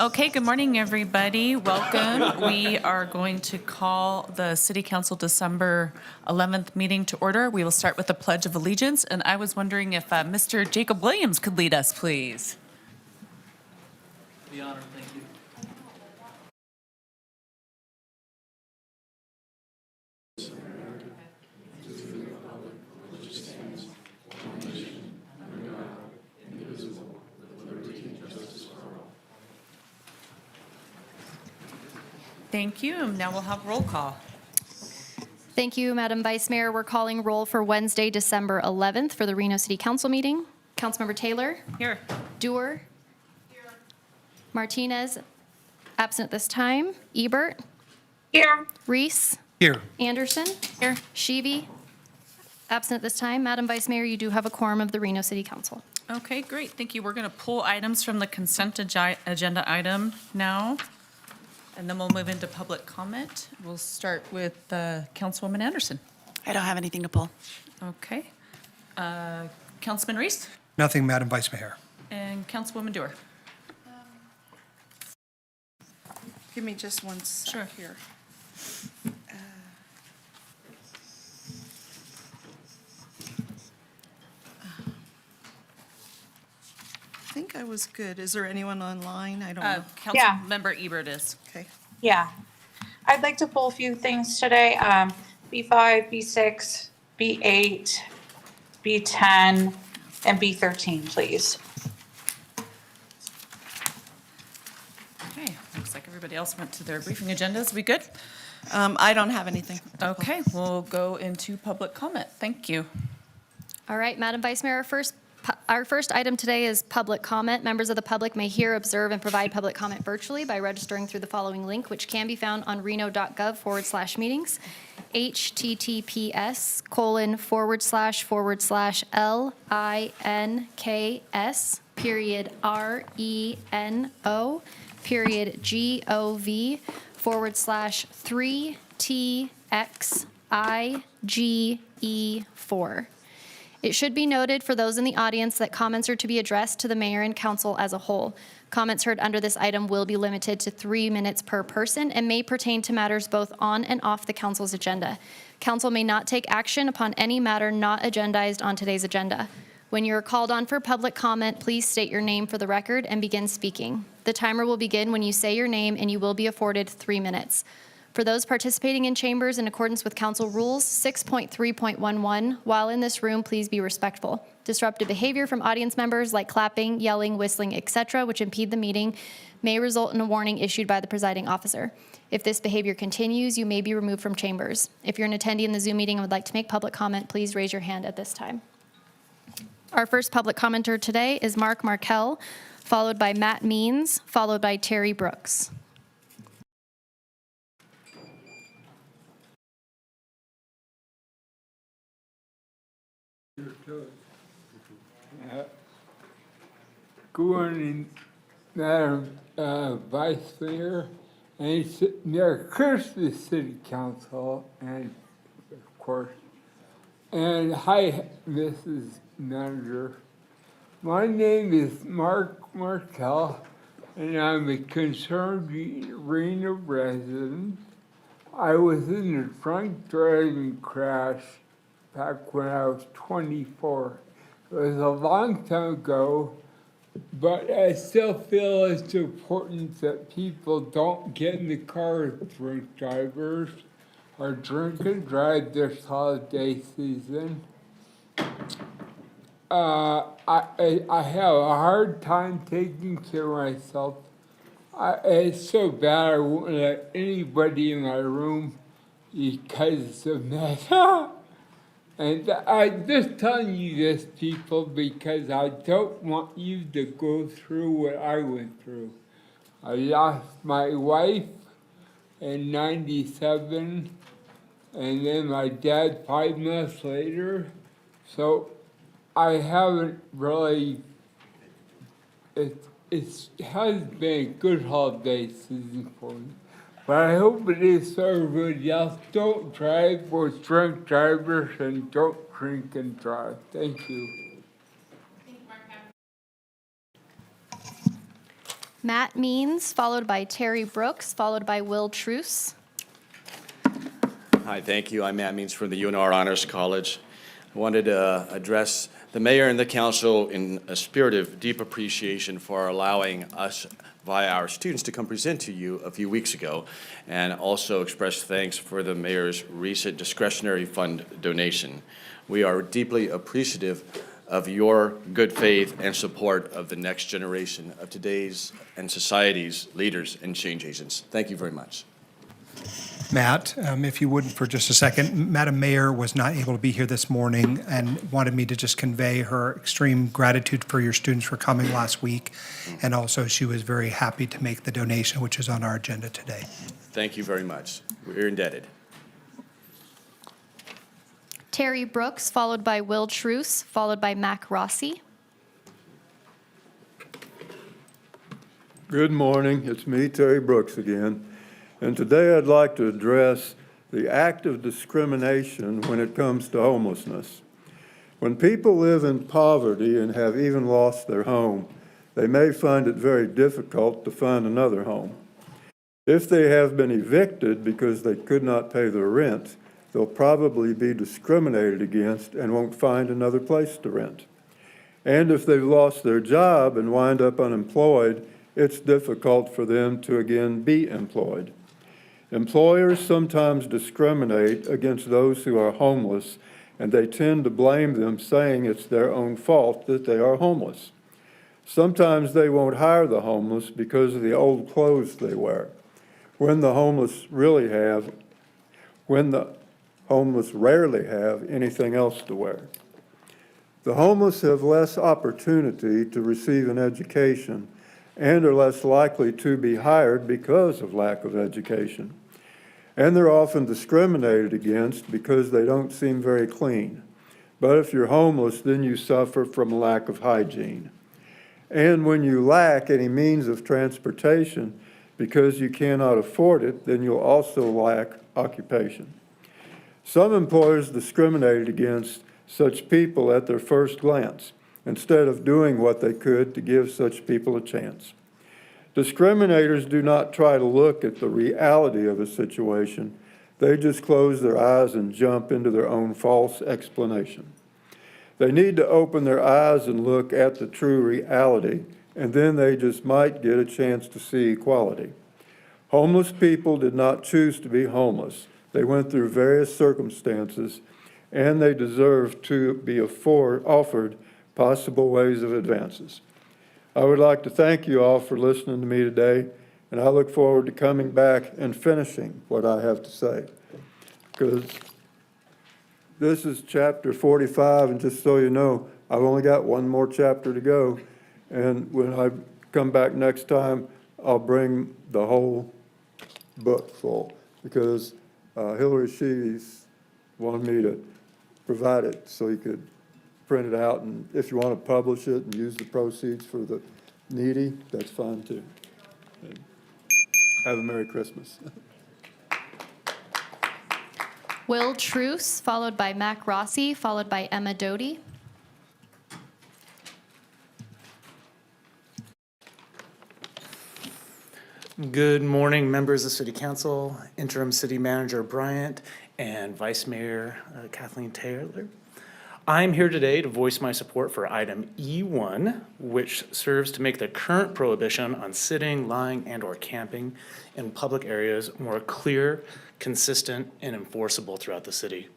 Okay, good morning, everybody. Welcome. We are going to call the City Council December 11th meeting to order. We will start with the Pledge of Allegiance, and I was wondering if Mr. Jacob Williams could lead us, please. Be honored, thank you. Thank you. Now we'll have roll call. Thank you, Madam Vice Mayor. We're calling roll for Wednesday, December 11th for the Reno City Council meeting. Councilmember Taylor. Here. Dewar. Here. Martinez, absent at this time. Ebert. Here. Reese. Here. Anderson. Here. Sheevy, absent at this time. Madam Vice Mayor, you do have a quorum of the Reno City Council. Okay, great. Thank you. We're going to pull items from the consent agenda item now, and then we'll move into public comment. We'll start with Councilwoman Anderson. I don't have anything to pull. Okay. Councilman Reese Nothing, Madam Vice Mayor. and Councilwoman Dewar. Give me just one sec Sure. here. I think I was good. Is there anyone online? I don't know. Yeah. Councilmember Ebert is. Okay. Yeah. I'd like to pull a few things today. B5, B6, B8, B10, and B13, please. Okay, looks like everybody else went to their briefing agendas. We good? I don't have anything. Okay, we'll go into public comment. Thank you. All right, Madam Vice Mayor, our first item today is public comment. Members of the public may hear, observe, and provide public comment virtually by registering through the following link, which can be found on reno.gov/meetings, https://links.gov/3TXIGE4. It should be noted for those in the audience that comments are to be addressed to the mayor and council as a whole. Comments heard under this item will be limited to 3 minutes per person and may pertain to matters both on and off the council's agenda. Council may not take action upon any matter not agendized on today's agenda. When you are called on for public comment, please state your name for the record and begin speaking. The timer will begin when you say your name, and you will be afforded 3 minutes. For those participating in chambers in accordance with council rules 6.3.11, while in this room, please be respectful. Disruptive behavior from audience members like clapping, yelling, whistling, etc., which impede the meeting, may result in a warning issued by the presiding officer. If this behavior continues, you may be removed from chambers. If you're an attendee in the Zoom meeting and would like to make public comment, please raise your hand at this time. Our first public commenter today is Mark Markell, followed by Matt Means, followed by Terry Brooks. Good morning, Madam Vice Mayor, and Mayor Christie City Council, and of course, and hi, Mrs. Manager. My name is Mark Markell, and I'm a concerned Reno resident. I was in a drunk driving crash back when I was 24. It was a long time ago, but I still feel it's important that people don't get in the car with drink drivers or drink and drive this holiday season. I have a hard time taking care of myself. It's so bad I won't let anybody in my room because of that. And I'm just telling you this, people, because I don't want you to go through what I went through. I lost my wife in '97, and then my dad 5 months later. So I haven't really, it has been a good holiday season for me. But I hope it is for everybody else. Don't drive with drunk drivers and don't drink and drive. Thank you. Matt Means, followed by Terry Brooks, followed by Will Truce. Hi, thank you. I'm Matt Means from the UNR Honors College. I wanted to address the mayor and the council in a spirit of deep appreciation for allowing us via our students to come present to you a few weeks ago, and also express thanks for the mayor's recent discretionary fund donation. We are deeply appreciative of your good faith and support of the next generation of today's and society's leaders and change agents. Thank you very much. Matt, if you wouldn't for just a second, Madam Mayor was not able to be here this morning and wanted me to just convey her extreme gratitude for your students for coming last week. And also she was very happy to make the donation, which is on our agenda today. Thank you very much. We're indebted. Terry Brooks, followed by Will Truce, followed by Mac Rossi. Good morning. It's me, Terry Brooks again. And today I'd like to address the act of discrimination when it comes to homelessness. When people live in poverty and have even lost their home, they may find it very difficult to find another home. If they have been evicted because they could not pay their rent, they'll probably be discriminated against and won't find another place to rent. And if they've lost their job and wind up unemployed, it's difficult for them to again be employed. Employers sometimes discriminate against those who are homeless, and they tend to blame them, saying it's their own fault that they are homeless. Sometimes they won't hire the homeless because of the old clothes they wear, when the homeless rarely have anything else to wear. The homeless have less opportunity to receive an education and are less likely to be hired because of lack of education. And they're often discriminated against because they don't seem very clean. But if you're homeless, then you suffer from a lack of hygiene. And when you lack any means of transportation because you cannot afford it, then you'll also lack occupation. Some employers discriminated against such people at their first glance, instead of doing what they could to give such people a chance. Discriminators do not try to look at the reality of a situation. They just close their eyes and jump into their own false explanation. They need to open their eyes and look at the true reality, and then they just might get a chance to see equality. Homeless people did not choose to be homeless. They went through various circumstances, and they deserve to be offered possible ways of advances. I would like to thank you all for listening to me today, and I look forward to coming back and finishing what I have to say. Because this is chapter 45, and just so you know, I've only got one more chapter to go, and when I come back next time, I'll bring the whole book full, because Hillary Sheeves wanted me to provide it so you could print it out, and if you want to publish it and use the proceeds for the needy, that's fine too. And have a Merry Christmas. Will Truce, followed by Mac Rossi, followed by Emma Doty. Good morning, members of City Council, Interim City Manager Bryant, and Vice Mayor Kathleen Taylor. I'm here today to voice my support for item E1, which serves to make the current prohibition on sitting, lying, and/or camping in public areas more clear, consistent, and enforceable throughout the city.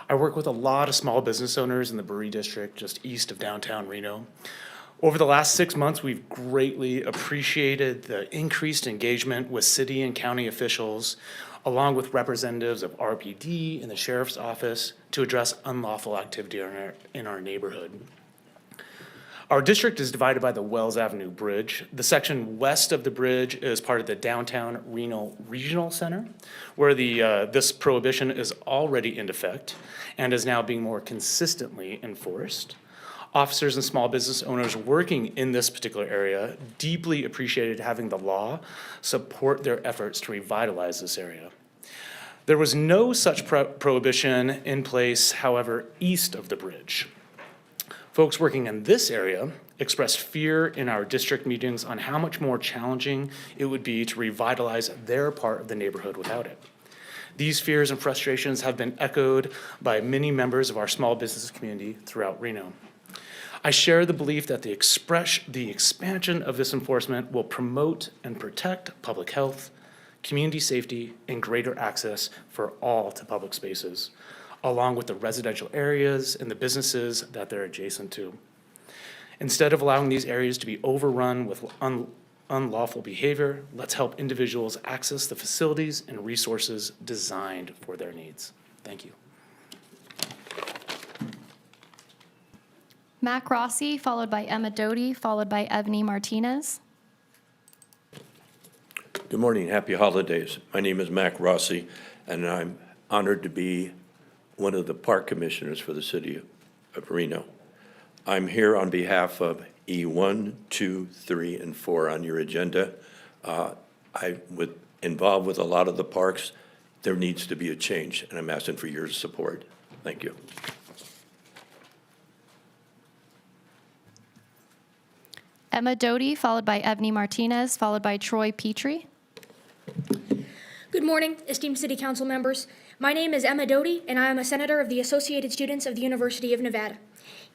I work with a lot of small business owners in the Brewery District, just east of downtown Reno. Over the last 6 months, we've greatly appreciated the increased engagement with city and county officials, along with representatives of RPD and the Sheriff's Office to address unlawful activity in our neighborhood. Our district is divided by the Wells Avenue Bridge. The section west of the bridge is part of the downtown Reno Regional Center, where this prohibition is already in effect and is now being more consistently enforced. Officers and small business owners working in this particular area deeply appreciated having the law support their efforts to revitalize this area. There was no such prohibition in place, however, east of the bridge. Folks working in this area expressed fear in our district meetings on how much more challenging it would be to revitalize their part of the neighborhood without it. These fears and frustrations have been echoed by many members of our small business community throughout Reno. I share the belief that the expansion of this enforcement will promote and protect public health, community safety, and greater access for all to public spaces, along with the residential areas and the businesses that they're adjacent to. Instead of allowing these areas to be overrun with unlawful behavior, let's help individuals access the facilities and resources designed for their needs. Thank you. Mac Rossi, followed by Emma Doty, followed by Evany Martinez. Good morning, happy holidays. My name is Mac Rossi, and I'm honored to be one of the park commissioners for the city of Reno. I'm here on behalf of E1, 2, 3, and 4 on your agenda. I was involved with a lot of the parks. There needs to be a change, and I'm asking for your support. Thank you. Emma Doty, followed by Evany Martinez, followed by Troy Petrie. Good morning, esteemed City Council members. My name is Emma Doty, and I am a senator of the Associated Students of the University of Nevada.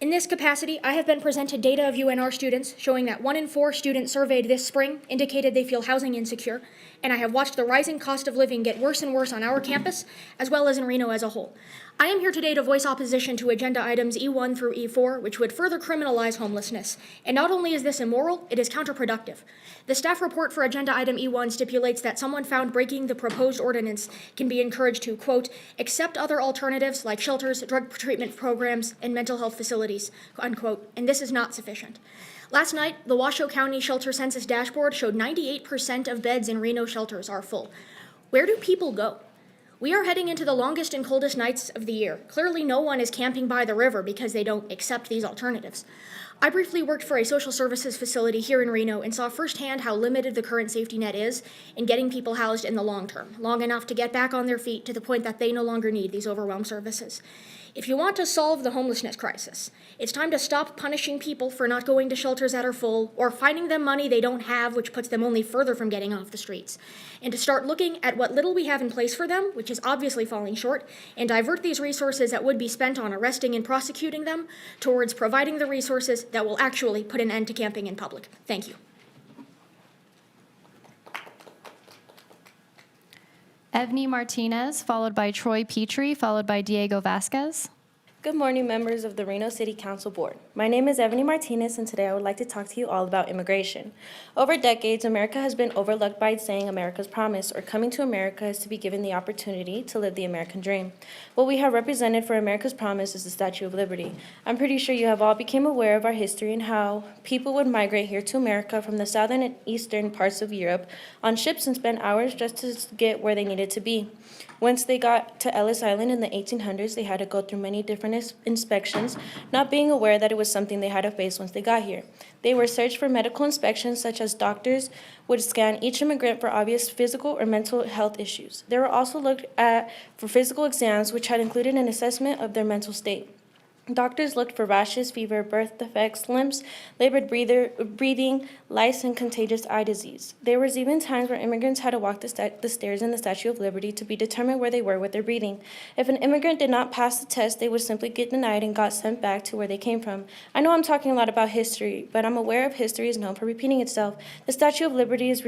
In this capacity, I have been presented data of UNR students showing that 1 in 4 students surveyed this spring indicated they feel housing insecure, and I have watched the rising cost of living get worse and worse on our campus, as well as in Reno as a whole. I am here today to voice opposition to agenda items E1 through E4, which would further criminalize homelessness. And not only is this immoral, it is counterproductive. The staff report for agenda item E1 stipulates that someone found breaking the proposed ordinance can be encouraged to, quote, accept other alternatives like shelters, drug treatment programs, and mental health facilities, unquote, and this is not sufficient. Last night, the Washoe County Shelter Census dashboard showed 98% of beds in Reno shelters are full. Where do people go? We are heading into the longest and coldest nights of the year. Clearly, no one is camping by the river because they don't accept these alternatives. I briefly worked for a social services facility here in Reno and saw firsthand how limited the current safety net is in getting people housed in the long term, long enough to get back on their feet to the point that they no longer need these overwhelmed services. If you want to solve the homelessness crisis, it's time to stop punishing people for not going to shelters that are full or finding them money they don't have, which puts them only further from getting off the streets, and to start looking at what little we have in place for them, which is obviously falling short, and divert these resources that would be spent on arresting and prosecuting them towards providing the resources that will actually put an end to camping in public. Thank you. Evany Martinez, followed by Troy Petrie, followed by Diego Vasquez. Good morning, members of the Reno City Council Board. My name is Evany Martinez, and today I would like to talk to you all about immigration. Over decades, America has been overlooked by saying America's promise, or coming to America is to be given the opportunity to live the American dream. What we have represented for America's promise is the Statue of Liberty. I'm pretty sure you have all become aware of our history and how people would migrate here to America from the southern and eastern parts of Europe on ships and spend hours just to get where they needed to be. Once they got to Ellis Island in the 1800s, they had to go through many different inspections, not being aware that it was something they had to face once they got here. They were searched for medical inspections, such as doctors would scan each immigrant for obvious physical or mental health issues. They were also looked at for physical exams, which had included an assessment of their mental state. Doctors looked for rashes, fever, birth defects, limps, labored breathing, lice, and contagious eye disease. There was even times where immigrants had to walk the stairs in the Statue of Liberty to be determined where they were with their breathing. If an immigrant did not pass the test, they would simply get denied and got sent back to where they came from. I know I'm talking a lot about history, but I'm aware of history is known for repeating itself. The Statue of Liberty is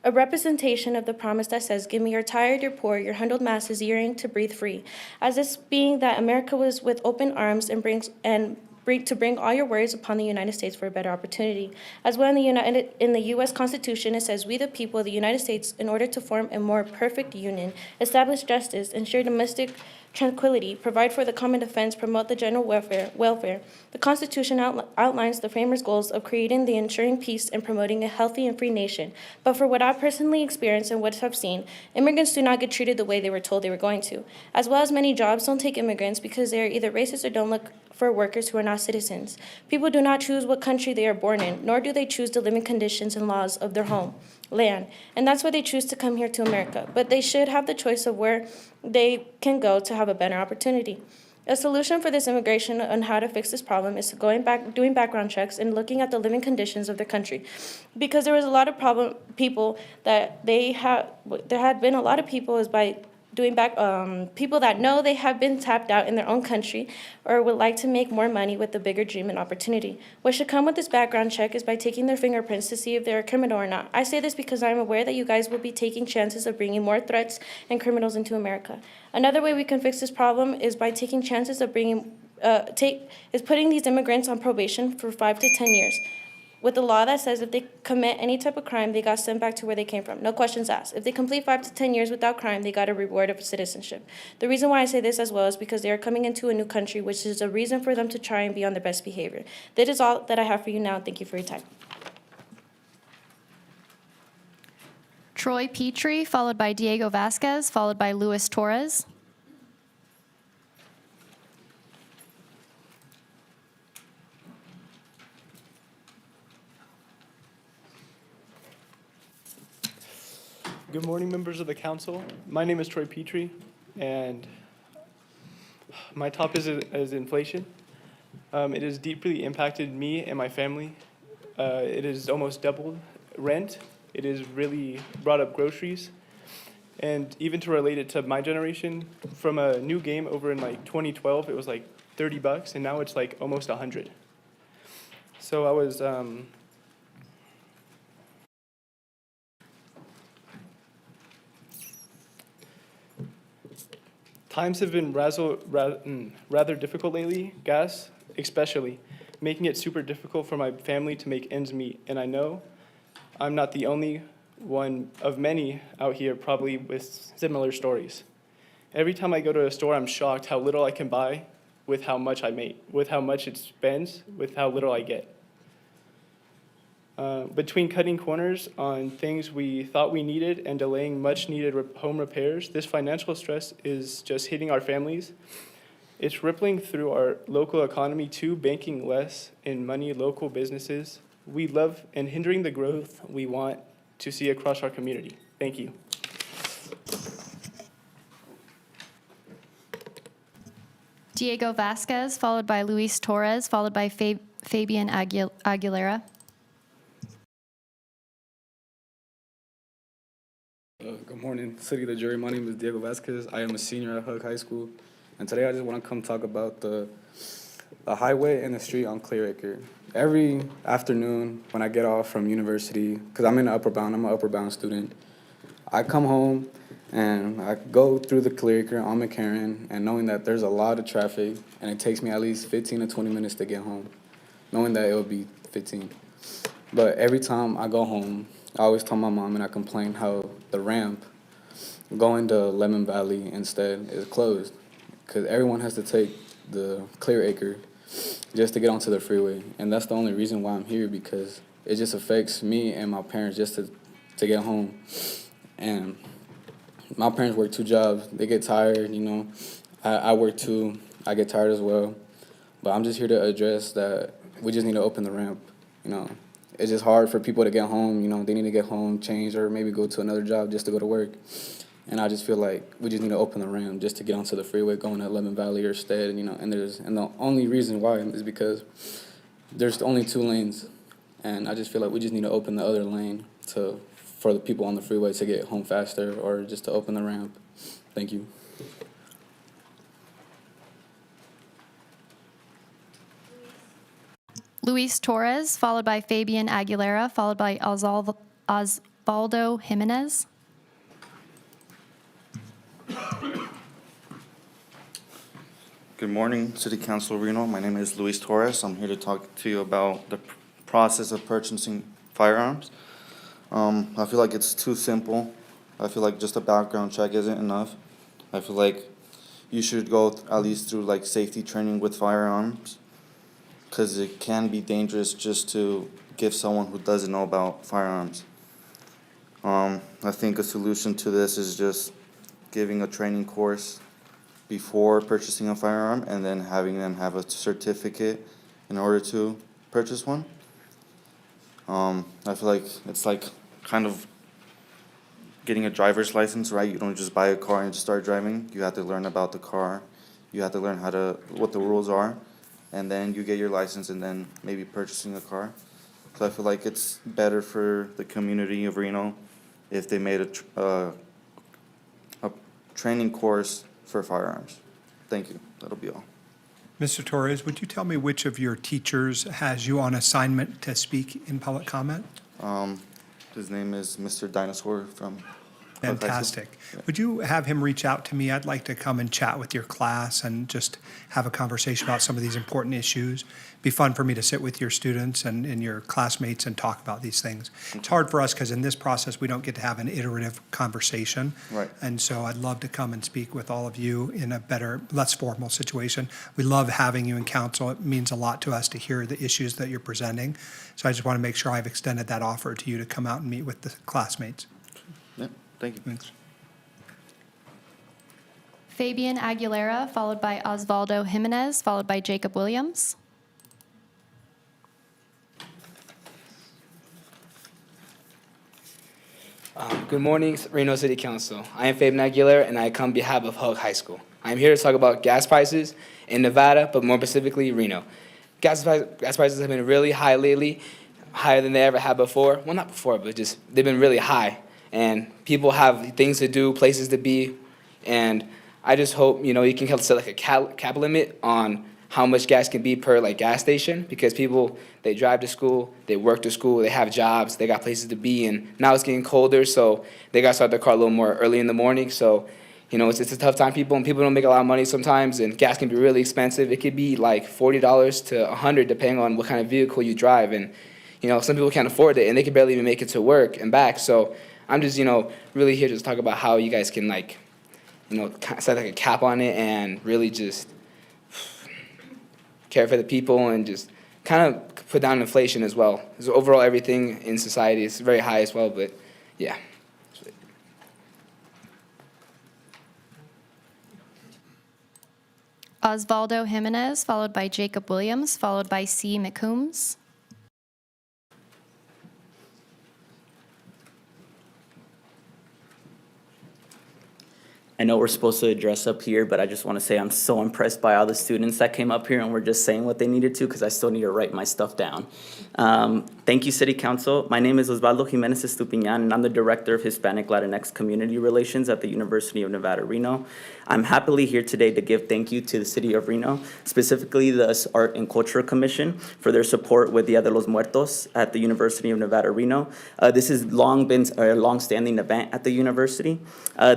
a representation of the promise that says, give me your tired, your poor, your hundred masses yearning to breathe free. As this being that America was with open arms and to bring all your worries upon the United States for a better opportunity. As well in the U.S. Constitution, it says, we the people of the United States, in order to form a more perfect union, establish justice, ensure domestic tranquility, provide for the common defense, promote the general welfare. The Constitution outlines the framers' goals of creating the ensuring peace and promoting a healthy and free nation. But for what I personally experienced and what I've seen, immigrants do not get treated the way they were told they were going to. As well as many jobs don't take immigrants because they are either racist or don't look for workers who are not citizens. People do not choose what country they are born in, nor do they choose the living conditions and laws of their home land. And that's why they choose to come here to America. But they should have the choice of where they can go to have a better opportunity. A solution for this immigration and how to fix this problem is doing background checks and looking at the living conditions of their country. Because there was a lot of people that there had been a lot of people is by doing people that know they have been tapped out in their own country or would like to make more money with a bigger dream and opportunity. What should come with this background check is by taking their fingerprints to see if they're a criminal or not. I say this because I'm aware that you guys will be taking chances of bringing more threats and criminals into America. Another way we can fix this problem is by taking chances of putting these immigrants on probation for 5 to 10 years. With a law that says if they commit any type of crime, they got sent back to where they came from. No questions asked. If they complete 5 to 10 years without crime, they got a reward of citizenship. The reason why I say this as well is because they are coming into a new country, which is a reason for them to try and be on their best behavior. That is all that I have for you now. Thank you for your time. Troy Petrie, followed by Diego Vasquez, followed by Luis Torres. Good morning, members of the council. My name is Troy Petrie, and my topic is inflation. It has deeply impacted me and my family. It has almost doubled rent. It has really brought up groceries. And even to relate it to my generation, from a new game over in like 2012, it was like $30, and now it's like almost 100. So I was times have been rather difficult lately, gas especially, making it super difficult for my family to make ends meet. And I know I'm not the only one of many out here probably with similar stories. Every time I go to a store, I'm shocked how little I can buy with how much I make, with how much it spends, with how little I get. Between cutting corners on things we thought we needed and delaying much needed home repairs, this financial stress is just hitting our families. It's rippling through our local economy too, banking less in money local businesses we love and hindering the growth we want to see across our community. Thank you. Diego Vasquez, followed by Luis Torres, followed by Fabian Aguilera. Good morning, City of the Jury. My name is Diego Vasquez. I am a senior at Hug High School, and today I just want to come talk about the highway and the street on Clearacre. Every afternoon when I get off from university, because I'm an upper bound student, I come home and I go through the Clearacre on McCarran, and knowing that there's a lot of traffic, and it takes me at least 15 to 20 minutes to get home, knowing that it will be 15. But every time I go home, I always tell my mom and I complain how the ramp going to Lemon Valley instead is closed because everyone has to take the Clearacre just to get onto the freeway. And that's the only reason why I'm here, because it just affects me and my parents just to get home. And my parents work 2 jobs. They get tired, you know. I work too. I get tired as well. But I'm just here to address that we just need to open the ramp, you know. It's just hard for people to get home, you know. They need to get home, change, or maybe go to another job just to go to work. And I just feel like we just need to open the ramp just to get onto the freeway going to Lemon Valley or Stead, you know. And the only reason why is because there's only 2 lanes. And I just feel like we just need to open the other lane for the people on the freeway to get home faster, or just to open the ramp. Thank you. Luis Torres, followed by Fabian Aguilera, followed by Osvaldo Jimenez. Good morning, City Council Reno. My name is Luis Torres. I'm here to talk to you about the process of purchasing firearms. I feel like it's too simple. I feel like just a background check isn't enough. I feel like you should go at least through like safety training with firearms, because it can be dangerous just to give someone who doesn't know about firearms. I think a solution to this is just giving a training course before purchasing a firearm and then having them have a certificate in order to purchase one. I feel like it's like kind of getting a driver's license, right? You don't just buy a car and just start driving. You have to learn about the car. You have to learn what the rules are, and then you get your license and then maybe purchasing a car. So I feel like it's better for the community of Reno if they made a training course for firearms. Thank you. That'll be all. Mr. Torres, would you tell me which of your teachers has you on assignment to speak in public comment? His name is Mr. Dinosaur from Fantastic. Would you have him reach out to me? I'd like to come and chat with your class and just have a conversation about some of these important issues. Be fun for me to sit with your students and your classmates and talk about these things. It's hard for us because in this process, we don't get to have an iterative conversation. Right. And so I'd love to come and speak with all of you in a better, less formal situation. We love having you in council. It means a lot to us to hear the issues that you're presenting. So I just want to make sure I've extended that offer to you to come out and meet with the classmates. Yep. Thank you. Thanks. Fabian Aguilera, followed by Osvaldo Jimenez, followed by Jacob Williams. Good morning, Reno City Council. I am Fabian Aguilera, and I come on behalf of Hug High School. I am here to talk about gas prices in Nevada, but more specifically, Reno. Gas prices have been really high lately, higher than they ever have before. Well, not before, but just they've been really high. And people have things to do, places to be, and I just hope, you can set like a cap limit on how much gas can be per gas station, because people, they drive to school, they work to school, they have jobs, they got places to be, and now it's getting colder, so they got to start their car a little more early in the morning. So, it's a tough time, and people don't make a lot of money sometimes, and gas can be really expensive. It could be like $40 to $100 depending on what kind of vehicle you drive, and some people can't afford it, and they can barely even make it to work and back. So I'm just really here to talk about how you guys can set a cap on it and really just care for the people and just kind of put down inflation as well. Because overall, everything in society is very high as well, but yeah. Osvaldo Jimenez, followed by Jacob Williams, followed by C. McCombs. I know we're supposed to address up here, but I just want to say I'm so impressed by all the students that came up here and were just saying what they needed to, because I still need to write my stuff down. Thank you, City Council. My name is Osvaldo Jimenez Estupiñan, and I'm the Director of Hispanic Latinx Community Relations at the University of Nevada, Reno. I'm happily here today to give thank you to the City of Reno, specifically the Art and Culture Commission, for their support with Dia de los Muertos at the University of Nevada, Reno. This has long been a long-standing event at the university.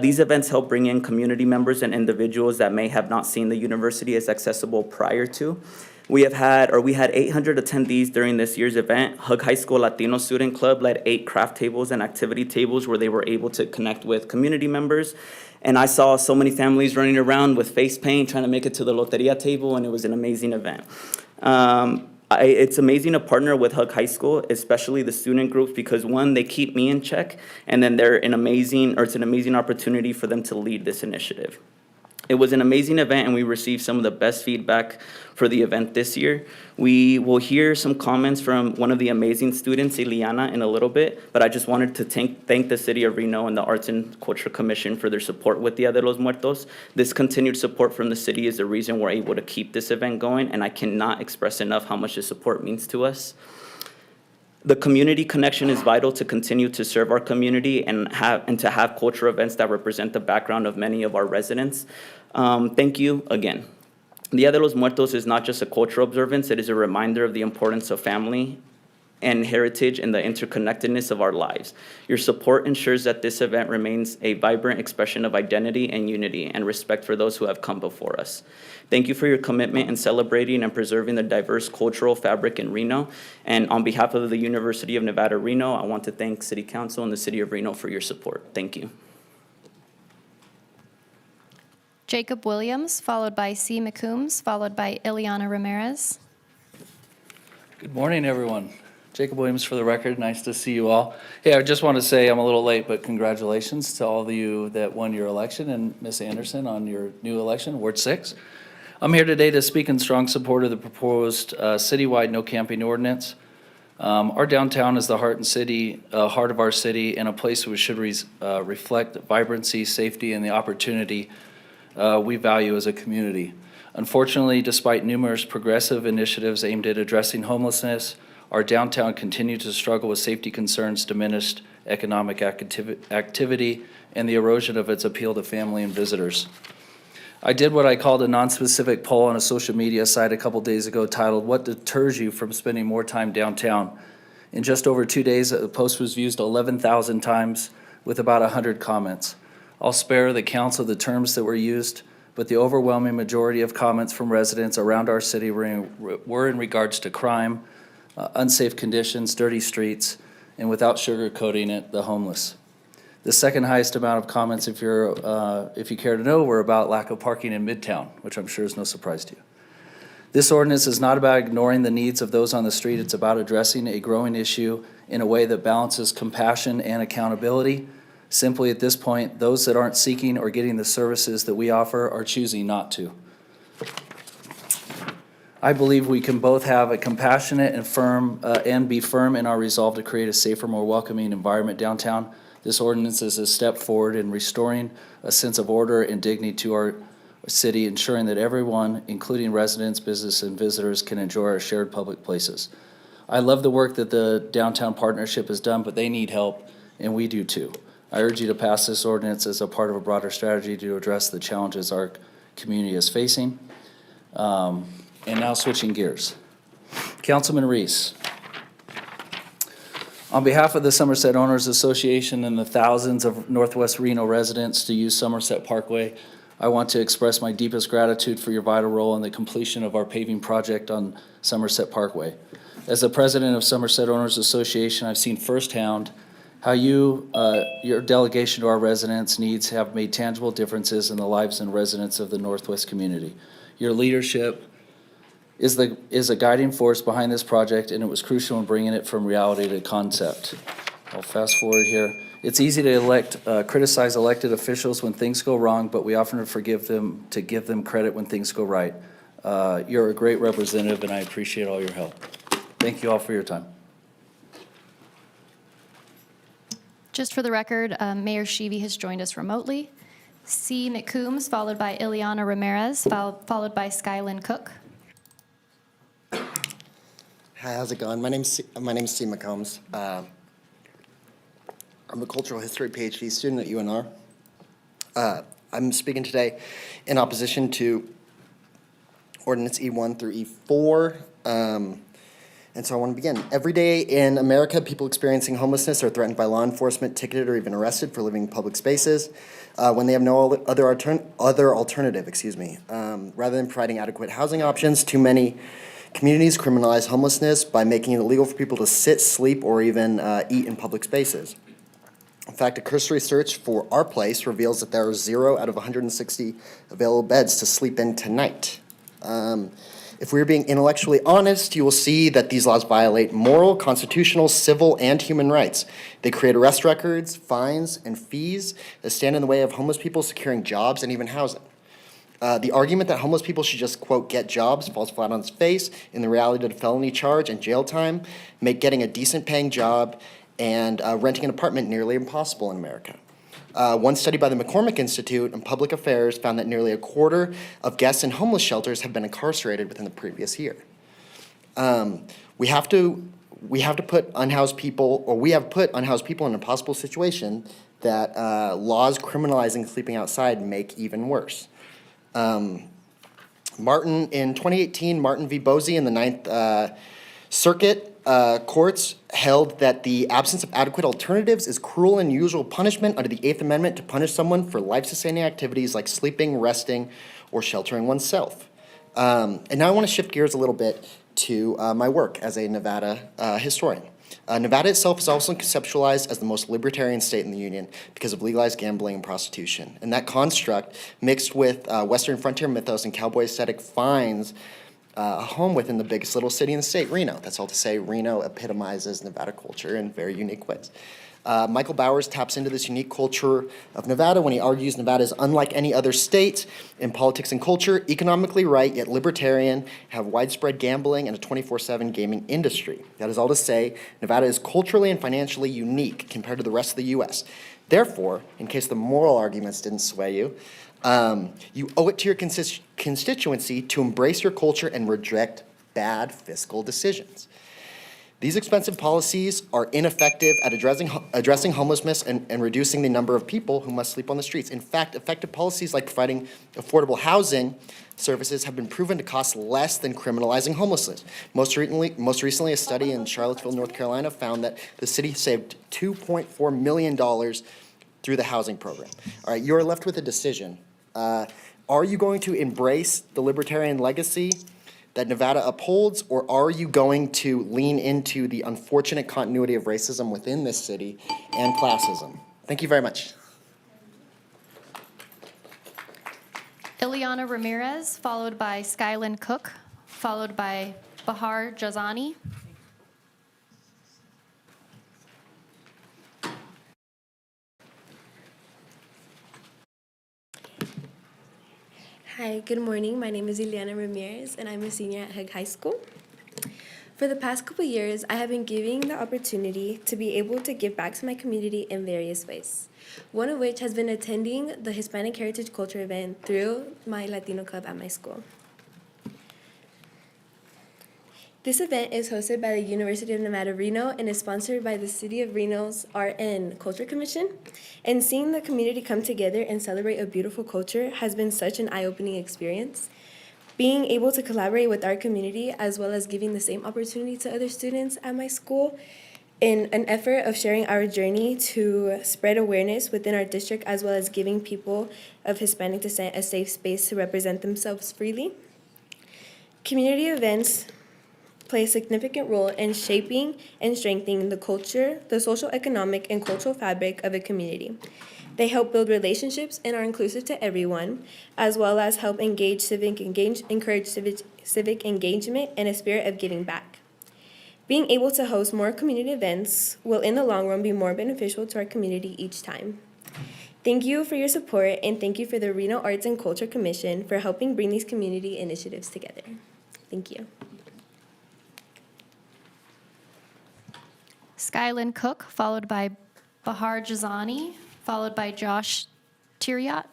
These events help bring in community members and individuals that may have not seen the university as accessible prior to. We had 800 attendees during this year's event. Hug High School Latino Student Club led 8 craft tables and activity tables where they were able to connect with community members. And I saw so many families running around with face paint trying to make it to the Loteria table, and it was an amazing event. It's amazing to partner with Hug High School, especially the student groups, because one, they keep me in check, and then it's an amazing opportunity for them to lead this initiative. It was an amazing event, and we received some of the best feedback for the event this year. We will hear some comments from one of the amazing students, Ileana, in a little bit, but I just wanted to thank the City of Reno and the Arts and Culture Commission for their support with Dia de los Muertos. This continued support from the city is the reason we're able to keep this event going, and I cannot express enough how much the support means to us. The community connection is vital to continue to serve our community and to have cultural events that represent the background of many of our residents. Thank you again. Dia de los Muertos is not just a cultural observance, it is a reminder of the importance of family and heritage and the interconnectedness of our lives. Your support ensures that this event remains a vibrant expression of identity and unity and respect for those who have come before us. Thank you for your commitment in celebrating and preserving the diverse cultural fabric in Reno. And on behalf of the University of Nevada, Reno, I want to thank City Council and the City of Reno for your support. Thank you. Jacob Williams, followed by C. McCombs, followed by Ileana Ramirez. Good morning, everyone. Jacob Williams for the record. Nice to see you all. Hey, I just want to say I'm a little late, but congratulations to all of you that won your election and Ms. Anderson on your new election, Ward 6. I'm here today to speak in strong support of the proposed citywide no camping ordinance. Our downtown is the heart of our city, and a place which should reflect vibrancy, safety, and the opportunity we value as a community. Unfortunately, despite numerous progressive initiatives aimed at addressing homelessness, our downtown continued to struggle with safety concerns, diminished economic activity, and the erosion of its appeal to family and visitors. I did what I called a non-specific poll on a social media site a couple days ago titled, "What deters you from spending more time downtown?" In just over 2 days, the post was viewed 11,000 times with about 100 comments. I'll spare the council the terms that were used, but the overwhelming majority of comments from residents around our city were in regards to crime, unsafe conditions, dirty streets, and without sugarcoating it, the homeless. The second highest amount of comments, if you care to know, were about lack of parking in Midtown, which I'm sure is no surprise to you. This ordinance is not about ignoring the needs of those on the street. It's about addressing a growing issue in a way that balances compassion and accountability. Simply at this point, those that aren't seeking or getting the services that we offer are choosing not to. I believe we can both have a compassionate and firm, and be firm in our resolve to create a safer, more welcoming environment downtown. This ordinance is a step forward in restoring a sense of order and dignity to our city, ensuring that everyone, including residents, business, and visitors, can enjoy our shared public places. I love the work that the Downtown Partnership has done, but they need help, and we do too. I urge you to pass this ordinance as a part of a broader strategy to address the challenges our community is facing. And now switching gears. Councilman Reese. On behalf of the Somerset Owners Association and the thousands of Northwest Reno residents to use Somerset Parkway, I want to express my deepest gratitude for your vital role in the completion of our paving project on Somerset Parkway. As the president of Somerset Owners Association, I've seen firsthand how your delegation to our residents' needs have made tangible differences in the lives and residents of the Northwest community. Your leadership is a guiding force behind this project, and it was crucial in bringing it from reality to concept. I'll fast forward here. It's easy to criticize elected officials when things go wrong, but we often forgive them to give them credit when things go right. You're a great representative, and I appreciate all your help. Thank you all for your time. Just for the record, Mayor Sheevy has joined us remotely. C. McCombs, followed by Ileana Ramirez, followed by Skylyn Cook. Hi, how's it going? My name's Steve McCombs. I'm a cultural history PhD student at UNR. I'm speaking today in opposition to Ordinance E1 through E4. And so I want to begin. Every day in America, people experiencing homelessness are threatened by law enforcement, ticketed, or even arrested for living in public spaces when they have no other alternative. Rather than providing adequate housing options, too many communities criminalize homelessness by making it illegal for people to sit, sleep, or even eat in public spaces. In fact, a cursory search for our place reveals that there are 0 out of 160 available beds to sleep in tonight. If we're being intellectually honest, you will see that these laws violate moral, constitutional, civil, and human rights. They create arrest records, fines, and fees that stand in the way of homeless people securing jobs and even housing. The argument that homeless people should just, quote, get jobs falls flat on its face in the reality that a felony charge and jail time make getting a decent paying job and renting an apartment nearly impossible in America. One study by the McCormick Institute on Public Affairs found that nearly a quarter of guests in homeless shelters have been incarcerated within the previous year. We have put unhoused people in an impossible situation that laws criminalizing sleeping outside make even worse. In 2018, Martin v. Boese in the Ninth Circuit courts held that the absence of adequate alternatives is cruel and unusual punishment under the Eighth Amendment to punish someone for life-sustaining activities like sleeping, resting, or sheltering oneself. And now I want to shift gears a little bit to my work as a Nevada historian. Nevada itself is also conceptualized as the most libertarian state in the union because of legalized gambling and prostitution. And that construct, mixed with Western frontier mythos and cowboy aesthetic, finds a home within the biggest little city in the state, Reno. That's all to say Reno epitomizes Nevada culture in very unique ways. Michael Bowers taps into this unique culture of Nevada when he argues Nevada is unlike any other state in politics and culture, economically right yet libertarian, have widespread gambling and a 24/7 gaming industry. That is all to say, Nevada is culturally and financially unique compared to the rest of the U.S. Therefore, in case the moral arguments didn't sway you, you owe it to your constituency to embrace your culture and reject bad fiscal decisions. These expensive policies are ineffective at addressing homelessness and reducing the number of people who must sleep on the streets. In fact, effective policies like providing affordable housing services have been proven to cost less than criminalizing homelessness. Most recently, a study in Charlottesville, North Carolina, found that the city saved $2.4 million through the housing program. All right, you are left with a decision. Are you going to embrace the libertarian legacy that Nevada upholds, or are you going to lean into the unfortunate continuity of racism within this city and classism? Thank you very much. Ileana Ramirez, followed by Skylin Cook, followed by Bahar Jazani. Hi, good morning. My name is Ileana Ramirez, and I'm a senior at Hug High School. For the past couple years, I have been given the opportunity to be able to give back to my community in various ways, one of which has been attending the Hispanic Heritage Culture event through my Latino club at my school. This event is hosted by the University of Nevada, Reno, and is sponsored by the City of Reno's Art and Culture Commission. And seeing the community come together and celebrate a beautiful culture has been such an eye-opening experience. Being able to collaborate with our community, as well as giving the same opportunity to other students at my school, in an effort of sharing our journey to spread awareness within our district, as well as giving people of Hispanic descent a safe space to represent themselves freely. Community events play a significant role in shaping and strengthening the culture, the social, economic, and cultural fabric of a community. They help build relationships and are inclusive to everyone, as well as help encourage civic engagement and a spirit of giving back. Being able to host more community events will, in the long run, be more beneficial to our community each time. Thank you for your support, and thank you for the Reno Arts and Culture Commission for helping bring these community initiatives together. Thank you. Skylin Cook, followed by Bahar Jazani, followed by Josh Tiriot.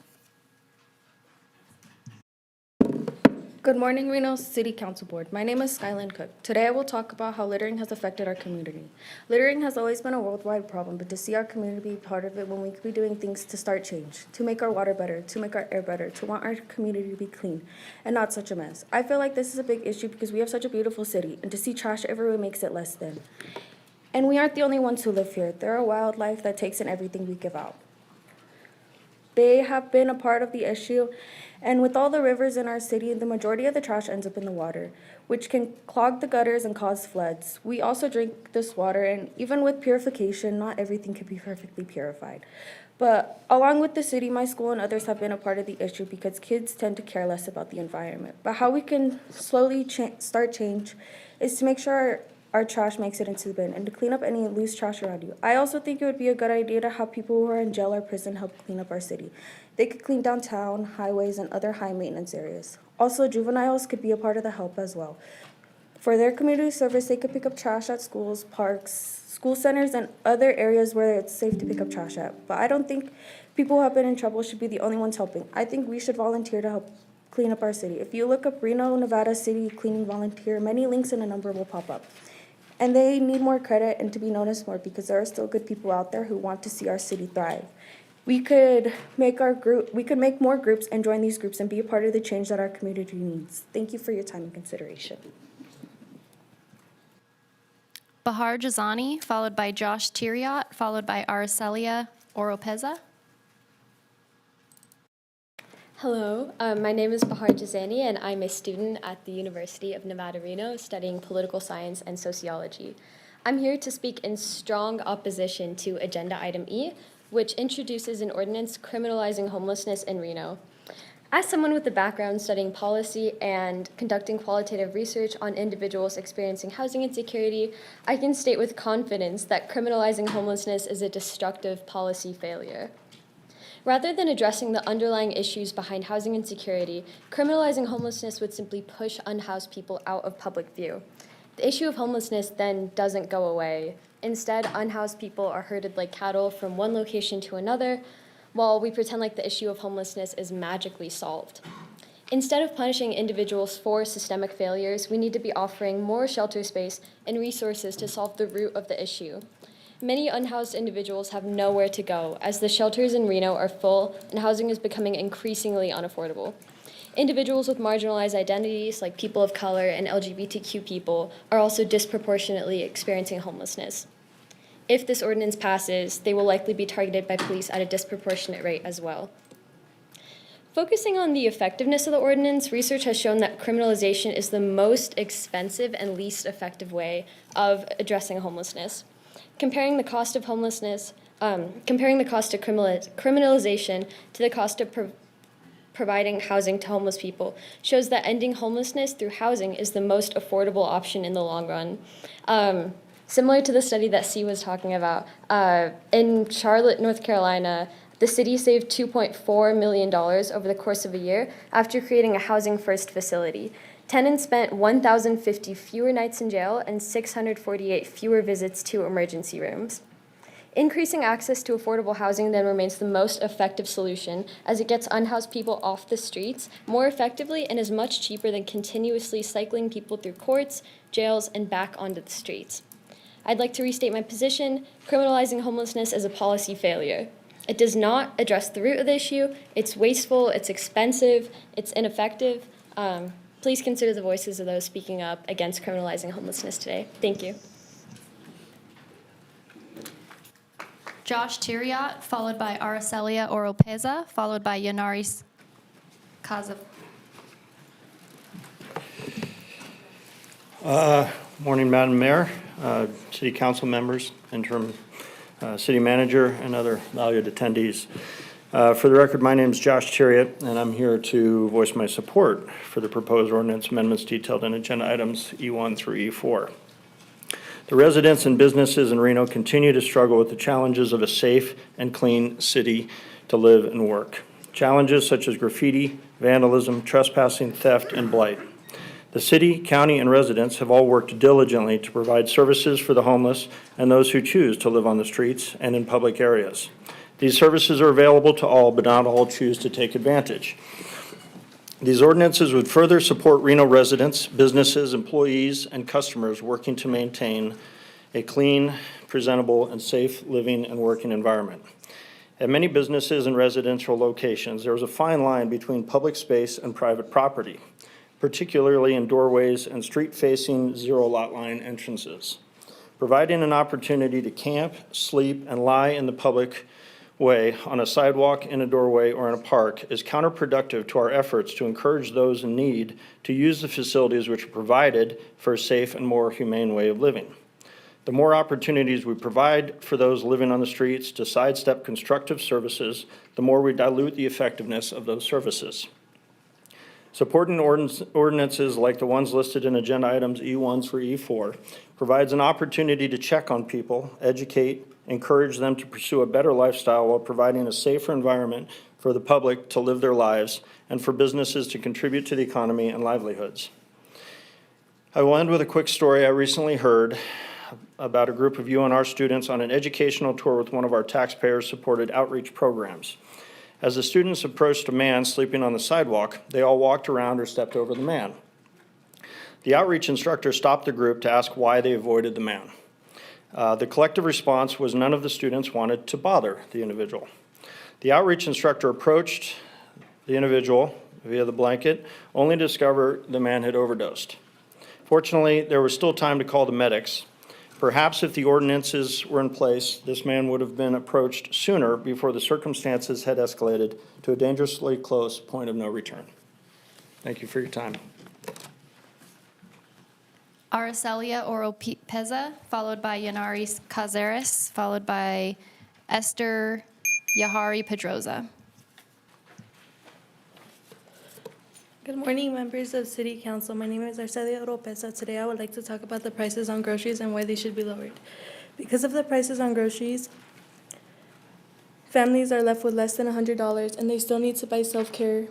Good morning, Reno City Council Board. My name is Skylin Cook. Today I will talk about how littering has affected our community. Littering has always been a worldwide problem, but to see our community be part of it when we could be doing things to start change, to make our water better, to make our air better, to want our community to be clean and not such a mess. I feel like this is a big issue because we have such a beautiful city, and to see trash everywhere makes it less than. And we aren't the only ones who live here. There are wildlife that takes in everything we give out. They have been a part of the issue, and with all the rivers in our city, the majority of the trash ends up in the water, which can clog the gutters and cause floods. We also drink this water, and even with purification, not everything can be perfectly purified. But along with the city, my school and others have been a part of the issue because kids tend to care less about the environment. But how we can slowly start change is to make sure our trash makes it into the bin and to clean up any loose trash around you. I also think it would be a good idea to have people who are in jail or prison help clean up our city. They could clean downtown, highways, and other high maintenance areas. Also, juveniles could be a part of the help as well. For their community service, they could pick up trash at schools, parks, school centers, and other areas where it's safe to pick up trash at. But I don't think people who have been in trouble should be the only ones helping. I think we should volunteer to help clean up our city. If you look up Reno, Nevada City Cleaning Volunteer, many links and a number will pop up. And they need more credit and to be noticed more because there are still good people out there who want to see our city thrive. We could make more groups and join these groups and be a part of the change that our community needs. Thank you for your time and consideration. Bahar Jazani, followed by Josh Tiriot, followed by Aracelia Oropeza. Hello, my name is Bahar Jazani, and I'm a student at the University of Nevada, Reno, studying political science and sociology. I'm here to speak in strong opposition to Agenda Item E, which introduces an ordinance criminalizing homelessness in Reno. As someone with a background studying policy and conducting qualitative research on individuals experiencing housing insecurity, I can state with confidence that criminalizing homelessness is a destructive policy failure. Rather than addressing the underlying issues behind housing insecurity, criminalizing homelessness would simply push unhoused people out of public view. The issue of homelessness then doesn't go away. Instead, unhoused people are herded like cattle from one location to another, while we pretend like the issue of homelessness is magically solved. Instead of punishing individuals for systemic failures, we need to be offering more shelter space and resources to solve the root of the issue. Many unhoused individuals have nowhere to go, as the shelters in Reno are full and housing is becoming increasingly unaffordable. Individuals with marginalized identities, like people of color and LGBTQ people, are also disproportionately experiencing homelessness. If this ordinance passes, they will likely be targeted by police at a disproportionate rate as well. Focusing on the effectiveness of the ordinance, research has shown that criminalization is the most expensive and least effective way of addressing homelessness. Comparing the cost of criminalization to the cost of providing housing to homeless people shows that ending homelessness through housing is the most affordable option in the long run. Similar to the study that C was talking about, in Charlotte, North Carolina, the city saved $2.4 million over the course of a year after creating a housing first facility. Tenants spent 1,050 fewer nights in jail and 648 fewer visits to emergency rooms. Increasing access to affordable housing then remains the most effective solution, as it gets unhoused people off the streets more effectively and is much cheaper than continuously cycling people through courts, jails, and back onto the streets. I'd like to restate my position: criminalizing homelessness is a policy failure. It does not address the root of the issue. It's wasteful, it's expensive, it's ineffective. Please consider the voices of those speaking up against criminalizing homelessness today. Thank you. Josh Tiriot, followed by Aracelia Oropeza, followed by Yanaris Kazav. Morning, Madam Mayor, City Council members, interim City Manager, and other valued attendees. For the record, my name is Josh Tiriot, and I'm here to voice my support for the proposed ordinance amendments detailed in agenda items E1 through E4. The residents and businesses in Reno continue to struggle with the challenges of a safe and clean city to live and work. Challenges such as graffiti, vandalism, trespassing, theft, and blight. The city, county, and residents have all worked diligently to provide services for the homeless and those who choose to live on the streets and in public areas. These services are available to all, but not all choose to take advantage. These ordinances would further support Reno residents, businesses, employees, and customers working to maintain a clean, presentable, and safe living and working environment. At many businesses and residential locations, there is a fine line between public space and private property, particularly in doorways and street-facing zero-lot line entrances. Providing an opportunity to camp, sleep, and lie in the public way on a sidewalk, in a doorway, or in a park is counterproductive to our efforts to encourage those in need to use the facilities which are provided for a safe and more humane way of living. The more opportunities we provide for those living on the streets to sidestep constructive services, the more we dilute the effectiveness of those services. Supporting ordinances like the ones listed in agenda items E1 through E4 provides an opportunity to check on people, educate, encourage them to pursue a better lifestyle while providing a safer environment for the public to live their lives and for businesses to contribute to the economy and livelihoods. I will end with a quick story I recently heard about a group of UNR students on an educational tour with one of our taxpayer-supported outreach programs. As the students approached a man sleeping on the sidewalk, they all walked around or stepped over the man. The outreach instructor stopped the group to ask why they avoided the man. The collective response was none of the students wanted to bother the individual. The outreach instructor approached the individual via the blanket, only to discover the man had overdosed. Fortunately, there was still time to call the medics. Perhaps if the ordinances were in place, this man would have been approached sooner before the circumstances had escalated to a dangerously close point of no return. Thank you for your time. Aracelia Oropeza, followed by Yanaris Cazares, followed by Esther Yahari Pedroza. Good morning, members of City Council. My name is Arcelia Oropesa. Today I would like to talk about the prices on groceries and why they should be lowered. Because of the prices on groceries, families are left with less than $100 and they still need to buy self-care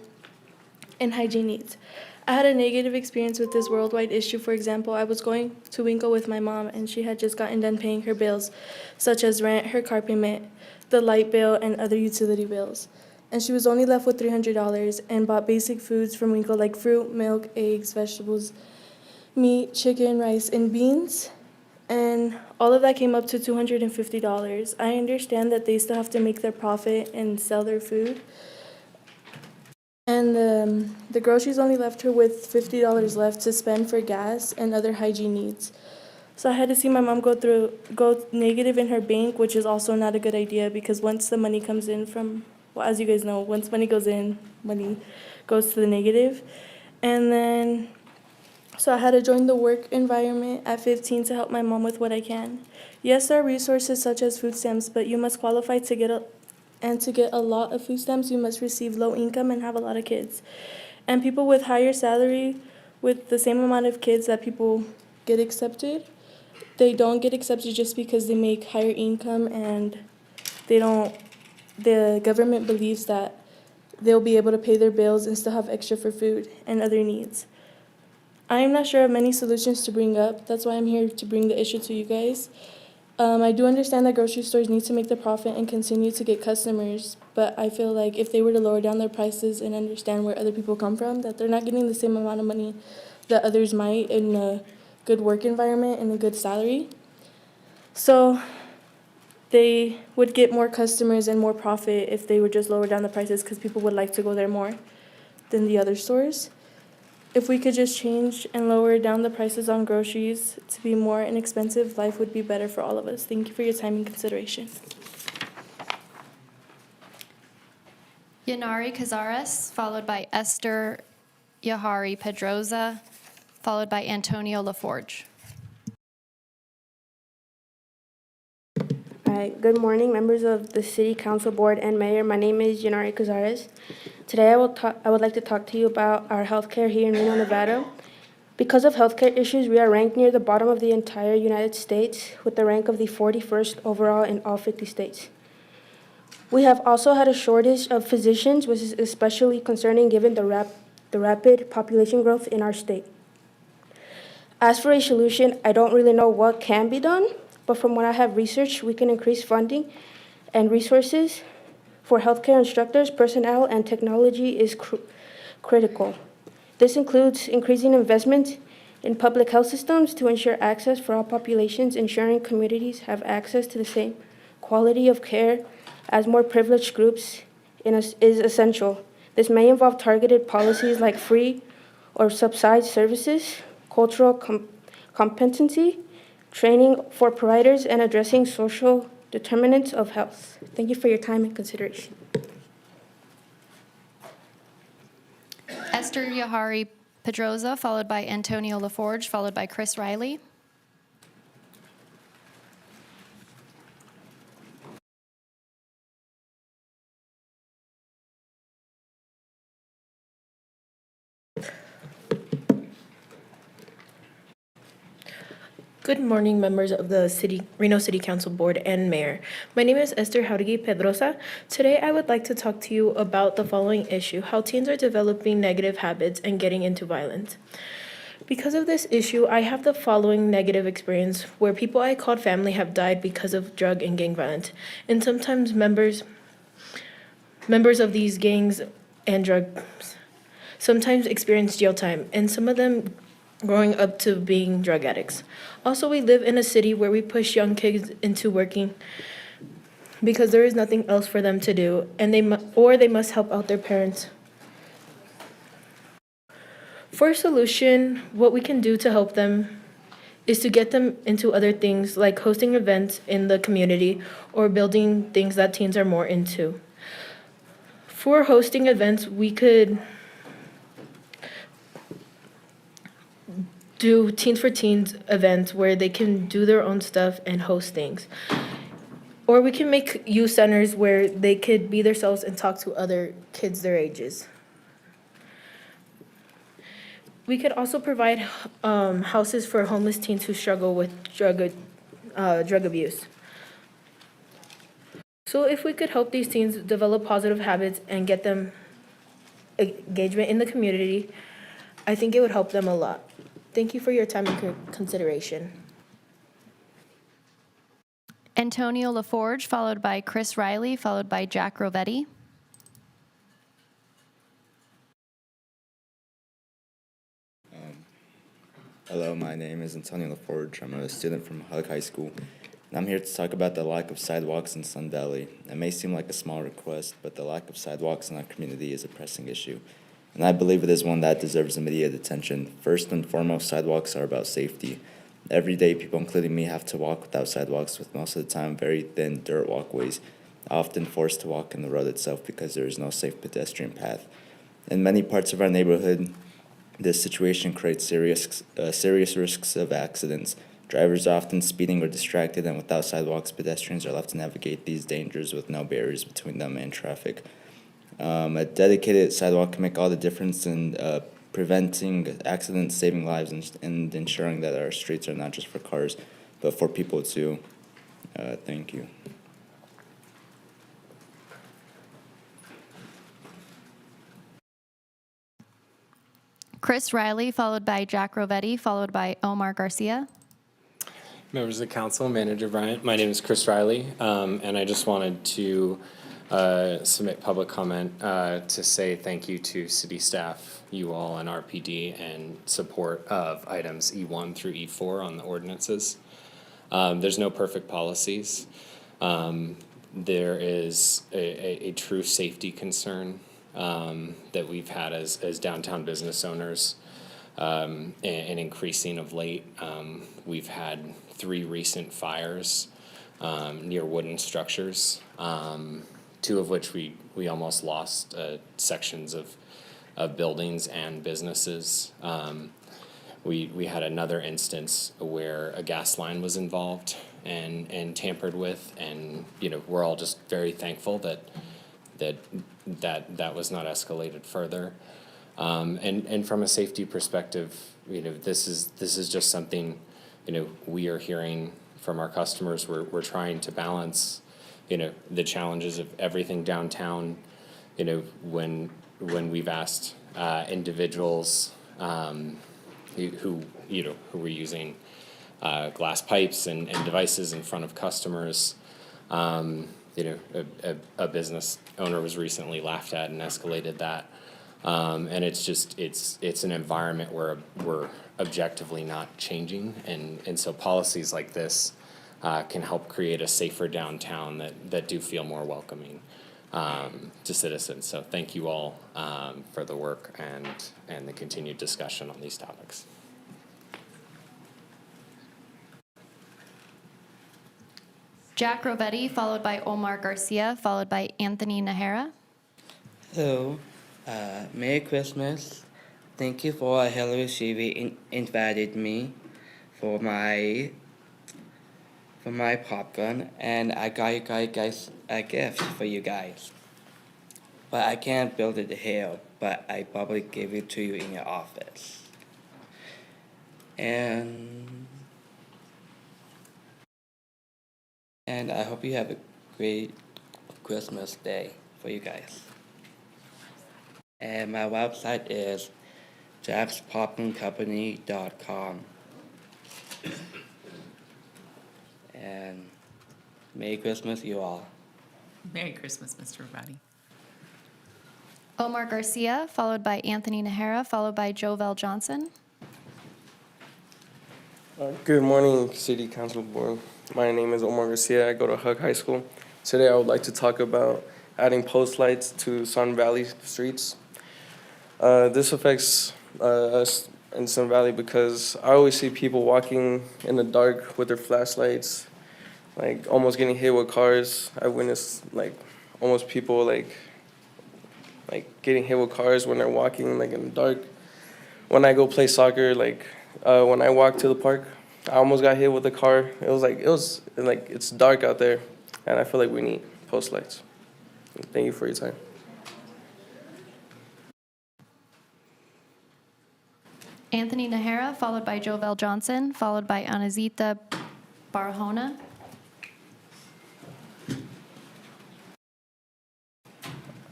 and hygiene needs. I had a negative experience with this worldwide issue. For example, I was going to Winkle with my mom and she had just gotten done paying her bills, such as rent, her car payment, the light bill, and other utility bills. And she was only left with $300 and bought basic foods from Winkle like fruit, milk, eggs, vegetables, meat, chicken, rice, and beans. And all of that came up to $250. I understand that they still have to make their profit and sell their food. And the groceries only left her with $50 left to spend for gas and other hygiene needs. So I had to see my mom go negative in her bank, which is also not a good idea because once the money comes in from, well, as you guys know, once money goes in, money goes to the negative. And then, so I had to join the work environment at 15 to help my mom with what I can. Yes, there are resources such as food stamps, but you must qualify to get a lot of food stamps, you must receive low income and have a lot of kids. And people with higher salary, with the same amount of kids that people get accepted, they don't get accepted just because they make higher income and the government believes that they'll be able to pay their bills and still have extra for food and other needs. I am not sure of many solutions to bring up. That's why I'm here to bring the issue to you guys. I do understand that grocery stores need to make the profit and continue to get customers, but I feel like if they were to lower down their prices and understand where other people come from, that they're not getting the same amount of money that others might in a good work environment and a good salary. So they would get more customers and more profit if they would just lower down the prices because people would like to go there more than the other stores. If we could just change and lower down the prices on groceries to be more inexpensive, life would be better for all of us. Thank you for your time and consideration. Yanari Cazares, followed by Esther Yahari Pedroza, followed by Antonio LaForge. All right, good morning, members of the City Council Board and Mayor. My name is Yanari Cazares. Today I would like to talk to you about our healthcare here in Reno, Nevada. Because of healthcare issues, we are ranked near the bottom of the entire United States with the rank of the 41st overall in all 50 states. We have also had a shortage of physicians, which is especially concerning given the rapid population growth in our state. As for a solution, I don't really know what can be done, but from what I have researched, we can increase funding and resources for healthcare instructors, personnel, and technology is critical. This includes increasing investment in public health systems to ensure access for all populations, ensuring communities have access to the same quality of care as more privileged groups is essential. This may involve targeted policies like free or subsidized services, cultural competency, training for providers, and addressing social determinants of health. Thank you for your time and consideration. Esther Yahari Pedroza, followed by Antonio LaForge, followed by Chris Riley. Good morning, members of the Reno City Council Board and Mayor. My name is Esther Jauregui Pedrosa. Today, I would like to talk to you about the following issue: how teens are developing negative habits and getting into violence. Because of this issue, I have the following negative experience where people I called family have died because of drug and gang violence, and sometimes members of these gangs and drugs sometimes experience jail time, and some of them growing up to being drug addicts. Also, we live in a city where we push young kids into working because there is nothing else for them to do, and they must help out their parents. For a solution, what we can do to help them is to get them into other things like hosting events in the community or building things that teens are more into. For hosting events, we could do Teens for Teens events where they can do their own stuff and host things. Or we can make youth centers where they could be themselves and talk to other kids their ages. We could also provide houses for homeless teens who struggle with drug abuse. So if we could help these teens develop positive habits and get them engagement in the community, I think it would help them a lot. Thank you for your time and consideration. Antonio LaForge, followed by Chris Riley, followed by Jack Rovetti. Hello, my name is Antonio LaForge. I'm a student from Hug High School, and I'm here to talk about the lack of sidewalks in Sun Valley. It may seem like a small request, but the lack of sidewalks in our community is a pressing issue, and I believe it is one that deserves immediate attention. First and foremost, sidewalks are about safety. Every day, people, including me, have to walk without sidewalks, with most of the time very thin dirt walkways, often forced to walk in the road itself because there is no safe pedestrian path. In many parts of our neighborhood, this situation creates serious risks of accidents. Drivers are often speeding or distracted, and without sidewalks, pedestrians are left to navigate these dangers with no barriers between them and traffic. A dedicated sidewalk can make all the difference in preventing accidents, saving lives, and ensuring that our streets are not just for cars, but for people too. Thank you. Chris Riley, followed by Jack Rovetti, followed by Omar Garcia. Members of the council, Manager Bryant, my name is Chris Riley, and I just wanted to submit public comment to say thank you to city staff, you all, and RPD, and support of items E1 through E4 on the ordinances. There's no perfect policies. There is a true safety concern that we've had as downtown business owners, and increasing of late. We've had 3 recent fires near wooden structures, 2 of which we almost lost sections of buildings and businesses. We had another instance where a gas line was involved and tampered with, and we're all just very thankful that was not escalated further. And from a safety perspective, this is just something we are hearing from our customers. We're trying to balance the challenges of everything downtown. When we've asked individuals who were using glass pipes and devices in front of customers. A business owner was recently laughed at and escalated that. And it's an environment where we're objectively not changing. And so policies like this can help create a safer downtown that do feel more welcoming to citizens. So thank you all for the work and the continued discussion on these topics. Jack Rovetti, followed by Omar Garcia, followed by Anthony Nahara. Hello, Merry Christmas. Thank you for Hillary Sheevy invited me for my popcorn, and I got you guys a gift for you guys. But I can't build it here, but I probably give it to you in your office. And I hope you have a great Christmas day for you guys. And my website is jackspopcorncompany.com. And Merry Christmas, you all. Merry Christmas, Mr. Roddy. Omar Garcia, followed by Anthony Nahara, followed by Jovel Johnson. Good morning, City Council Board. My name is Omar Garcia. I go to Hug High School. Today I would like to talk about adding post lights to Sun Valley streets. This affects us in Sun Valley because I always see people walking in the dark with their flashlights, like almost getting hit with cars. I witnessed almost people getting hit with cars when they're walking in the dark. When I go play soccer, when I walk to the park, I almost got hit with a car. It's dark out there, and I feel like we need post lights. Thank you for your time. Anthony Nahara, followed by Jovel Johnson, followed by Anazita Barahona.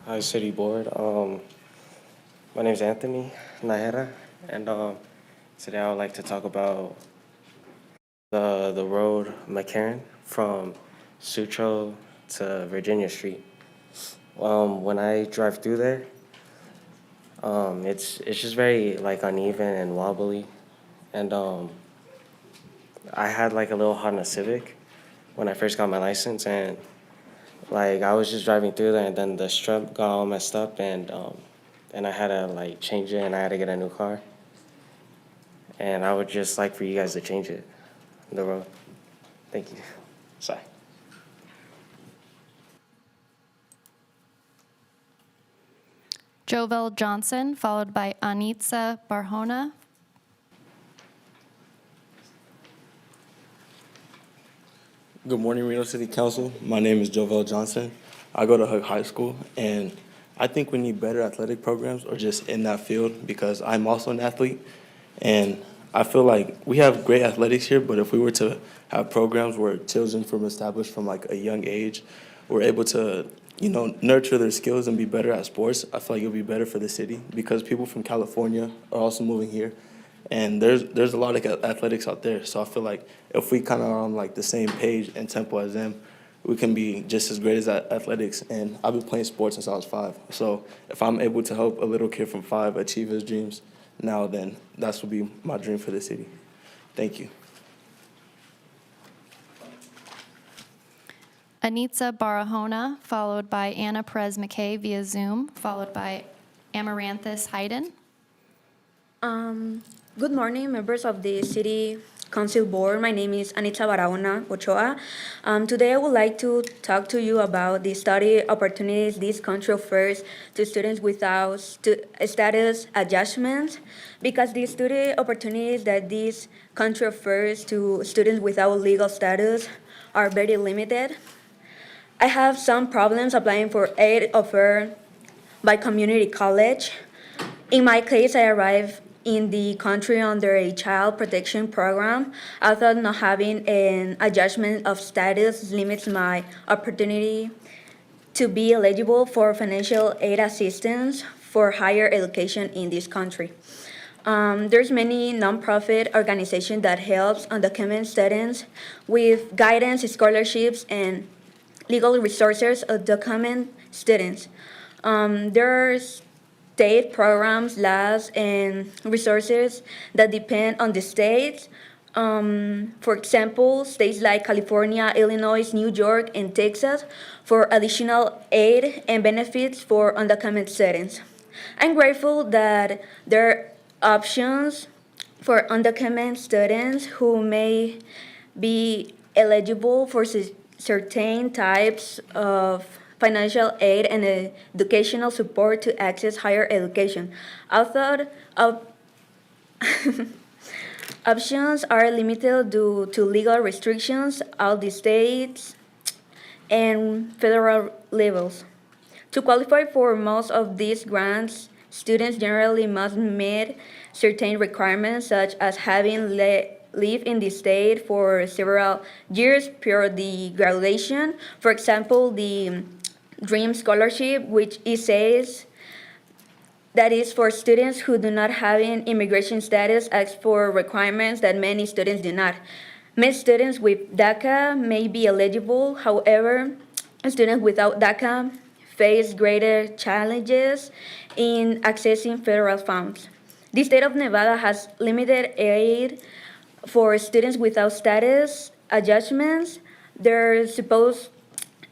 Hi, City Board. My name is Anthony Nahera, and today I would like to talk about the road McCarran from Sutro to Virginia Street. When I drive through there, it's just very like uneven and wobbly, and I had like a little Honda Civic when I first got my license, and like I was just driving through there, and then the strut got all messed up, and I had to like change it, and I had to get a new car. And I would just like for you guys to change it, the road. Thank you. Sorry. Jovel Johnson, followed by Anitza Barahona. Good morning, Reno City Council. My name is Jovel Johnson. I go to Hook High School, and I think we need better athletic programs or just in that field because I'm also an athlete, and I feel like we have great athletics here, but if we were to have programs where children from established from like a young age were able to, nurture their skills and be better at sports, I feel like it would be better for the city because people from California are also moving here. And there's a lot of athletics out there. So I feel like if we kind of are on like the same page and tempo as them, we can be just as great as athletics. And I've been playing sports since I was 5. So if I'm able to help a little kid from 5 achieve his dreams now, then that's would be my dream for the city. Thank you. Anitza Barahona, followed by Anna Perez McKay via Zoom, followed by Amaranthus Hayden. Good morning, members of the City Council Board. My name is Anitza Barahona Ochoa. Today I would like to talk to you about the study opportunities this country offers to students without status adjustment, because the study opportunities that this country offers to students without legal status are very limited. I have some problems applying for aid offered by community college. In my case, I arrived in the country under a child protection program. I thought not having an adjustment of status limits my opportunity to be eligible for financial aid assistance for higher education in this country. There's many nonprofit organizations that helps undocumented students with guidance, scholarships, and legal resources of documented students. There's state programs, laws, and resources that depend on the states. For example, states like California, Illinois, New York, and Texas for additional aid and benefits for undocumented students. I'm grateful that there are options for undocumented students who may be eligible for certain types of financial aid and educational support to access higher education. I thought options are limited due to legal restrictions at the states and federal levels. To qualify for most of these grants, students generally must meet certain requirements, such as having lived in the state for several years prior to the graduation. For example, the Dream Scholarship, which it says that is for students who do not have an immigration status, asks for requirements that many students do not. Many students with DACA may be eligible. However, students without DACA face greater challenges in accessing federal funds. The state of Nevada has limited aid for students without status adjustments. There's supposed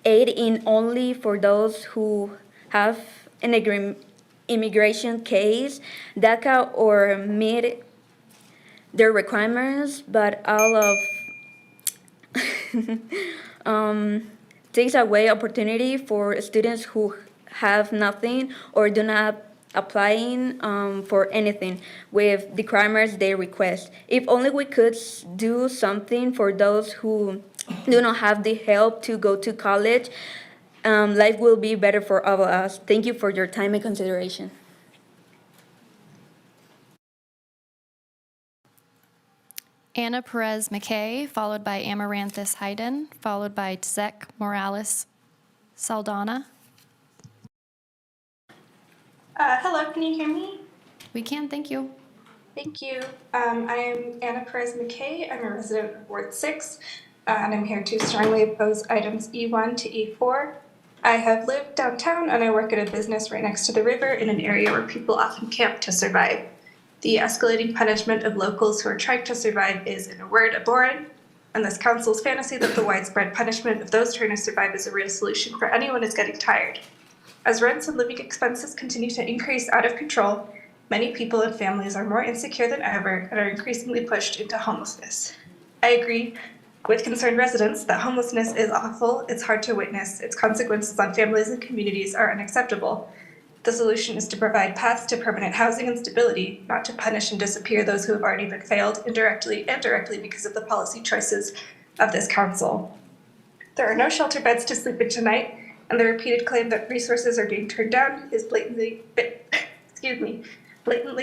aid in only for those who have an immigration case, DACA, or meet their requirements, but all of takes away opportunity for students who have nothing or do not applying for anything with the requirements they request. If only we could do something for those who do not have the help to go to college, life will be better for all of us. Thank you for your time and consideration. Anna Perez McKay, followed by Amaranthus Hayden, followed by Tzek Morales Saldana. Hello, can you hear me? We can, thank you. Thank you. I am Anna Perez McKay. I'm a resident of Ward 6, and I'm here to strongly oppose items E1 to E4. I have lived downtown and I work at a business right next to the river in an area where people often camp to survive. The escalating punishment of locals who are trying to survive is, in a word, abhorrent, and this council's fantasy that the widespread punishment of those trying to survive is a real solution for anyone is getting tired. As rents and living expenses continue to increase out of control, many people and families are more insecure than ever and are increasingly pushed into homelessness. I agree with concerned residents that homelessness is awful, it's hard to witness, its consequences on families and communities are unacceptable. The solution is to provide paths to permanent housing and stability, not to punish and disappear those who have already been failed indirectly and directly because of the policy choices of this council. There are no shelter beds to sleep in tonight, and the repeated claim that resources are being turned down is blatantly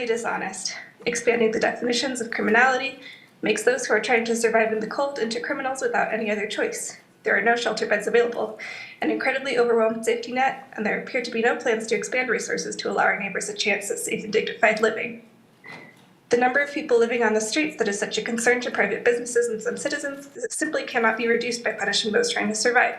dishonest. Expanding the definitions of criminality makes those who are trying to survive in the cold into criminals without any other choice. There are no shelter beds available, an incredibly overwhelmed safety net, and there appear to be no plans to expand resources to allow our neighbors a chance at safe and dignified living. The number of people living on the streets that is such a concern to private businesses and some citizens simply cannot be reduced by punishing those trying to survive.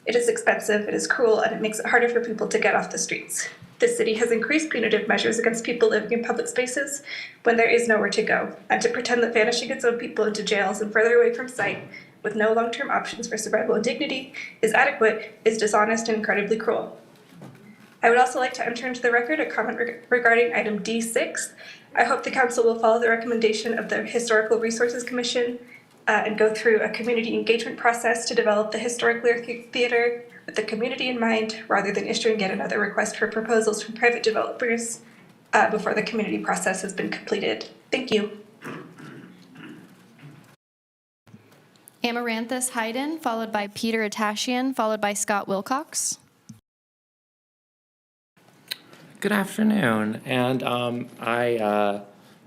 It is expensive, it is cruel, and it makes it harder for people to get off the streets. The city has increased punitive measures against people living in public spaces when there is nowhere to go, and to pretend that vanishing its own people into jails and further away from sight with no long-term options for survival and dignity is adequate is dishonest and incredibly cruel. I would also like to enter into the record a comment regarding item D6. I hope the council will follow the recommendation of the Historical Resources Commission and go through a community engagement process to develop the historic Lear Theater with the community in mind, rather than issuing yet another request for proposals from private developers before the community process has been completed. Thank you. Amaranthus Hayden, followed by Peter Atashian, followed by Scott Wilcox. Good afternoon, and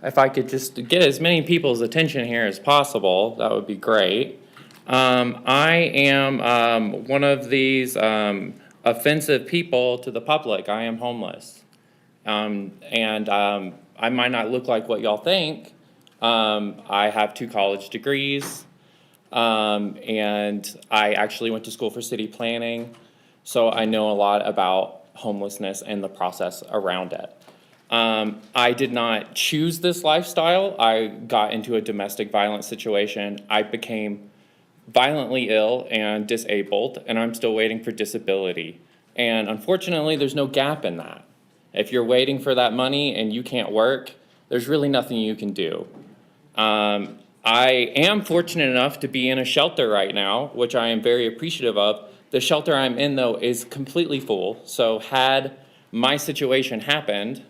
if I could just get as many people's attention here as possible, that would be great. I am one of these offensive people to the public. I am homeless, and I might not look like what y'all think. I have 2 college degrees, and I actually went to school for city planning, so I know a lot about homelessness and the process around it. I did not choose this lifestyle. I got into a domestic violence situation. I became violently ill and disabled, and I'm still waiting for disability. And unfortunately, there's no gap in that. If you're waiting for that money and you can't work, there's really nothing you can do. I am fortunate enough to be in a shelter right now, which I am very appreciative of. The shelter I'm in, though, is completely full. So had my situation happened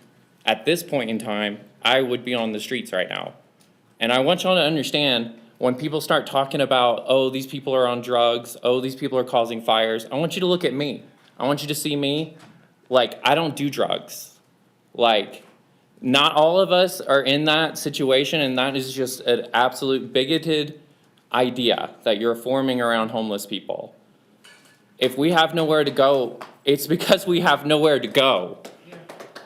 at this point in time, I would be on the streets right now. And I want y'all to understand, when people start talking about, oh, these people are on drugs, oh, these people are causing fires, I want you to look at me. I want you to see me like I don't do drugs. Like, not all of us are in that situation, and that is just an absolute bigoted idea that you're forming around homeless people. If we have nowhere to go, it's because we have nowhere to go.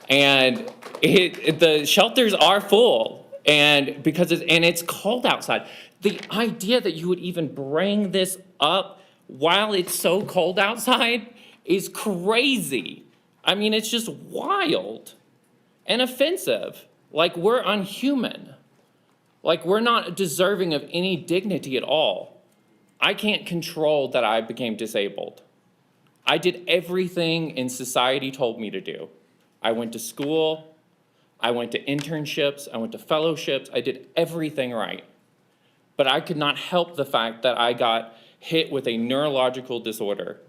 And the shelters are full, and because it's cold outside. The idea that you would even bring this up while it's so cold outside is crazy. I mean, it's just wild and offensive. Like, we're unhuman. Like, we're not deserving of any dignity at all. I can't control that I became disabled. I did everything in society told me to do. I went to school, I went to internships, I went to fellowships, I did everything right. But I could not help the fact that I got hit with a neurological disorder.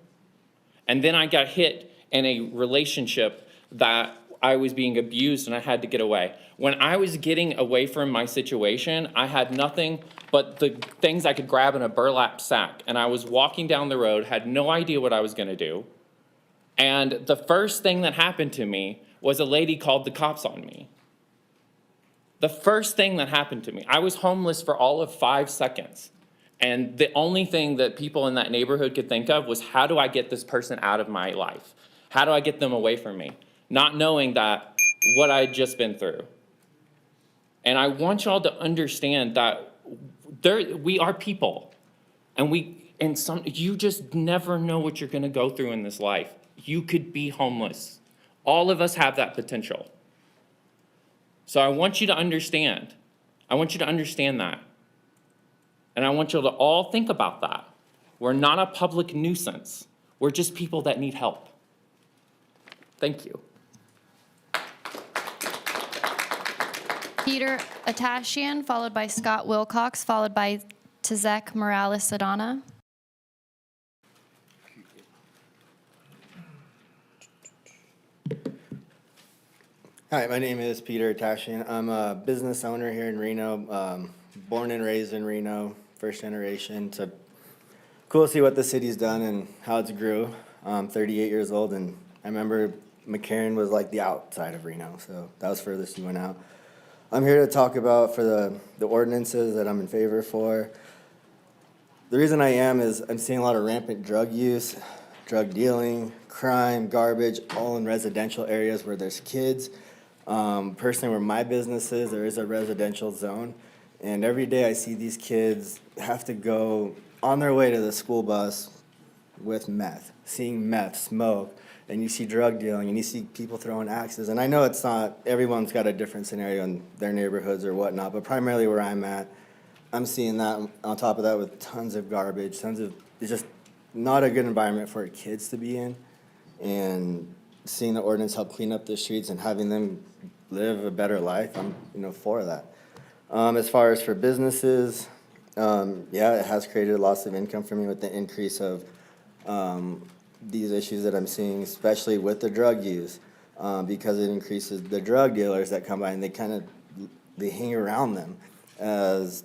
And then I got hit in a relationship that I was being abused and I had to get away. When I was getting away from my situation, I had nothing but the things I could grab in a burlap sack. And I was walking down the road, had no idea what I was gonna do. And the first thing that happened to me was a lady called the cops on me. The first thing that happened to me, I was homeless for all of 5 seconds. And the only thing that people in that neighborhood could think of was, how do I get this person out of my life? How do I get them away from me? Not knowing that what I'd just been through. And I want y'all to understand that we are people. And you just never know what you're gonna go through in this life. You could be homeless. All of us have that potential. So I want you to understand. I want you to understand that. And I want you to all think about that. We're not a public nuisance. We're just people that need help. Thank you. Peter Atashian, followed by Scott Wilcox, followed by Tazek Morales-Adana. Hi, my name is Peter Atashian. I'm a business owner here in Reno, born and raised in Reno, first generation. It's cool to see what the city's done and how it's grew. I'm 38 years old, and I remember McCarran was like the outside of Reno, so that was furthest you went out. I'm here to talk about for the ordinances that I'm in favor for. The reason I am is I'm seeing a lot of rampant drug use, drug dealing, crime, garbage, all in residential areas where there's kids. Personally, where my business is, there is a residential zone. And every day I see these kids have to go on their way to the school bus with meth, seeing meth, smoke, and you see drug dealing, and you see people throwing axes. And I know it's not, everyone's got a different scenario in their neighborhoods or whatnot, but primarily where I'm at, I'm seeing that on top of that with tons of garbage, it's just not a good environment for kids to be in. And seeing the ordinance help clean up the streets and having them live a better life, I'm for that. As far as for businesses, yeah, it has created a loss of income for me with the increase of these issues that I'm seeing, especially with the drug use, because it increases the drug dealers that come by and they hang around them as,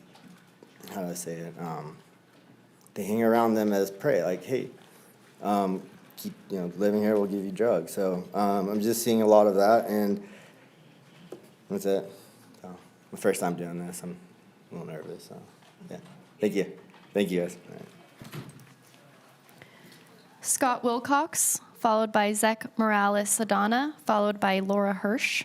how do I say it? They hang around them as prey, like, hey, keep living here, we'll give you drugs. So I'm just seeing a lot of that, and that's it. So, my first time doing this, I'm a little nervous. So yeah, thank you guys. All right. Scott Wilcox, followed by Zek Morales-Adana, followed by Laura Hirsch.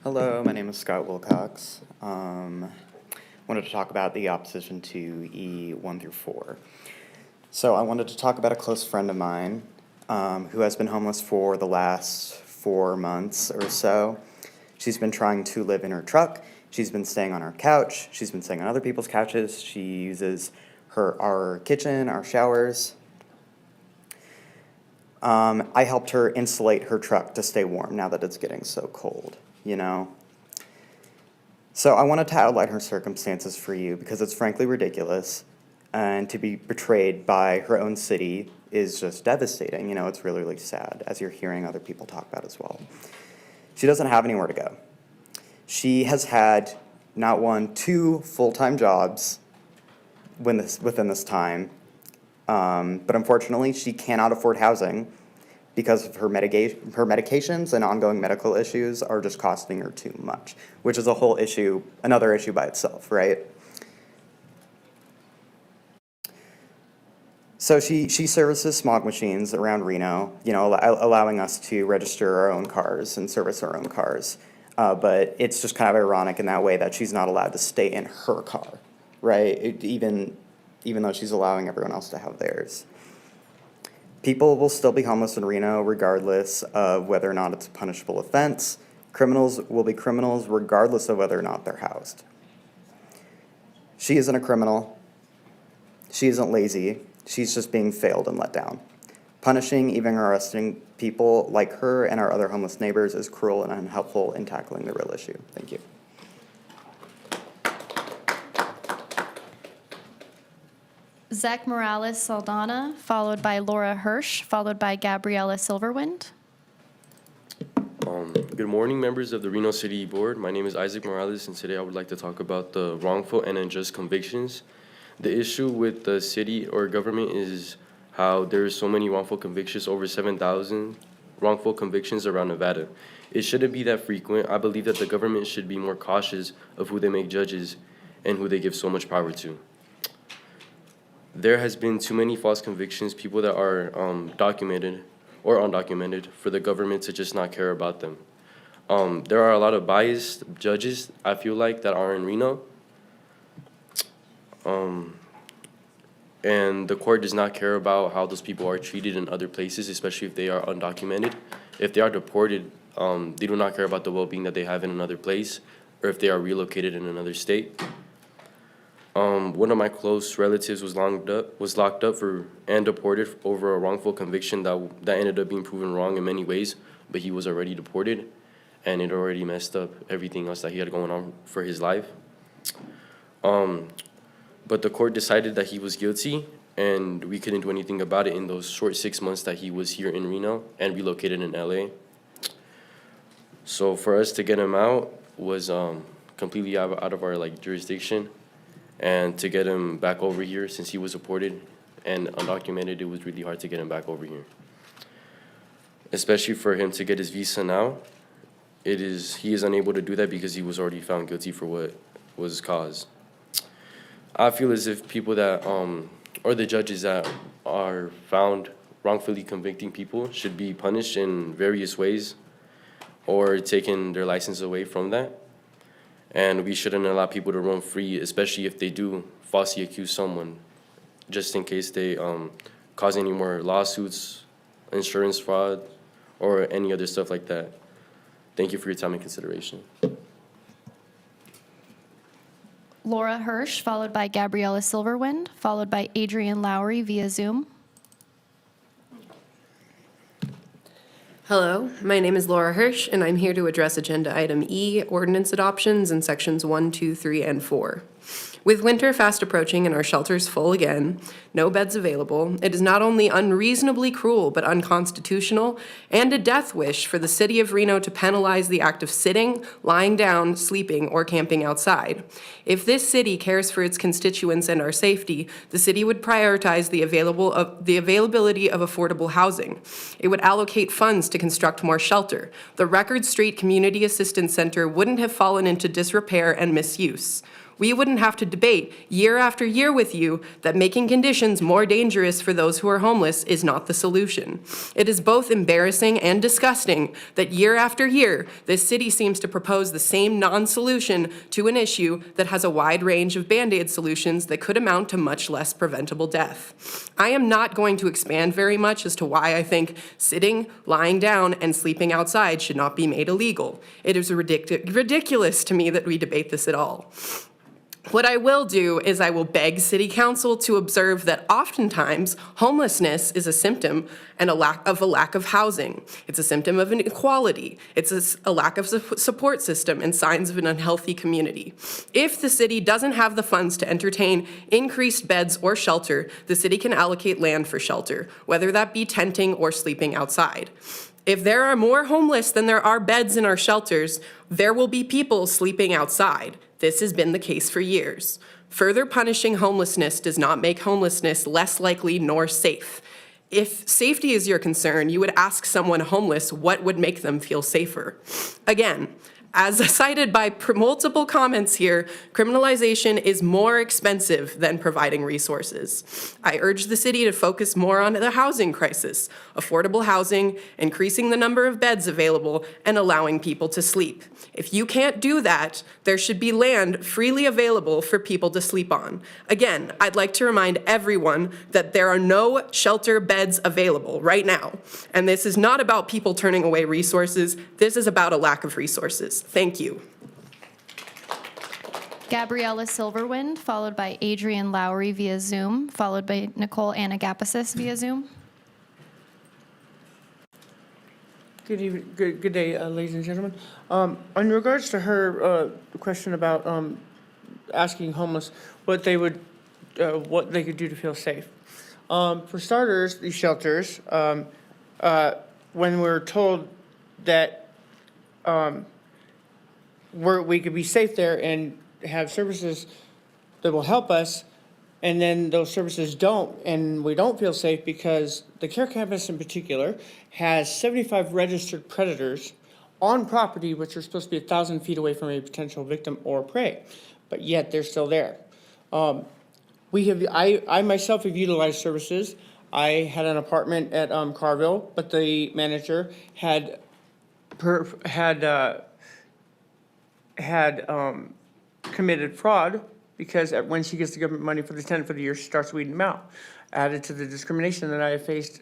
Hello, my name is Scott Wilcox. Wanted to talk about the opposition to E1 through 4. So I wanted to talk about a close friend of mine who has been homeless for the last 4 months or so. She's been trying to live in her truck. She's been staying on our couch. She's been staying on other people's couches. She uses our kitchen, our showers. I helped her insulate her truck to stay warm now that it's getting so cold, So I wanted to outline her circumstances for you because it's frankly ridiculous, and to be betrayed by her own city is just devastating. It's really, really sad, as you're hearing other people talk about as well. She doesn't have anywhere to go. She has had not 1, 2 full-time jobs within this time, but unfortunately she cannot afford housing because of her medications and ongoing medical issues are just costing her too much, which is a whole issue, another issue by itself, right? So she services smog machines around Reno, allowing us to register our own cars and service our own cars. But it's just kind of ironic in that way that she's not allowed to stay in her car, right? Even though she's allowing everyone else to have theirs. People will still be homeless in Reno regardless of whether or not it's a punishable offense. Criminals will be criminals regardless of whether or not they're housed. She isn't a criminal. She isn't lazy. She's just being failed and let down. Punishing, even arresting people like her and our other homeless neighbors is cruel and unhelpful in tackling the real issue. Thank you. Zek Morales-Saldana, followed by Laura Hirsch, followed by Gabriella Silverwind. Good morning, members of the Reno City Board. My name is Isaac Morales, and today I would like to talk about the wrongful and unjust convictions. The issue with the city or government is how there are so many wrongful convictions, over 7,000 wrongful convictions around Nevada. It shouldn't be that frequent. I believe that the government should be more cautious of who they make judges and who they give so much power to. There has been too many false convictions, people that are documented or undocumented, for the government to just not care about them. There are a lot of biased judges, I feel like, that are in Reno. And the court does not care about how those people are treated in other places, especially if they are undocumented. If they are deported, they do not care about the well-being that they have in another place, or if they are relocated in another state. One of my close relatives was locked up and deported over a wrongful conviction that ended up being proven wrong in many ways, but he was already deported, and it already messed up everything else that he had going on for his life. But the court decided that he was guilty, and we couldn't do anything about it in those short 6 months that he was here in Reno and relocated in LA. So for us to get him out was completely out of our jurisdiction, and to get him back over here, since he was deported and undocumented, it was really hard to get him back over here. Especially for him to get his visa now, he is unable to do that because he was already found guilty for what was caused. I feel as if people that, or the judges that are found wrongfully convicting people should be punished in various ways or taken their license away from that. And we shouldn't allow people to run free, especially if they do falsely accuse someone, just in case they cause any more lawsuits, insurance fraud, or any other stuff like that. Thank you for your time and consideration. Laura Hirsch, followed by Gabriella Silverwind, followed by Adrian Lowry via Zoom. Hello, my name is Laura Hirsch, and I'm here to address Agenda Item E, Ordinance Adoptions in Sections 1, 2, 3, and 4. With winter fast approaching and our shelters full again, no beds available, it is not only unreasonably cruel but unconstitutional and a death wish for the city of Reno to penalize the act of sitting, lying down, sleeping, or camping outside. If this city cares for its constituents and our safety, the city would prioritize the availability of affordable housing. It would allocate funds to construct more shelter. The Record Street Community Assistance Center wouldn't have fallen into disrepair and misuse. We wouldn't have to debate year after year with you that making conditions more dangerous for those who are homeless is not the solution. It is both embarrassing and disgusting that year after year, this city seems to propose the same non-solution to an issue that has a wide range of Band-Aid solutions that could amount to much less preventable death. I am not going to expand very much as to why I think sitting, lying down, and sleeping outside should not be made illegal. It is ridiculous to me that we debate this at all. What I will do is I will beg City Council to observe that oftentimes homelessness is a symptom and a lack of housing. It's a symptom of inequality. It's a lack of support system and signs of an unhealthy community. If the city doesn't have the funds to entertain increased beds or shelter, the city can allocate land for shelter, whether that be tenting or sleeping outside. If there are more homeless than there are beds in our shelters, there will be people sleeping outside. This has been the case for years. Further punishing homelessness does not make homelessness less likely nor safe. If safety is your concern, you would ask someone homeless what would make them feel safer. Again, as cited by multiple comments here, criminalization is more expensive than providing resources. I urge the city to focus more on the housing crisis, affordable housing, increasing the number of beds available, and allowing people to sleep. If you can't do that, there should be land freely available for people to sleep on. Again, I'd like to remind everyone that there are no shelter beds available right now. And this is not about people turning away resources. This is about a lack of resources. Thank you. Gabriella Silverwind, followed by Adrian Lowry via Zoom, followed by Nicole Anagapasis via Zoom. Good evening, good day, ladies and gentlemen. In regards to her question about asking homeless what they could do to feel safe. For starters, these shelters, when we're told that we could be safe there and have services that will help us, and then those services don't, and we don't feel safe because the care campus in particular has 75 registered predators on property which are supposed to be 1,000 feet away from a potential victim or prey, but yet they're still there. I myself have utilized services. I had an apartment at Carville, but the manager had committed fraud because when she gets the government money for the tenant for the year, she starts weeding them out. Added to the discrimination that I have faced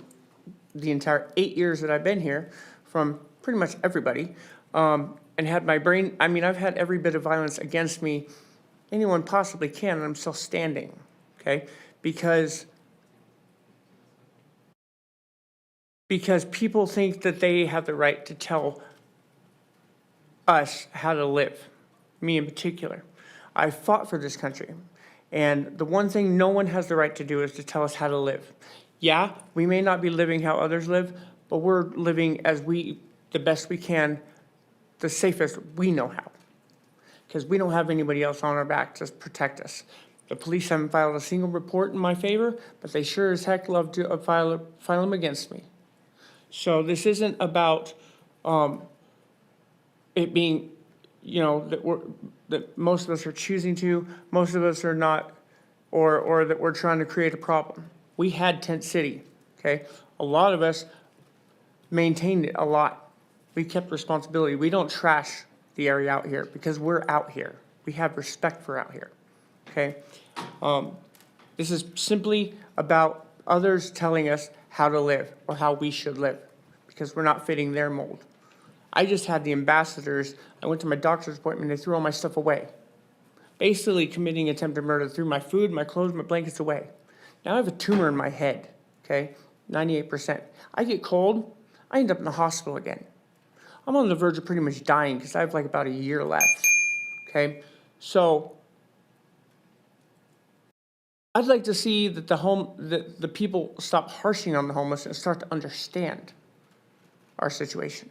the entire 8 years that I've been here from pretty much everybody, and had my brain, I mean, I've had every bit of violence against me anyone possibly can, and I'm still standing, okay? Because people think that they have the right to tell us how to live, me in particular. I fought for this country, and the one thing no one has the right to do is to tell us how to live. Yeah, we may not be living how others live, but we're living the best we can, the safest we know how, because we don't have anybody else on our back to protect us. The police haven't filed a single report in my favor, but they sure as heck love to file them against me. So this isn't about it being, that most of us are choosing to, most of us are not, or that we're trying to create a problem. We had Tent City, okay? A lot of us maintained it a lot. We kept responsibility. We don't trash the area out here because we're out here. We have respect for out here, okay? This is simply about others telling us how to live or how we should live because we're not fitting their mold. I just had the ambassadors, I went to my doctor's appointment, they threw all my stuff away. Basically committing attempted murder, threw my food, my clothes, my blankets away. Now I have a tumor in my head, okay, 98%. I get cold, I end up in the hospital again. I'm on the verge of pretty much dying because I have like about a year left, okay? So I'd like to see that the people stop harshing on the homeless and start to understand our situation.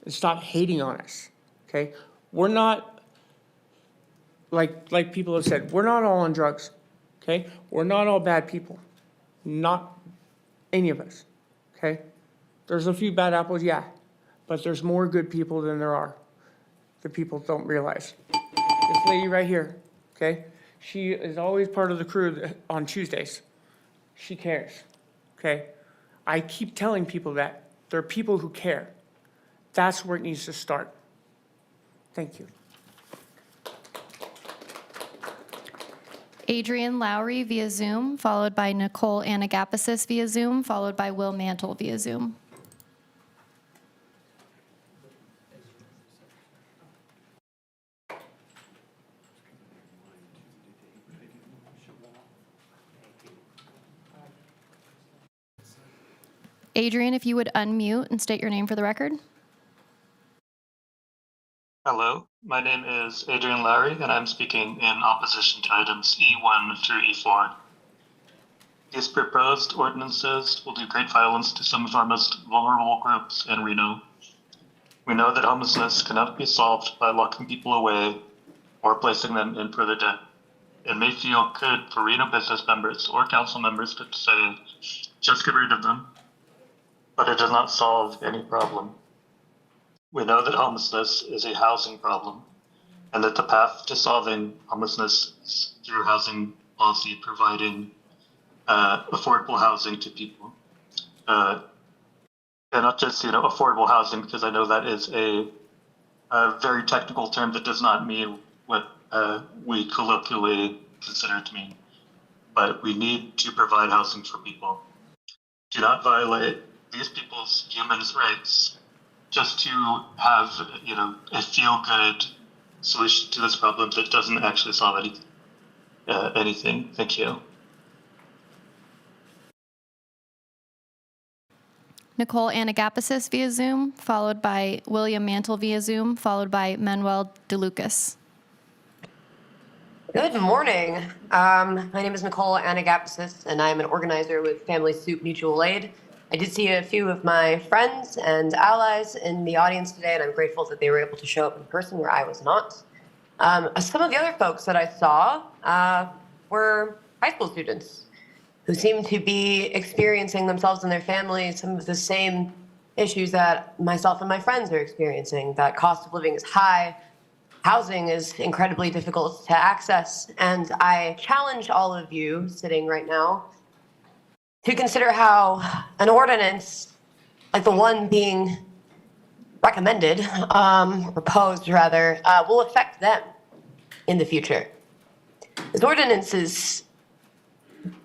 And stop hating on us, okay? We're not, like people have said, we're not all on drugs, okay? We're not all bad people, not any of us, okay? There's a few bad apples, yeah, but there's more good people than there are that people don't realize. This lady right here, okay? She is always part of the crew on Tuesdays. She cares, okay? I keep telling people that. There are people who care. That's where it needs to start. Thank you. Adrian Lowry via Zoom, followed by Nicole Anagapasis via Zoom, followed by Will Mantle via Zoom. Adrian, if you would unmute and state your name for the record. Hello, my name is Adrian Lowry, and I'm speaking in opposition to items E1 through E4. These proposed ordinances will do great violence to some of our most vulnerable groups in Reno. We know that homelessness cannot be solved by locking people away or placing them in further debt. It may feel good for Reno business members or council members to say, just get rid of them, but it does not solve any problem. We know that homelessness is a housing problem, and that the path to solving homelessness is through housing policy providing affordable housing to people. And not just, affordable housing, because I know that is a very technical term that does not mean what we colloquially consider it to mean. But we need to provide housing for people. Do not violate these people's human rights just to have, a feel-good solution to this problem that doesn't actually solve anything. Thank you. Nicole Anagapasis via Zoom, followed by William Mantle via Zoom, followed by Manuel DeLucas. Good morning. My name is Nicole Anagapasis, and I'm an organizer with Family Soup Mutual Aid. I did see a few of my friends and allies in the audience today, and I'm grateful that they were able to show up in person where I was not. Some of the other folks that I saw were high school students who seem to be experiencing themselves and their families some of the same issues that myself and my friends are experiencing, that cost of living is high, housing is incredibly difficult to access. And I challenge all of you sitting right now to consider how an ordinance like the one being recommended, proposed rather, will affect them in the future. This ordinance is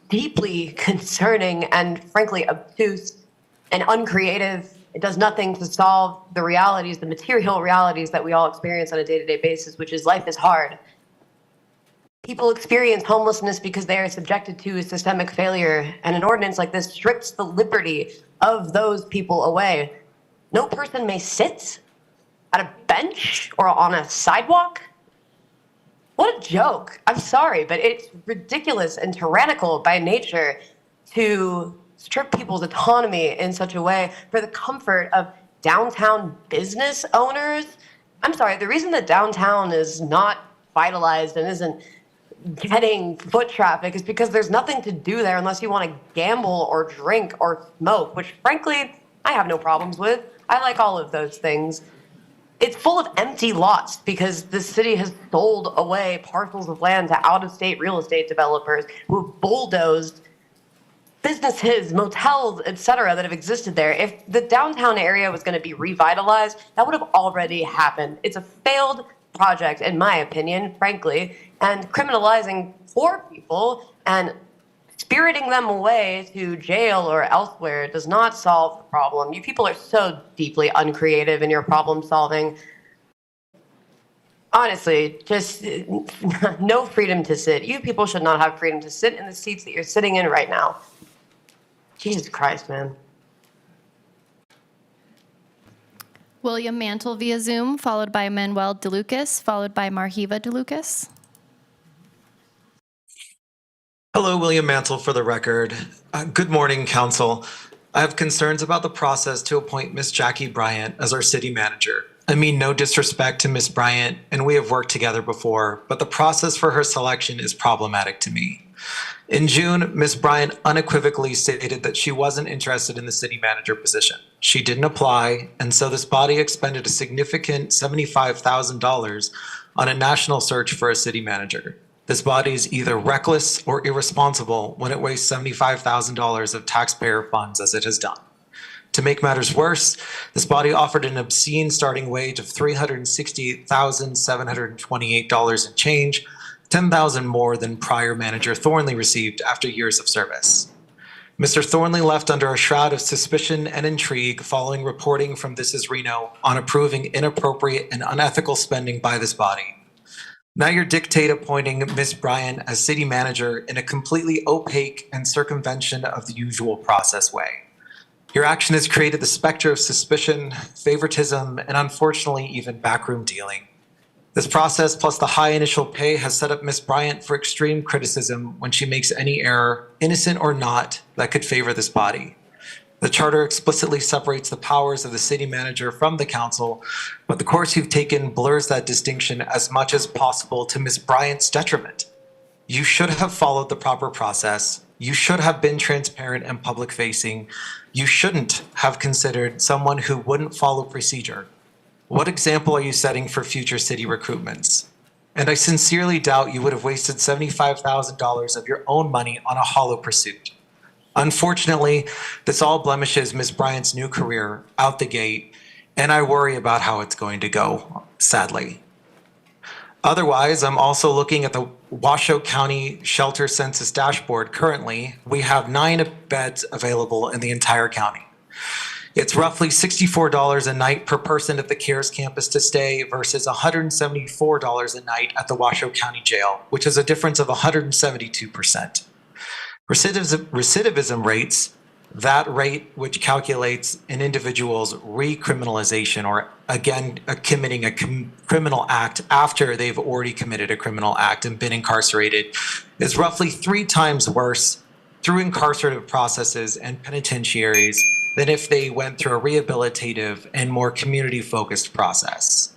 deeply concerning and frankly obtuse and uncreative. It does nothing to solve the realities, the material realities that we all experience on a day-to-day basis, which is life is hard. People experience homelessness because they are subjected to systemic failure, and an ordinance like this strips the liberty of those people away. No person may sit at a bench or on a sidewalk. What a joke. I'm sorry, but it's ridiculous and tyrannical by nature to strip people's autonomy in such a way for the comfort of downtown business owners. I'm sorry, the reason that downtown is not vitalized and isn't getting foot traffic is because there's nothing to do there unless you want to gamble or drink or smoke, which frankly, I have no problems with. I like all of those things. It's full of empty lots because the city has sold away parcels of land to out-of-state real estate developers who have bulldozed businesses, motels, etc. that have existed there. If the downtown area was going to be revitalized, that would have already happened. It's a failed project, in my opinion, frankly, and criminalizing poor people and spiriting them away to jail or elsewhere does not solve the problem. You people are so deeply uncreative in your problem solving. Honestly, just no freedom to sit. You people should not have freedom to sit in the seats that you're sitting in right now. Jesus Christ, man. William Mantle via Zoom, followed by Manuel DeLucas, followed by Marhiva DeLucas. Hello, William Mantle for the record. Good morning, Council. I have concerns about the process to appoint Miss Jackie Bryant as our city manager. I mean no disrespect to Miss Bryant, and we have worked together before, but the process for her selection is problematic to me. In June, Ms. Bryant unequivocally stated that she wasn't interested in the city manager position. She didn't apply, and so this body expended a significant $75,000 on a national search for a city manager. This body is either reckless or irresponsible when it wastes $75,000 of taxpayer funds as it has done. To make matters worse, this body offered an obscene starting wage of $368,728 and change, $10,000 more than prior manager Thornley received after years of service. Mr. Thornley left under a shroud of suspicion and intrigue following reporting from This Is Reno on approving inappropriate and unethical spending by this body. Now you dictate appointing Ms. Bryant as city manager in a completely opaque and circumvention of the usual process way. Your action has created the specter of suspicion, favoritism, and unfortunately even backroom dealing. This process, plus the high initial pay, has set up Ms. Bryant for extreme criticism when she makes any error, innocent or not, that could favor this body. The charter explicitly separates the powers of the city manager from the council, but the course you've taken blurs that distinction as much as possible to Ms. Bryant's detriment. You should have followed the proper process. You should have been transparent and public-facing. You shouldn't have considered someone who wouldn't follow procedure. What example are you setting for future city recruitments? And I sincerely doubt you would have wasted $75,000 of your own money on a hollow pursuit. Unfortunately, this all blemishes Ms. Bryant's new career out the gate, and I worry about how it's going to go, sadly. Otherwise, I'm also looking at the Washoe County Shelter Census Dashboard. Currently, we have 9 beds available in the entire county. It's roughly $64 a night per person at the CARES campus to stay versus $174 a night at the Washoe County Jail, which is a difference of 172%. Recidivism rates, that rate which calculates an individual's recriminalization or again committing a criminal act after they've already committed a criminal act and been incarcerated, is roughly 3 times worse through incarcerative processes and penitentiaries than if they went through a rehabilitative and more community-focused process.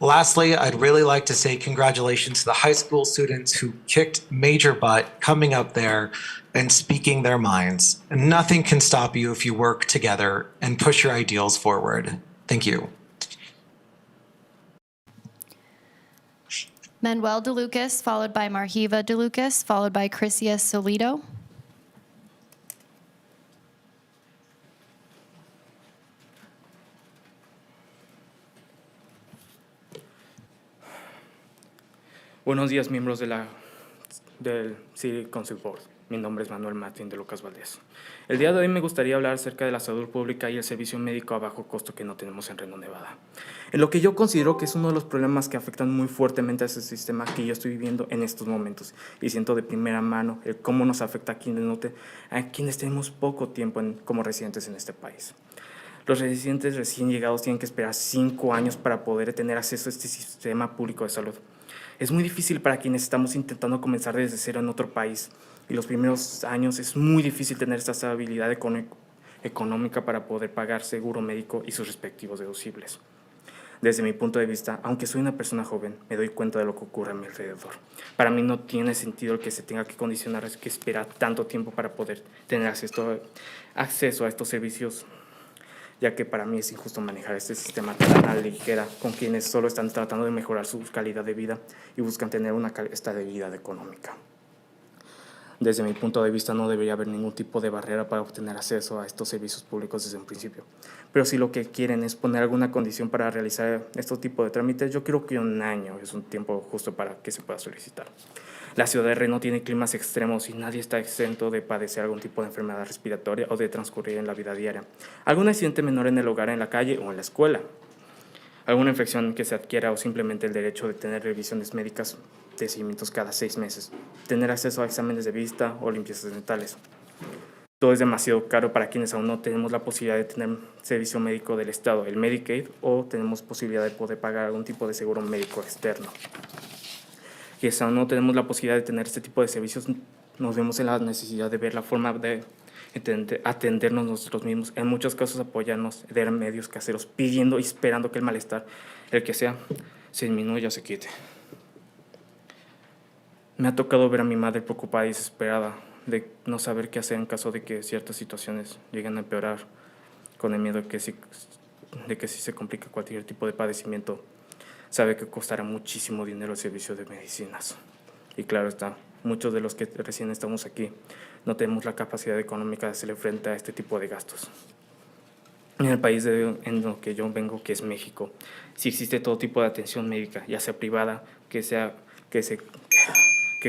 Lastly, I'd really like to say congratulations to the high school students who kicked major butt coming up there and speaking their minds. Nothing can stop you if you work together and push your ideals forward. Thank you. Manuel DeLucas, followed by Marhiva DeLucas, followed by Crisia Solido. Buenos días, miembros del City Council Board. Mi nombre es Manuel Martín de Lucas Valdés. El día de hoy me gustaría hablar acerca de la salud pública y el servicio médico a bajo costo que no tenemos en Reno, Nevada. En lo que yo considero que es uno de los problemas que afectan muy fuertemente a ese sistema que yo estoy viviendo en estos momentos. Y siento de primera mano el cómo nos afecta a quienes tenemos poco tiempo como residentes en este país. Los residentes recién llegados tienen que esperar 5 años para poder tener acceso a este sistema público de salud. Es muy difícil para quienes estamos intentando comenzar desde cero en otro país. Y los primeros años es muy difícil tener esta estabilidad económica para poder pagar seguro médico y sus respectivos deducibles. Desde mi punto de vista, aunque soy una persona joven, me doy cuenta de lo que ocurre a mi alrededor. Para mí no tiene sentido el que se tenga que condicionar, que esperar tanto tiempo para poder tener acceso a estos servicios, ya que para mí es injusto manejar este sistema tan a la ligera con quienes solo están tratando de mejorar su calidad de vida y buscan tener una estabilidad económica. Desde mi punto de vista no debería haber ningún tipo de barrera para obtener acceso a estos servicios públicos desde un principio. Pero si lo que quieren es poner alguna condición para realizar este tipo de trámites, yo creo que 1 año es un tiempo justo para que se pueda solicitar. La ciudad de Reno tiene climas extremos y nadie está exento de padecer algún tipo de enfermedad respiratoria o de transcurrir en la vida diaria. Algún accidente menor en el hogar, en la calle o en la escuela. Alguna infección que se adquiera o simplemente el derecho de tener revisiones médicas de seguimientos cada 6 meses. Tener acceso a exámenes de vista o limpiezas dentales. Todo es demasiado caro para quienes aún no tenemos la posibilidad de tener servicio médico del Estado, el Medicaid, o tenemos posibilidad de poder pagar algún tipo de seguro médico externo. Y si aún no tenemos la posibilidad de tener este tipo de servicios, nos vemos en la necesidad de ver la forma de atendernos nosotros mismos, en muchos casos apoyarnos de medios caseros, pidiendo y esperando que el malestar, el que sea, se disminuya o se quite. Me ha tocado ver a mi madre preocupada y desesperada de no saber qué hacer en caso de que ciertas situaciones lleguen a empeorar, con el miedo de que si se complica cualquier tipo de padecimiento, sabe que costará muchísimo dinero el servicio de medicinas. Y claro está, muchos de los que recién estamos aquí no tenemos la capacidad económica de hacerle frente a este tipo de gastos. En el país en el que yo vengo, que es México, sí existe todo tipo de atención médica, ya sea privada, que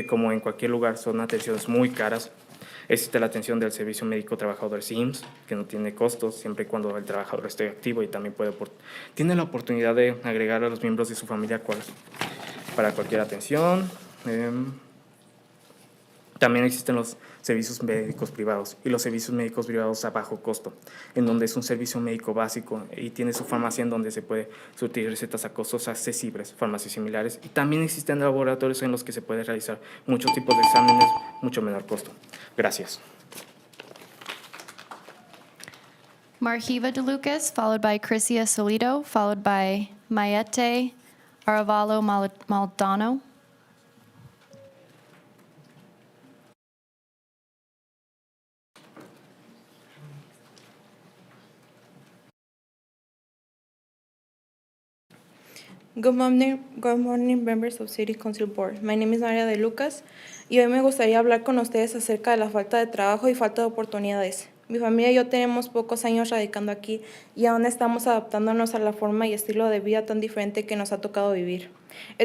como en cualquier lugar son atenciones muy caras. Existe la atención del Servicio Médico Trabajador SIMS, que no tiene costos, siempre y cuando el trabajador esté activo y también tiene la oportunidad de agregar a los miembros de su familia para cualquier atención. También existen los servicios médicos privados y los servicios médicos privados a bajo costo, en donde es un servicio médico básico y tiene su farmacia en donde se puede surtir recetas a costos accesibles, farmacias similares, y también existen laboratorios en los que se puede realizar muchos tipos de exámenes, mucho menor costo. Gracias. Marhiva DeLucas, followed by Crisia Solido, followed by Mayete Aravalo Maldonado. Good morning, members of City Council Board. My name is María de Lucas y hoy me gustaría hablar con ustedes acerca de la falta de trabajo y falta de oportunidades. Mi familia y yo tenemos pocos años radicando aquí y aún estamos adaptándonos a la forma y estilo de vida tan diferente que nos ha tocado vivir.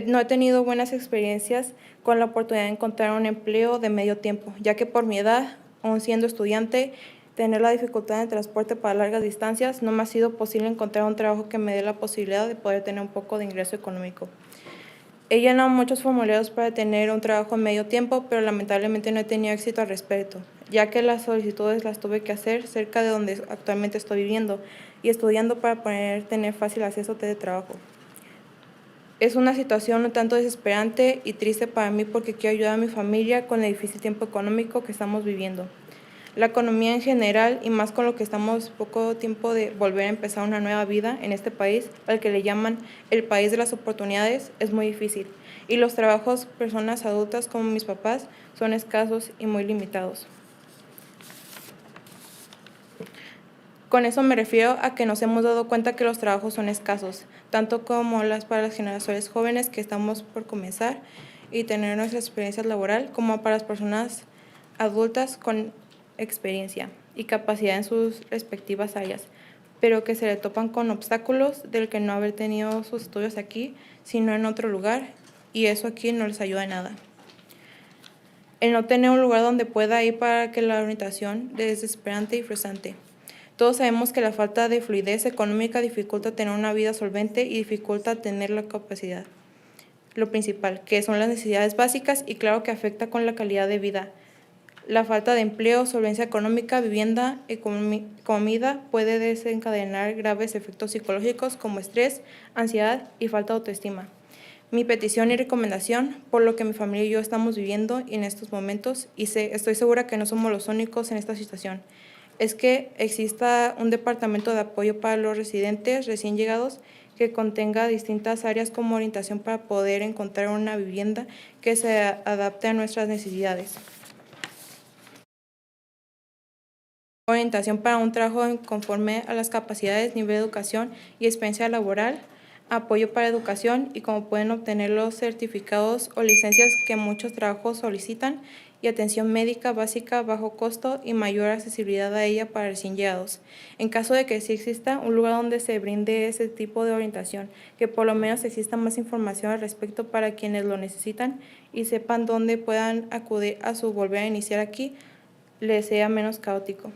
No he tenido buenas experiencias con la oportunidad de encontrar un empleo de medio tiempo, ya que por mi edad, aún siendo estudiante, tener la dificultad en transporte para largas distancias, no me ha sido posible encontrar un trabajo que me dé la posibilidad de poder tener un poco de ingreso económico. He llenado muchos formularios para tener un trabajo en medio tiempo, pero lamentablemente no he tenido éxito al respecto, ya que las solicitudes las tuve que hacer cerca de donde actualmente estoy viviendo y estudiando para poder tener fácil acceso a teletrabajo. Es una situación un tanto desesperante y triste para mí porque quiero ayudar a mi familia con el difícil tiempo económico que estamos viviendo. La economía en general, y más con lo que estamos poco tiempo de volver a empezar una nueva vida en este país, al que le llaman el país de las oportunidades, es muy difícil. Y los trabajos, personas adultas como mis papás, son escasos y muy limitados. Con eso me refiero a que nos hemos dado cuenta que los trabajos son escasos, tanto como para las generaciones jóvenes que estamos por comenzar y tener nuestra experiencia laboral, como para las personas adultas con experiencia y capacidad en sus respectivas áreas, pero que se le topan con obstáculos del que no haber tenido sus estudios aquí, sino en otro lugar, y eso aquí no les ayuda en nada. El no tener un lugar donde pueda ir para que la orientación es desesperante y frustrante. Todos sabemos que la falta de fluidez económica dificulta tener una vida solvente y dificulta tener la capacidad. Lo principal, que son las necesidades básicas, y claro que afecta con la calidad de vida. La falta de empleo, solvencia económica, vivienda y comida puede desencadenar graves efectos psicológicos como estrés, ansiedad y falta de autoestima. Mi petición y recomendación, por lo que mi familia y yo estamos viviendo en estos momentos, y estoy segura que no somos los únicos en esta situación, es que exista un departamento de apoyo para los residentes recién llegados que contenga distintas áreas como orientación para poder encontrar una vivienda que se adapte a nuestras necesidades. Orientación para un trabajo conforme a las capacidades, nivel de educación y experiencia laboral, apoyo para educación y cómo pueden obtener los certificados o licencias que muchos trabajos solicitan, y atención médica básica a bajo costo y mayor accesibilidad a ella para recién llegados. En caso de que sí exista un lugar donde se brinde ese tipo de orientación, que por lo menos exista más información al respecto para quienes lo necesitan y sepan dónde puedan acudir a su volver a iniciar aquí, les sea menos caótico.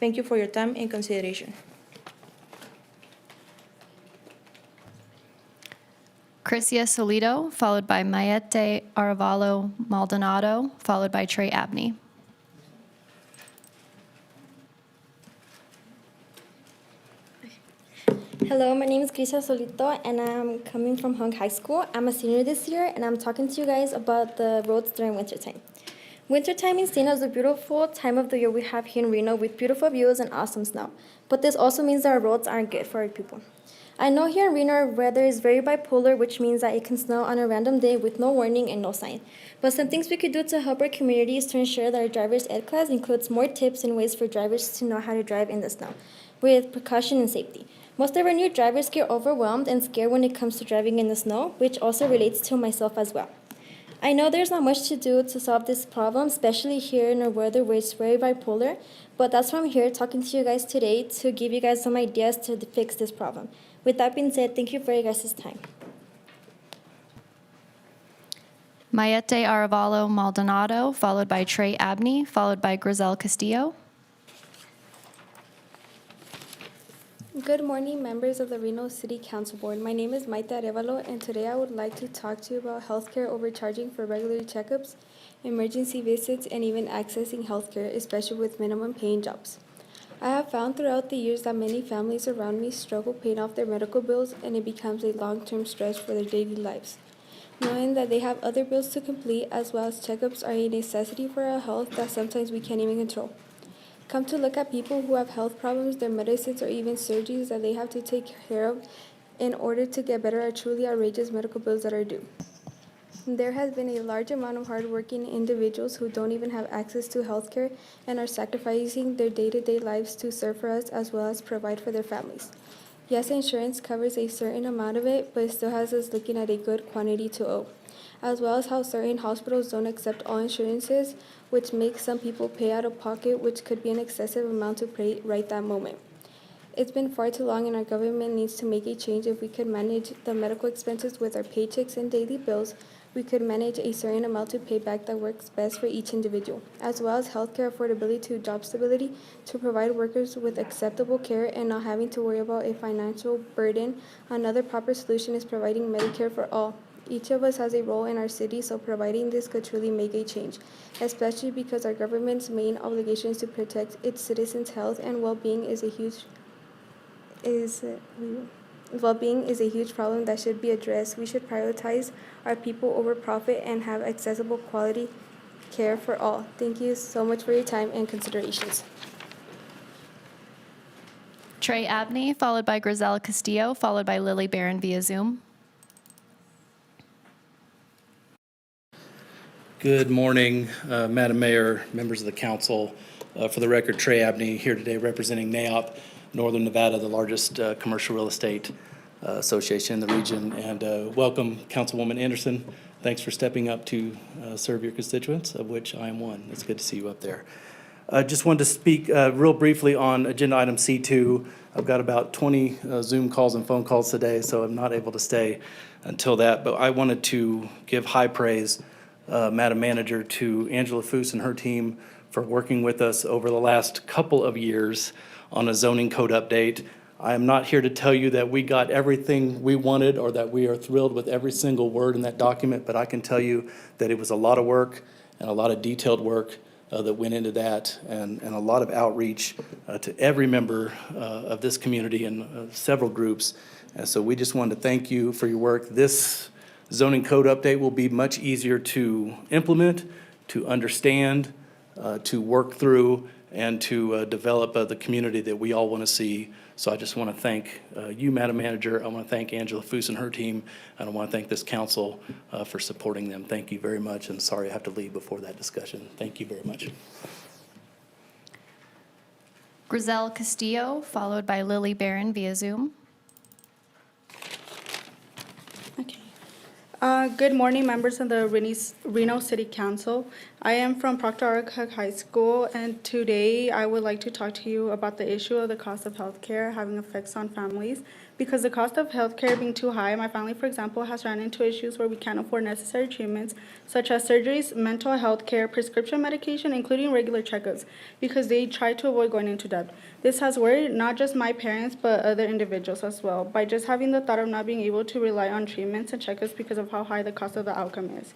Thank you for your time and consideration. Crisia Solito, followed by Mayete Arevalo Maldonado, followed by Trey Abney. Hello, my name is Crisia Solito, and I'm coming from Hung High School. I'm a senior this year, and I'm talking to you guys about the roads during wintertime. Wintertime is seen as the beautiful time of the year we have here in Reno with beautiful views and awesome snow. But this also means that our roads aren't good for our people. I know here in Reno our weather is very bipolar, which means that it can snow on a random day with no warning and no sign. But some things we could do to help our community is to ensure that our driver's ed class includes more tips and ways for drivers to know how to drive in the snow with precaution and safety. Most of our new drivers get overwhelmed and scared when it comes to driving in the snow, which also relates to myself as well. I know there's not much to do to solve this problem, especially here in our weather where it's very bipolar, but that's why I'm here talking to you guys today to give you guys some ideas to fix this problem. With that being said, thank you for your guys' time. Mayete Arevalo Maldonado, followed by Trey Abney, followed by Grizel Castillo. Good morning, members of the Reno City Council Board. My name is Maite Arevalo, and today I would like to talk to you about healthcare overcharging for regular checkups, emergency visits, and even accessing healthcare, especially with minimum paying jobs. I have found throughout the years that many families around me struggle paying off their medical bills, and it becomes a long-term stress for their daily lives. Knowing that they have other bills to complete as well as checkups are a necessity for our health that sometimes we can't even control. Come to look at people who have health problems, their medicines, or even surgeries that they have to take care of in order to get better are truly outrageous medical bills that are due. There has been a large amount of hardworking individuals who don't even have access to health care and are sacrificing their day-to-day lives to serve for us as well as provide for their families. Yes, insurance covers a certain amount of it, but it still has us looking at a good quantity to owe, as well as how certain hospitals don't accept all insurances, which makes some people pay out of pocket, which could be an excessive amount to pay right that moment. It's been far too long, and our government needs to make a change. If we could manage the medical expenses with our paychecks and daily bills, we could manage a certain amount to pay back that works best for each individual, as well as healthcare affordability to job stability to provide workers with acceptable care and not having to worry about a financial burden. Another proper solution is providing Medicare for all. Each of us has a role in our city, so providing this could truly make a change, especially because our government's main obligation is to protect its citizens' health and well-being is a huge problem that should be addressed. We should prioritize our people over profit and have accessible quality care for all. Thank you so much for your time and considerations. Trey Abney, followed by Grizel Castillo, followed by Lily Barron via Zoom. Good morning, Madam Mayor, members of the council. For the record, Trey Abney here today representing NAOP, Northern Nevada, the largest commercial real estate association in the region. And welcome, Councilwoman Anderson. Thanks for stepping up to serve your constituents, of which I am one. It's good to see you up there. Just wanted to speak real briefly on agenda item C2. I've got about 20 Zoom calls and phone calls today, so I'm not able to stay until that. But I wanted to give high praise, Madam Manager, to Angela Foose and her team for working with us over the last couple of years on a zoning code update. I am not here to tell you that we got everything we wanted or that we are thrilled with every single word in that document, but I can tell you that it was a lot of work and a lot of detailed work that went into that, and a lot of outreach to every member of this community and several groups. And so we just wanted to thank you for your work. This zoning code update will be much easier to implement, to understand, to work through, and to develop the community that we all want to see. So I just want to thank you, Madam Manager. I want to thank Angela Foose and her team, and I want to thank this council for supporting them. Thank you very much, and sorry I have to leave before that discussion. Thank you very much. Grizel Castillo, followed by Lily Barron via Zoom. Okay. Good morning, members of the Reno City Council. I am from Proctor R. High School, and today I would like to talk to you about the issue of the cost of healthcare having effects on families. Because the cost of healthcare being too high, my family, for example, has run into issues where we can't afford necessary treatments, such as surgeries, mental health care, prescription medication, including regular checkups, because they try to avoid going into debt. This has worried not just my parents, but other individuals as well, by just having the thought of not being able to rely on treatments and checkups because of how high the cost of the outcome is.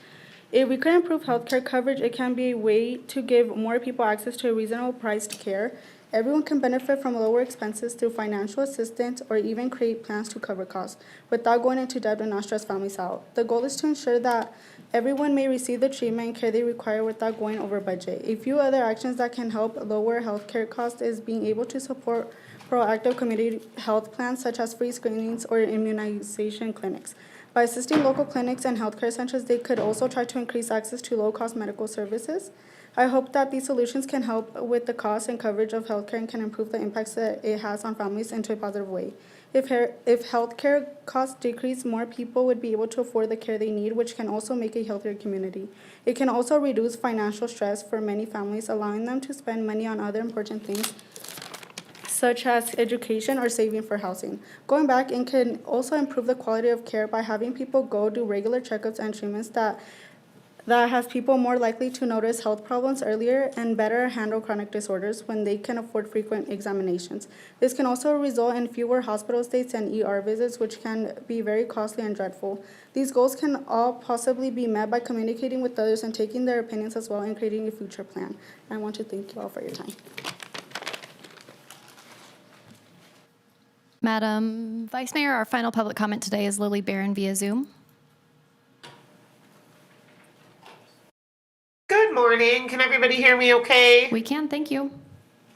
If we could improve healthcare coverage, it can be a way to give more people access to reasonable priced care. Everyone can benefit from lower expenses through financial assistance or even create plans to cover costs without going into debt and not stress families out. The goal is to ensure that everyone may receive the treatment and care they require without going over budget. A few other actions that can help lower healthcare costs is being able to support proactive community health plans such as free screenings or immunization clinics. By assisting local clinics and healthcare centers, they could also try to increase access to low-cost medical services. I hope that these solutions can help with the cost and coverage of healthcare and can improve the impacts that it has on families into a positive way. If healthcare costs decrease, more people would be able to afford the care they need, which can also make a healthier community. It can also reduce financial stress for many families, allowing them to spend money on other important things, such as education or saving for housing. Going back, it can also improve the quality of care by having people go do regular checkups and treatments that has people more likely to notice health problems earlier and better handle chronic disorders when they can afford frequent examinations. This can also result in fewer hospital stays and ER visits, which can be very costly and dreadful. These goals can all possibly be met by communicating with others and taking their opinions as well and creating a future plan. I want to thank you all for your time. Madam Vice Mayor, our final public comment today is Lily Barron via Zoom. Good morning. Can everybody hear me okay? We can, thank you.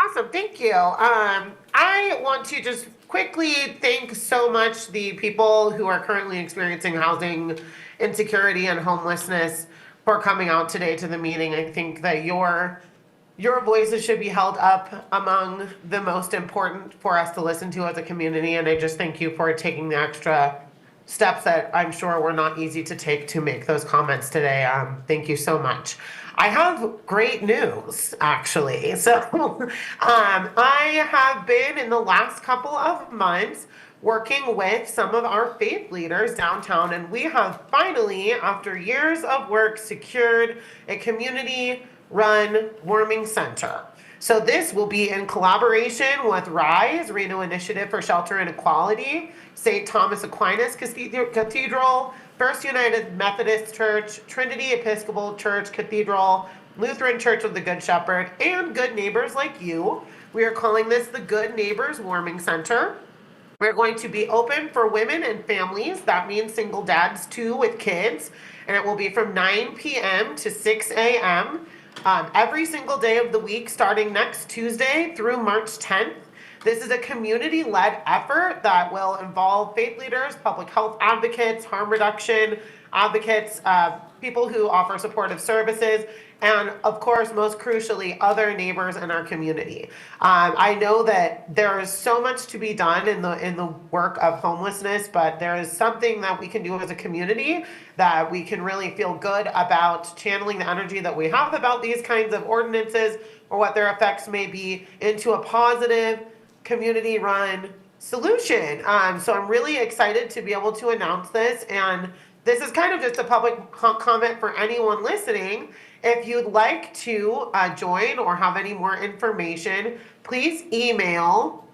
Awesome, thank you. I want to just quickly thank so much the people who are currently experiencing housing insecurity and homelessness for coming out today to the meeting. I think that your voices should be held up among the most important for us to listen to as a community, and I just thank you for taking the extra steps that I'm sure were not easy to take to make those comments today. Thank you so much. I have great news, actually. So I have been in the last couple of months working with some of our faith leaders downtown, and we have finally, after years of work, secured a community-run warming center. So this will be in collaboration with RISE, Reno Initiative for Shelter and Equality, St. Thomas Aquinas Cathedral, First United Methodist Church, Trinity Episcopal Church Cathedral, Lutheran Church of the Good Shepherd, and good neighbors like you. We are calling this the Good Neighbors Warming Center. We're going to be open for women and families. That means single dads too with kids. And it will be from 9 p.m. to 6 a.m. Every single day of the week, starting next Tuesday through March 10th. This is a community-led effort that will involve faith leaders, public health advocates, harm reduction advocates, people who offer supportive services, and of course, most crucially, other neighbors in our community. I know that there is so much to be done in the work of homelessness, but there is something that we can do as a community that we can really feel good about channeling the energy that we have about these kinds of ordinances or what their effects may be into a positive, community-run solution. So I'm really excited to be able to announce this, and this is kind of just a public comment for anyone listening. If you'd like to join or have any more information, please email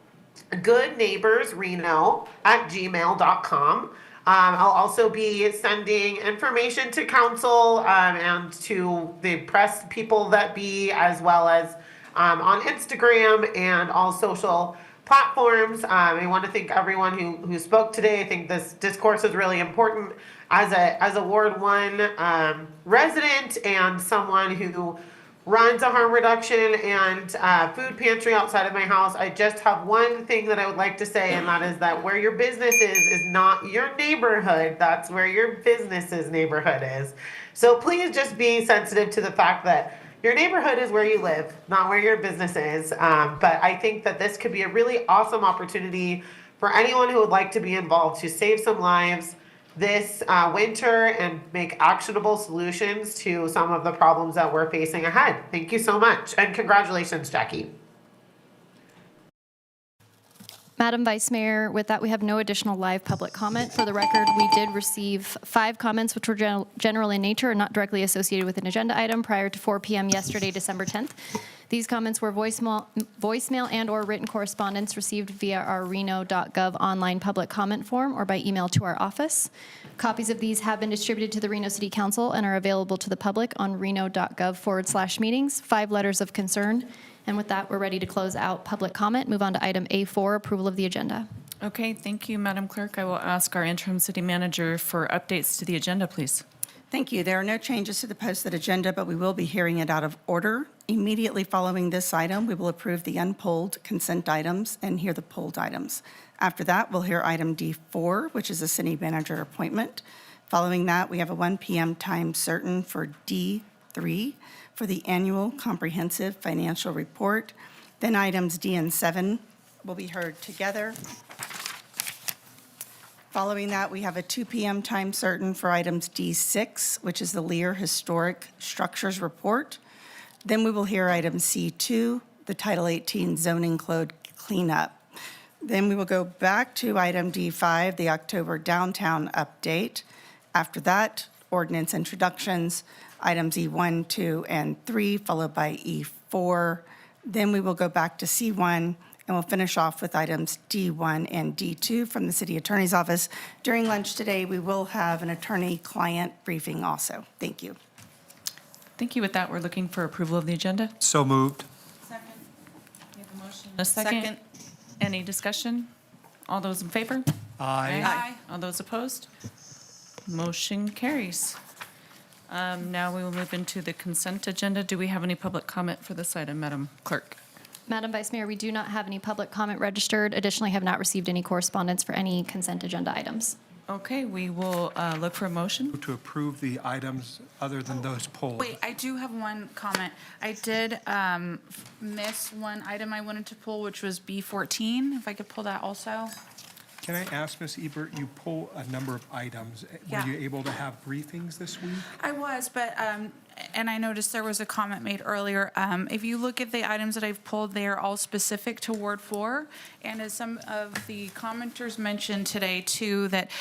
goodneighborsreno@gmail.com. I'll also be sending information to council and to the press people that be, as well as on Instagram and all social platforms. I want to thank everyone who spoke today. I think this discourse is really important. As a Ward 1 resident and someone who runs a harm reduction and food pantry outside of my house, I just have one thing that I would like to say, and that is that where your business is not your neighborhood. That's where your business's neighborhood is. So please just be sensitive to the fact that your neighborhood is where you live, not where your business is. But I think that this could be a really awesome opportunity for anyone who would like to be involved to save some lives this winter and make actionable solutions to some of the problems that we're facing ahead. Thank you so much, and congratulations, Jackie. Madam Vice Mayor, with that, we have no additional live public comment. For the record, we did receive 5 comments which were general in nature and not directly associated with an agenda item prior to 4 p.m. yesterday, December 10th. These comments were voicemail and or written correspondence received via our reno.gov online public comment form or by email to our office. Copies of these have been distributed to the Reno City Council and are available to the public on reno.gov/meetings. 5 letters of concern. And with that, we're ready to close out public comment. Move on to item A4, approval of the agenda. Okay, thank you, Madam Clerk. I will ask our interim city manager for updates to the agenda, please. Thank you. There are no changes to the posted agenda, but we will be hearing it out of order. Immediately following this item, we will approve the unpolled consent items and hear the polled items. After that, we'll hear item D4, which is a city manager appointment. Following that, we have a 1 p.m. time certain for D3 for the annual comprehensive financial report. Then items D and 7 will be heard together. Following that, we have a 2 p.m. time certain for items D6, which is the Lear Historic Structures Report. Then we will hear item C2, the Title 18 Zoning Code Cleanup. Then we will go back to item D5, the October Downtown Update. After that, ordinance introductions, items E1, 2, and 3, followed by E4. Then we will go back to C1, and we'll finish off with items D1 and D2 from the City Attorney's Office. During lunch today, we will have an attorney-client briefing also. Thank you. Thank you. With that, we're looking for approval of the agenda. So moved. Second. We have a motion and a second. Any discussion? All those in favor? Aye. All those opposed? Motion carries. Now we will move into the consent agenda. Do we have any public comment for this item, Madam Clerk? Madam Vice Mayor, we do not have any public comment registered. Additionally, have not received any correspondence for any consent agenda items. Okay, we will look for a motion. To approve the items other than those polled. Wait, I do have one comment. I did miss one item I wanted to pull, which was B14. If I could pull that also. Can I ask, Ms. Ebert, you pull a number of items. Yeah. Were you able to have briefings this week? I was, but, and I noticed there was a comment made earlier. If you look at the items that I've pulled, they are all specific to Ward 4. And as some of the commenters mentioned today too, that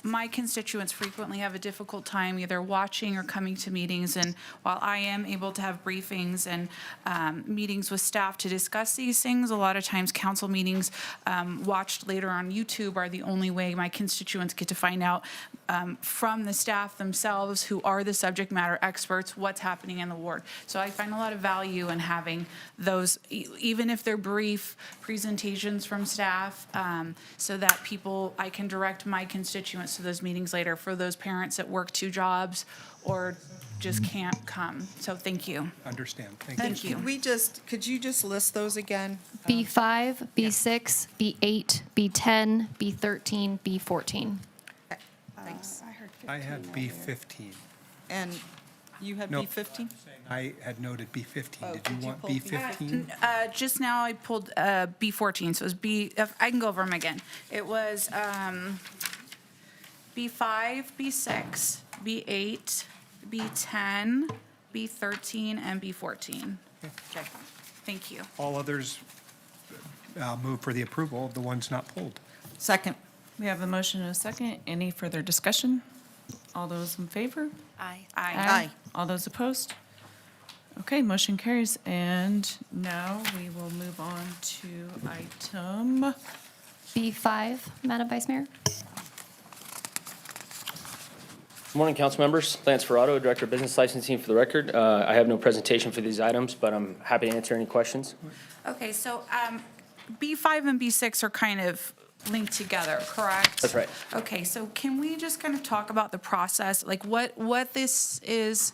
my constituents frequently have a difficult time either watching or coming to meetings. And while I am able to have briefings and meetings with staff to discuss these things, a lot of times council meetings watched later on YouTube are the only way my constituents get to find out from the staff themselves, who are the subject matter experts, what's happening in the ward. So I find a lot of value in having those, even if they're brief presentations from staff, so that I can direct my constituents to those meetings later for those parents that work 2 jobs or just can't come. So thank you. Understand. Thank you. Could you just list those again? B5, B6, B8, B10, B13, B14. Thanks. I had B15. And you had No. B15? I had noted B15. Oh, Did could you you want pull B15? Just now I pulled B14, so it was I can go over them again. It was B5, B6, B8, B10, B13, and B14. Okay. Thank you. All others move for the approval of the ones not pulled. Second. We have a motion and a second. Any further discussion? All those in favor? Aye. Aye. All those opposed? Okay, motion carries. And now we will move on to item B5, Madam Vice Mayor. Good morning, council members. Lance Ferrato, Director of Business Licensing for the record. I have no presentation for these items, but I'm happy to answer any questions. Okay, so B5 and B6 are kind of linked together, correct? That's right. Okay, so can we just kind of talk about the process, like what this is,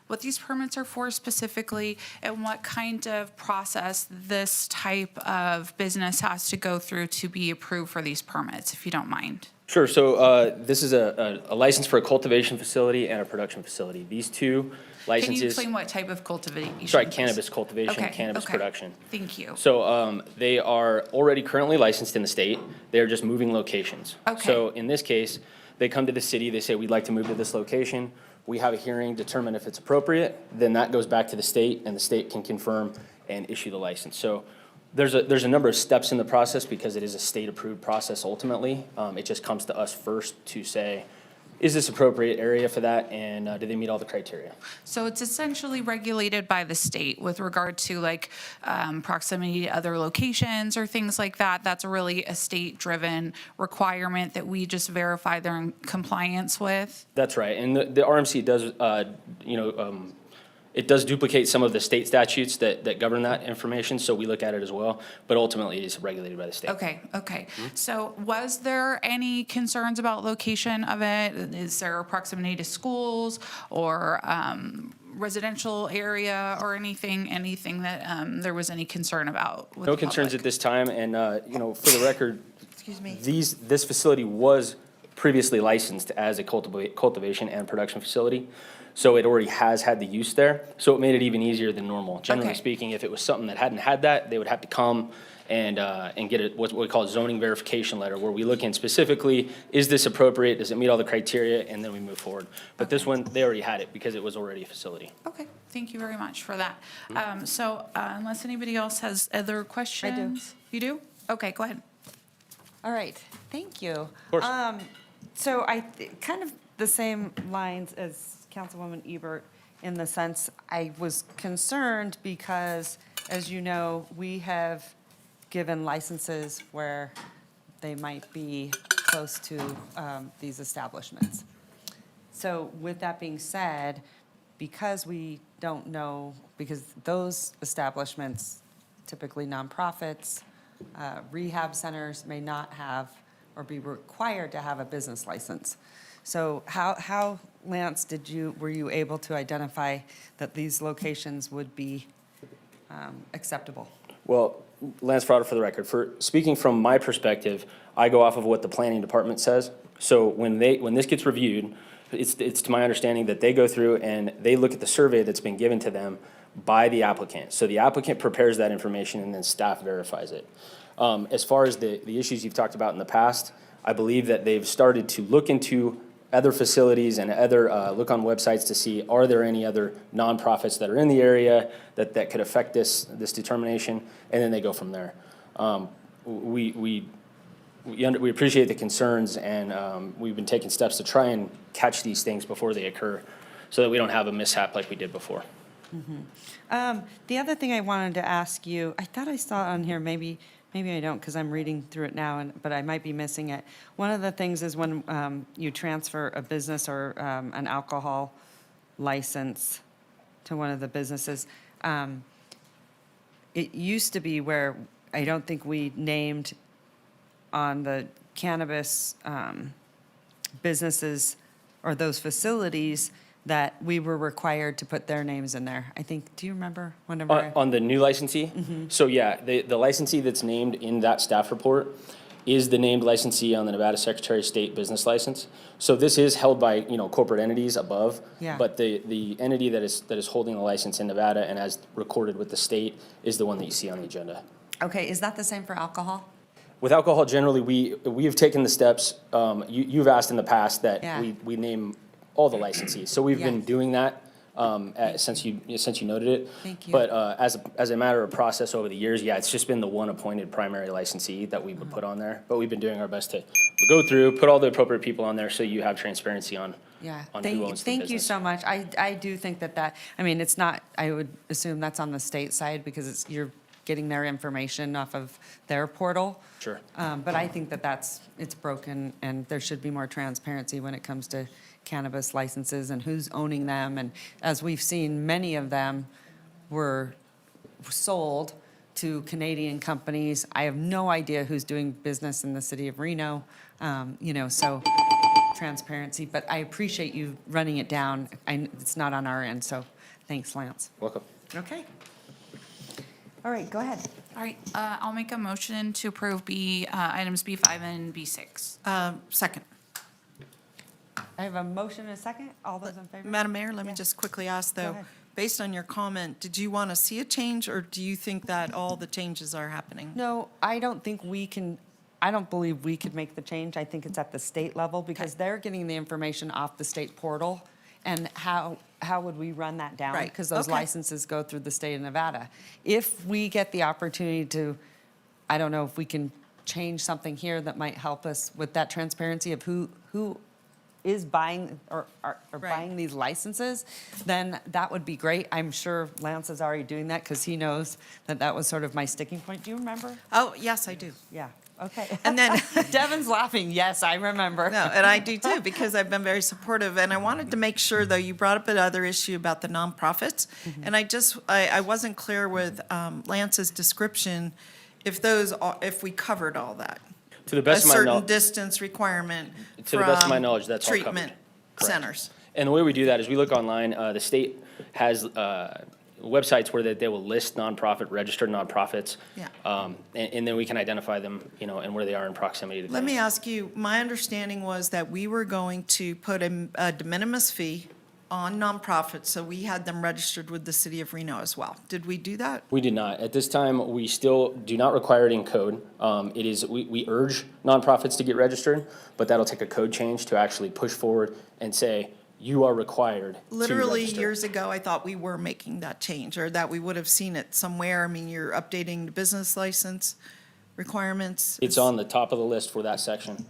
what these permits are for specifically, and what kind of process this type of business has to go through to be approved for these permits, if you don't mind? Sure. So this is a license for a cultivation facility and a production facility. These two licenses. Can you explain what type of cultivation? Sorry, please? cannabis cultivation, Okay, cannabis okay. production. Thank you. So they are already currently licensed in the state. They're just moving locations. Okay. So in this case, they come to the city, they say, we'd like to move to this location. We have a hearing, determine if it's appropriate, then that goes back to the state, and the state can confirm and issue the license. So there's a number of steps in the process because it is a state-approved process ultimately. It just comes to us first to say, is this appropriate area for that, and do they meet all the criteria? So it's essentially regulated by the state with regard to like proximity to other locations or things like that. That's really a state-driven requirement that we just verify they're in compliance with. That's right, and the RMC does, it does duplicate some of the state statutes that govern that information, so we look at it as well, but ultimately it is regulated by the state. Okay. So was there any concerns about location of it? Is there proximity to schools or residential area or anything that there was any concern about with No the concerns public? at this time, and, for the record, Excuse me. this facility was previously licensed as a cultivation and production facility, so it already has had the use there, so it made it even easier than normal. Generally Okay. speaking, if it was something that hadn't had that, they would have to come and get what we call a zoning verification letter, where we look in specifically, is this appropriate, does it meet all the criteria, and then we move forward. But this one, they already had it because it was already a facility. Okay, thank you very much for that. So unless anybody else has other questions? You do? Okay, go ahead. All right, thank you. Of course. So kind of the same lines as Councilwoman Ebert, in the sense I was concerned because, as you know, we have given licenses where they might be close to these establishments. So with that being said, because we don't know, because those establishments, typically nonprofits, rehab centers, may not have or be required to have a business license. So how, Lance, were you able to identify that these locations would be acceptable? Well, Lance Ferrato for the record, speaking from my perspective, I go off of what the planning department says. So when this gets reviewed, it's to my understanding that they go through and they look at the survey that's been given to them by the applicant. So the applicant prepares that information and then staff verifies it. As far as the issues you've talked about in the past, I believe that they've started to look into other facilities and look on websites to see, are there any other nonprofits that are in the area that could affect this determination, and then they go from there. we appreciate the concerns, and we've been taking steps to try and catch these things before they occur so that we don't have a mishap like we did before. The other thing I wanted to ask you, I thought I saw it on here, maybe I don't because I'm reading through it now, but I might be missing it. One of the things is when you transfer a business or an alcohol license to one of the businesses, it used to be where I don't think we named on the cannabis businesses or those facilities that we were required to put their names in there. I think, do you remember whenever? On the new licensee? So yeah, the licensee that's named in that staff report is the named licensee on the Nevada Secretary of State business license. So this is held by, corporate entities above. Yeah. But the entity that is holding the license in Nevada and as recorded with the state is the one that you see on the agenda. Okay, is that the same for alcohol? With alcohol, generally, we have taken the steps, you've asked in the past that Yeah. we name all the licensees. So we've been Yes. doing that since you noted it. Thank you. But as a matter of process over the years, yeah, it's just been the one appointed primary licensee that we would put on there. But we've been doing our best to go through, put all the appropriate people on there so you have transparency on Yeah, who owns the business. thank you so much. I do think that, I mean, it's not, I would assume that's on the state side because you're getting their information off of their portal. Sure. But I think it's broken and there should be more transparency when it comes to cannabis licenses and who's owning them. And as we've seen, many of them were sold to Canadian companies. I have no idea who's doing business in the city of Reno, so transparency. But I appreciate you running it down. It's not on our end, so thanks, Lance. Welcome. Okay. All right, go ahead. All right, I'll make a motion to approve items B5 and B6. Second. I have a motion and a second. All those in favor? Madam Mayor, let me Yeah. just quickly ask, Go though, ahead. based on your comment, did you want to see a change, or do you think that all the changes are happening? No, I don't believe we could make the change. I think it's at the state level because they're getting the information off the state portal. And how would we run that down? Right, Because those okay. licenses go through the state of Nevada. If we get the opportunity to, I don't know if we can change something here that might help us with that transparency of who is buying or buying these licenses, then that would be great. I'm sure Lance is already doing that because he knows that was sort of my sticking point. Do you remember? Oh, yes, I do. Yeah, okay. And then, Devin's laughing. Yes, I remember. no, and I do too, because I've been very supportive. And I wanted to make sure, though, you brought up another issue about the nonprofits. And I wasn't clear with Lance's description if we covered all that. To the best of my A certain knowledge, distance requirement To the best of my from knowledge, that's all covered. treatment Correct. centers. and the way we do that is we look online. The state has websites where they will list registered nonprofits. Yeah. And then we can identify them, and where they are in proximity to Let me things. ask you, my understanding was that we were going to put a de minimis fee on nonprofits, so we had them registered with the city of Reno as well. Did we do that? We did not. At this time, we still do not require it in code. We urge nonprofits to get registered, but that'll take a code change to actually push forward and say, you are required to Literally register. years ago, I thought we were making that change, or that we would have seen it somewhere. I mean, you're updating the business license requirements. It's on the top of the list for that section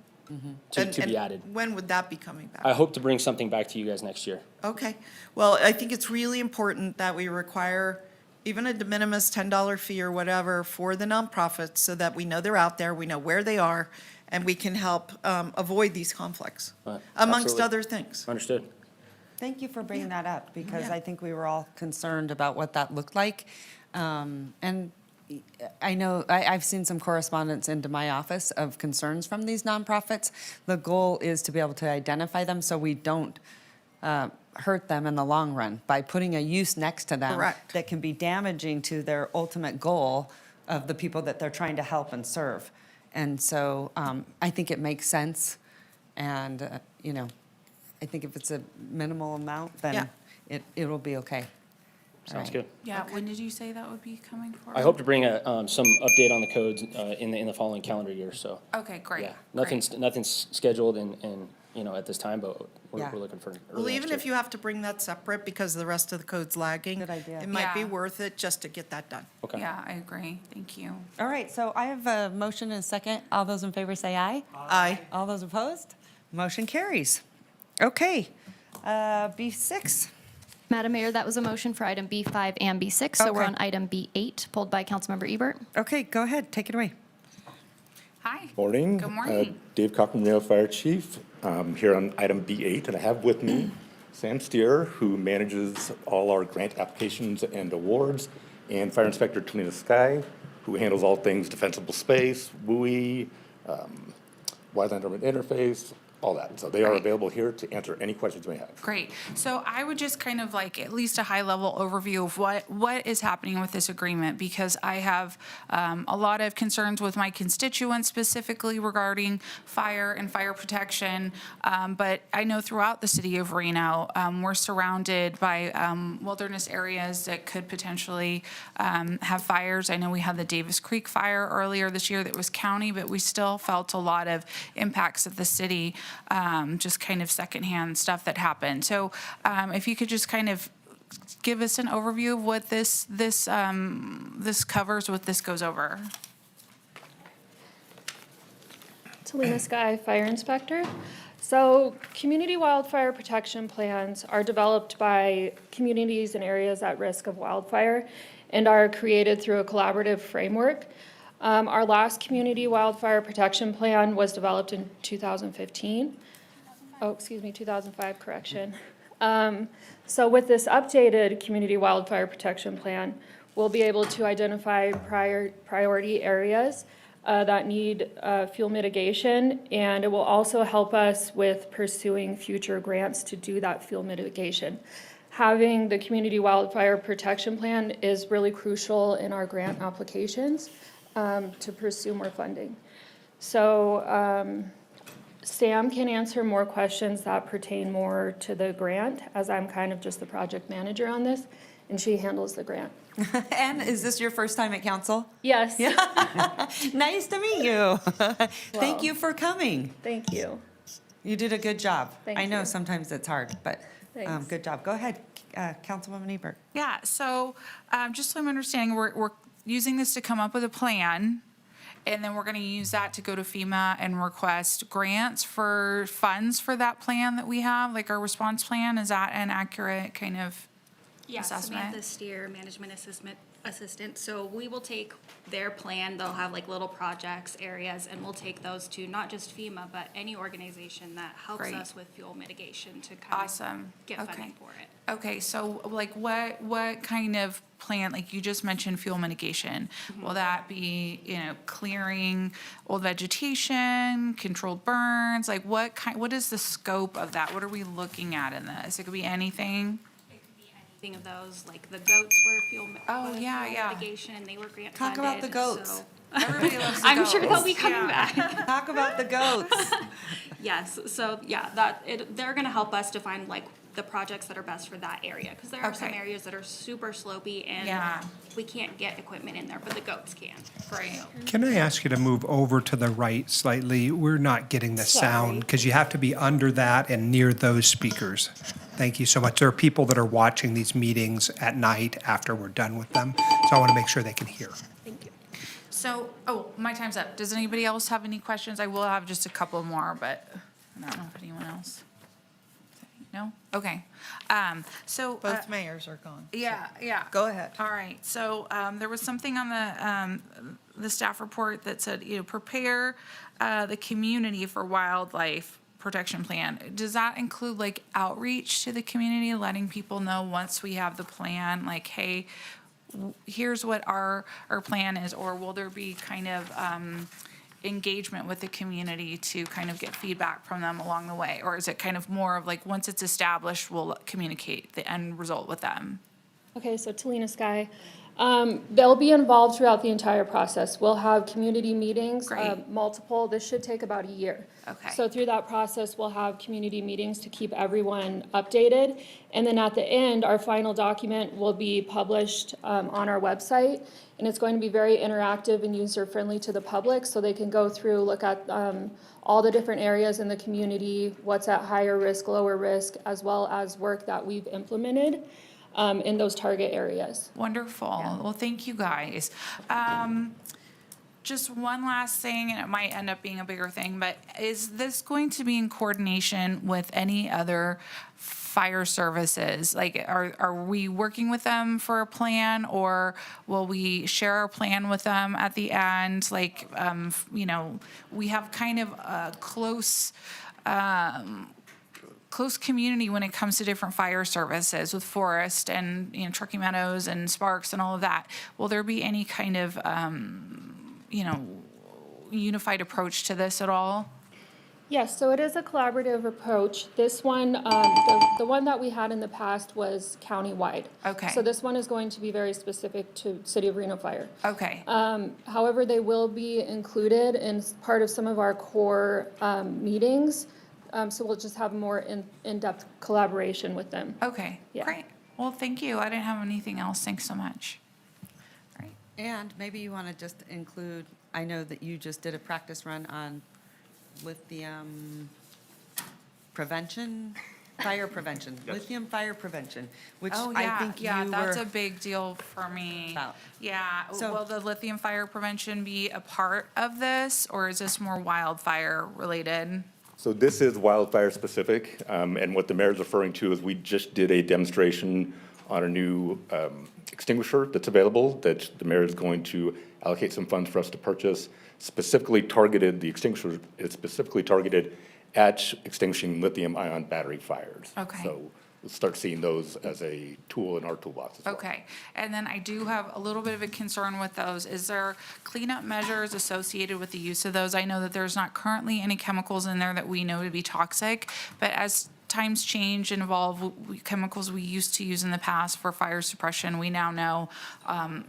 to And be added. when would that be coming back? I hope to bring something back to you guys next year. Okay, well, I think it's really important that we require even a de minimis $10 fee or whatever for the nonprofits, so that we know they're out there, we know where they are, and we can help avoid these conflicts, amongst Absolutely. other things. Understood. Thank you for bringing that up, because Yeah. I think we were all concerned about what that looked like. And I know, I've seen some correspondence into my office of concerns from these nonprofits. The goal is to be able to identify them so we don't hurt them in the long run by putting a use next to them. Correct. That can be damaging to their ultimate goal of the people that they're trying to help and serve. And so I think it makes sense. And, I think if it's a minimal amount, then it'll be okay. Sounds Right. good. Yeah, when did you say that would be coming forward? I hope to bring some update on the codes in the following calendar year, so. Okay, great. Yeah, great. nothing's scheduled and at this time, but Yeah. we're looking for early Well, next even year. if you have to bring that separate because the rest of the code's lagging. Good idea. It might be Yeah. worth it just to get that done. Okay. Yeah, I agree. Thank you. All right, so I have a motion and a second. All those in favor say aye. Aye. All those opposed? Motion carries. Okay, B6. Madam Mayor, that was a motion for item B5 and B6, so we're Okay. on item B8, pulled by Councilmember Ebert. Okay, go ahead, take it away. Hi. Morning. Good morning. Dave Cochran, Reno Fire Chief. Here on item B8, and I have with me Sam Steer, who manages all our grant applications and awards, and Fire Inspector Talina Sky, who handles all things defensible space, WUI, wildland urban interface, all that. So they are Great. available here to answer any questions you may have. Great. So I would just kind of like at least a high-level overview of what is happening with this agreement, because I have a lot of concerns with my constituents specifically regarding fire and fire protection. But I know throughout the city of Reno, we're surrounded by wilderness areas that could potentially have fires. I know we had the Davis Creek fire earlier this year that was county, but we still felt a lot of impacts of the city. Just kind of secondhand stuff that happened. So if you could just kind of give us an overview of what this covers, what this goes over. Talina Sky, Fire Inspector. So community wildfire protection plans are developed by communities and areas at risk of wildfire and are created through a collaborative framework. Our last community wildfire protection plan was developed in 2015. 2005, correction. So with this updated community wildfire protection plan, we'll be able to identify priority areas that need fuel mitigation, and it will also help us with pursuing future grants to do that fuel mitigation. Having the community wildfire protection plan is really crucial in our grant applications to pursue more funding. So Sam can answer more questions that pertain more to the grant, as I'm kind of just the project manager on this, and she handles the grant. And is this your first time at council? Yes. Nice to meet you. Thank you for coming. Thank you. You did a good job. Thank I know you. sometimes it's hard, but Thanks. good job. Go ahead, Councilwoman Ebert. Yeah, so just so I'm understanding, we're using this to come up with a plan, and then we're going to use that to go to FEMA and request grants for funds for that plan that we have, like our response plan. Is that an accurate kind of Yes, assessment? Samantha Steer, Management Assistant. So we will take their plan, they'll have like little projects, areas, and we'll take those to not just FEMA, but any organization that helps Great. us with fuel mitigation to kind Awesome. of get Okay. funding for it. Okay, so like what kind of plan, like you just mentioned fuel mitigation, will that be, clearing old vegetation, controlled burns? Like what is the scope of that? What are we looking at in this? It could be anything. Anything of those, like the goats were fuel mitigation, and they were grant funded. Talk about the goats. so- Everybody loves the I'm sure goats. they'll be coming Yeah. back. Talk about the goats. Yes, so yeah, they're gonna help us to find like the projects that are best for that area, because there are some Okay. areas that are super slopey and Yeah. we can't get equipment in there, but the goats can. Right. Can I ask you to move over to the right slightly? We're not getting the sound because you have to be under that and near those speakers. Thank you so much. There are people that are watching these meetings at night after we're done with them, so I want to make sure they can hear. Thank you. So, my time's up. Does anybody else have any questions? I will have just a couple more, but I don't know if anyone else. No? Okay. Both mayors are gone. Yeah. Go ahead. All right, so there was something on the staff report that said, prepare the community for wildlife protection plan. Does that include like outreach to the community, letting people know once we have the plan, like, hey, here's what our plan is, or will there be kind of engagement with the community to kind of get feedback from them along the way? Or is it kind of more of like, once it's established, we'll communicate the end result with them? Okay, so Talina Sky, They'll be involved throughout the entire process. We'll have community meetings, Great. multiple. This should take about a year. Okay. So through that process, we'll have community meetings to keep everyone updated. And then at the end, our final document will be published on our website. And it's going to be very interactive and user-friendly to the public, so they can go through, look at all the different areas in the community, what's at higher risk, lower risk, as well as work that we've implemented in those target areas. Wonderful. Well, thank you guys. Just one last thing, and it might end up being a bigger thing, but is this going to be in coordination with any other fire services? Like, are we working with them for a plan, or will we share our plan with them at the end? Like, you know, we have kind of a close community when it comes to different fire services with Forest and, you know, Truckee Meadows and Sparks and all of that. Will there be any kind of, you know, unified approach to this at all? Yes, so it is a collaborative approach. This one, the one that we had in the past was countywide. Okay. So this one is going to be very specific to City of Reno Fire. Okay. However, they will be included in part of some of our core meetings. So we'll just have more in-depth collaboration with them. Okay, Yeah. great. Well, thank you. I didn't have anything else. Thanks so much. Right. And maybe you want to just include, I know that you just did a practice run on lithium prevention, fire prevention, lithium fire prevention, which Oh, I yeah, think yeah, you that's were. a big deal for me. About. Yeah, So- will the lithium fire prevention be a part of this, or is this more wildfire related? So this is wildfire specific, and what the mayor is referring to is we just did a demonstration on a new extinguisher that's available, that the mayor is going to allocate some funds for us to purchase, specifically targeted, the extinguisher is specifically targeted at extinguishing lithium-ion battery fires. Okay. So we'll start seeing those as a tool in our toolbox as well. Okay, and then I do have a little bit of a concern with those. Is there cleanup measures associated with the use of those? I know that there's not currently any chemicals in there that we know to be toxic, but as times change and evolve, chemicals we used to use in the past for fire suppression, we now know,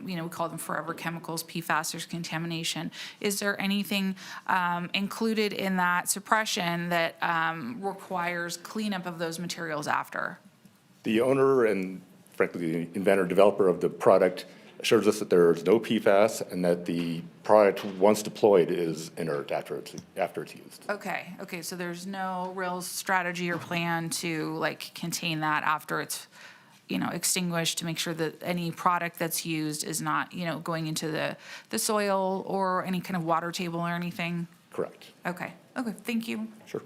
you know, we call them forever chemicals, PFAS, there's contamination. Is there anything included in that suppression that requires cleanup of those materials after? The owner and frankly, the inventor, developer of the product assures us that there's no PFAS and that the product, once deployed, is inert after it's used. Okay, so there's no real strategy or plan to like contain that after it's, you know, extinguished, to make sure that any product that's used is not, you know, going into the soil or any kind of water table or anything? Correct. Okay, thank you. Sure.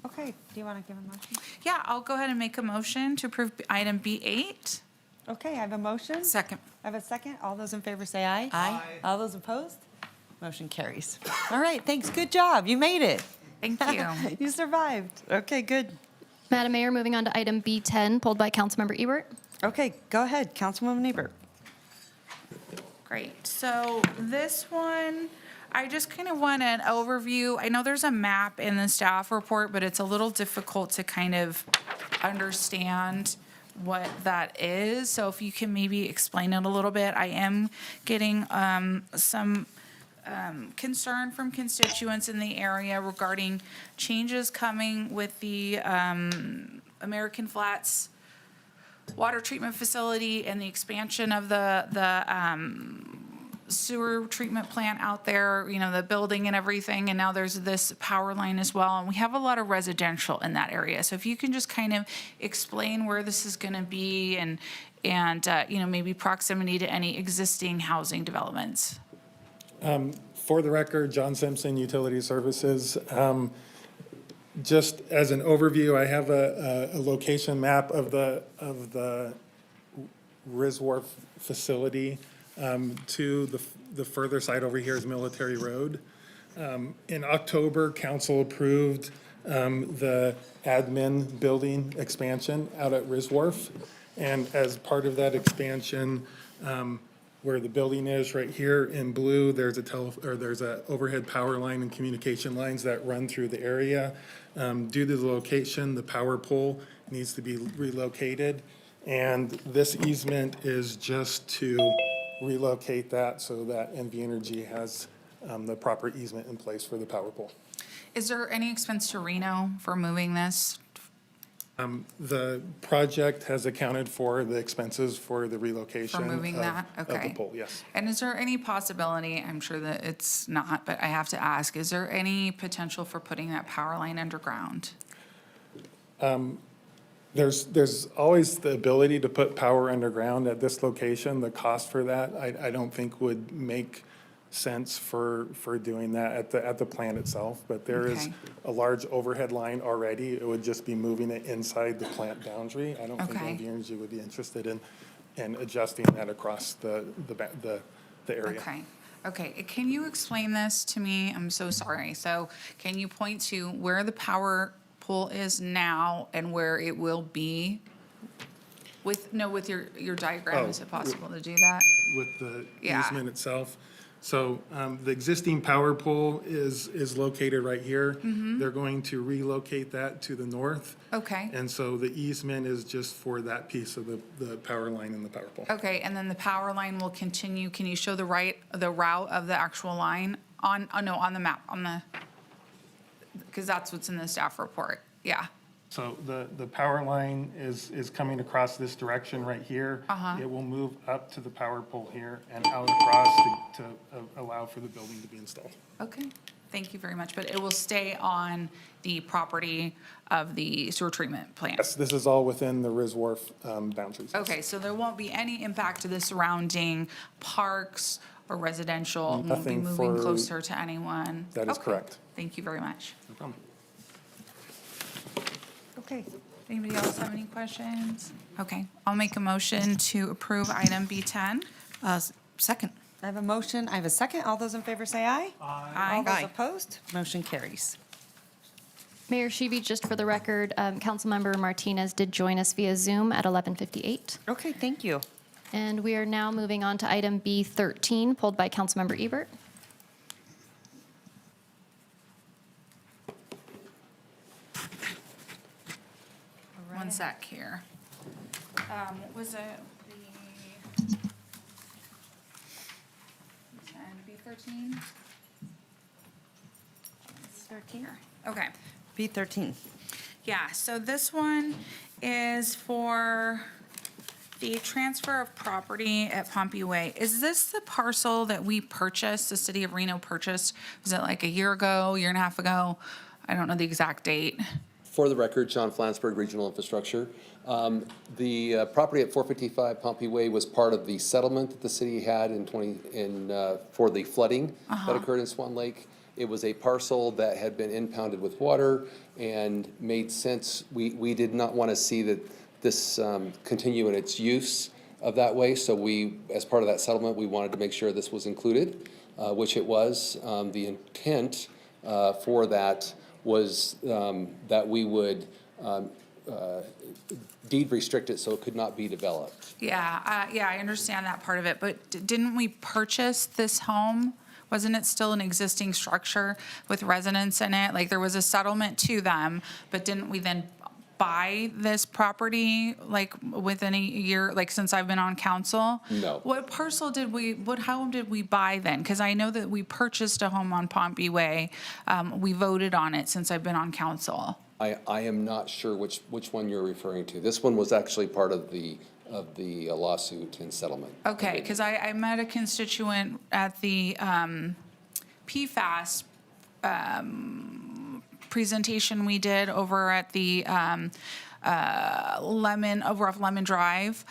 Okay, do you want to give a motion? Yeah, I'll go ahead and make a motion to approve item B8. Okay, I have a motion. Second. I have a second. All those in favor say aye. Aye. All those opposed? Motion carries. All right, thanks. Good job. You made it. Thank you. You survived. Okay, good. Madam Mayor, moving on to item B10, pulled by Councilmember Ebert. Okay, go ahead, Councilwoman Ebert. Great. So this one, I just kind of want an overview. I know there's a map in the staff report, but it's a little difficult to kind of understand what that is. So if you can maybe explain it a little bit. I am getting some concern from constituents in the area regarding changes coming with the American Flats water treatment facility and the expansion of the sewer treatment plant out there, you know, the building and everything, and now there's this power line as well, and we have a lot of residential in that area. So if you can just kind of explain where this is gonna be and you know, maybe proximity to any existing housing developments. For the record, John Simpson, Utility Services. Just as an overview, I have a location map of the Riz Wharf facility. To the further side over here is Military Road. In October, council approved the admin building expansion out at Riz Wharf. And as part of that expansion, where the building is right here in blue, there's a overhead power line and communication lines that run through the area. Due to the location, the power pole needs to be relocated. And this easement is just to relocate that so that NV Energy has the proper easement in place for the power pole. Is there any expense to Reno for moving this? The project has accounted for the expenses for the relocation For moving that? of the Okay. pole, yes. And is there any possibility, I'm sure that it's not, but I have to ask, is there any potential for putting that power line underground? There's always the ability to put power underground at this location. The cost for that, I don't think would make sense for doing that at the plant itself. But there is Okay. a large overhead line already. It would just be moving it inside the plant boundary. I don't think Okay. NV Energy would be interested in adjusting that across the area. Okay, okay. Can you explain this to me? I'm so sorry. So can you point to where the power pole is now and where it will be? With your diagram, Oh, is it possible to do that? With the Yeah. easement itself. So the existing power pole is located right here. They're going to relocate that to the north. Okay, And so the easement is just for that piece of the power line and the power pole. okay, and then the power line will continue. Can you show the route of the actual line on the map, because that's what's in the staff report, yeah. So the power line is coming across this direction right here. It will move up to the power pole here and out across to allow for the building to be installed. Okay, thank you very much, but it will stay on the property of the sewer treatment plant? Yes, this is all within the Riz Wharf boundaries. Okay, so there won't be any impact to the surrounding parks or residential? Won't be Nothing moving for- closer to anyone? That is Okay, correct. Thank you very much. No problem. Okay, anybody else have any questions? Okay, I'll make a motion to approve item B10. Second. I have a motion, I have a second. All those in favor say aye. Aye. All those Aye. opposed, motion carries. Mayor Sheeby, just for the record, Councilmember Martinez did join us via Zoom at 11:58. Okay, thank you. And we are now moving on to item B13, pulled by Councilmember Ebert. One sec here. What was it? B13? Start here. Okay. B13. Yeah, so this one is for the transfer of property at Pompey Way. Is this the parcel that we purchased, the city of Reno purchased? Was it like a year ago, year and a half ago? I don't know the exact date. For the record, John Flansburgh, Regional Infrastructure. The property at 455 Pompey Way was part of the settlement that the city had for the flooding that occurred in Swan Lake. It was a parcel that had been impounded with water and made sense. We did not want to see that this continue in its use of that way. So we, as part of that settlement, we wanted to make sure this was included, which it was. The intent for that was that we would deed restrict it so it could not be developed. Yeah, I understand that part of it, but didn't we purchase this home? Wasn't it still an existing structure with residents in it? Like, there was a settlement to them, but didn't we then buy this property, like, within a year, like, since I've been on council? No. What parcel what home did we buy then? Because I know that we purchased a home on Pompey Way. We voted on it since I've been on council. I am not sure which one you're referring to. This one was actually part of the lawsuit and settlement. Okay, because I met a constituent at the PFAS presentation we did over at the over off Lemon Drive,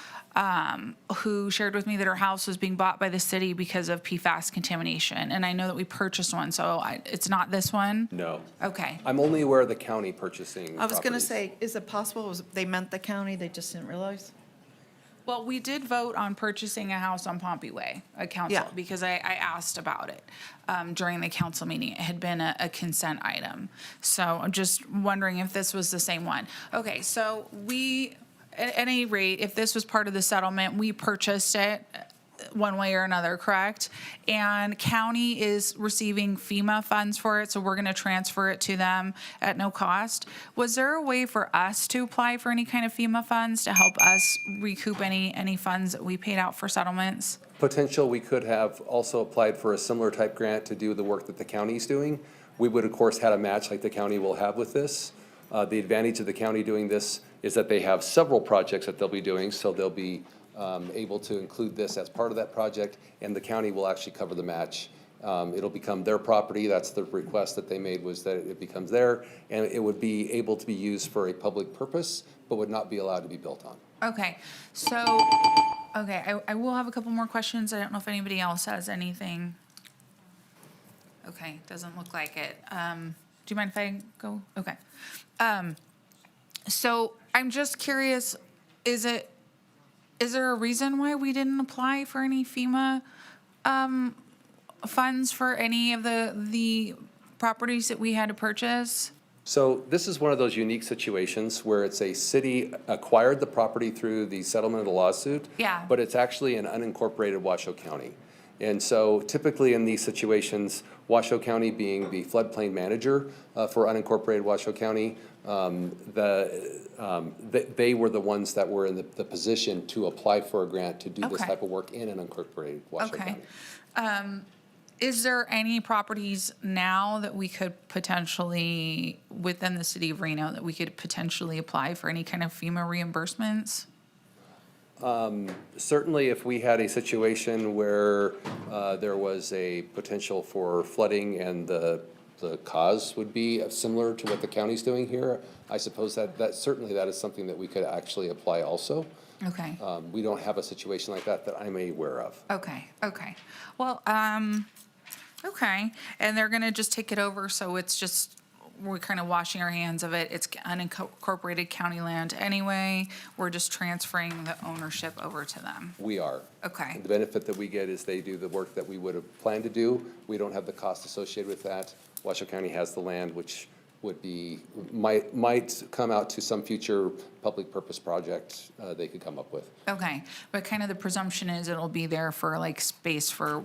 who shared with me that her house was being bought by the city because of PFAS contamination. And I know that we purchased one, so it's not this one? No. Okay. I'm only aware of the county purchasing I was going to properties. say, is it possible they meant the county, they just didn't realize? Well, we did vote on purchasing a house on Pompey Way, a council, Yeah. because I asked about it during the council meeting. It had been a consent item. So I'm just wondering if this was the same one. Okay, so at any rate, if this was part of the settlement, we purchased it one way or another, correct? And county is receiving FEMA funds for it, so we're gonna transfer it to them at no cost. Was there a way for us to apply for any kind of FEMA funds to help us recoup any funds that we paid out for settlements? Potential, we could have also applied for a similar type grant to do the work that the county's doing. We would, of course, had a match like the county will have with this. The advantage of the county doing this is that they have several projects that they'll be doing, so they'll be able to include this as part of that project, and the county will actually cover the match. It'll become their property. That's the request that they made, was that it becomes there, and it would be able to be used for a public purpose, but would not be allowed to be built on. Okay, so, okay, I will have a couple more questions. I don't know if anybody else has anything. Okay, doesn't look like it. Do you mind if I go? Okay. So I'm just curious, is there a reason why we didn't apply for any FEMA funds for any of the properties that we had to purchase? So this is one of those unique situations where it's a city acquired the property through the settlement of the lawsuit. Yeah. But it's actually an unincorporated Washoe County. And so typically in these situations, Washoe County being the floodplain manager for unincorporated Washoe County, they were the ones that were in the position to apply for a grant to do this Okay. type of work in an unincorporated Washoe Okay. County. Is there any properties now that we could potentially, within the city of Reno, that we could potentially apply for any kind of FEMA reimbursements? Certainly, if we had a situation where there was a potential for flooding and the cause would be similar to what the county's doing here, I suppose that certainly that is something that we could actually apply also. Okay. We don't have a situation like that I'm aware of. Okay, okay. Well, okay, and they're gonna just take it over, so it's just, we're kind of washing our hands of it. It's unincorporated county land anyway. We're just transferring the ownership over to them. We are. Okay. The benefit that we get is they do the work that we would have planned to do. We don't have the cost associated with that. Washoe County has the land, which would be, might come out to some future public purpose project they could come up with. Okay, but kind of the presumption is it'll be there for like space for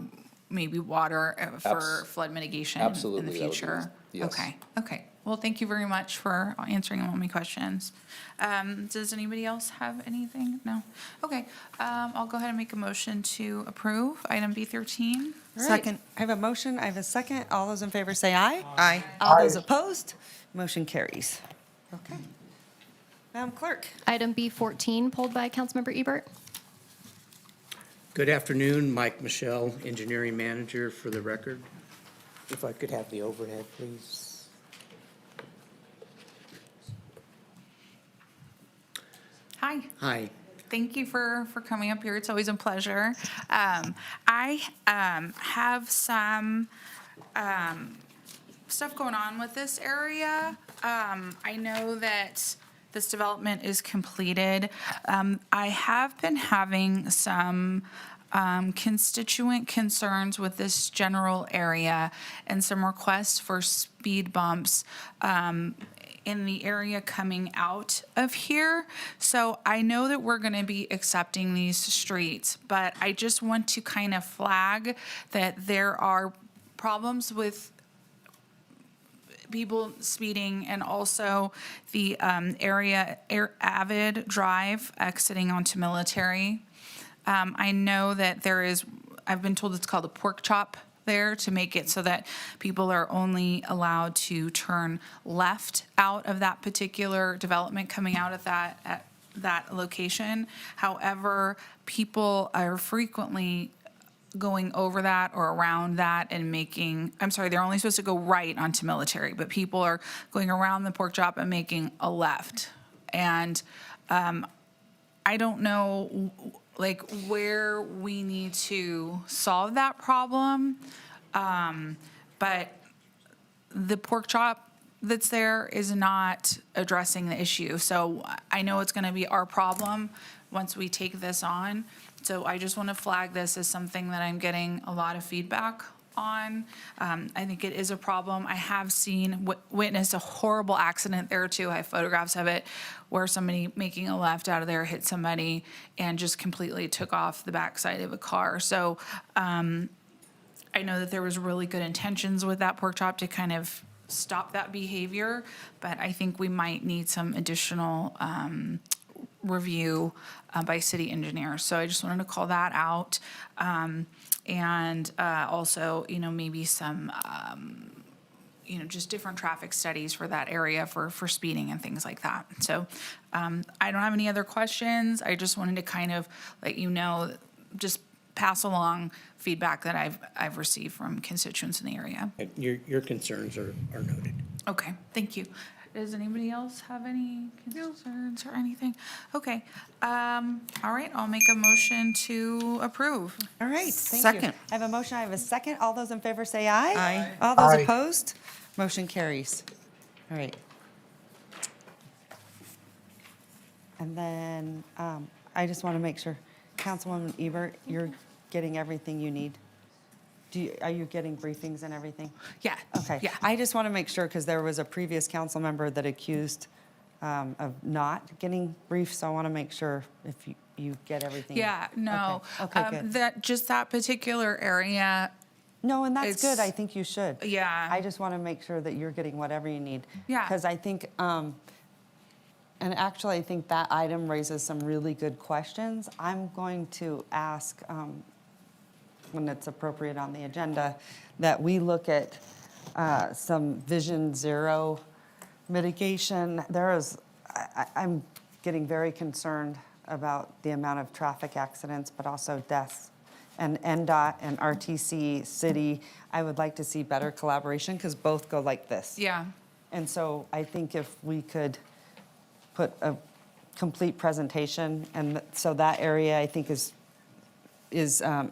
maybe water, for flood mitigation in the Absolutely, that would be- future? yes. Okay, okay. Well, thank you very much for answering all my questions. Does anybody else have anything? No? Okay, I'll go ahead and make a motion to approve item B13. All right. Second. I have a motion, I have a second. All those in favor say aye. Aye. All those opposed, motion carries. Okay. Madam Clerk. Item B14, pulled by Councilmember Ebert. Good afternoon, Mike Michelle, Engineering Manager, for the record. If I could have the overhead, please. Hi. Hi. Thank you for coming up here. It's always a pleasure. I have some stuff going on with this area. I know that this development is completed. I have been having some constituent concerns with this general area and some requests for speed bumps in the area coming out of here. So I know that we're gonna be accepting these streets, but I just want to kind of flag that there are problems with people speeding and also the Avid Drive exiting onto Military. I know that I've been told it's called a pork chop there to make it so that people are only allowed to turn left out of that particular development coming out of at that location. However, people are frequently going over that or around that and they're only supposed to go right onto Military, but people are going around the pork chop and making a left. And I don't know where we need to solve that problem. But the pork chop that's there is not addressing the issue. So I know it's gonna be our problem once we take this on. So I just want to flag this as something that I'm getting a lot of feedback on. I think it is a problem. I have witnessed a horrible accident there too. I have photographs of it where somebody making a left out of there hit somebody and just completely took off the backside of a car. So I know that there was really good intentions with that pork chop to kind of stop that behavior, but I think we might need some additional review by city engineers. So I just wanted to call that out. And also, maybe some, just different traffic studies for that area for speeding and things like that. So I don't have any other questions. I just wanted to kind of let you know, just pass along feedback that I've received from constituents in the area. Your concerns are noted. Okay, thank you. Does anybody else have any concerns or anything? Okay, all right, I'll make a motion to approve. All right, thank you. Second. I have a motion, I have a second. All those in favor say aye. Aye. All those opposed? Motion carries. All right. And then I just want to make sure, Councilwoman Ebert, you're getting everything you need? Are you getting briefings and everything? Yeah. Okay. Yeah. I just want to make sure, because there was a previous council member that accused of not getting briefs, so I want to make sure if you get everything. Yeah, no. Okay, good. That particular area, No, and that's good. It's- I think you should. Yeah. I just want to make sure that you're getting whatever you need. Yeah. Because I think, and actually, I think that item raises some really good questions. I'm going to ask, when it's appropriate on the agenda, that we look at some Vision Zero mitigation. I'm getting very concerned about the amount of traffic accidents, but also deaths. And NDOT and RTC, city, I would like to see better collaboration because both go like this. yeah. And so I think if we could put a complete presentation, and so that area I think is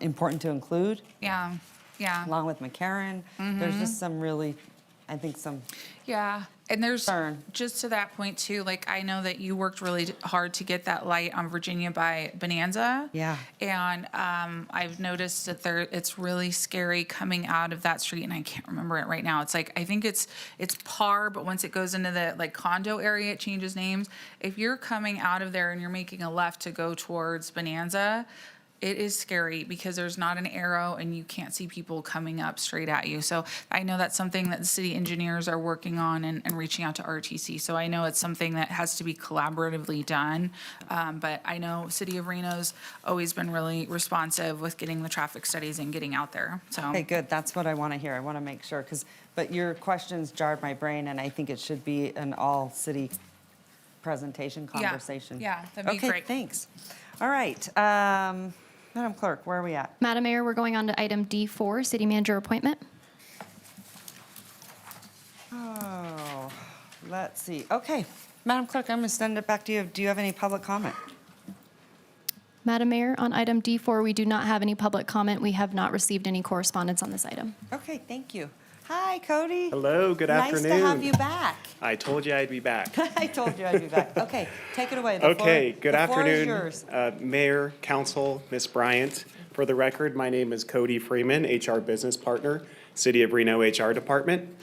important to include, Yeah, yeah, along with McCarran. There's just some really, I think some, yeah. And there's, Concern. just to that point too, like, I know that you worked really hard to get that light on Virginia by Bonanza. Yeah. And I've noticed that it's really scary coming out of that street, and I can't remember it right now. It's like, I think it's Par, but once it goes into the like condo area, it changes names. If you're coming out of there and you're making a left to go towards Bonanza, it is scary because there's not an arrow and you can't see people coming up straight at you. So I know that's something that the city engineers are working on and reaching out to RTC. So I know it's something that has to be collaboratively done. But I know City of Reno's always been really responsive with getting the traffic studies and getting out there. So okay, good, that's what I want to hear. I want to make sure, but your questions jarred my brain, and I think it should be an all-city presentation conversation. yeah, that'd be Okay, great. thanks. All right, Madam Clerk, where are we at? Madam Mayor, we're going on to item D4, city manager appointment. Oh, let's see. Okay, Madam Clerk, I'm going to send it back to you. Do you have any public comment? Madam Mayor, on item D4, we do not have any public comment. We have not received any correspondence on this item. Okay, thank you. Hi, Cody. Hello, good afternoon. Nice to have you back. I told you I'd be back. I told you I'd be back. Okay, take it away. The Okay, floor- good the floor is afternoon, yours. Mayor, Council, Ms. Bryant. For the record, my name is Cody Freeman, HR Business Partner, City of Reno HR Department.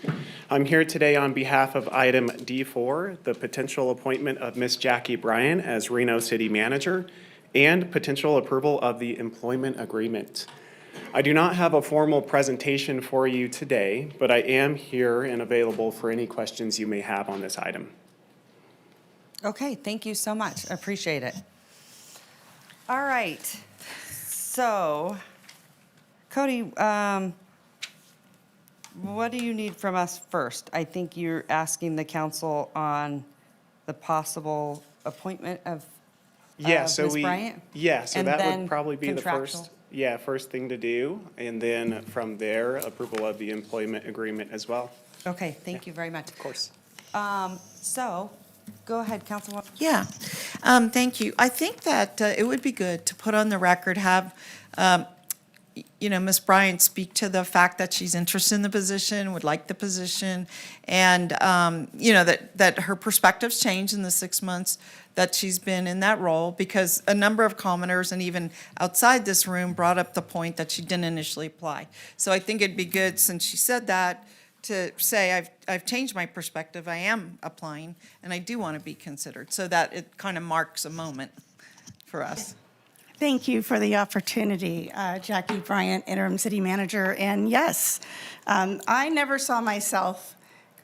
I'm here today on behalf of item D4, the potential appointment of Ms. Jackie Bryan as Reno City Manager and potential approval of the employment agreement. I do not have a formal presentation for you today, but I am here and available for any questions you may have on this item. Okay, thank you so much. I appreciate it. All right. So, Cody, what do you need from us first? I think you're asking the council on the possible appointment of Yeah, Ms. so Bryant? so And that then would probably be the contractual? first thing to do. And then from there, approval of the employment agreement as well. Okay, thank you very much. Of course. So, go ahead, Councilwoman. Yeah, thank you. I think that it would be good to put on the record, have, Ms. Bryant speak to the fact that she's interested in the position, would like the position, and, that her perspectives changed in the 6 months that she's been in that role, because a number of commenters and even outside this room brought up the point that she didn't initially apply. So I think it'd be good, since she said that, to say, I've changed my perspective, I am applying, and I do want to be considered, so that it kind of marks a moment for us. Thank you for the opportunity. Jackie Bryant, interim city manager. And yes, I never saw myself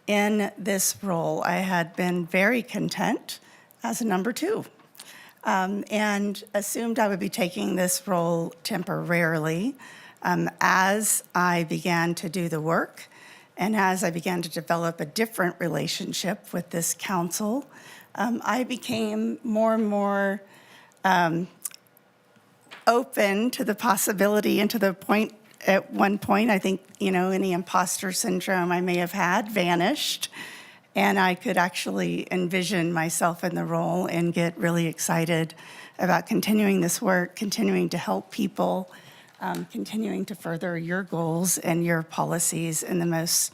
in this role. I had been very content as a number two, and assumed I would be taking this role temporarily. As I began to do the work and as I began to develop a different relationship with this council, I became more and more open to the possibility, and to the point, at one point, I think, any imposter syndrome I may have had vanished, and I could actually envision myself in the role and get really excited about continuing this work, continuing to help people, continuing to further your goals and your policies in the most,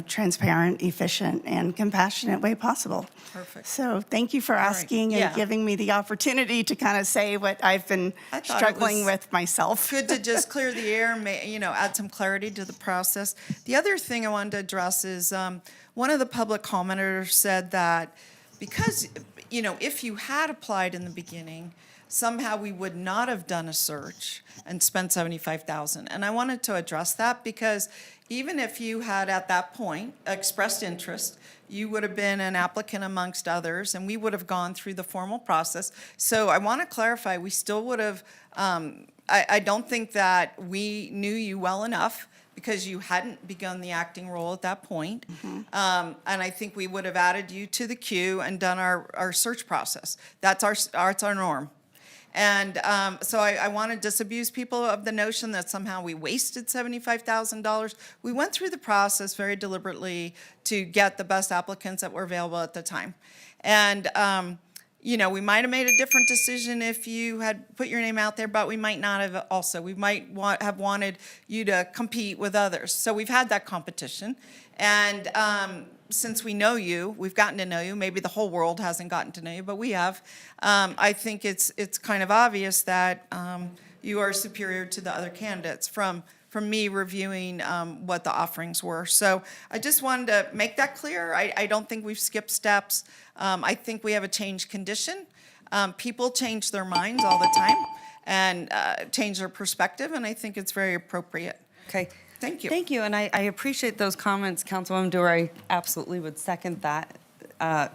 transparent, efficient, and compassionate way possible. Perfect. So thank you for asking Yeah. and giving me the opportunity to kind of say what I've been I thought it struggling was with myself. Good to just clear the air and, add some clarity to the process. The other thing I wanted to address is, one of the public commenters said that because, if you had applied in the beginning, somehow we would not have done a search and spent $75,000. And I wanted to address that, because even if you had at that point expressed interest, you would have been an applicant amongst others, and we would have gone through the formal process. So I want to clarify, we still would have, I don't think that we knew you well enough, because you hadn't begun the acting role at that point. And I think we would have added you to the queue and done our search process. That's our norm. And so I want to disabuse people of the notion that somehow we wasted $75,000. We went through the process very deliberately to get the best applicants that were available at the time. And, we might have made a different decision if you had put your name out there, but we might not have also. We might have wanted you to compete with others. So we've had that competition. And since we know you, we've gotten to know you. Maybe the whole world hasn't gotten to know you, but we have. I think it's kind of obvious that you are superior to the other candidates from me reviewing what the offerings were. So I just wanted to make that clear. I don't think we've skipped steps. I think we have a changed condition. People change their minds all the time and change their perspective, and I think it's very appropriate. Okay. Thank you. Thank you, and I appreciate those comments, Councilwoman Dewar. I absolutely would second that,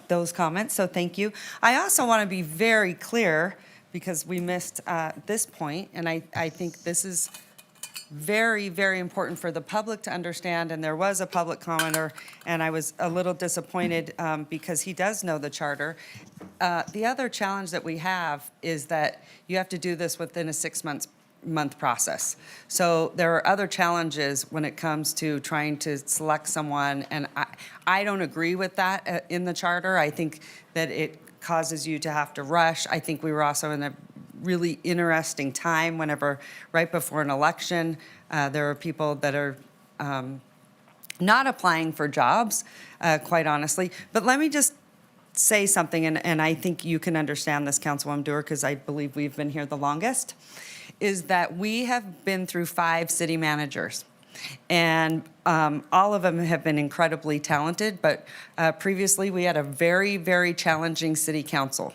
those comments, so thank you. I also want to be very clear, because we missed this point, and I think this is very, very important for the public to understand, and there was a public commenter, and I was a little disappointed because he does know the charter. The other challenge that we have is that you have to do this within a 6 month process. So there are other challenges when it comes to trying to select someone, and I don't agree with that in the charter. I think that it causes you to have to rush. I think we were also in a really interesting time whenever, right before an election, there are people that are not applying for jobs, quite honestly. But let me just say something, and I think you can understand this, Councilwoman Dewar, because I believe we've been here the longest, is that we have been through 5 city managers. And all of them have been incredibly talented, but previously we had a very, very challenging city council.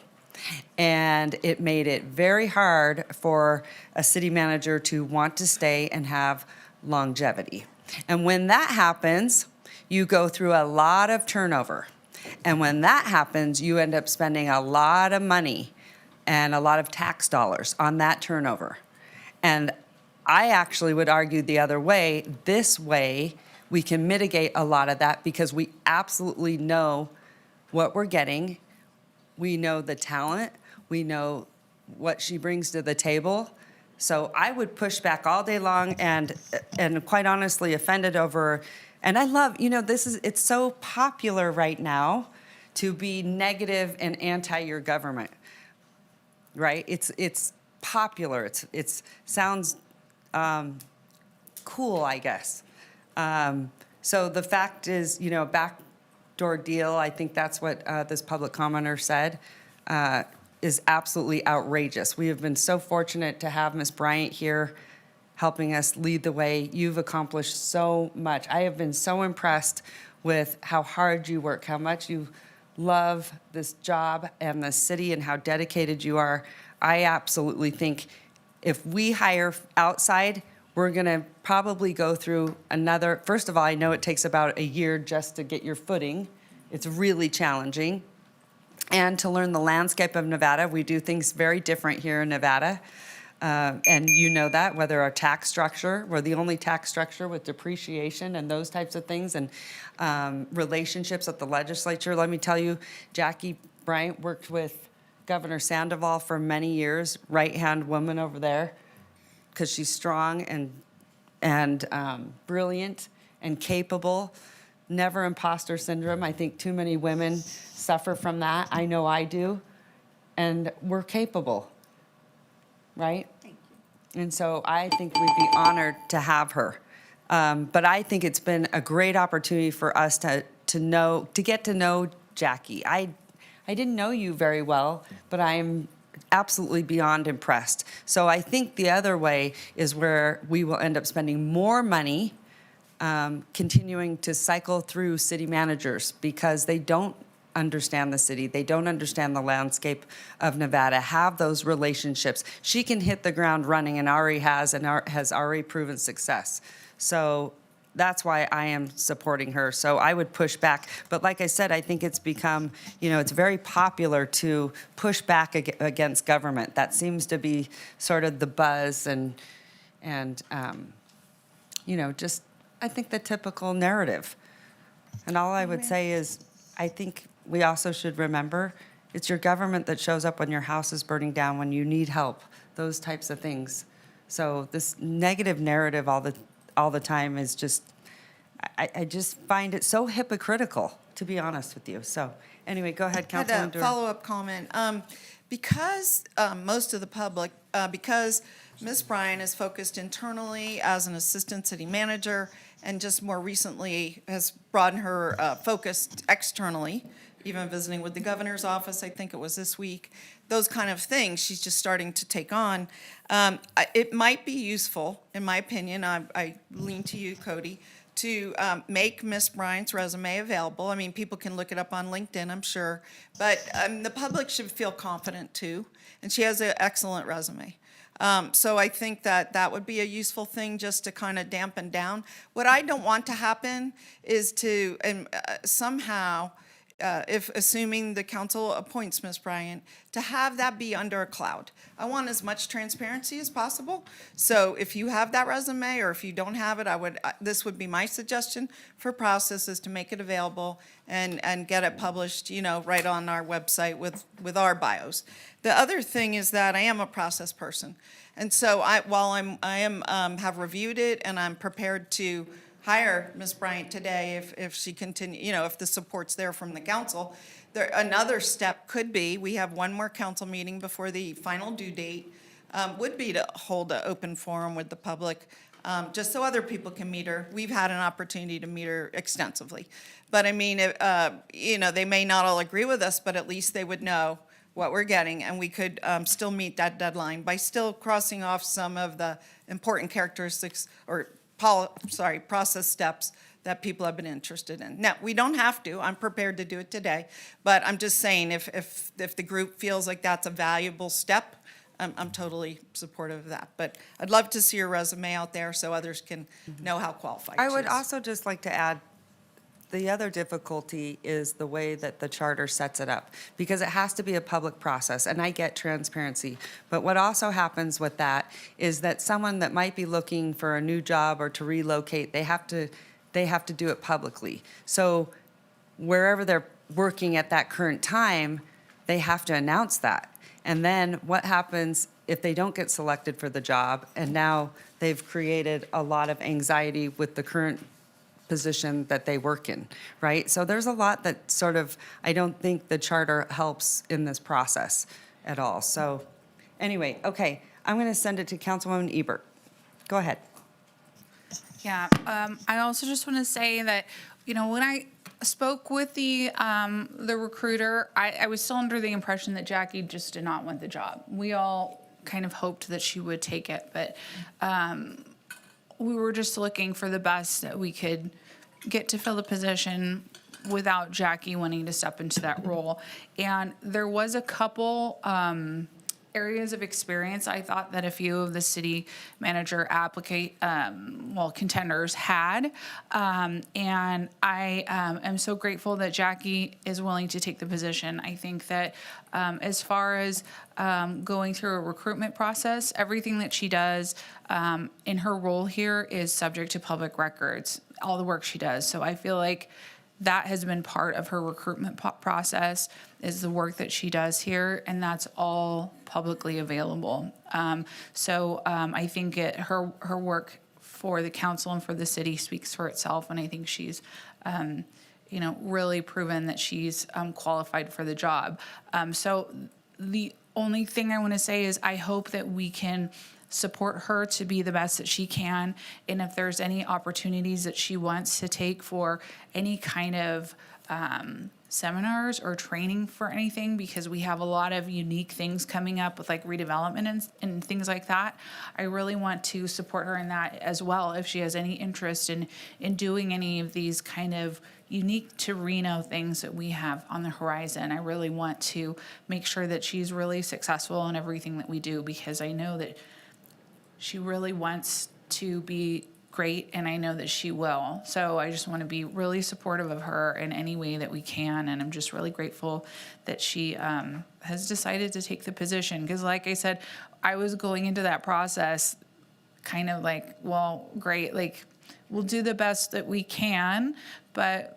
And it made it very hard for a city manager to want to stay and have longevity. And when that happens, you go through a lot of turnover. And when that happens, you end up spending a lot of money and a lot of tax dollars on that turnover. And I actually would argue the other way. This way, we can mitigate a lot of that because we absolutely know what we're getting. We know the talent. We know what she brings to the table. So I would push back all day long and quite honestly offended over, and I love, it's so popular right now to be negative and anti your government, right? It's popular. It sounds cool, I guess. So the fact is, you know, backdoor deal, I think that's what this public commenter said, is absolutely outrageous. We have been so fortunate to have Ms. Bryant here helping us lead the way. You've accomplished so much. I have been so impressed with how hard you work, how much you love this job and the city and how dedicated you are. I absolutely think if we hire outside, we're going to probably go through another, first of all, I know it takes about a year just to get your footing. It's really challenging. And to learn the landscape of Nevada, we do things very different here in Nevada. And you know that, whether our tax structure, we're the only tax structure with depreciation and those types of things, and relationships at the legislature. Let me tell you, Jackie Bryant worked with Governor Sandoval for many years, right-hand woman over there, because she's strong and brilliant and capable. Never imposter syndrome. I think too many women suffer from that. I know I do. And we're capable, right? Thank you. And so I think we'd be honored to have her. But I think it's been a great opportunity for us to get to know Jackie. I didn't know you very well, but I'm absolutely beyond impressed. So I think the other way is where we will end up spending more money continuing to cycle through city managers because they don't understand the city. They don't understand the landscape of Nevada, have those relationships. She can hit the ground running and already has already proven success. So that's why I am supporting her. So I would push back. But like I said, I think it's become, you know, it's very popular to push back against government. That seems to be sort of the buzz and you know, just I think the typical narrative. And all I would say is I think we also should remember it's your government that shows up when your house is burning down, when you need help, those types of things. So this negative narrative all the time is just, I just find it so hypocritical, to be honest with you. So anyway, go ahead, I had Councilwoman a Dewar. follow-up comment. Because most of the public, because Ms. Bryan is focused internally as an assistant city manager and just more recently has broadened her focus externally, even visiting with the governor's office, I think it was this week, those kind of things she's just starting to take on. It might be useful, in my opinion, I lean to you, Cody, to make Ms. Bryant's resume available. I mean, people can look it up on LinkedIn, I'm sure, but the public should feel confident too, and she has an excellent resume. So I think that would be a useful thing just to kind of dampen down. What I don't want to happen is to somehow, if assuming the council appoints Ms. Bryant, to have that be under a cloud. I want as much transparency as possible. So if you have that resume or if you don't have it, this would be my suggestion for processes to make it available and get it published, you know, right on our website with our bios. The other thing is that I am a process person. And so while I have reviewed it and I'm prepared to hire Ms. Bryant today if she continue, you know, if the support's there from the council. Another step could be, we have one more council meeting before the final due date, would be to hold an open forum with the public, just so other people can meet her. We've had an opportunity to meet her extensively. But I mean, you know, they may not all agree with us, but at least they would know what we're getting, and we could still meet that deadline by still crossing off some of the important characteristics or process steps that people have been interested in. Now, we don't have to. I'm prepared to do it today. But I'm just saying if the group feels like that's a valuable step, I'm totally supportive of that. But I'd love to see your resume out there so others can know how qualified I she would is. also just like to add, the other difficulty is the way that the charter sets it up, because it has to be a public process, and I get transparency. But what also happens with that is that someone that might be looking for a new job or to relocate, they have to do it publicly. So wherever they're working at that current time, they have to announce that. And then what happens if they don't get selected for the job, and now they've created a lot of anxiety with the current position that they work in, right? So there's a lot that sort of, I don't think the charter helps in this process at all. So anyway, okay, I'm going to send it to Councilwoman Ebert. Go ahead. Yeah, I also just want to say that, when I spoke with the recruiter, I was still under the impression that Jackie just did not want the job. We all kind of hoped that she would take it, but we were just looking for the best that we could get to fill the position without Jackie wanting to step into that role. And there was a couple areas of experience I thought that a few of the city manager contenders had. And I am so grateful that Jackie is willing to take the position. I think that as far as going through a recruitment process, everything that she does in her role here is subject to public records, all the work she does. So I feel like that has been part of her recruitment process, is the work that she does here, and that's all publicly available. I think her work for the council and for the city speaks for itself, and I think she's really proven that she's qualified for the job. So the only thing I want to say is I hope that we can support her to be the best that she can. And if there's any opportunities that she wants to take for any kind of seminars or training for anything, because we have a lot of unique things coming up with like redevelopment and things like that, I really want to support her in that as well. If she has any interest in doing any of these kind of unique to Reno things that we have on the horizon, I really want to make sure that she's really successful in everything that we do, because I know that she really wants to be great, and I know that she will. So I just want to be really supportive of her in any way that we can, and I'm just really grateful that she has decided to take the position. Because like I said, I was going into that process kind of like, well, great, like we'll do the best that we can, but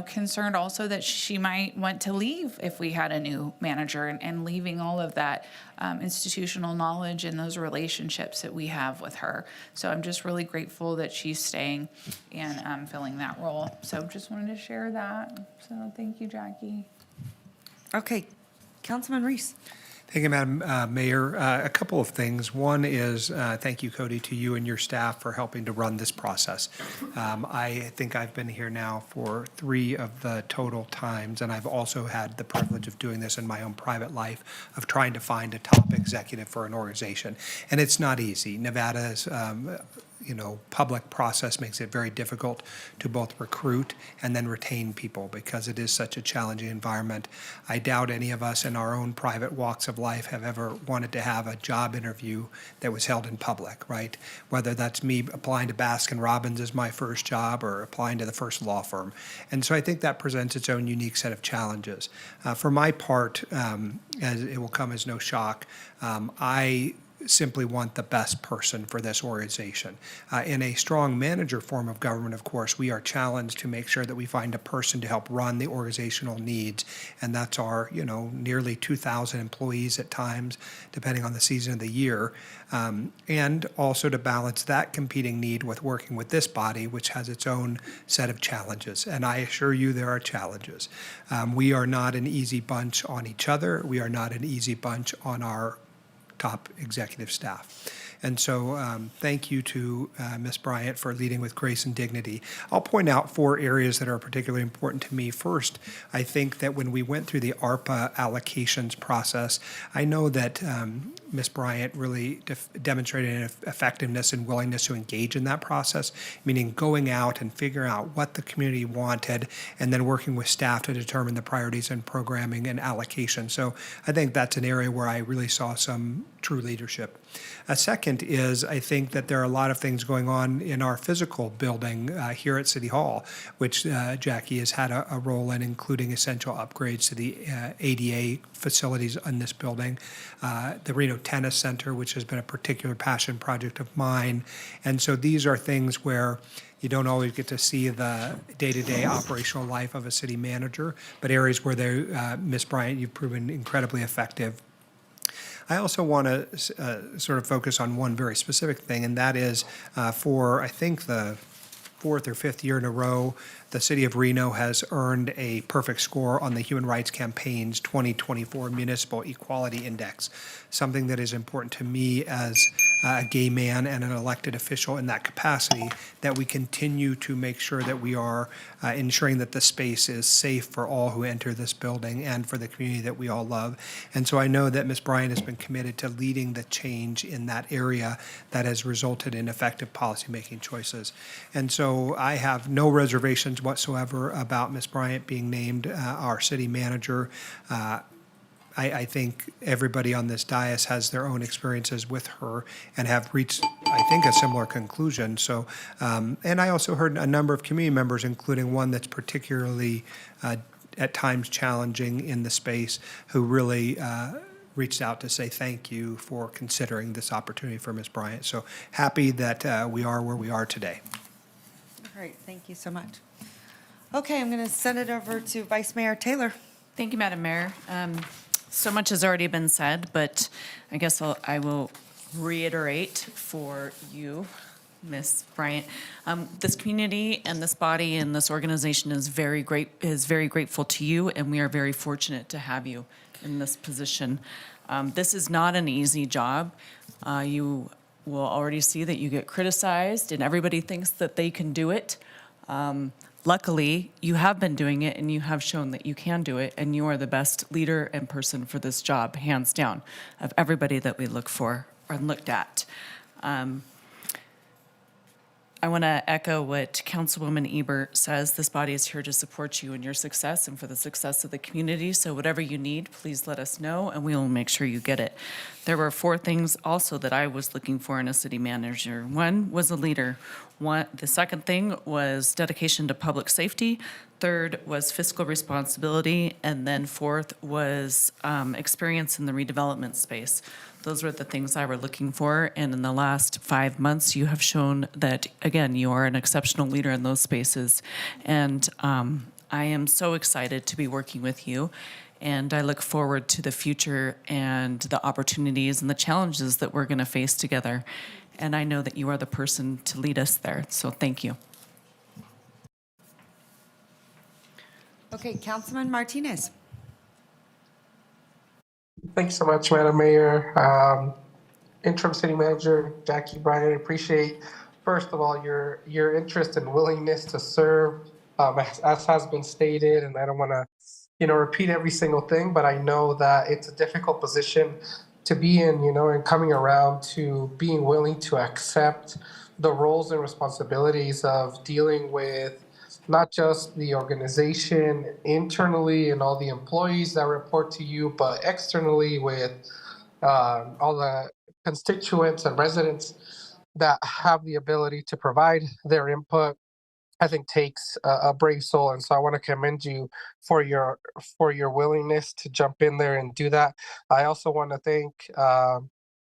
concerned also that she might want to leave if we had a new manager, and leaving all of that institutional knowledge and those relationships that we have with her. So I'm just really grateful that she's staying and filling that role. So just wanted to share that. So thank you, Jackie. Okay, Councilman Reese. Thank you, Madam Mayor. A couple of things. One is thank you, Cody, to you and your staff for helping to run this process. I think I've been here now for 3 of the total times, and I've also had the privilege of doing this in my own private life, of trying to find a top executive for an organization. And it's not easy. Nevada's public process makes it very difficult to both recruit and then retain people, because it is such a challenging environment. I doubt any of us in our own private walks of life have ever wanted to have a job interview that was held in public, right? Whether that's me applying to Baskin Robbins as my first job or applying to the first law firm. And so I think that presents its own unique set of challenges. For my part, as it will come as no shock, I simply want the best person for this organization. In a strong manager form of government, of course, we are challenged to make sure that we find a person to help run the organizational needs, and that's our, nearly 2,000 employees at times, depending on the season of the year, and also to balance that competing need with working with this body, which has its own set of challenges. And I assure you there are challenges. We are not an easy bunch on each other. We are not an easy bunch on our top executive staff. And so thank you to Ms. Bryant for leading with grace and dignity. I'll point out 4 areas that are particularly important to me. First, I think that when we went through the ARPA allocations process, I know that Ms. Bryant really demonstrated an effectiveness and willingness to engage in that process, meaning going out and figuring out what the community wanted and then working with staff to determine the priorities and programming and allocation. So I think that's an area where I really saw some true leadership. A second is, I think that there are a lot of things going on in our physical building here at City Hall, which Jackie has had a role in, including essential upgrades to the ADA facilities in this building, the Reno Tennis Center, which has been a particular passion project of mine. And so these are things where you don't always get to see the day-to-day operational life of a city manager, but areas where Ms. Bryant, you've proven incredibly effective. I also want to sort of focus on one very specific thing, and that is for, I think, the 4th or 5th year in a row, the city of Reno has earned a perfect score on the Human Rights Campaign's 2024 Municipal Equality Index, something that is important to me as a gay man and an elected official in that capacity, that we continue to make sure that we are ensuring that the space is safe for all who enter this building and for the community that we all love. And so I know that Ms. Bryant has been committed to leading the change in that area that has resulted in effective policymaking choices. And so I have no reservations whatsoever about Ms. Bryant being named our city manager. I think everybody on this dais has their own experiences with her and have reached, I think, a similar conclusion. So, and I also heard a number of community members, including one that's particularly at times challenging in the space, who really reached out to say thank you for considering this opportunity for Ms. Bryant. So happy that we are where we are today. All right, thank you so much. Okay, I'm going to send it over to Vice Mayor Taylor. Thank you, Madam Mayor. So much has already been said, but I guess I will reiterate for you, Ms. Bryant. This community and this body and this organization is very grateful to you, and we are very fortunate to have you in this position. This is not an easy job. You will already see that you get criticized, and everybody thinks that they can do it. Luckily, you have been doing it, and you have shown that you can do it, and you are the best leader and person for this job, hands down, of everybody that we look for or looked at. I want to echo what Councilwoman Ebert says. This body is here to support you in your success and for the success of the community. So whatever you need, please let us know, and we will make sure you get it. There were 4 things also that I was looking for in a city manager. One was a leader. The second thing was dedication to public safety. Third was fiscal responsibility. And then fourth was experience in the redevelopment space. Those were the things I were looking for, and in the last 5 months, you have shown that, again, you are an exceptional leader in those spaces. And I am so excited to be working with you, and I look forward to the future and the opportunities and the challenges that we're going to face together. And I know that you are the person to lead us there, so thank you. Okay, Councilman Martinez. Thanks so much, Madam Mayor. Interim City Manager Jackie Bryant, I appreciate, first of all, your interest and willingness to serve, as has been stated, and I don't want to, repeat every single thing, but I know that it's a difficult position to be in, and coming around to being willing to accept the roles and responsibilities of dealing with not just the organization internally and all the employees that report to you, but externally with all the constituents and residents that have the ability to provide their input, I think takes a brave soul. And so I want to commend you for your willingness to jump in there and do that. I also want to thank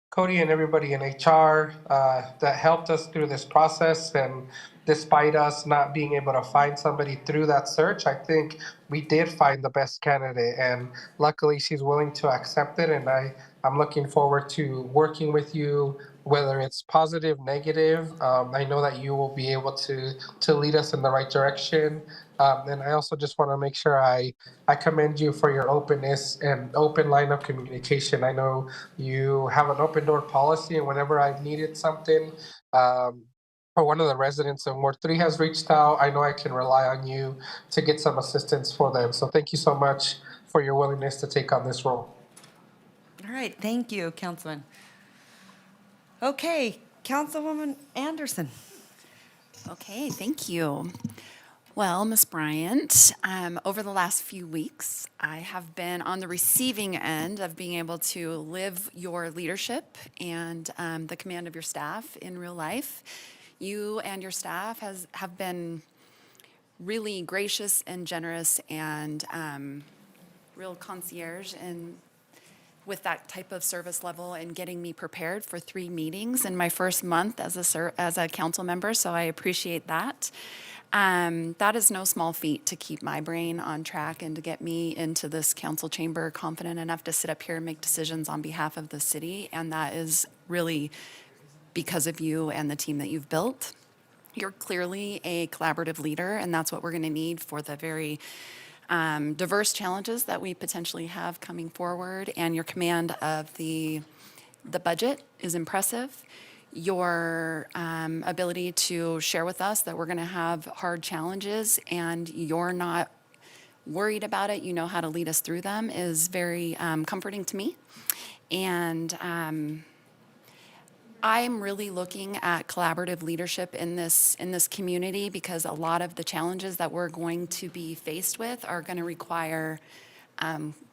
Cody and everybody in HR that helped us through this process. And despite us not being able to find somebody through that search, I think we did find the best candidate. And luckily, she's willing to accept it. And I'm looking forward to working with you, whether it's positive, negative. I know that you will be able to lead us in the right direction. And I also just want to make sure I commend you for your openness and open line of communication. I know you have an open door policy, and whenever I've needed something, or one of the residents in Ward 3 has reached out, I know I can rely on you to get some assistance for them. So thank you so much for your willingness to take on this role. All right, thank you, Councilman. Okay, Councilwoman Anderson. Okay, thank you. Well, Ms. Bryant, over the last few weeks, I have been on the receiving end of being able to live your leadership and the command of your staff in real life. You and your staff have been really gracious and generous and real concierge and with that type of service level and getting me prepared for 3 meetings in my first month as a council member, so I appreciate that. That is no small feat to keep my brain on track and to get me into this council chamber confident enough to sit up here and make decisions on behalf of the city, and that is really because of you and the team that you've built. You're clearly a collaborative leader, and that's what we're going to need for the very diverse challenges that we potentially have coming forward, and your command of the The budget is impressive. Your ability to share with us that we're going to have hard challenges and you're not worried about it, you know how to lead us through them, is very comforting to me. And I'm really looking at collaborative leadership in this community, because a lot of the challenges that we're going to be faced with are going to require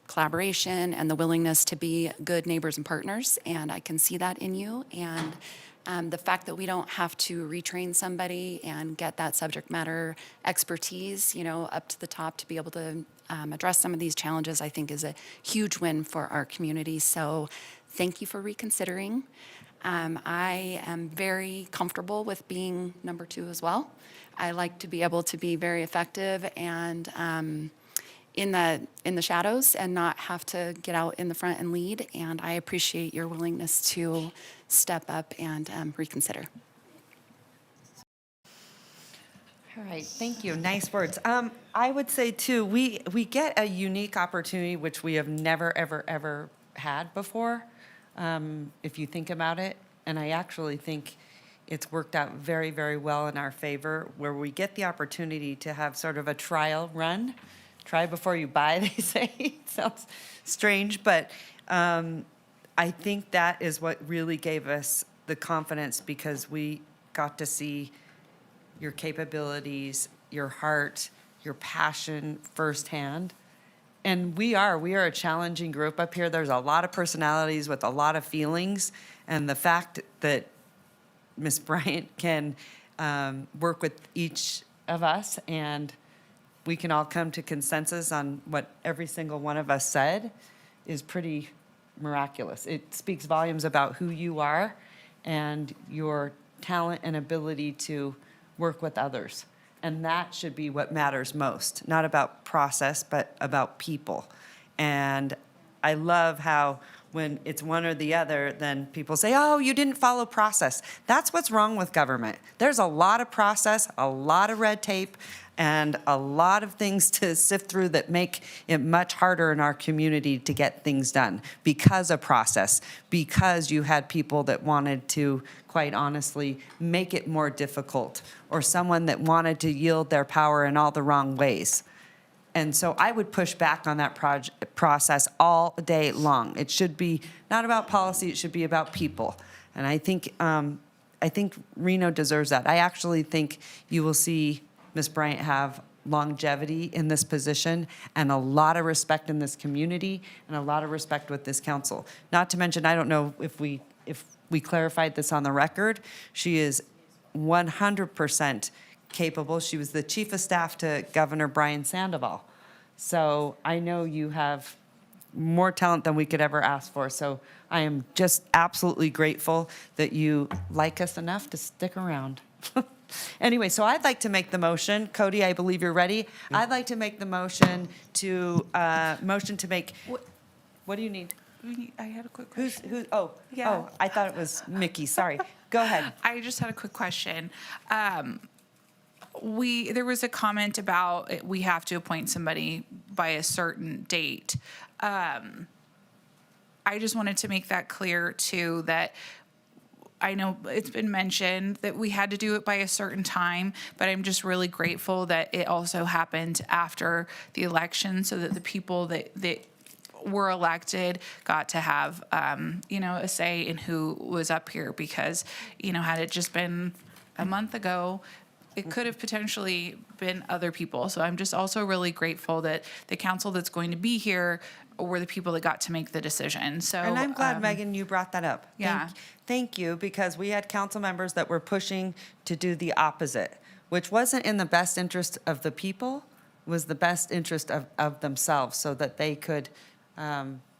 collaboration and the willingness to be good neighbors and partners. And I can see that in you. And the fact that we don't have to retrain somebody and get that subject matter expertise, you know, up to the top to be able to address some of these challenges, I think is a huge win for our community. So thank you for reconsidering. I am very comfortable with being number 2 as well. I like to be able to be very effective and in the shadows and not have to get out in the front and lead. And I appreciate your willingness to step up and reconsider. All right, thank you. Nice words. I would say too, we get a unique opportunity which we have never, ever, ever had before, if you think about it. And I actually think it's worked out very, very well in our favor, where we get the opportunity to have sort of a trial run. Try before you buy, they say. It sounds strange, but I think that is what really gave us the confidence, because we got to see your capabilities, your heart, your passion firsthand. And we are a challenging group up here. There's a lot of personalities with a lot of feelings. And the fact that Ms. Bryant can work with each of us and we can all come to consensus on what every single one of us said is pretty miraculous. It speaks volumes about who you are and your talent and ability to work with others. And that should be what matters most, not about process, but about people. And I love how when it's one or the other, then people say, oh, you didn't follow process. That's what's wrong with government. There's a lot of process, a lot of red tape, and a lot of things to sift through that make it much harder in our community to get things done because of process, because you had people that wanted to, quite honestly, make it more difficult, or someone that wanted to yield their power in all the wrong ways. And so I would push back on that process all day long. It should be not about policy, it should be about people. And I think Reno deserves that. I actually think you will see Ms. Bryant have longevity in this position and a lot of respect in this community and a lot of respect with this council. Not to mention, I don't know if we clarified this on the record, she is 100% capable. She was the chief of staff to Governor Brian Sandoval. So I know you have more talent than we could ever ask for. So I am just absolutely grateful that you like us enough to stick around. Anyway, so I'd like to make the motion. Cody, I believe you're ready. I'd like to make the motion to make, what do you need? I had a quick question. Yeah. I thought it was Mickey, sorry. Go ahead. I just had a quick question. There was a comment about we have to appoint somebody by a certain date. I just wanted to make that clear too, that I know it's been mentioned that we had to do it by a certain time, but I'm just really grateful that it also happened after the election, so that the people that were elected got to have, a say in who was up here, because, had it just been a month ago, it could have potentially been other people. So I'm just also really grateful that the council that's going to be here were the people that got to make the decision. So, and I'm glad, Megan, you brought that up. Yeah. Thank you, because we had council members that were pushing to do the opposite, which wasn't in the best interest of the people, was the best interest of themselves, so that they could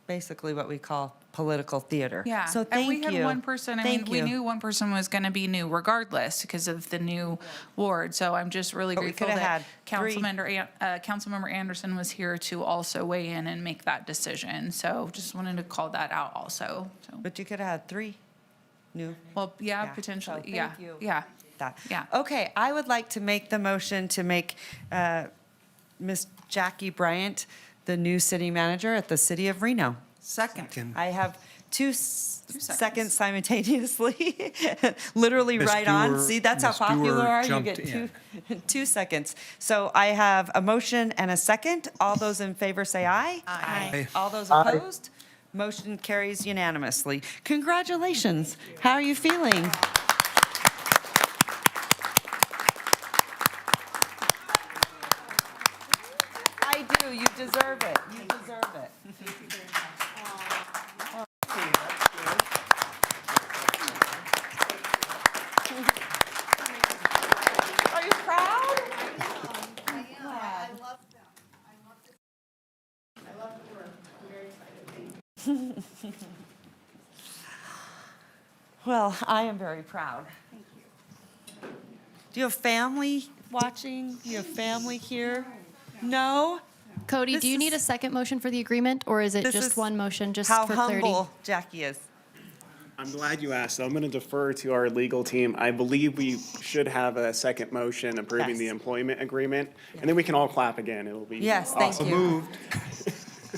basically what we call political theater. Yeah. So thank you. And we had one person, we knew one person was going to be new regardless because of the new ward. So I'm just really But we grateful could have that had Councilmember Anderson was here to also weigh in and make that decision. So just wanted to call that out also. So. But you could have had 3 new. Well, yeah, potentially. So Yeah. thank you. Yeah. That. Yeah. Okay, I would like to make the motion to make Ms. Jackie Bryant the new city manager at the city of Reno. Second. I have seconds simultaneously, literally Ms. right on. Dewar- See, that's how Ms. popular Dewar are. You jumped get in. 2 seconds. So I have a motion and a second. All those in favor say aye. Aye. All those opposed? Motion carries unanimously. Congratulations. How are you feeling? I do. You deserve it. You deserve it. Are you proud? Well, I am very proud. Thank you. Do you have family watching? Do you have family here? No? Cody, This do you need a is- second motion for the agreement, or is it This just is one motion, just How for clarity? humble Jackie is. I'm glad you asked. So I'm going to defer to our legal team. I believe we should have a second motion approving the Yes. employment agreement, and then we can all clap again. It'll be Yes, thank awesome. you. Moved.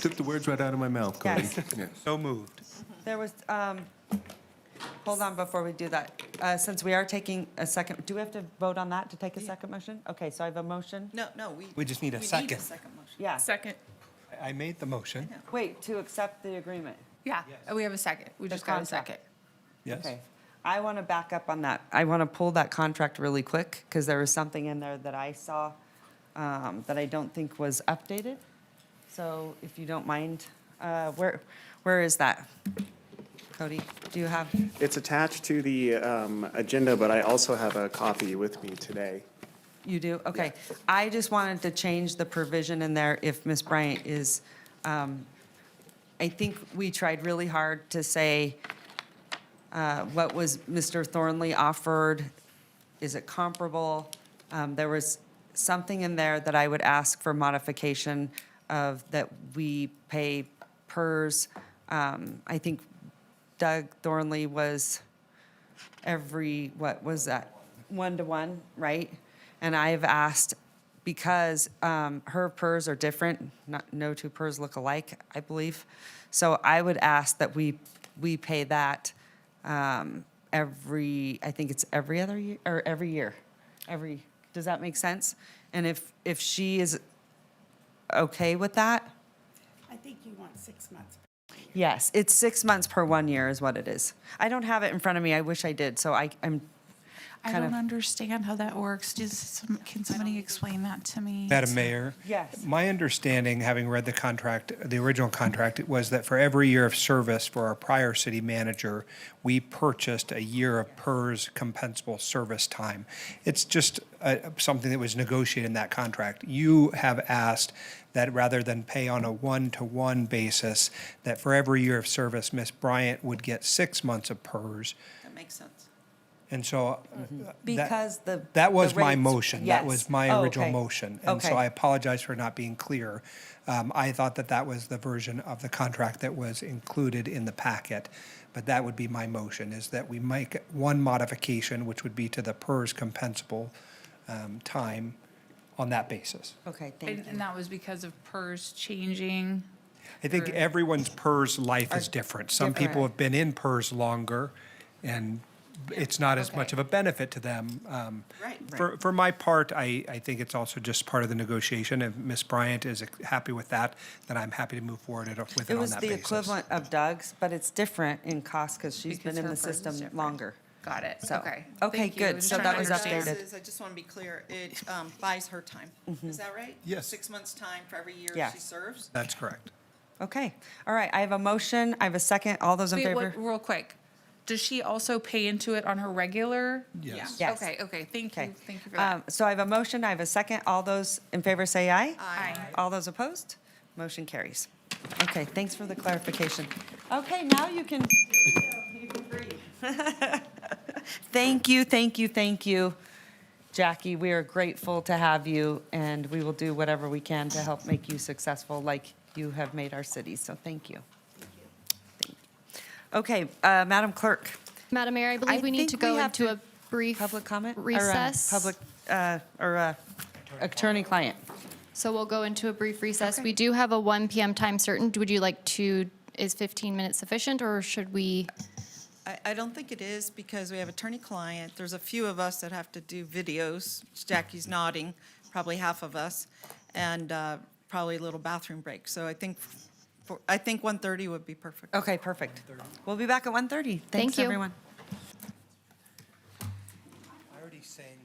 Took the words right out of my mouth, Cody. Yes. So moved. There was, hold on before we do that. Since we are taking a second, do we have to vote on that to take a second motion? Okay, so I have a motion. No, We just need a we need a second. second motion. Yeah. Second. I made the motion. Wait, to accept the agreement. Yeah, we have a second. We just got a contract. second. Yes. Okay. I want to back up on that. I want to pull that contract really quick because there was something in there that I saw that I don't think was updated. So if you don't mind, where is that? Cody, do you have? It's attached to the agenda, but I also have a copy with me today. You do? Okay. I just wanted to change the provision in there if Ms. Bryant is, I think we tried really hard to say what was Mr. Thornley offered, is it comparable? There was something in there that I would ask for modification of, that we pay PERS. I think Doug Thornley was what was that? 1-to-1, right? And I've asked, because her PERS are different, no two PERS look alike, I believe. So I would ask that we pay that I think it's every other year, or every year. Does that make sense? And if she is okay with that? I think you want 6 months. Yes, it's 6 months per 1 year is what it is. I don't have it in front of me. I wish I did, so I'm I kind don't of, understand how that works. Can somebody explain that to me? Madam Mayor? Yes. My understanding, having read the contract, the original contract, it was that for every year of service for our prior city manager, we purchased a year of PERS compensable service time. It's just something that was negotiated in that contract. You have asked that rather than pay on a one-to-one basis, that for every year of service, Ms. Bryant would get 6 months of PERS. That makes sense. And so because that was the my rates- motion. That yes. was my Oh, original okay. motion. And so Okay. I apologize for not being clear. I thought that that was the version of the contract that was included in the packet. But that would be my motion, is that we make one modification, which would be to the PERS compensable time on that basis. Okay, thank you. And that was because of PERS changing? I think everyone's PERS life is different. Some people different. have been in PERS longer, and it's not as much Okay. of a benefit to them. Right. For my part, I think it's also just part of the negotiation. If Ms. Bryant is happy with that, then I'm happy to move forward with it It on was that the basis. equivalent of Doug's, but it's different in cost because she's Because been in her the PERS is system different. longer. Got it, So, okay. okay, Thank you. good. Just So trying that to was understand. updated. I just want to be clear, it buys her time. Is that right? Yes. 6 months' time for every year Yes. she serves? That's correct. Okay, all right, I have a motion, I have a second, all those in Wait, favor? real quick. Does she also pay into it on her regular? Yes. Yes. Okay, thank Okay. you for that. So I have a motion, I have a second, all those in favor say aye. Aye. All those opposed? Motion carries. Okay, thanks for the clarification. Okay, now you can breathe. Thank you, thank you, thank you. Jackie, we are grateful to have you, and we will do whatever we can to help make you successful like you have made our city, so thank you. Thank you. Okay, Madam Clerk, Madam Mayor, I believe we need to think we go have into to- a brief public comment? recess. Public, attorney-client. So we'll go into a brief recess. We do have a 1 PM time certain. Would you like to is 15 minutes sufficient, or should we? I don't think it is because we have attorney-client. There's a few of us that have to do videos. Jackie's nodding, probably half of us, and probably a little bathroom break. So I think 1:30 would be perfect. Okay, perfect. We'll be back at 1:30. Thank Thanks, you. everyone. I already sang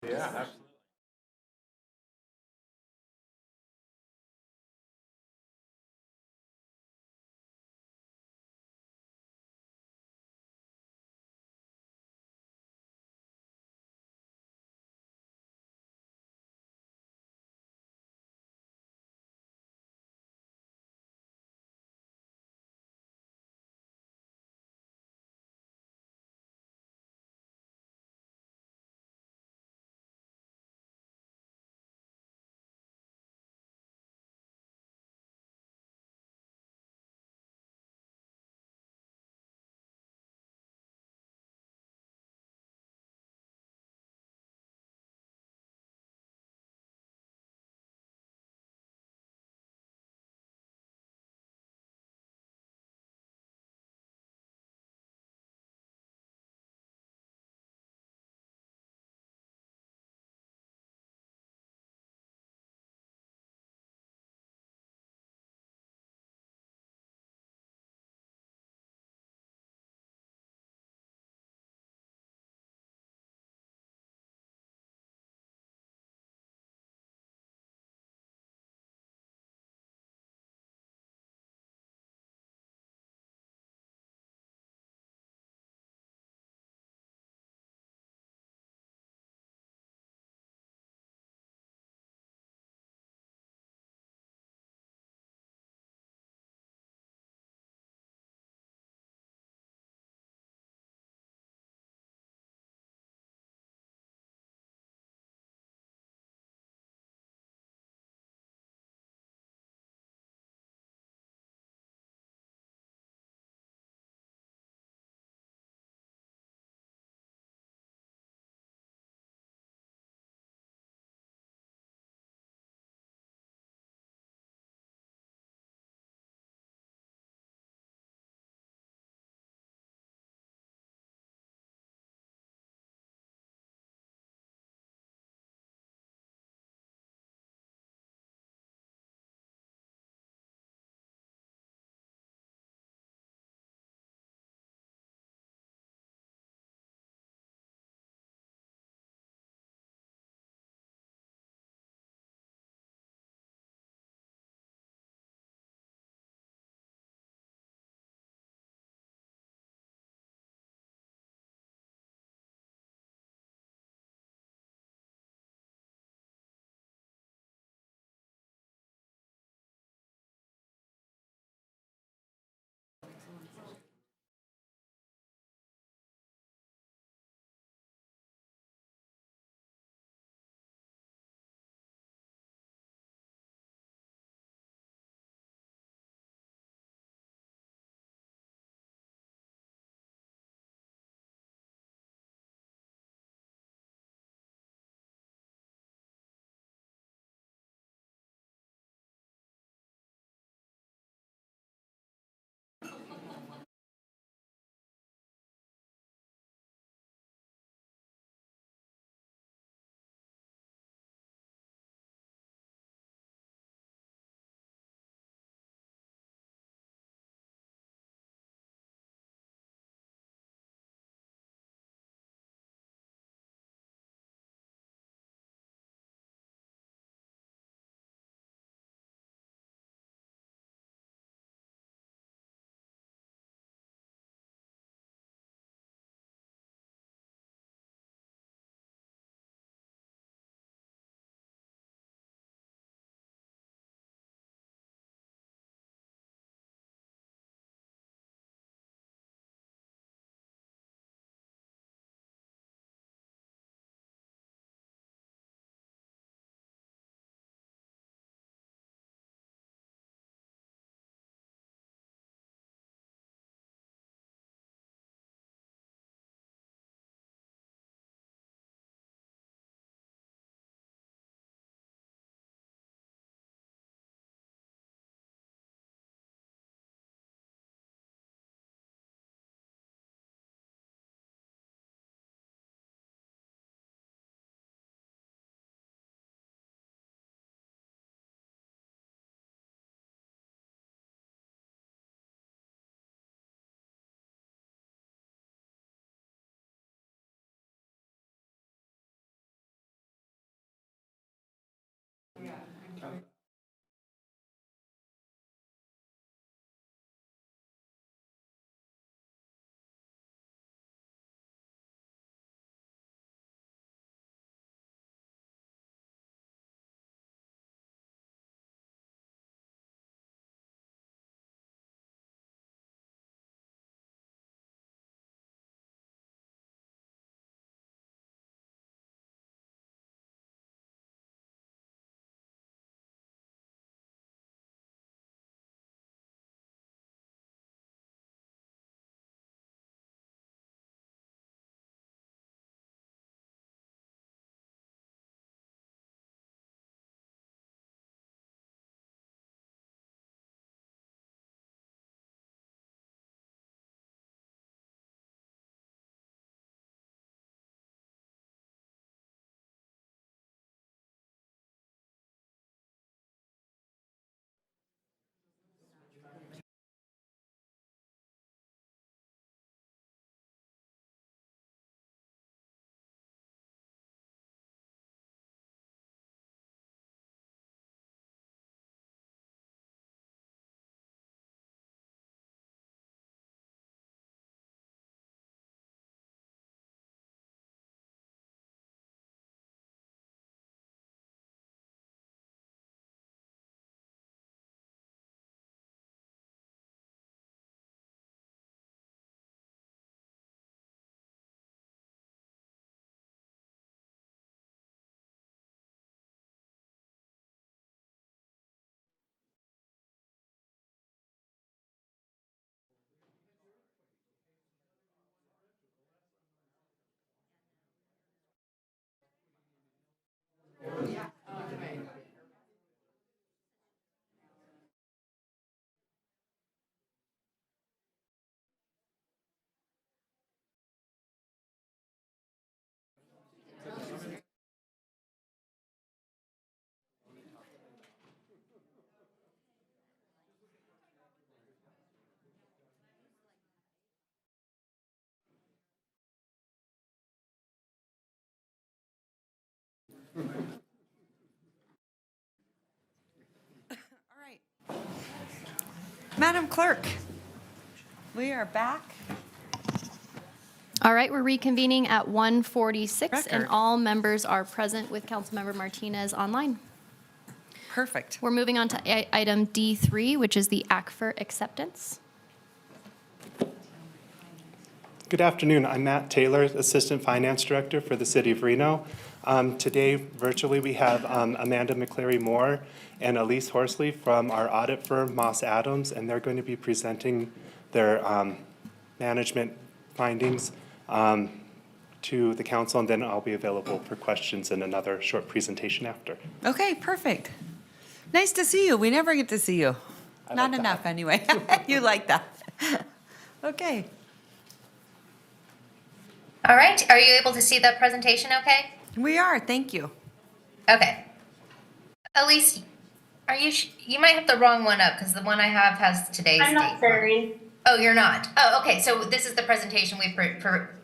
Yeah. All right. Madam Clerk, we are back. All right, we're reconvening at 1:46, and Record. all members are present with Councilmember Martinez online. Perfect. We're moving on to item D3, which is the ACFR acceptance. Good afternoon. I'm Matt Taylor, Assistant Finance Director for the City of Reno. Today, virtually, we have Amanda McCleary Moore and Elise Horsley from our audit firm, Moss Adams, and they're going to be presenting their management findings to the council, and then I'll be available for questions in another short presentation after. Okay, perfect. Nice to see you. We never get to see you. Not enough, anyway. You like that. Okay. All right, are you able to see the presentation okay? We are, thank you. Okay. Elise, are you, you might have the wrong one up because the one I have has today's date. I'm not sharing. Oh, you're not? Oh, okay, so this is the presentation we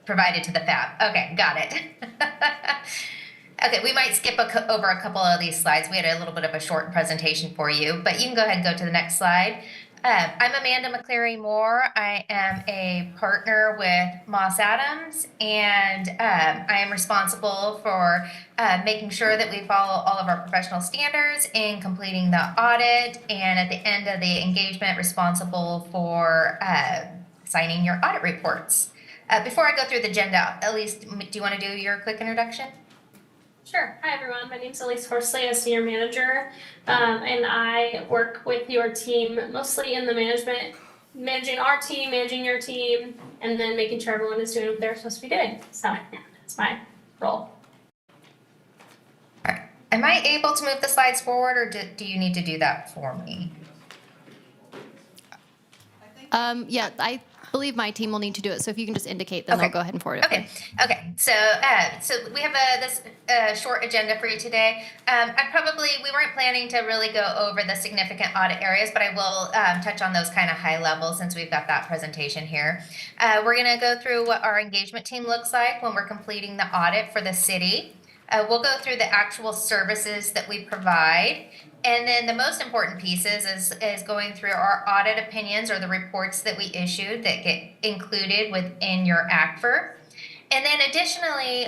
provided to the FAB. Okay, got it. Okay, we might skip over a couple of these slides. We had a little bit of a short presentation for you, but you can go ahead and go to the next slide. I'm Amanda McCleary Moore. I am a partner with Moss Adams, and I am responsible for making sure that we follow all of our professional standards in completing the audit, and at the end of the engagement, responsible for signing your audit reports. Before I go through the agenda, Elise, do you want to do your quick introduction? Sure. Hi, everyone. My name's Elise Horsley, a senior manager, and I work with your team mostly in the managing our team, managing your team, and then making sure everyone is doing what they're supposed to be doing. So that's my role. All right. Am I able to move the slides forward, or do you need to do that for me? Yeah, I believe my team will need to do it, so if you can just indicate, then Okay. they'll go ahead and forward it. Okay. Okay. So we have this short agenda for you today. We weren't planning to really go over the significant audit areas, but I will touch on those kind of high level since we've got that presentation here. We're going to go through what our engagement team looks like when we're completing the audit for the city. We'll go through the actual services that we provide. And then the most important pieces is going through our audit opinions, or the reports that we issued that get included within your ACFR. And then additionally,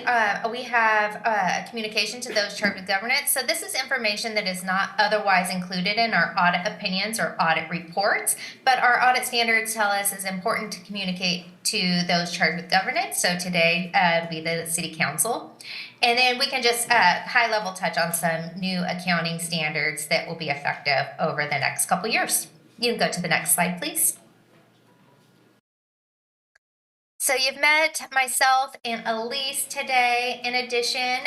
we have a communication to those charged with governance. So this is information that is not otherwise included in our audit opinions or audit reports, but our audit standards tell us is important to communicate to those charged with governance. So today, be the city council. And then we can just high level touch on some new accounting standards that will be effective over the next couple years. You can go to the next slide, please. So you've met myself and Elise today. In addition,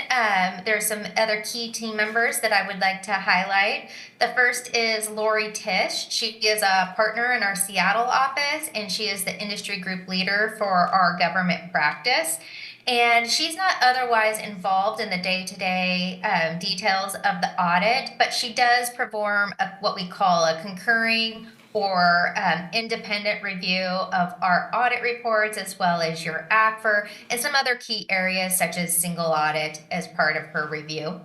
there's some other key team members that I would like to highlight. The first is Lori Tish. She is a partner in our Seattle office, and she is the industry group leader for our government practice. And she's not otherwise involved in the day-to-day details of the audit, but she does perform what we call a concurring or independent review of our audit reports, as well as your ACFR and some other key areas such as single audit as part of her review.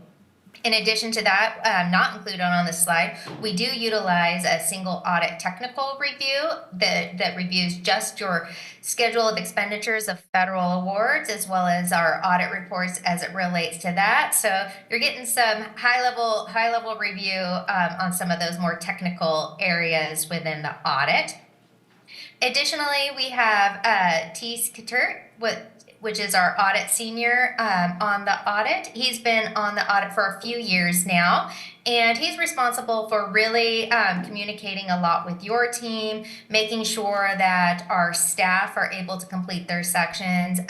In addition to that, not included on the slide, we do utilize a single audit technical review that reviews just your schedule of expenditures of federal awards, as well as our audit reports as it relates to that. So you're getting some high level review on some of those more technical areas within the audit. Additionally, we have T. Skitter, which is our audit senior on the audit. He's been on the audit for a few years now, and he's responsible for really communicating a lot with your team, making sure that our staff are able to complete their sections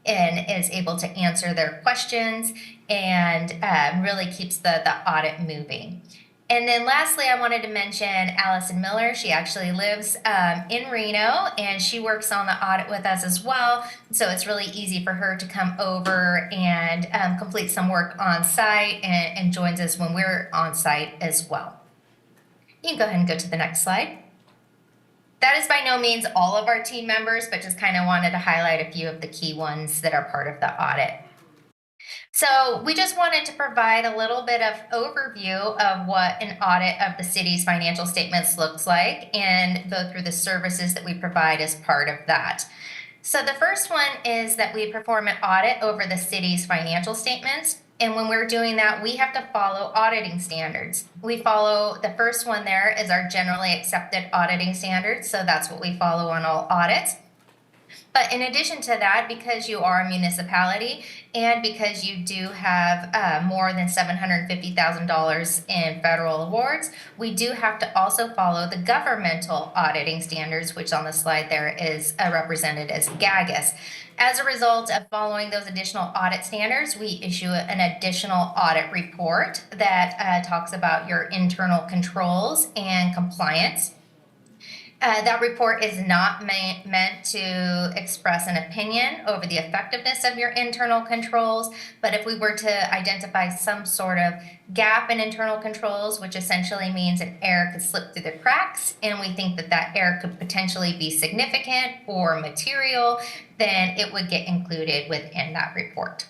and is able to answer their questions, and really keeps the audit moving. And then lastly, I wanted to mention Allison Miller. She actually lives in Reno, and she works on the audit with us as well. So it's really easy for her to come over and complete some work on site and joins us when we're on site as well. You can go ahead and go to the next slide. That is by no means all of our team members, but just kind of wanted to highlight a few of the key ones that are part of the audit. So we just wanted to provide a little bit of overview of what an audit of the city's financial statements looks like and go through the services that we provide as part of that. So the first one is that we perform an audit over the city's financial statements. And when we're doing that, we have to follow auditing standards. We follow, the first one there is our generally accepted auditing standards. So that's what we follow on all audits. But in addition to that, because you are a municipality and because you do have more than $750,000 in federal awards, we do have to also follow the governmental auditing standards, which on the slide there is represented as GAGAS. As a result of following those additional audit standards, we issue an additional audit report that talks about your internal controls and compliance. That report is not meant to express an opinion over the effectiveness of your internal controls, but if we were to identify some sort of gap in internal controls, which essentially means an error could slip through the cracks, and we think that that error could potentially be significant or material, then it would get included within that report.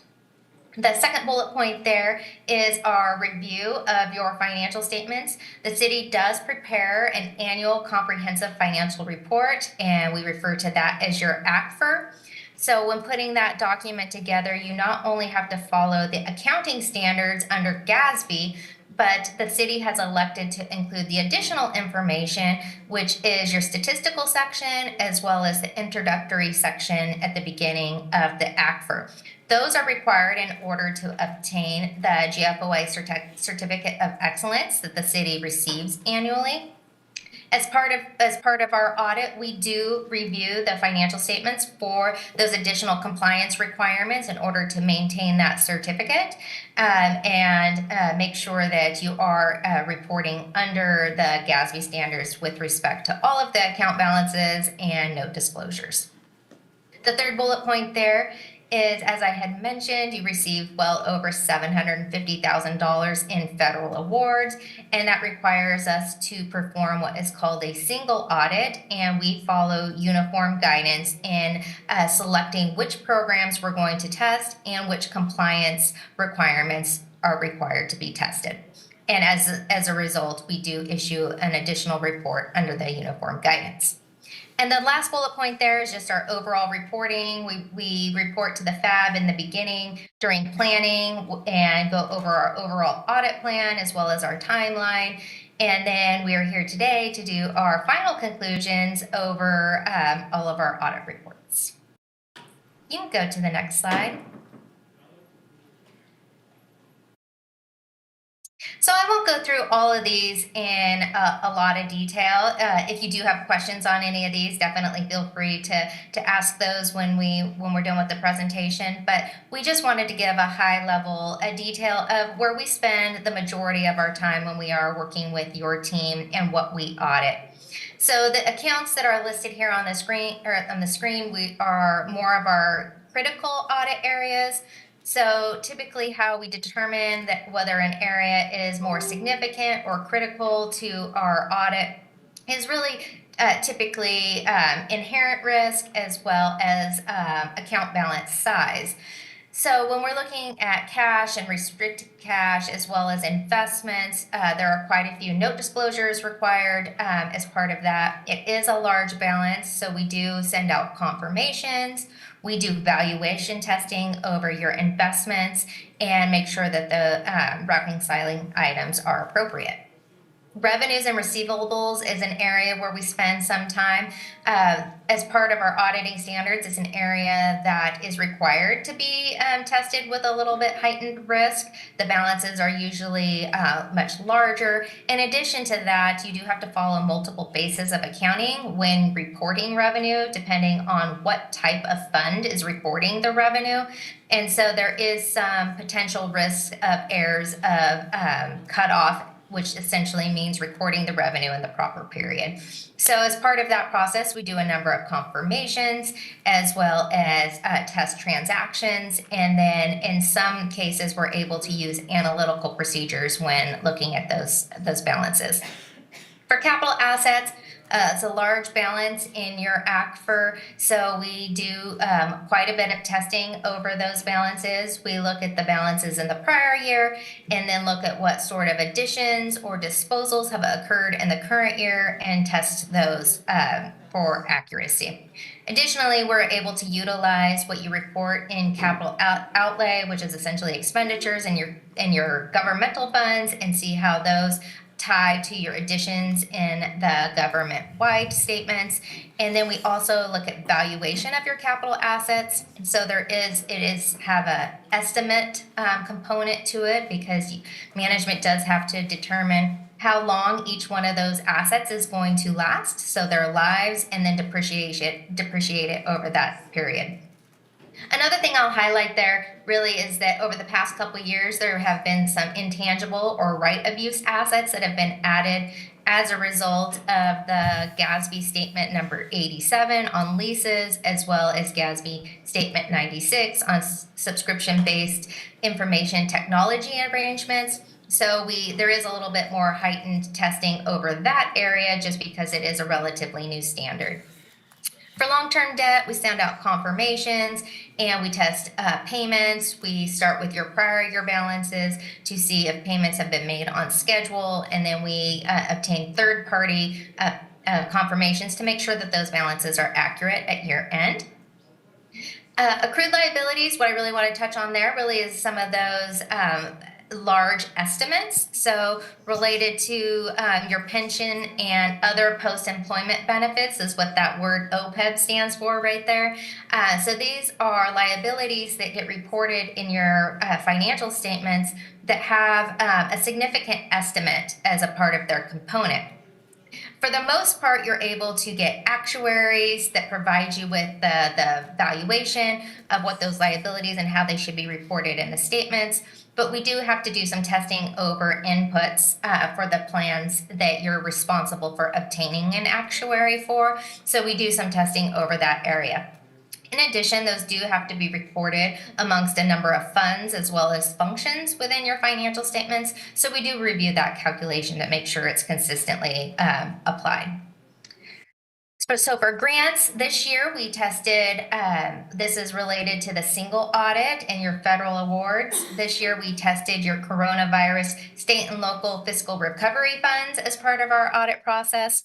The second bullet point there is our review of your financial statements. The city does prepare an annual comprehensive financial report, and we refer to that as your ACFR. So when putting that document together, you not only have to follow the accounting standards under GASB, but the city has elected to include the additional information, which is your statistical section, as well as the introductory section at the beginning of the ACFR. Those are required in order to obtain the GFOA Certificate of Excellence that the city receives annually. As part of our audit, we do review the financial statements for those additional compliance requirements in order to maintain that certificate and make sure that you are reporting under the GASB standards with respect to all of the account balances and note disclosures. The third bullet point there is, as I had mentioned, you received well over $750,000 in federal awards, and that requires us to perform what is called a single audit, and we follow uniform guidance in selecting which programs we're going to test and which compliance requirements are required to be tested. And as a result, we do issue an additional report under the uniform guidance. And the last bullet point there is just our overall reporting. We report to the FAB in the beginning during planning and go over our overall audit plan as well as our timeline. And then we are here today to do our final conclusions over all of our audit reports. You can go to the next slide. So I won't go through all of these in a lot of detail. If you do have questions on any of these, definitely feel free to ask those when we're done with the presentation. But we just wanted to give a high level, a detail of where we spend the majority of our time when we are working with your team and what we audit. So the accounts that are listed here on the screen, we are more of our critical audit areas. So typically how we determine that whether an area is more significant or critical to our audit is really typically inherent risk as well as account balance size. So when we're looking at cash and restricted cash as well as investments, there are quite a few note disclosures required as part of that. It is a large balance, so we do send out confirmations. We do valuation testing over your investments and make sure that the reconciling items are appropriate. Revenues and receivables is an area where we spend some time. As part of our auditing standards, it's an area that is required to be tested with a little bit heightened risk. The balances are usually much larger. In addition to that, you do have to follow multiple bases of accounting when reporting revenue, depending on what type of fund is reporting the revenue. And so there is some potential risk of errors of cutoff, which essentially means recording the revenue in the proper period. So as part of that process, we do a number of confirmations as well as test transactions. And then in some cases, we're able to use analytical procedures when looking at those balances. For capital assets, It's a large balance in your aquifer, so we do quite a bit of testing over those balances. We look at the balances in the prior year and then look at what sort of additions or disposals have occurred in the current year and test those for accuracy. Additionally, we're able to utilize what you report in capital outlay, which is essentially expenditures in your governmental funds, and see how those tie to your additions in the government-wide statements. And then we also look at valuation of your capital assets. And so it is have a estimate component to it, because management does have to determine how long each one of those assets is going to last, so their lives, and then depreciate it over that period. Another thing I'll highlight there really is that over the past couple of years, there have been some intangible or right of use assets that have been added as a result of the GASB statement number 87 on leases, as well as GASB statement 96 on subscription-based information technology arrangements. So there is a little bit more heightened testing over that area, just because it is a relatively new standard. For long-term debt, we send out confirmations and we test payments. We start with your prior year balances to see if payments have been made on schedule, and then we obtain third-party confirmations to make sure that those balances are accurate at year end. Accrued liabilities, what I really want to touch on there really is some of those large estimates, so related to your pension and other post-employment benefits is what that word OPEB stands for right there. So these are liabilities that get reported in your financial statements that have a significant estimate as a part of their component. For the most part, you're able to get actuaries that provide you with the valuation of what those liabilities and how they should be reported in the statements. But we do have to do some testing over inputs for the plans that you're responsible for obtaining an actuary for. So we do some testing over that area. In addition, those do have to be reported amongst a number of funds as well as functions within your financial statements. So we do review that calculation to make sure it's consistently applied. So for grants, this year we tested, this is related to the single audit and your federal awards. This year we tested your coronavirus state and local fiscal recovery funds as part of our audit process.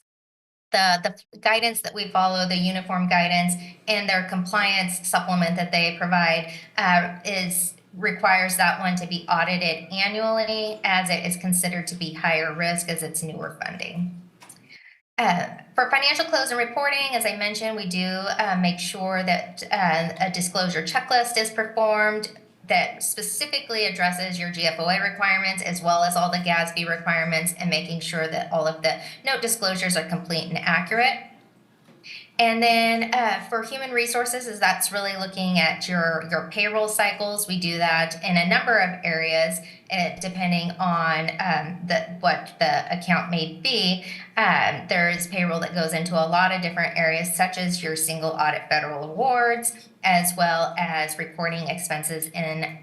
The guidance that we follow, the uniform guidance, and their compliance supplement that they provide requires that one to be audited annually, as it is considered to be higher risk as it's newer funding. For financial close and reporting, as I mentioned, we do make sure that a disclosure checklist is performed that specifically addresses your GFOA requirements as well as all the GASB requirements, and making sure that all of the note disclosures are complete and accurate. And then for human resources, that's really looking at your payroll cycles. We do that in a number of areas, depending on what the account may be. There is payroll that goes into a lot of different areas, such as your single audit federal awards, as well as reporting expenses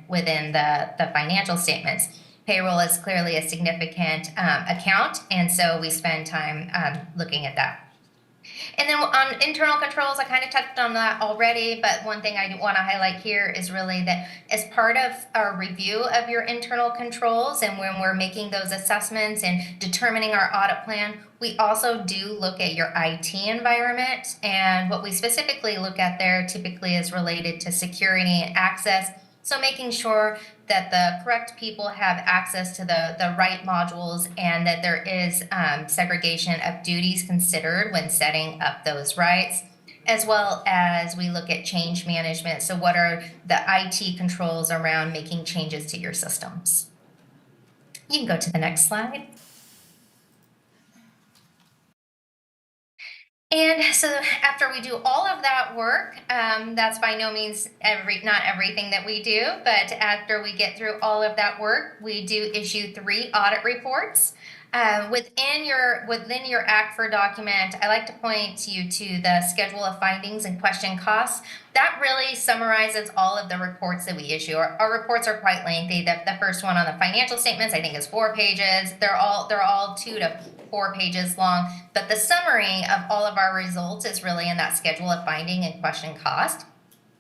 within the financial statements. Payroll is clearly a significant account, and so we spend time looking at that. And then on internal controls, I kind of touched on that already, but one thing I want to highlight here is really that as part of our review of your internal controls, and when we're making those assessments and determining our audit plan, we also do look at your IT environment. And what we specifically look at there typically is related to security and access. So making sure that the correct people have access to the right modules, and that there is segregation of duties considered when setting up those rights, as well as we look at change management. So what are the IT controls around making changes to your systems? You can go to the next slide. And so after we do all of that work, that's by no means not everything that we do, but after we get through all of that work, we do issue 3 audit reports. Within your ACFR document, I like to point you to the schedule of findings and question costs. That really summarizes all of the reports that we issue. Our reports are quite lengthy. The first one on the financial statements, I think, is 4 pages. They're all 2 to 4 pages long. But the summary of all of our results is really in that schedule of finding and question cost.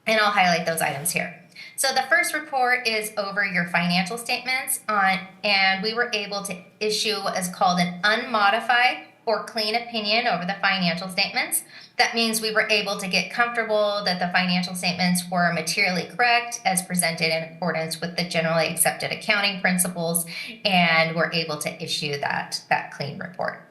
And I'll highlight those items here. So the first report is over your financial statements and we were able to issue what is called an unmodified or clean opinion over the financial statements. That means we were able to get comfortable that the financial statements were materially correct as presented in accordance with the generally accepted accounting principles, and we're able to issue that clean report.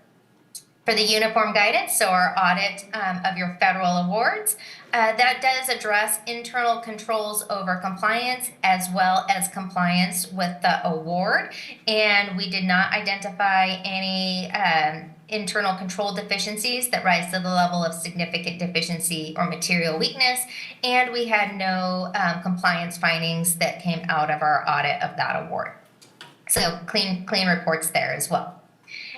For the uniform guidance, so our audit of your federal awards, that does address internal controls over compliance as well as compliance with the award. And we did not identify any internal control deficiencies that rise to the level of significant deficiency or material weakness. And we had no compliance findings that came out of our audit of that award. So clean reports there as well.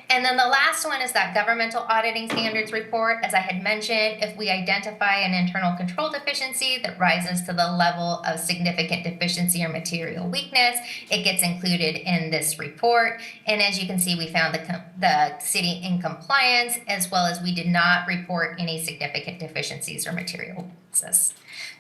And then the last one is that governmental auditing standards report. As I had mentioned, if we identify an internal control deficiency that rises to the level of significant deficiency or material weakness, it gets included in this report. And as you can see, we found the city in compliance, as well as we did not report any significant deficiencies or material weaknesses.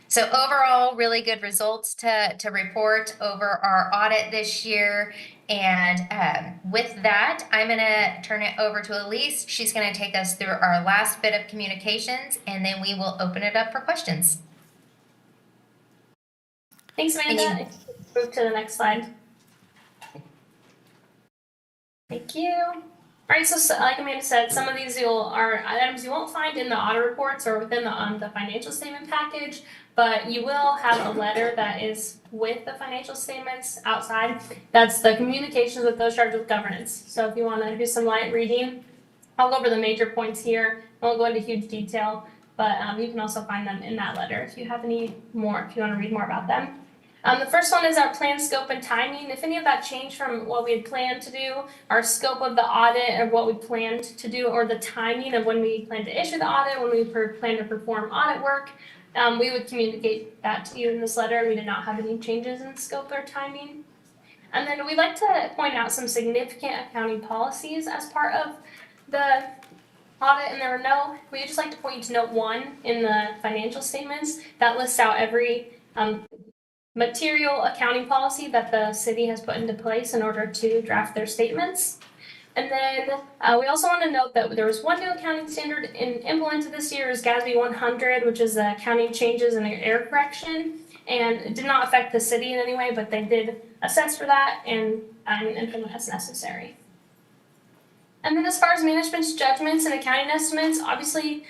So overall, really good results to report over our audit this year. And with that, I'm going to turn it over to Elise. She's going to take us through our last bit of communications, and then we will open it up for questions. Thanks, Amanda. Move to the next slide. Thank you. All right, so like Amanda said, some of these are items you won't find in the audit reports or within the financial statement package, but you will have a letter that is with the financial statements outside. That's the communications with those charged with governance. So if you want to do some light reading, I'll go over the major points here. I won't go into huge detail, but you can also find them in that letter if you have any more, if you want to read more about them. The first one is our plan, scope, and timing. If any of that changed from what we had planned to do, our scope of the audit or what we planned to do, or the timing of when we plan to issue the audit, when we plan to perform audit work, we would communicate that to you in this letter. We did not have any changes in scope or timing. And then we'd like to point out some significant accounting policies as part of the audit, and we just like to point you to note 1 in the financial statements that lists out every material accounting policy that the city has put into place in order to draft their statements. And then we also want to note that there was one new accounting standard implemented this year is GASB 100, which is the accounting changes and error correction. And it did not affect the city in any way, but they did assess for that and implement as necessary. And then as far as management's judgments and accounting estimates, obviously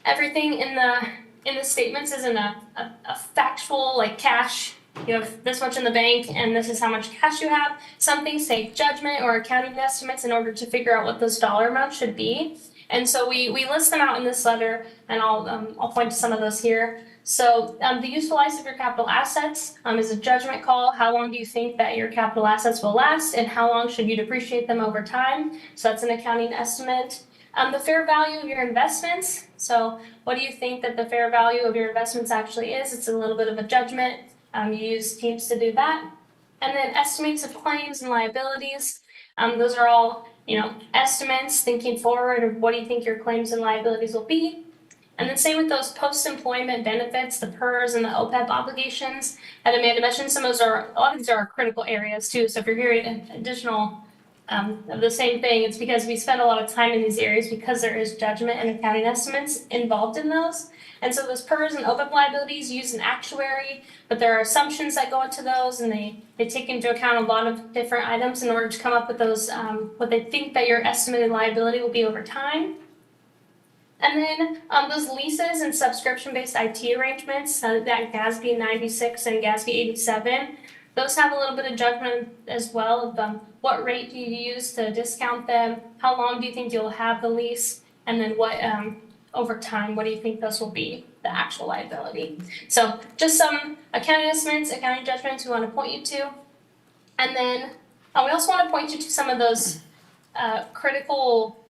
everything in the statements isn't a factual, like cash. You have this much in the bank and this is how much cash you have. Some things take judgment or accounting estimates in order to figure out what those dollar amounts should be. And so we list them out in this letter, and I'll point to some of those here. So the useful life of your capital assets is a judgment call. How long do you think that your capital assets will last, and how long should you depreciate them over time? So that's an accounting estimate. The fair value of your investments. So what do you think that the fair value of your investments actually is? It's a little bit of a judgment. You use teams to do that. And then estimates of claims and liabilities. Those are all, estimates, thinking forward of what do you think your claims and liabilities will be. And then same with those post-employment benefits, the PERS and the OPEB obligations. And Amanda mentioned a lot of these are critical areas too. So if you're hearing additional of the same thing, it's because we spend a lot of time in these areas because there is judgment and accounting estimates involved in those. And so those PERS and OPEB liabilities use an actuary, but there are assumptions that go into those, and they take into account a lot of different items in order to come up with those, what they think that your estimated liability will be over time. And then those leases and subscription-based IT arrangements, that GASB 96 and GASB 87, those have a little bit of judgment as well of what rate do you use to discount them, how long do you think you'll have the lease, and then what over time, what do you think those will be, the actual liability. So just some accounting estimates, accounting judgments we want to point you to. And then we also want to point you to some of those critical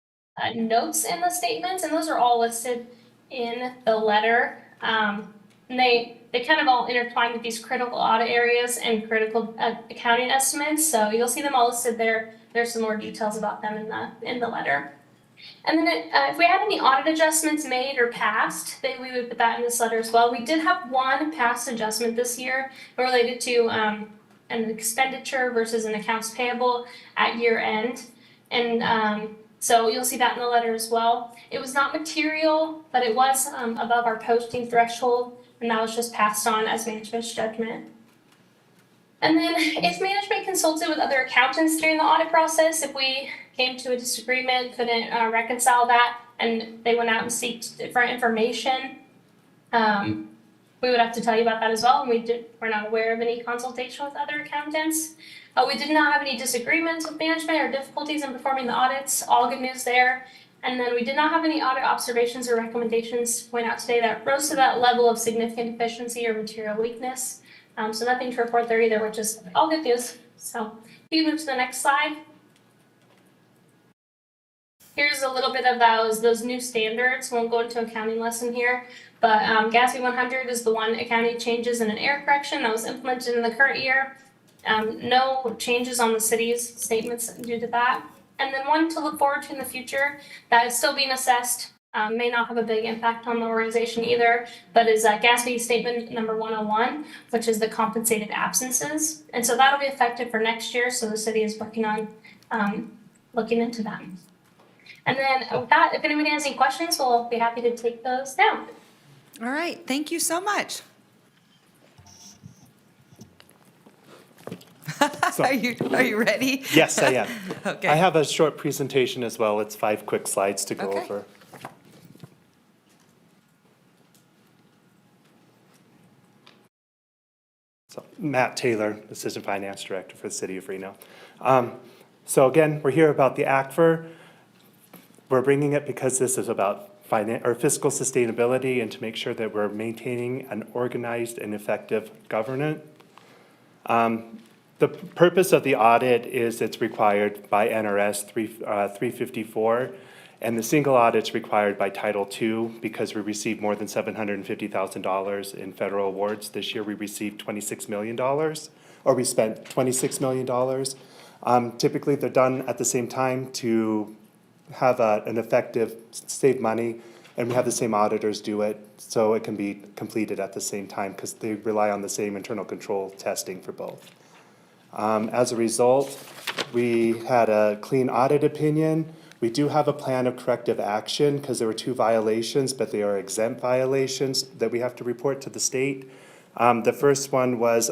notes in the statements, and those are all listed in the letter. And they kind of all intertwine with these critical audit areas and critical accounting estimates. So you'll see them all listed there. There's some more details about them in the letter. And then if we had any audit adjustments made or passed, then we would put that in this letter as well. We did have one past adjustment this year related to an expenditure versus an accounts payable at year end. And so you'll see that in the letter as well. It was not material, but it was above our posting threshold, and that was just passed on as management's judgment. And then if management consulted with other accountants during the audit process, if we came to a disagreement, couldn't reconcile that, and they went out and sought different information, we would have to tell you about that as well. And we're not aware of any consultation with other accountants. We did not have any disagreements with management or difficulties in performing the audits. All good news there. And then we did not have any audit observations or recommendations to point out today that rose to that level of significant deficiency or material weakness. So nothing to report there either, which is all good news. So if you move to the next slide. Here's a little bit of those new standards. Won't go into accounting lesson here, but GASB 100 is the one accounting changes and an error correction that was implemented in the current year. No changes on the city's statements due to that. And then one to look forward to in the future that is still being assessed, may not have a big impact on the organization either, but is GASB statement number 101, which is the compensated absences. And so that'll be effective for next year. So the city is working on looking into that. And then with that, if anybody has any questions, we'll be happy to take those down. All right, thank you so much. Are you ready? Yes, I am. Okay. I have a short presentation as well. It's 5 quick slides to go Okay. over. So Matt Taylor, Assistant Finance Director for the City of Reno. So again, we're here about the ACFR. We're bringing it because this is about fiscal sustainability and to make sure that we're maintaining an organized and effective governance. The purpose of the audit is it's required by NRS 354, and the single audit's required by Title II because we received more than $750,000 in federal awards. This year we received $26 million, or we spent $26 million. Typically they're done at the same time to have an effective, save money, and we have the same auditors do it so it can be completed at the same time because they rely on the same internal control testing for both. As a result, we had a clean audit opinion. We do have a plan of corrective action because there were 2 violations, but they are exempt violations that we have to report to the state. The first one was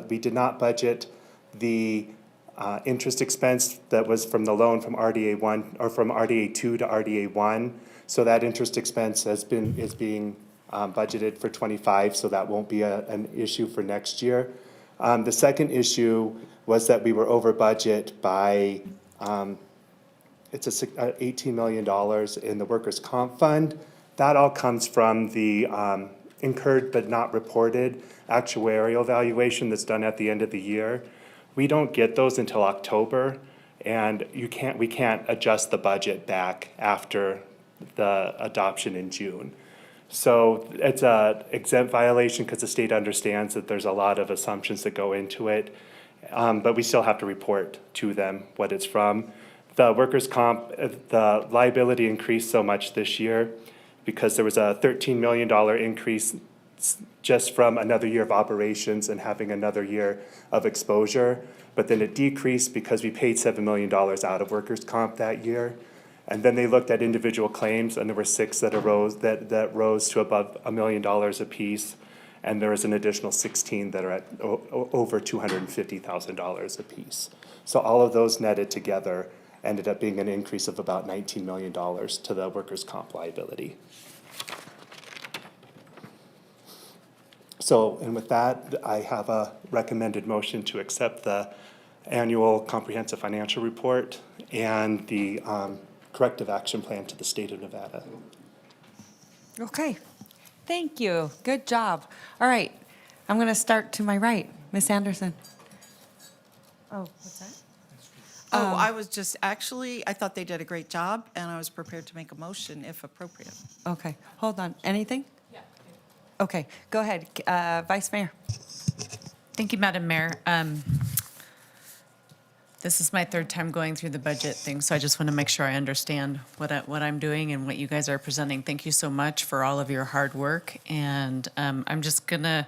we did not budget the interest expense that was from the loan from RDA 1 or from RDA 2 to RDA 1. So that interest expense is being budgeted for 25, so that won't be an issue for next year. The second issue was that we were over budget by it's $18 million in the workers' comp fund. That all comes from the incurred but not reported actuarial valuation that's done at the end of the year. We don't get those until October, and we can't adjust the budget back after the adoption in June. So it's a exempt violation because the state understands that there's a lot of assumptions that go into it, but we still have to report to them what it's from. The workers' comp, the liability increased so much this year because there was a $13 million increase just from another year of operations and having another year of exposure. But then it decreased because we paid $7 million out of workers' comp that year. And then they looked at individual claims, and there were 6 that arose that rose to above $1 million apiece. And there was an additional 16 that are at over $250,000 apiece. So all of those netted together ended up being an increase of about $19 million to the workers' comp liability. So, and with that, I have a recommended motion to accept the annual comprehensive financial report and the corrective action plan to the state of Nevada. Okay, thank you. Good job. All right, I'm going to start to my right. Ms. Anderson. Oh, what's that? Oh, I was just, actually, I thought they did a great job, and I was prepared to make a motion if appropriate. Okay, hold on. Anything? Yeah. Okay, go ahead. Vice Mayor. Thank you, Madam Mayor. This is my third time going through the budget thing, so I just want to make sure I understand what I'm doing and what you guys are presenting. Thank you so much for all of your hard work, and I'm just gonna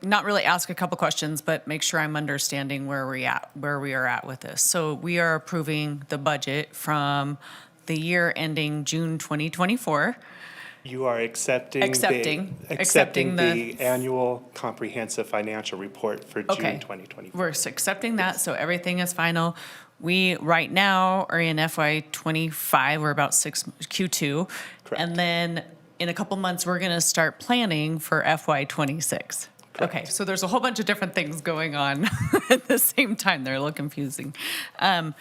not really ask a couple questions, but make sure I'm understanding where we are at with this. So we are approving the budget from the year ending June 2024. You are accepting Accepting the the- annual comprehensive financial report for Okay. June 2024. We're accepting that, so everything is final. We, right now, are in FY '25, we're about Q2. Correct. And then in a couple months, we're gonna start planning for FY '26. Okay, so there's a whole bunch of different things going on at the same time. They're a little confusing. And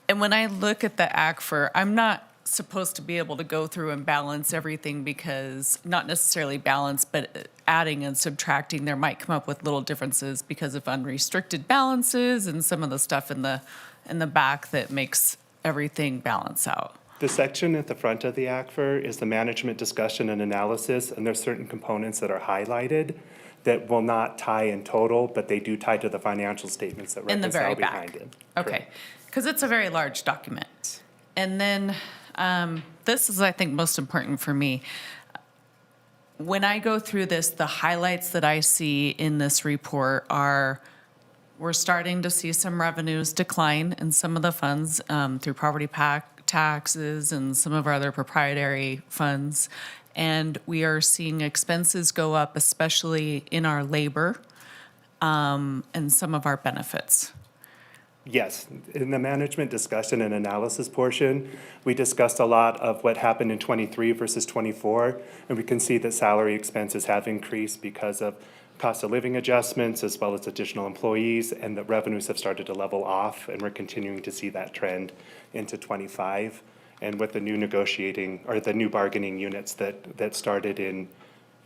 when I look at the ACFR, I'm not supposed to be able to go through and balance everything because, not necessarily balance, but adding and subtracting, there might come up with little differences because of unrestricted balances and some of the stuff in the back that makes everything balance out. The section at the front of the ACFR is the management discussion and analysis, and there's certain components that are highlighted that will not tie in total, but they do tie to the financial statements that In the very reconcile behind back. it. Okay, because it's a very large document. And then, this is, I think, most important for me. When I go through this, the highlights that I see in this report are, we're starting to see some revenues decline in some of the funds through property taxes and some of our other proprietary funds. And we are seeing expenses go up, especially in our labor and some of our benefits. Yes, in the management discussion and analysis portion, we discussed a lot of what happened in '23 versus '24, and we can see that salary expenses have increased because of cost of living adjustments as well as additional employees, and that revenues have started to level off, and we're continuing to see that trend into '25. And with the new negotiating, or the new bargaining units that started in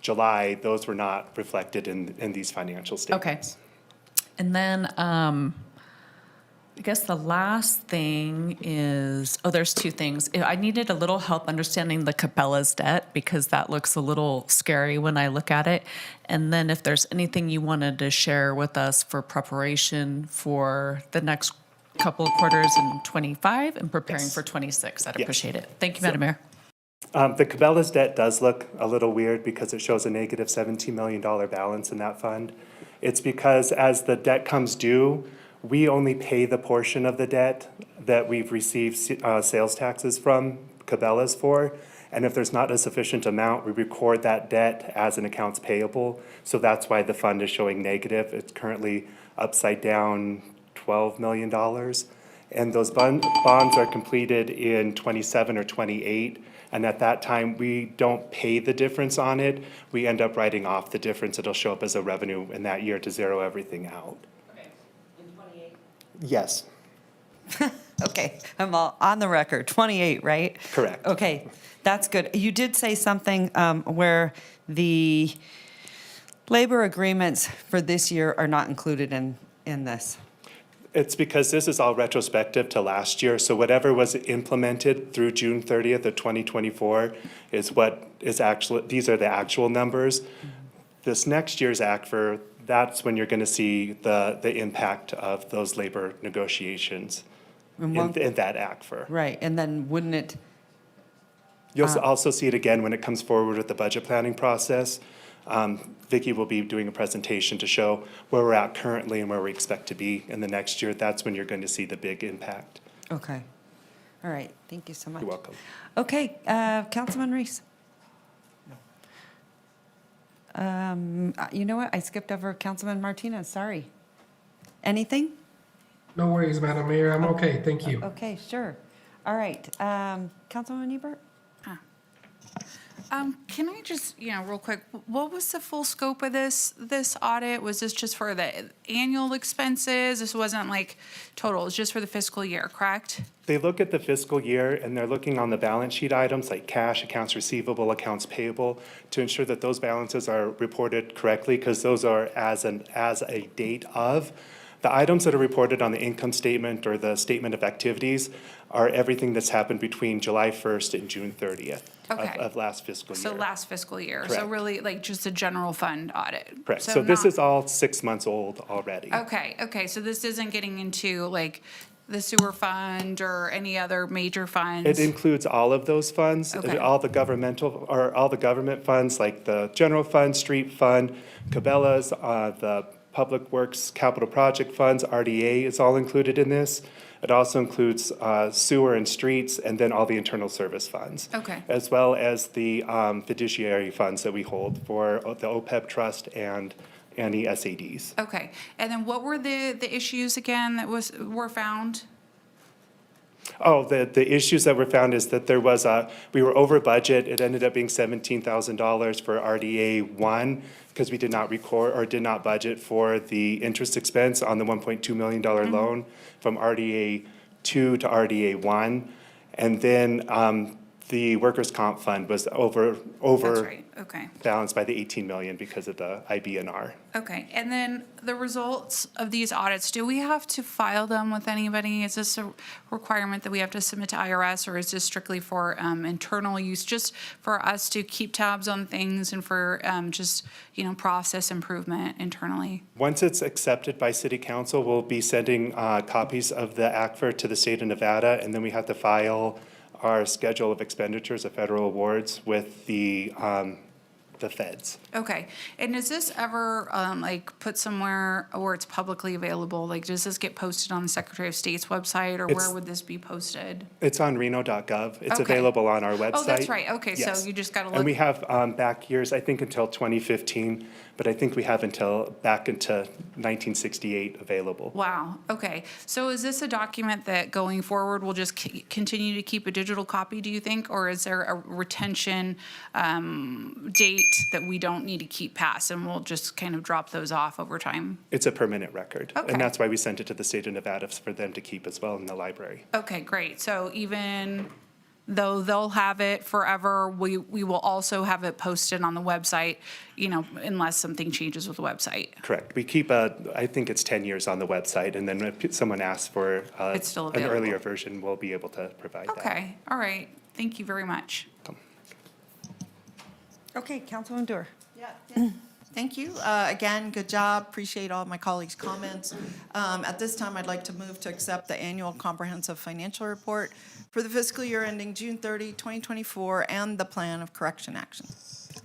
July, those were not reflected in these financial statements. Okay. And then, I guess the last thing is, there's two things. I needed a little help understanding the Cabela's debt because that looks a little scary when I look at it. And then if there's anything you wanted to share with us for preparation for the next couple of quarters in '25 and preparing for '26, I'd appreciate it. Thank you, Madam Mayor. The Cabela's debt does look a little weird because it shows a negative $17 million balance in that fund. It's because as the debt comes due, we only pay the portion of the debt that we've received sales taxes from Cabela's for. And if there's not a sufficient amount, we record that debt as an accounts payable. So that's why the fund is showing negative. It's currently upside down $12 million. And those bonds are completed in '27 or '28. And at that time, we don't pay the difference on it. We end up writing off the difference. It'll show up as a revenue in that year to zero everything out. Yes, Okay, I'm all on the record, 28, right? correct. Okay, that's good. You did say something where the labor agreements for this year are not included in this. It's because this is all retrospective to last year, so whatever was implemented through June 30th of 2024 is what is actual, these are the actual numbers. This next year's ACFR, that's when you're gonna see the impact of those labor negotiations in that ACFR. Right, and then wouldn't it, You'll also see it again when it comes forward with the budget planning process. Vicki will be doing a presentation to show where we're at currently and where we expect to be in the next year. That's when you're going to see the big impact. okay. All right, thank you so much. You're welcome. Okay, Councilman Reese. You know what, I skipped over Councilman Martinez, sorry. Anything? No worries, Madam Mayor. I'm okay. Thank you. Okay, sure. All right, Councilwoman Ebert? Can I just, real quick, what was the full scope of this audit? Was this just for the annual expenses? This wasn't like total, it's just for the fiscal year, correct? They look at the fiscal year and they're looking on the balance sheet items like cash, accounts receivable, accounts payable to ensure that those balances are reported correctly because those are as a date of. The items that are reported on the income statement or the statement of activities are everything that's happened between July 1st and June 30th Okay. of last fiscal year. So last fiscal year. So Correct. really like just a general fund audit. Correct. So this not- is all 6 months old already. Okay, so this isn't getting into like the sewer fund or any other major funds? It includes all of those funds, Okay. all the governmental, or all the government funds, like the general fund, street fund, Cabela's, the Public Works Capital Project Funds, RDA is all included in this. It also includes sewer and streets, and then all the internal service funds. Okay. As well as the fiduciary funds that we hold for the OPEB trust and the SADs. Okay, and then what were the issues again that were found? Oh, the issues that were found is that we were over budget. It ended up being $17,000 for RDA 1 because we did not record or did not budget for the interest expense on the $1.2 million loan from RDA 2 to RDA 1. And then the workers' comp fund was over That's right, okay. balanced by the 18 million because of the IBNR. Okay, and then the results of these audits, do we have to file them with anybody? Is this a requirement that we have to submit to IRS, or is this strictly for internal use, just for us to keep tabs on things and for just, process improvement internally? Once it's accepted by city council, we'll be sending copies of the ACFR to the state of Nevada, and then we have to file our schedule of expenditures of federal awards with the feds. Okay, and is this ever, put somewhere where it's publicly available? Like, does this get posted on the Secretary of State's website, or where It's- would this be posted? It's on reno.gov. It's Okay. available on our website. Oh, that's right, okay, so Yes. you just gotta And we look, have back years, I think until 2015, but I think we have back into 1968 available. wow, okay. So is this a document that going forward will just continue to keep a digital copy, do you think? Or is there a retention date that we don't need to keep past, and we'll just kind of drop those off over time? It's a permanent record. Okay. And that's why we sent it to the state of Nevada for them to keep as well in the library. Okay, great. So even though they'll have it forever, we will also have it posted on the website, unless something changes with the website. Correct. We keep I think it's 10 years on the website, and then if someone asks for It's still an available. earlier version, we'll be able to provide that. Okay, all right. Thank you very much. Okay, Councilwoman Dewar. Thank you. Again, good job. Appreciate all my colleagues' comments. At this time, I'd like to move to accept the annual comprehensive financial report for the fiscal year ending June 30, 2024, and the plan of correction action.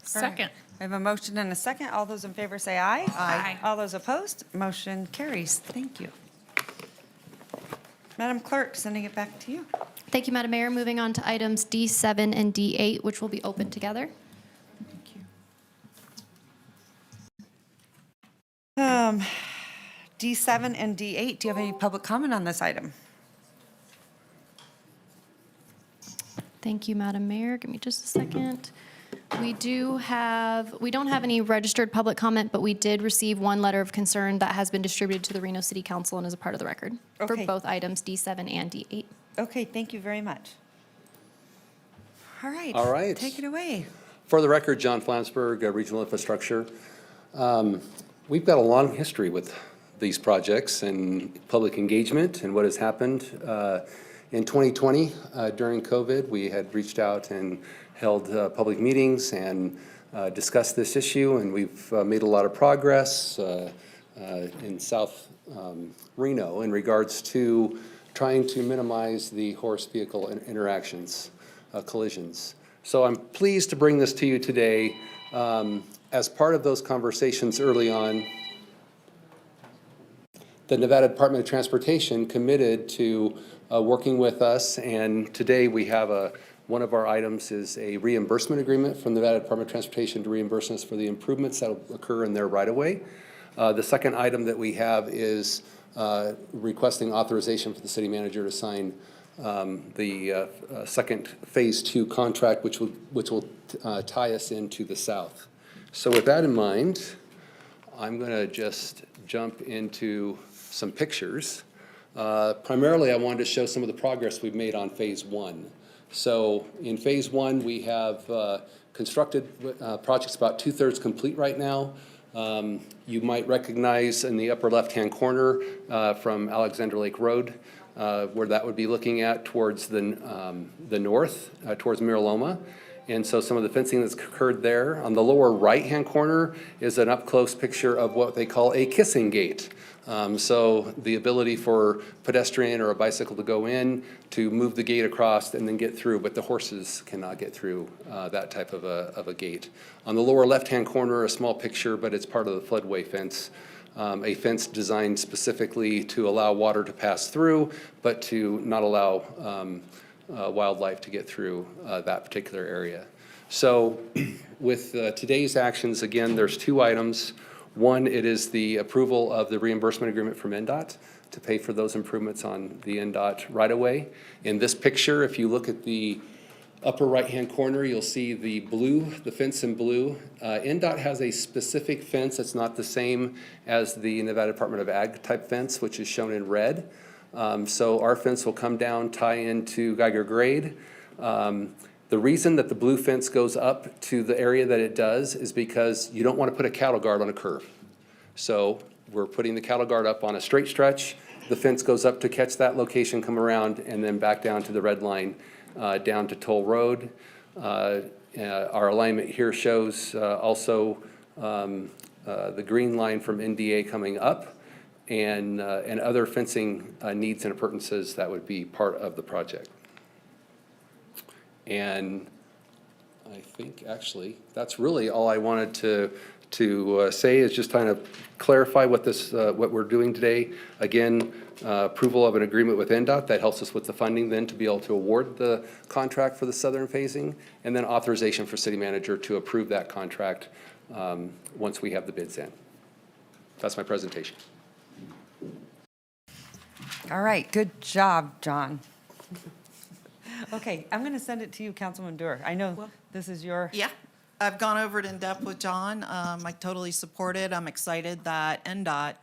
Second. I have a motion and a second. All those in favor say aye. Aye. All those opposed, motion carries. Thank you. Madam Clerk, sending it back to you. Thank you, Madam Mayor. Moving on to items D7 and D8, which will be open together. D7 and D8, do you have any public comment on this item? Thank you, Madam Mayor. Give me just a second. We don't have any registered public comment, but we did receive one letter of concern that has been distributed to the Reno City Council and is a part of the record for Okay. both items D7 and D8. Okay, thank you very much. All right. All right. Take it away. For the record, John Flansburgh, Regional Infrastructure. We've got a long history with these projects and public engagement and what has happened. In 2020, during COVID, we had reached out and held public meetings and discussed this issue, and we've made a lot of progress in South Reno in regards to trying to minimize the horse vehicle interactions, collisions. So I'm pleased to bring this to you today. As part of those conversations early on, the Nevada Department of Transportation committed to working with us, and today we have one of our items is a reimbursement agreement from the Nevada Department of Transportation to reimburse us for the improvements that will occur in their right-of-way. The second item that we have is requesting authorization for the city manager to sign the second Phase 2 contract, which will tie us into the south. So with that in mind, I'm going to just jump into some pictures. Primarily, I wanted to show some of the progress we've made on Phase 1. So in Phase 1, we have constructed projects about 2/3 complete right now. You might recognize in the upper left-hand corner from Alexander Lake Road, where that would be looking at towards the north, towards Miraloma. And so some of the fencing that's occurred there. On the lower right-hand corner is an up-close picture of what they call a kissing gate. So the ability for pedestrian or a bicycle to go in, to move the gate across and then get through, but the horses cannot get through that type of a gate. On the lower left-hand corner, a small picture, but it's part of the floodway fence. A fence designed specifically to allow water to pass through, but to not allow wildlife to get through that particular area. So with today's actions, again, there's two items. One, it is the approval of the reimbursement agreement from NDOT to pay for those improvements on the NDOT right-of-way. In this picture, if you look at the upper right-hand corner, you'll see the blue, the fence in blue. NDOT has a specific fence that's not the same as the Nevada Department of Ag type fence, which is shown in red. So our fence will come down, tie into Geiger grade. The reason that the blue fence goes up to the area that it does is because you don't want to put a cattle guard on a curve. So we're putting the cattle guard up on a straight stretch. The fence goes up to catch that location, come around, and then back down to the red line, down to Toll Road. Our alignment here shows also the green line from NDA coming up, and other fencing needs and appurtenances that would be part of the project. And I think actually that's really all I wanted to say, is just kind of clarify what what we're doing today. Again, approval of an agreement with NDOT that helps us with the funding then to be able to award the contract for the southern phasing, and then authorization for city manager to approve that contract once we have the bids in. That's my presentation. All right, good job, John. Okay, I'm going to send it to you, Councilman Dewar. I know this is your. Yeah, I've gone over it in depth with John. I totally support it. I'm excited that NDOT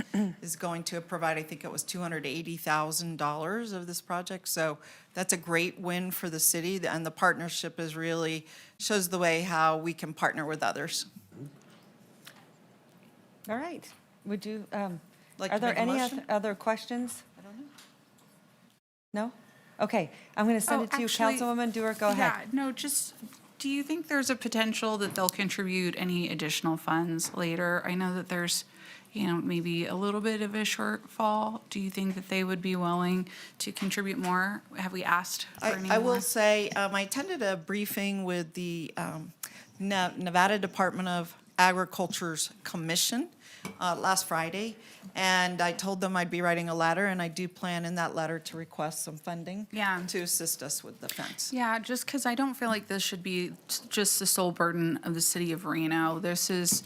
is going to provide, I think it was $280,000 of this project. So that's a great win for the city, and the partnership is really shows the way how we can partner with others. All right. Would you, Like are to there make a any motion? other questions? I don't know. No? Okay, I'm going to send it to you, Councilwoman Dewar. Go ahead. Yeah, no, just, do you think there's a potential that they'll contribute any additional funds later? I know that there's, maybe a little bit of a shortfall. Do you think that they would be willing to contribute more? Have we asked for any more? I will say, I attended a briefing with the Nevada Department of Agriculture's Commission last Friday, and I told them I'd be writing a letter, and I do plan in that letter to request some funding to assist us with the fence. Yeah, just because I don't feel like this should be just the sole burden of the city of Reno. This is,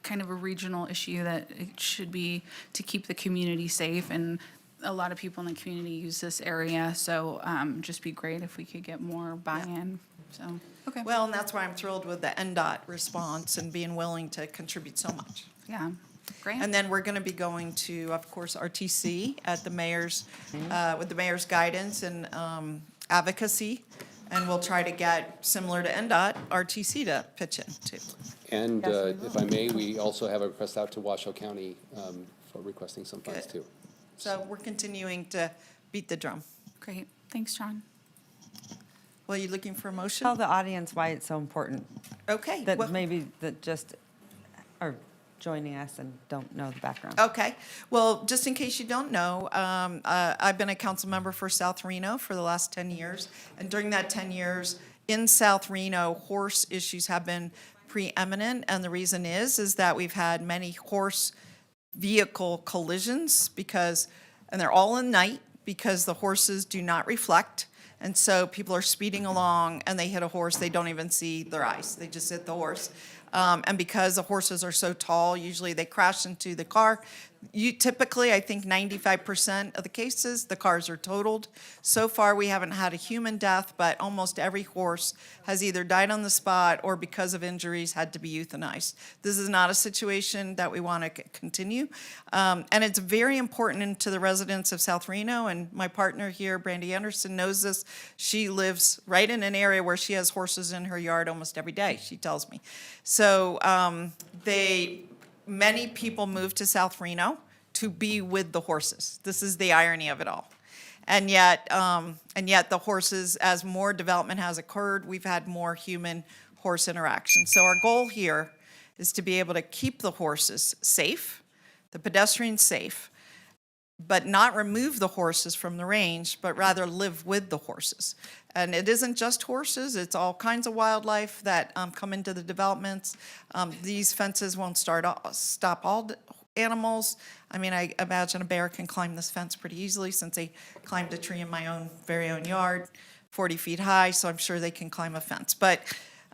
kind of a regional issue that it should be to keep the community safe, and a lot of people in the community use this area, so just be great if we could get more buy-in, so, okay. Well, and that's why I'm thrilled with the NDOT response and being willing to contribute so much. Yeah, great. And then we're going to be going to, of course, RTC at the mayor's, with the mayor's guidance and advocacy, and we'll try to get, similar to NDOT, RTC to pitch in too. And if I may, we also have a request out to Washoe County for requesting some funds too. So we're continuing to beat the drum. Great, thanks, John. Well, you looking for a motion? Tell the audience why it's so important. Okay. That well- maybe that just are joining us and don't know the background. Okay. Well, just in case you don't know, I've been a council member for South Reno for the last 10 years. And during that 10 years, in South Reno, horse issues have been preeminent. And the reason is that we've had many horse vehicle collisions and they're all in night because the horses do not reflect. And so people are speeding along and they hit a horse, they don't even see their eyes, they just hit the horse. And because the horses are so tall, usually they crash into the car, Typically, I think 95% of the cases, the cars are totaled. So far, we haven't had a human death, but almost every horse has either died on the spot or because of injuries had to be euthanized. This is not a situation that we want to continue. And it's very important to the residents of South Reno, and my partner here, Brandy Anderson, knows this. She lives right in an area where she has horses in her yard almost every day, she tells me. So many people move to South Reno to be with the horses. This is the irony of it all. And yet the horses, as more development has occurred, we've had more human-horse interaction. So our goal here is to be able to keep the horses safe, the pedestrians safe, but not remove the horses from the range, but rather live with the horses. And it isn't just horses, it's all kinds of wildlife that come into the developments. These fences won't stop all animals. I mean, I imagine a bear can climb this fence pretty easily since they climbed a tree in my very own yard, 40 feet high, so I'm sure they can climb a fence. But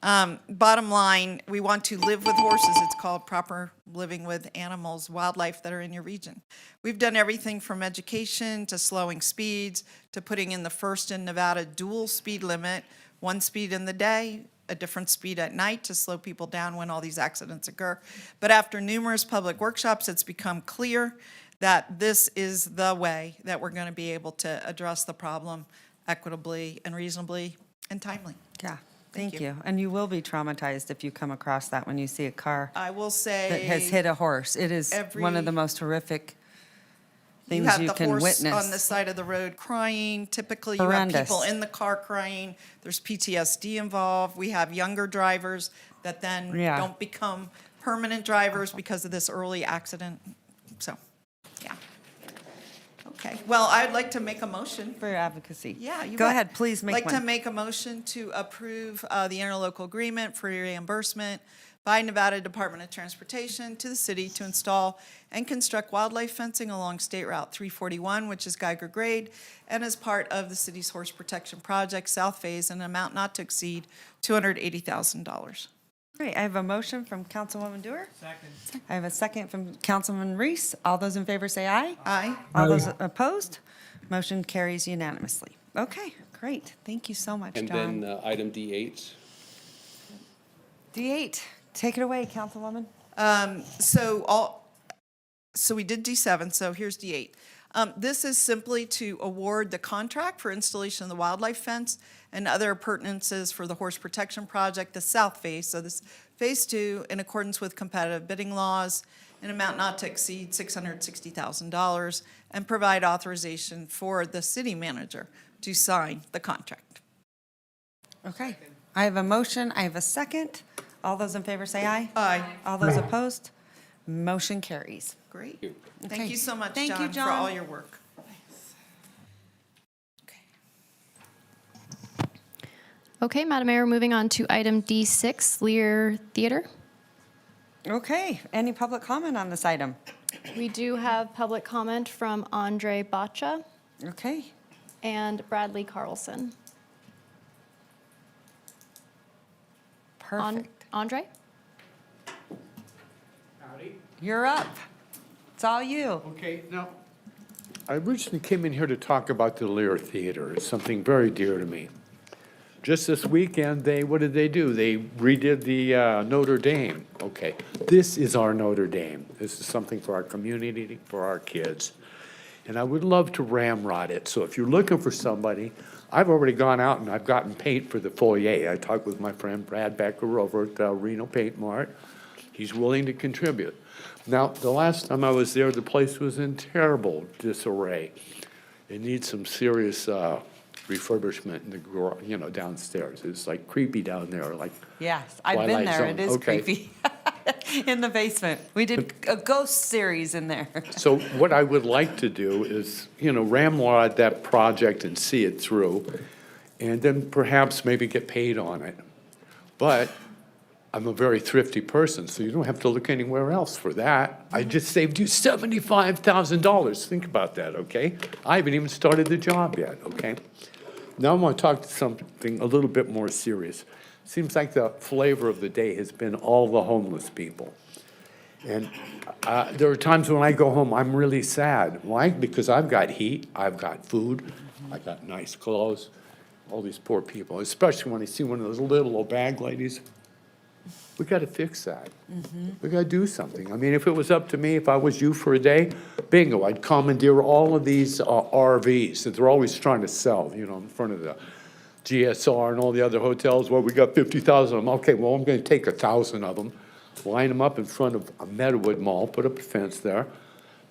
bottom line, we want to live with horses. It's called proper living with animals, wildlife that are in your region. We've done everything from education to slowing speeds to putting in the first in Nevada dual speed limit, one speed in the day, a different speed at night to slow people down when all these accidents occur. But after numerous public workshops, it's become clear that this is the way that we're going to be able to address the problem equitably and reasonably and timely. Yeah, Thank thank you. you. And you will be traumatized if you come across that when you see a car I will say. that has hit a horse. It is one of the most horrific things you have the can horse witness. on the side of the road crying. Typically, you have people Horrendous. in the car crying. There's PTSD involved. We have younger drivers that then Yeah. don't become permanent drivers because of this early accident. So, yeah. Okay. Well, I'd like to make a motion. For your advocacy. Yeah, you Go bet. ahead, please make I'd like to one. make a motion to approve the interlocal agreement for reimbursement by Nevada Department of Transportation to the city to install and construct wildlife fencing along State Route 341, which is Geiger Grade, and as part of the city's horse protection project, South Phase, in an amount not to exceed $280,000. Great, I have a motion from Councilwoman Dewar. Second. I have a second from Councilman Reese. All those in favor say aye. Aye. All those opposed? Motion carries unanimously. Okay, great. Thank you so much, And John. then item D8. D8, take it away, Councilwoman. So we did D7, so here's D8. This is simply to award the contract for installation of the wildlife fence and other appurtenances for the horse protection project, the south phase. So this phase 2, in accordance with competitive bidding laws, an amount not to exceed $660,000, and provide authorization for the city manager to sign the contract. Okay, I have a motion, I have a second. All those in favor say aye. Aye. All those opposed? Motion carries. Great. Okay. Thank you so much, Thank you, John, for all John. your work. Okay, Madam Mayor, moving on to item D6, Lear Theater. Okay, any public comment on this item? We do have public comment from Andre Bacha Okay, and Bradley Carlson. perfect. Andre? You're up. It's all you. Okay, now, I originally came in here to talk about the Lear Theater. It's something very dear to me. Just this weekend, what did they do? They redid the Notre Dame. Okay, this is our Notre Dame. This is something for our community, for our kids. And I would love to ramrod it. So if you're looking for somebody, I've already gone out and I've gotten paint for the foyer. I talked with my friend Brad Becker over at Reno Paint Mart. He's willing to contribute. Now, the last time I was there, the place was in terrible disarray. It needs some serious refurbishment in the downstairs. It's like creepy down there, like Yes, I've been Twilight there. Zone. It is Okay. creepy. In the basement. We did a ghost series in there. So what I would like to do is, ramrod that project and see it through, and then perhaps maybe get paid on it. But I'm a very thrifty person, so you don't have to look anywhere else for that. I just saved you $75,000. Think about that, okay? I haven't even started the job yet, okay? Now I want to talk to something a little bit more serious. Seems like the flavor of the day has been all the homeless people. And there are times when I go home, I'm really sad. Why? Because I've got heat, I've got food, I've got nice clothes, all these poor people, especially when I see one of those little old bag ladies. We got to fix that. We got to do something. I mean, if it was up to me, if I was you for a day, bingo, I'd commandeer all of these RVs that they're always trying to sell, you know, in front of the GSR and all the other hotels. Well, we got 50,000 of them. Okay, well, I'm going to take 1,000 of them, line them up in front of a Meadowood Mall, put up a fence there,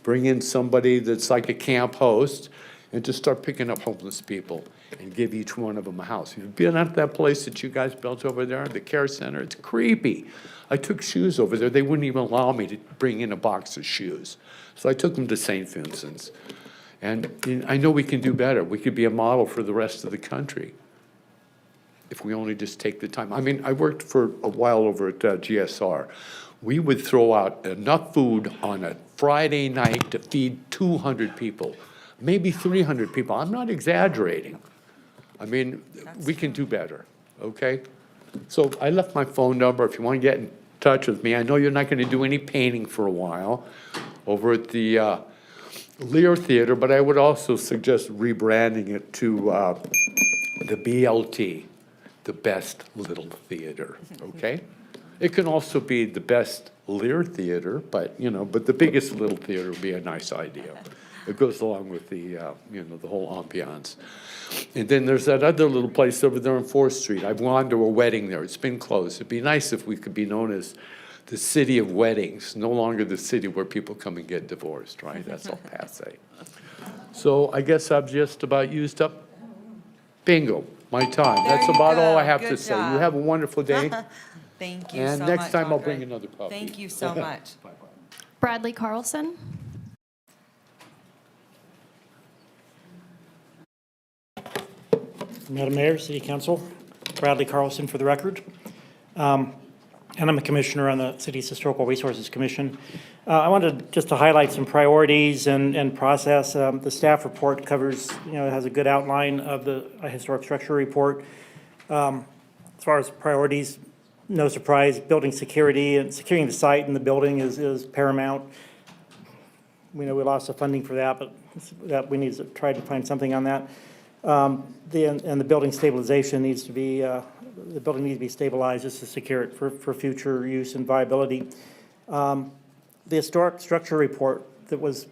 bring in somebody that's like a camp host, and just start picking up homeless people and give each one of them a house. You've been at that place that you guys built over there, the care center, it's creepy. I took shoes over there. They wouldn't even allow me to bring in a box of shoes. So I took them to St. Vincent's. And I know we can do better. We could be a model for the rest of the country if we only just take the time. I mean, I worked for a while over at GSR. We would throw out enough food on a Friday night to feed 200 people, maybe 300 people. I'm not exaggerating. I mean, we can do better, okay? So I left my phone number if you want to get in touch with me. I know you're not going to do any painting for a while over at the Lear Theater, but I would also suggest rebranding it to the BLT, the Best Little Theater, okay? It can also be the Best Lear Theater, but, you know, but the Biggest Little Theater would be a nice idea. It goes along with the, you know, the whole ambiance. And then there's that other little place over there on 4th Street. I've gone to a wedding there. It's been closed. It'd be nice if we could be known as the city of weddings, no longer the city where people come and get divorced, right? That's all passé. So I guess I've just about used up, bingo, my time. There That's you about all go. I have Good to say. You job. have a wonderful day. Thank you so And much, next time I'll bring Andre. another puppy. Thank you so much. Bradley Carlson. Madam Mayor, City Council, Bradley Carlson for the record. And I'm a commissioner on the City's Historical Resources Commission. I wanted just to highlight some priorities and process. The staff report covers, you know, it has a good outline of the historic structure report. As far as priorities, no surprise, building security and securing the site and the building is paramount. We know we lost the funding for that, but that we need to try to find something on that. And the building stabilization needs to be, the building needs to be stabilized just to secure it for future use and viability. The historic structure report that was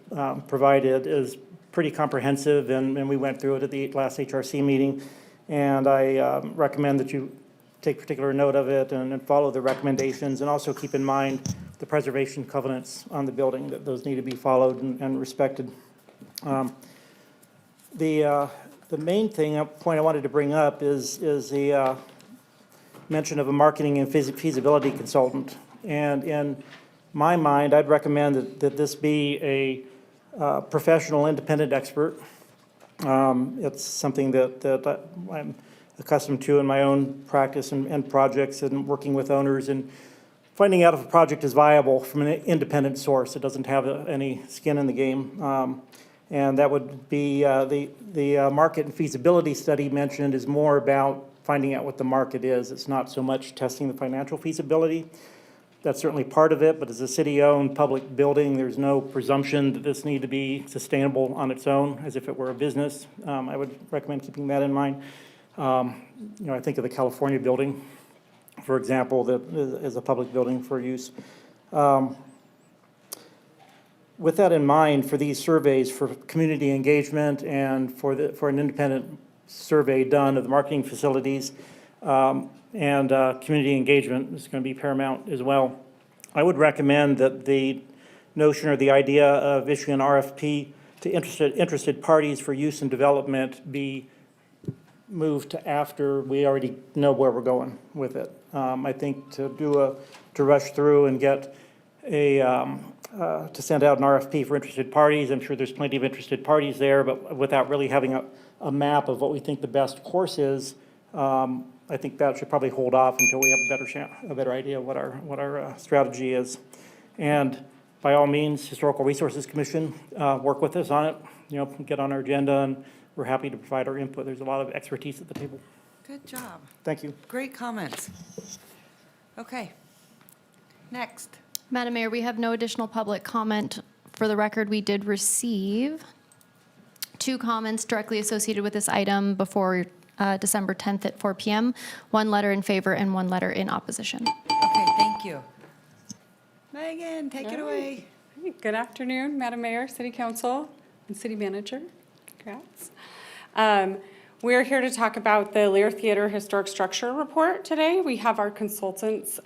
provided is pretty comprehensive, and we went through it at the last HRC meeting. And I recommend that you take particular note of it and follow the recommendations, and also keep in mind the preservation covenants on the building, that those need to be followed and respected. The main point I wanted to bring up is the mention of a marketing and feasibility consultant. And in my mind, I'd recommend that this be a professional, independent expert. It's something that I'm accustomed to in my own practice and projects and working with owners and finding out if a project is viable from an independent source. It doesn't have any skin in the game. And that would be the market and feasibility study mentioned is more about finding out what the market is. It's not so much testing the financial feasibility. That's certainly part of it, but as a city-owned public building, there's no presumption that this need to be sustainable on its own, as if it were a business. I would recommend keeping that in mind. You know, I think of the California building, for example, that is a public building for use. With that in mind, for these surveys, for community engagement and for an independent survey done of the marketing facilities, and community engagement is going to be paramount as well. I would recommend that the notion or the idea of issuing an RFP to interested parties for use and development be moved to after we already know where we're going with it. I think to rush through and get to send out an RFP for interested parties, I'm sure there's plenty of interested parties there, but without really having a map of what we think the best course is, I think that should probably hold off until we have a better idea of what our strategy is. And by all means, Historical Resources Commission, work with us on it. You know, get on our agenda, and we're happy to provide our input. There's a lot of expertise at the table. Good job. Thank you. Great comments. Okay. Next. Madam Mayor, we have no additional public comment. For the record, we did receive 2 comments directly associated with this item before December 10th at 4 p.m., 1 letter in favor and 1 letter in opposition. Okay, thank you. Megan, take it away. Good afternoon, Madam Mayor, City Council, and City Manager. Congrats. We're here to talk about the Lear Theater Historic Structure Report today. We have our consultants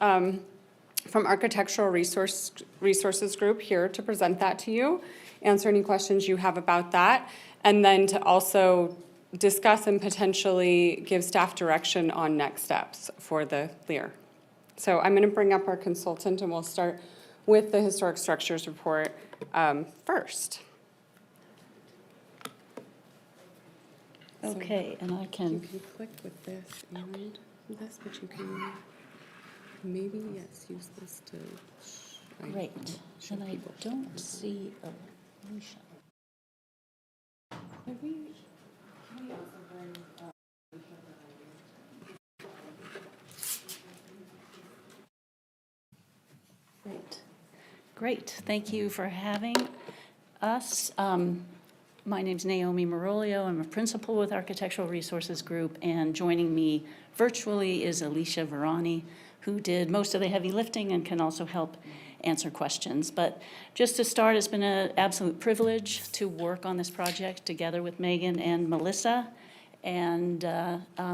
from Architectural Resources Group here to present that to you, answer any questions you have about that, and then to also discuss and potentially give staff direction on next steps for the Lear. So I'm going to bring up our consultant, and we'll start with the Historic Structures Report first. Okay, and I can, You can click with this and this, but you can maybe, yes, use this to. great, and I don't see Alicia. Great, great, thank you for having us. My name's Naomi Marolio. I'm a principal with Architectural Resources Group, and joining me virtually is Alicia Verani, who did most of the heavy lifting and can also help answer questions. But just to start, it's been an absolute privilege to work on this project together with Megan and Melissa, and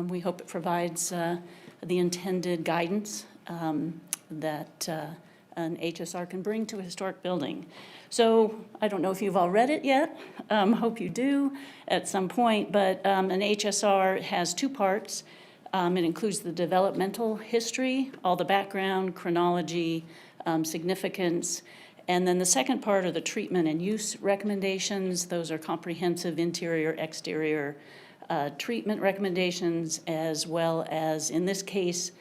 we hope it provides the intended guidance that an HSR can bring to a historic building. So I don't know if you've all read it yet. Hope you do at some point, but an HSR has 2 parts. It includes the developmental history, all the background, chronology, significance, and then the second part are the treatment and use recommendations. Those are comprehensive interior, exterior treatment recommendations, as well as, in this case,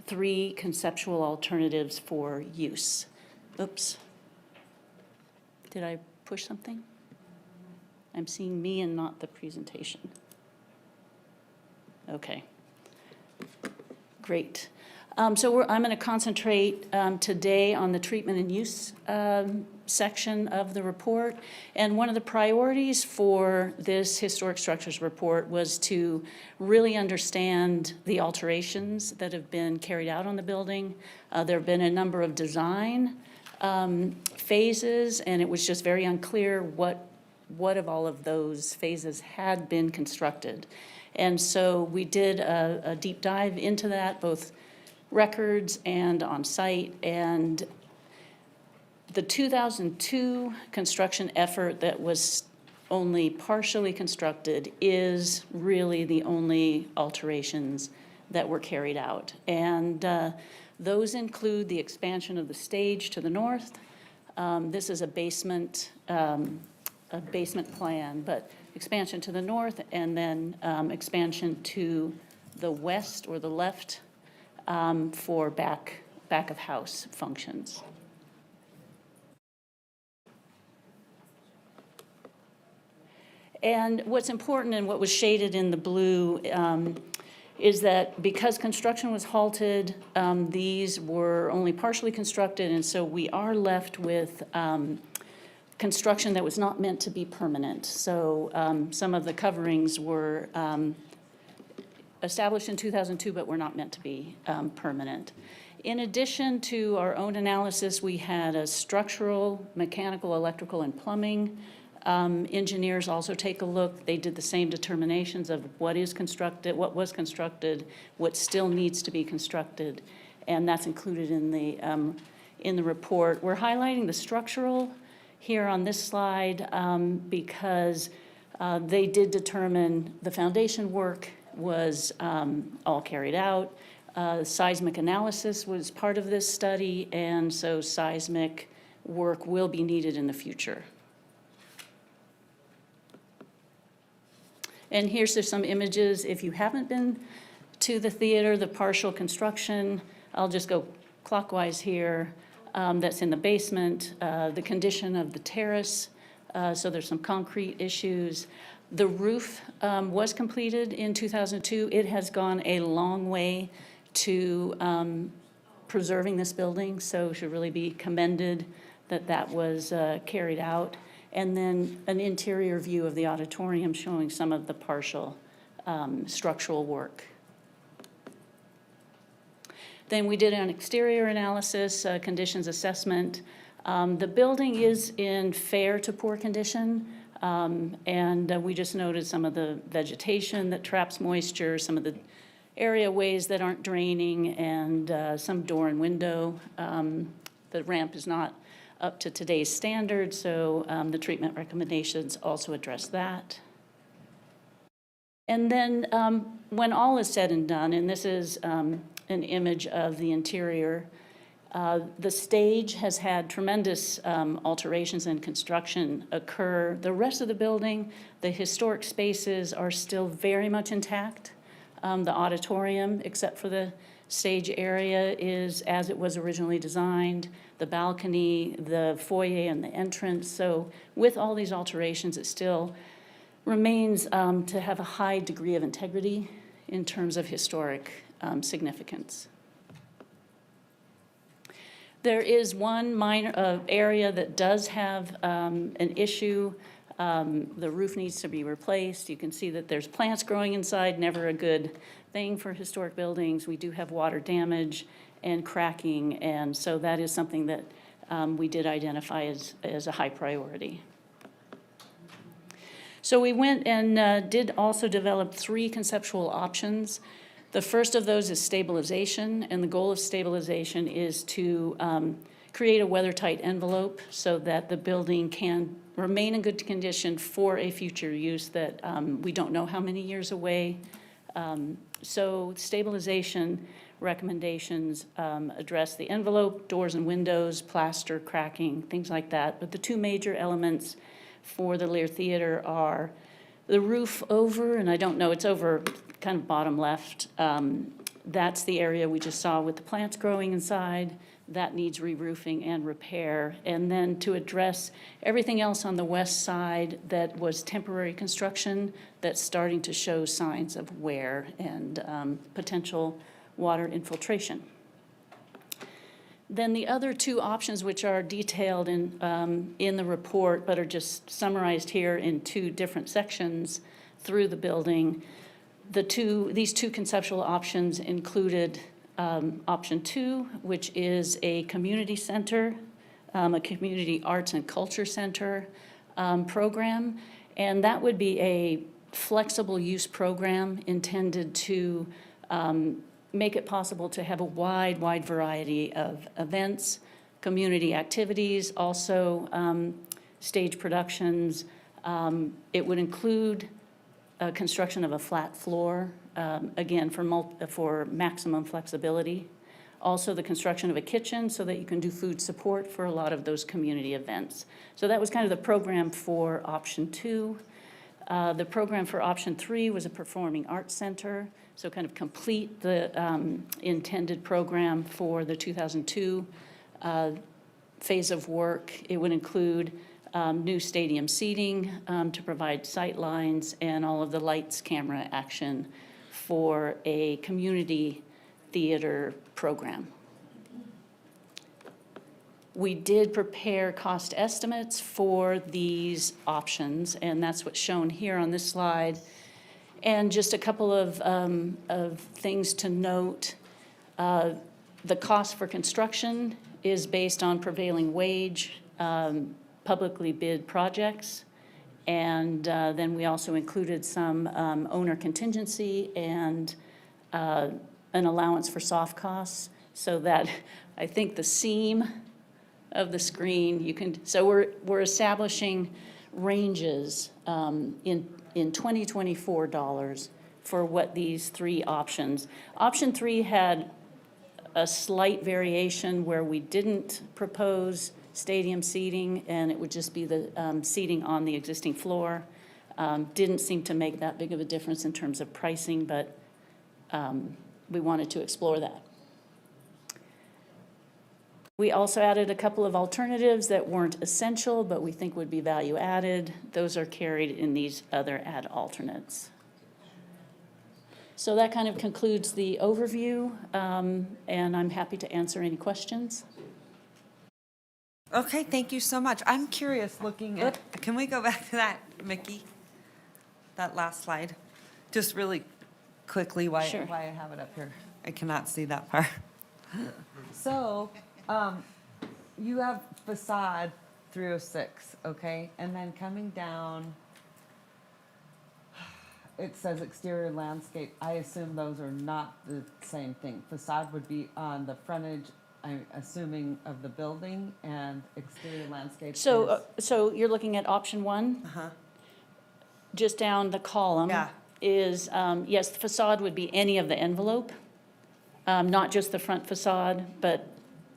3 conceptual alternatives for use. Oops. Did I push something? I'm seeing me and not the presentation. Okay. Great. So I'm going to concentrate today on the treatment and use section of the report. And one of the priorities for this historic structures report was to really understand the alterations that have been carried out on the building. There have been a number of design phases, and it was just very unclear what of all of those phases had been constructed. And so we did a deep dive into that, both records and on site, and the 2002 construction effort that was only partially constructed is really the only alterations that were carried out. And those include the expansion of the stage to the north. This is a basement plan, but expansion to the north, and then expansion to the west or the left for back of house functions. And what's important and what was shaded in the blue is that because construction was halted, these were only partially constructed, and so we are left with construction that was not meant to be permanent. So some of the coverings were established in 2002, but were not meant to be permanent. In addition to our own analysis, we had a structural, mechanical, electrical, and plumbing engineers also take a look. They did the same determinations of what is constructed, what was constructed, what still needs to be constructed, and that's included in the report. We're highlighting the structural here on this slide because they did determine the foundation work was all carried out. Seismic analysis was part of this study, and so seismic work will be needed in the future. And here's just some images. If you haven't been to the theater, the partial construction, I'll just go clockwise here, that's in the basement, the condition of the terrace, so there's some concrete issues. The roof was completed in 2002. It has gone a long way to preserving this building, so should really be commended that that was carried out. And then an interior view of the auditorium showing some of the partial structural work. Then we did an exterior analysis, conditions assessment. The building is in fair to poor condition, and we just noted some of the vegetation that traps moisture, some of the areaways that aren't draining, and some door and window. The ramp is not up to today's standards, so the treatment recommendations also address that. And then when all is said and done, and this is an image of the interior, the stage has had tremendous alterations and construction occur. The rest of the building, the historic spaces are still very much intact. The auditorium, except for the stage area, is as it was originally designed. The balcony, the foyer, and the entrance. So with all these alterations, it still remains to have a high degree of integrity in terms of historic significance. There is one minor area that does have an issue. The roof needs to be replaced. You can see that there's plants growing inside, never a good thing for historic buildings. We do have water damage and cracking, and so that is something that we did identify as a high priority. So we went and did also develop 3 conceptual options. The first of those is stabilization, and the goal of stabilization is to create a weather-tight envelope so that the building can remain in good condition for a future use that we don't know how many years away. So stabilization recommendations address the envelope, doors and windows, plaster, cracking, things like that. But the 2 major elements for the Lear Theater are the roof over, and I don't know, it's over kind of bottom left. That's the area we just saw with the plants growing inside. That needs re-roofing and repair. And then to address everything else on the west side that was temporary construction that's starting to show signs of wear and potential water infiltration. Then the other 2 options, which are detailed in the report, but are just summarized here in 2 different sections through the building. These 2 conceptual options included option 2, which is a community center, a community arts and culture center program, and that would be a flexible use program intended to make it possible to have a wide variety of events, community activities, also stage productions. It would include construction of a flat floor, again, for maximum flexibility. Also, the construction of a kitchen so that you can do food support for a lot of those community events. So that was kind of the program for option 2. The program for option 3 was a performing arts center, so kind of complete the intended program for the 2002 phase of work. It would include new stadium seating to provide sight lines and all of the lights, camera action for a community theater program. We did prepare cost estimates for these options, and that's what's shown here on this slide. And just a couple of things to note. The cost for construction is based on prevailing wage, publicly bid projects. And then we also included some owner contingency and an allowance for soft costs, so that I think the seam of the screen, you can, so we're establishing ranges in 2024 dollars for what these 3 options. Option 3 had a slight variation where we didn't propose stadium seating, and it would just be the seating on the existing floor. Didn't seem to make that big of a difference in terms of pricing, but we wanted to explore that. We also added a couple of alternatives that weren't essential, but we think would be value added. Those are carried in these other add alternates. So that kind of concludes the overview, and I'm happy to answer any questions. Okay, thank you so much. I'm curious looking at, can we go back to that, Mickey? That last slide? Just really quickly Sure. why I have it up here. I cannot see that part. So, you have facade 306, okay? And then coming down, it says exterior landscape. I assume those are not the same thing. Facade would be on the frontage, I'm assuming, of the building, and exterior landscape is... So you're looking at option one? Uh-huh. Just down the column. Yeah. Is, yes, the facade would be any of the envelope, not just the front facade, but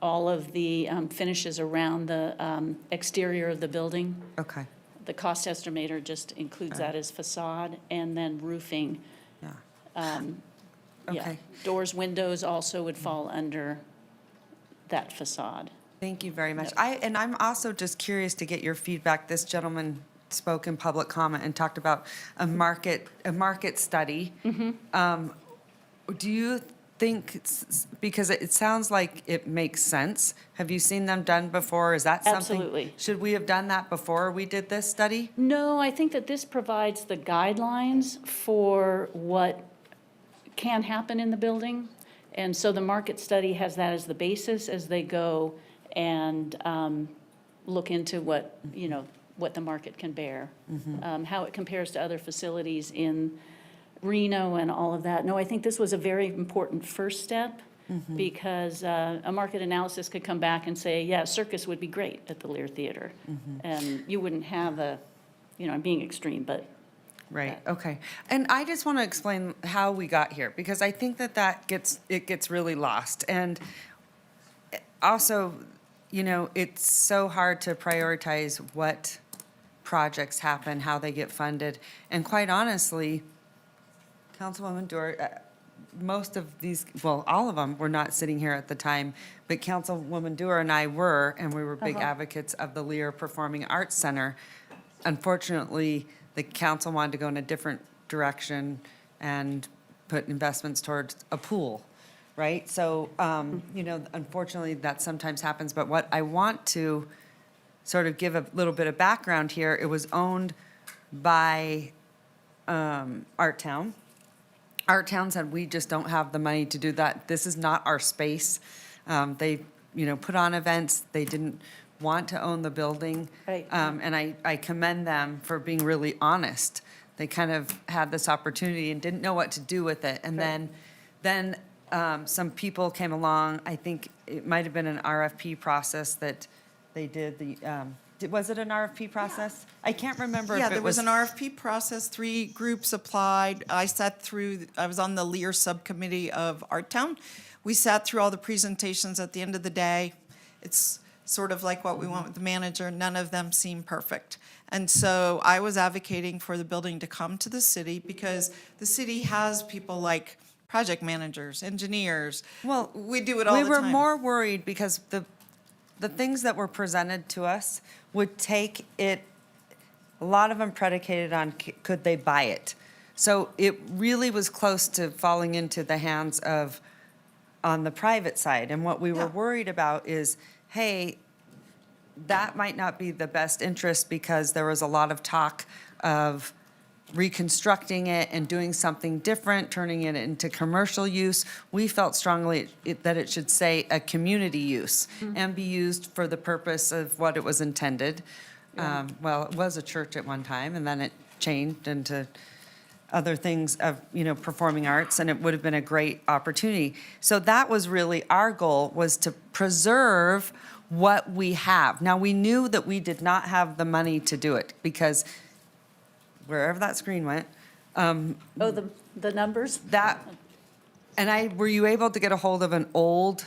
all of the finishes around the exterior of the building. Okay, The cost estimator just includes that as facade, and then roofing. yeah. Yeah. Okay. Doors, windows also would fall under that facade. Thank you very much. And I'm also just curious to get your feedback. This gentleman spoke in public comment and talked about a market study. Do you think, because it sounds like it makes sense, have you seen them done before? Is that something? Absolutely. Should we have done that before we did this study? No, I think that this provides the guidelines for what can happen in the building. And so the market study has that as the basis as they go and look into what, what the market can bear, how it compares to other facilities in Reno and all of that. No, I think this was a very important first step because a market analysis could come back and say, yeah, circus would be great at the Lear Theater. And you wouldn't have I'm being extreme, but. Right, okay. And I just want to explain how we got here, because I think that gets really lost. And also, it's so hard to prioritize what projects happen, how they get funded. And quite honestly, Councilwoman Dewar, most of these, well, all of them were not sitting here at the time, but Councilwoman Dewar and I were, and we were big advocates of the Lear Performing Arts Center. Unfortunately, the council wanted to go in a different direction and put investments towards a pool, right? So, unfortunately, that sometimes happens. But what I want to sort of give a little bit of background here, it was owned by Art Town. Art Town said, we just don't have the money to do that. This is not our space. They, put on events. They didn't want to own the building. Right. And I commend them for being really honest. They kind of had this opportunity and didn't know what to do with it. And then some people came along. I think it might have been an RFP process that they did. Was it an RFP process? I can't remember Yeah, if it there was an RFP process, 3 groups applied. I was on the Lear subcommittee of Art Town. We sat through all the presentations at the end of the day. It's sort of like what we want with the manager. None of them seem perfect. And so I was advocating for the building to come to the city because the city has people like project managers, engineers. Well, we do it all the time. We were more worried because the things that were presented to us would take it, a lot of them predicated on could they buy it. So it really was close to falling into the hands of, on the private side. And what we were worried about is, hey, that might not be the best interest because there was a lot of talk of reconstructing it and doing something different, turning it into commercial use. We felt strongly that it should say a community use and be used for the purpose of what it was intended. Well, it was a church at one time, and then it changed into other things of, performing arts, and it would have been a great opportunity. So that was really our goal, was to preserve what we have. Now, we knew that we did not have the money to do it because wherever that screen went. The numbers? Were you able to get a hold of an old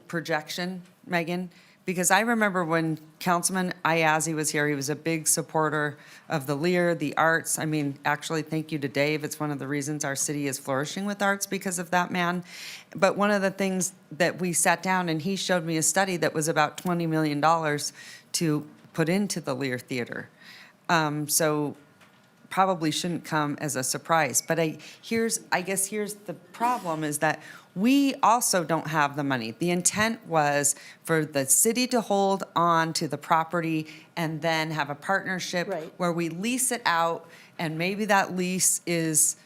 projection, Megan? Because I remember when Councilman Ayazi was here, he was a big supporter of the Lear, the arts. I mean, actually, thank you to Dave. It's one of the reasons our city is flourishing with arts because of that man. But one of the things that we sat down and he showed me a study that was about $20 million to put into the Lear Theater. So probably shouldn't come as a surprise. But I guess here's the problem is that we also don't have the money. The intent was for the city to hold on to the property and then have a partnership Right. where we lease it out, and maybe that lease is,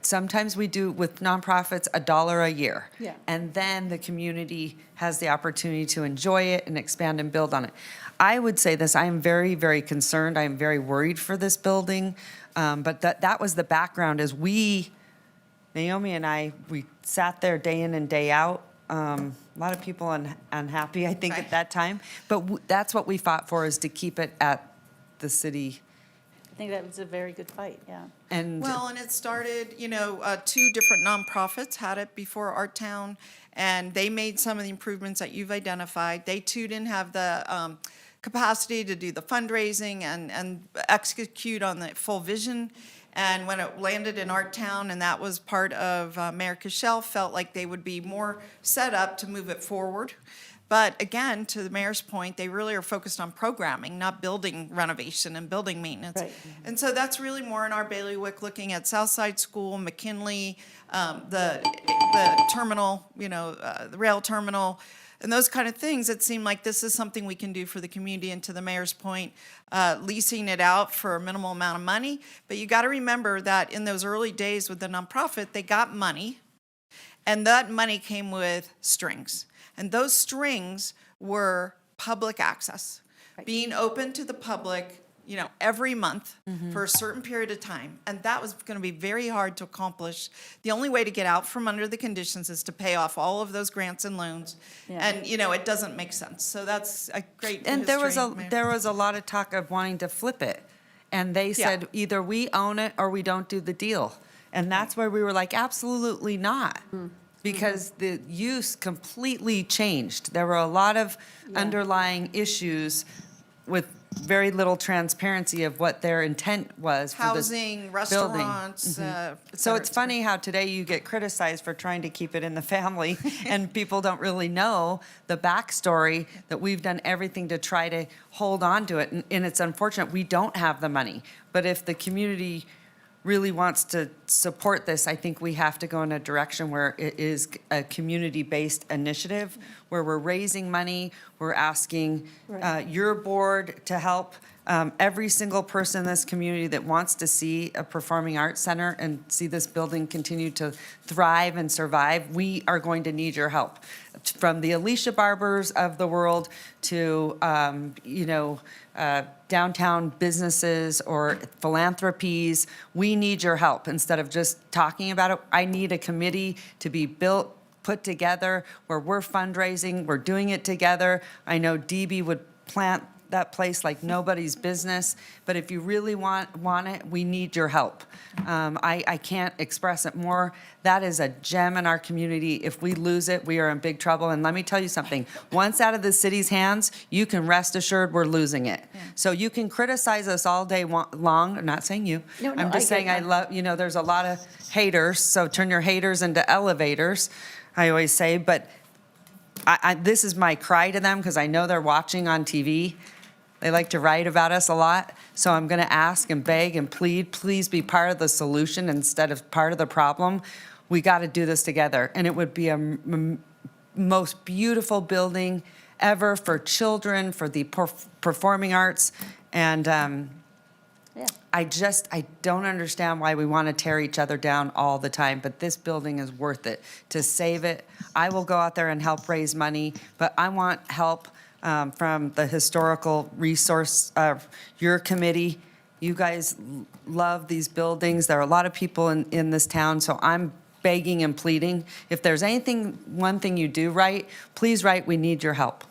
sometimes we do with nonprofits $1 a year. Yeah. And then the community has the opportunity to enjoy it and expand and build on it. I would say this, I am very, very concerned. I am very worried for this building. But that was the background is Naomi and I, we sat there day in and day out. A lot of people unhappy, I think, at that time. But that's what we fought for, is to keep it at the city. I think that was a very good fight, yeah. And Well, and it started, 2 different nonprofits had it before Art Town, and they made some of the improvements that you've identified. They too didn't have the capacity to do the fundraising and execute on the full vision. And when it landed in Art Town, and that was part of Mayor Cashel, felt like they would be more set up to move it forward. But again, to the mayor's point, they really are focused on programming, not building renovation and building maintenance. Right. And so that's really more in our bailiwick, looking at Southside School, McKinley, the terminal, the rail terminal, and those kind of things. It seemed like this is something we can do for the community. And to the mayor's point, leasing it out for a minimal amount of money. But you got to remember that in those early days with the nonprofit, they got money, and that money came with strings. And those strings were public access, being open to the public, every month for a certain period of time. And that was going to be very hard to accomplish. The only way to get out from under the conditions is to pay off all of those grants and loans. Yeah. And, it doesn't make sense. So that's a great And there was history, there was a lot of talk of wanting to flip it. And they said, either we own it or we don't do the deal. And that's where we were like, absolutely not. Because the use completely changed. There were a lot of underlying issues with very little transparency of what their intent was for this housing, building. restaurants, So et cetera, it's et cetera. funny how today you get criticized for trying to keep it in the family, and people don't really know the backstory, that we've done everything to try to hold on to it. And it's unfortunate, we don't have the money. But if the community really wants to support this, I think we have to go in a direction where it is a community-based initiative, where we're raising money, we're asking your board to help. Every single person in this community that wants to see a performing arts center and see this building continue to thrive and survive, we are going to need your help. From the Alicia Barbers of the world to, downtown businesses or philanthropies, we need your help. Instead of just talking about it, I need a committee to be built, put together, where we're fundraising, we're doing it together. I know DB would plant that place like nobody's business, but if you really want it, we need your help. I can't express it more. That is a gem in our community. If we lose it, we are in big trouble. And let me tell you something, once out of the city's hands, you can rest assured we're losing it. So you can criticize us all day long. I'm not saying you. No, I'm just saying I love, there's a lot of haters, so turn your haters into elevators, I always say. But this is my cry to them, because I know they're watching on TV. They like to write about us a lot. So I'm going to ask and beg and plead, please be part of the solution instead of part of the problem. We got to do this together. And it would be a most beautiful building ever for children, for the performing arts. And I don't understand why we want to tear each other down all the time, but this building is worth it. To save it, I will go out there and help raise money, but I want help from the historical resource, your committee. You guys love these buildings. There are a lot of people in this town, so I'm begging and pleading. If there's one thing you do right, please write, we need your help.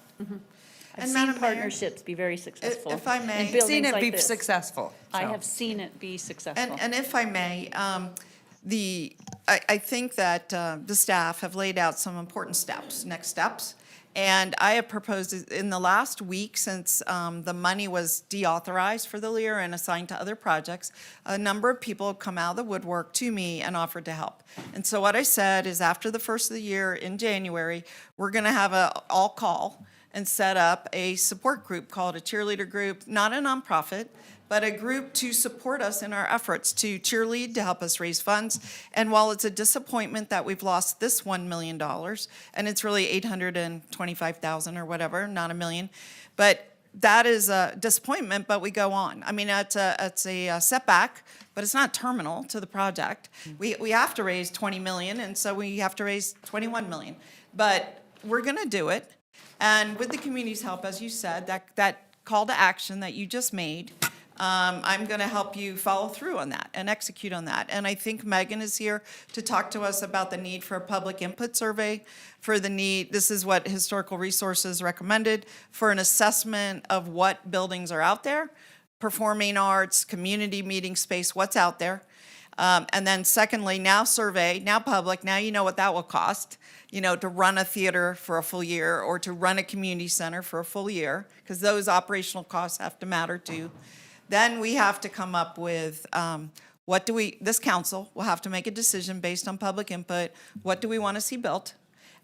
I've seen partnerships be very successful. if I may. in buildings Seen it like be this. successful. I so. have seen it be successful. And if I may, I think that the staff have laid out some important next steps. And I have proposed in the last week, since the money was deauthorized for the Lear and assigned to other projects, a number of people have come out of the woodwork to me and offered to help. And so what I said is, after the first of the year in January, we're going to have a all call. and set up a support group called a cheerleader group, not a nonprofit, but a group to support us in our efforts to cheerlead, to help us raise funds. And while it's a disappointment that we've lost this $1 million, and it's really $825,000 or whatever, not $1 million, but that is a disappointment, but we go on. I mean, it's a setback, but it's not terminal to the project. We have to raise 20 million, and so we have to raise 21 million. But we're gonna do it. And with the community's help, as you said, that call to action that you just made, I'm going to help you follow through on that and execute on that. And I think Megan is here to talk to us about the need for a public input survey, for the need, this is what Historical Resources recommended, for an assessment of what buildings are out there, performing arts, community meeting space, what's out there. And then secondly, now survey, now public, now you know what that will cost, to run a theater for a full year or to run a community center for a full year, because those operational costs have to matter too. Then we have to come up with this council will have to make a decision based on public input. What do we want to see built?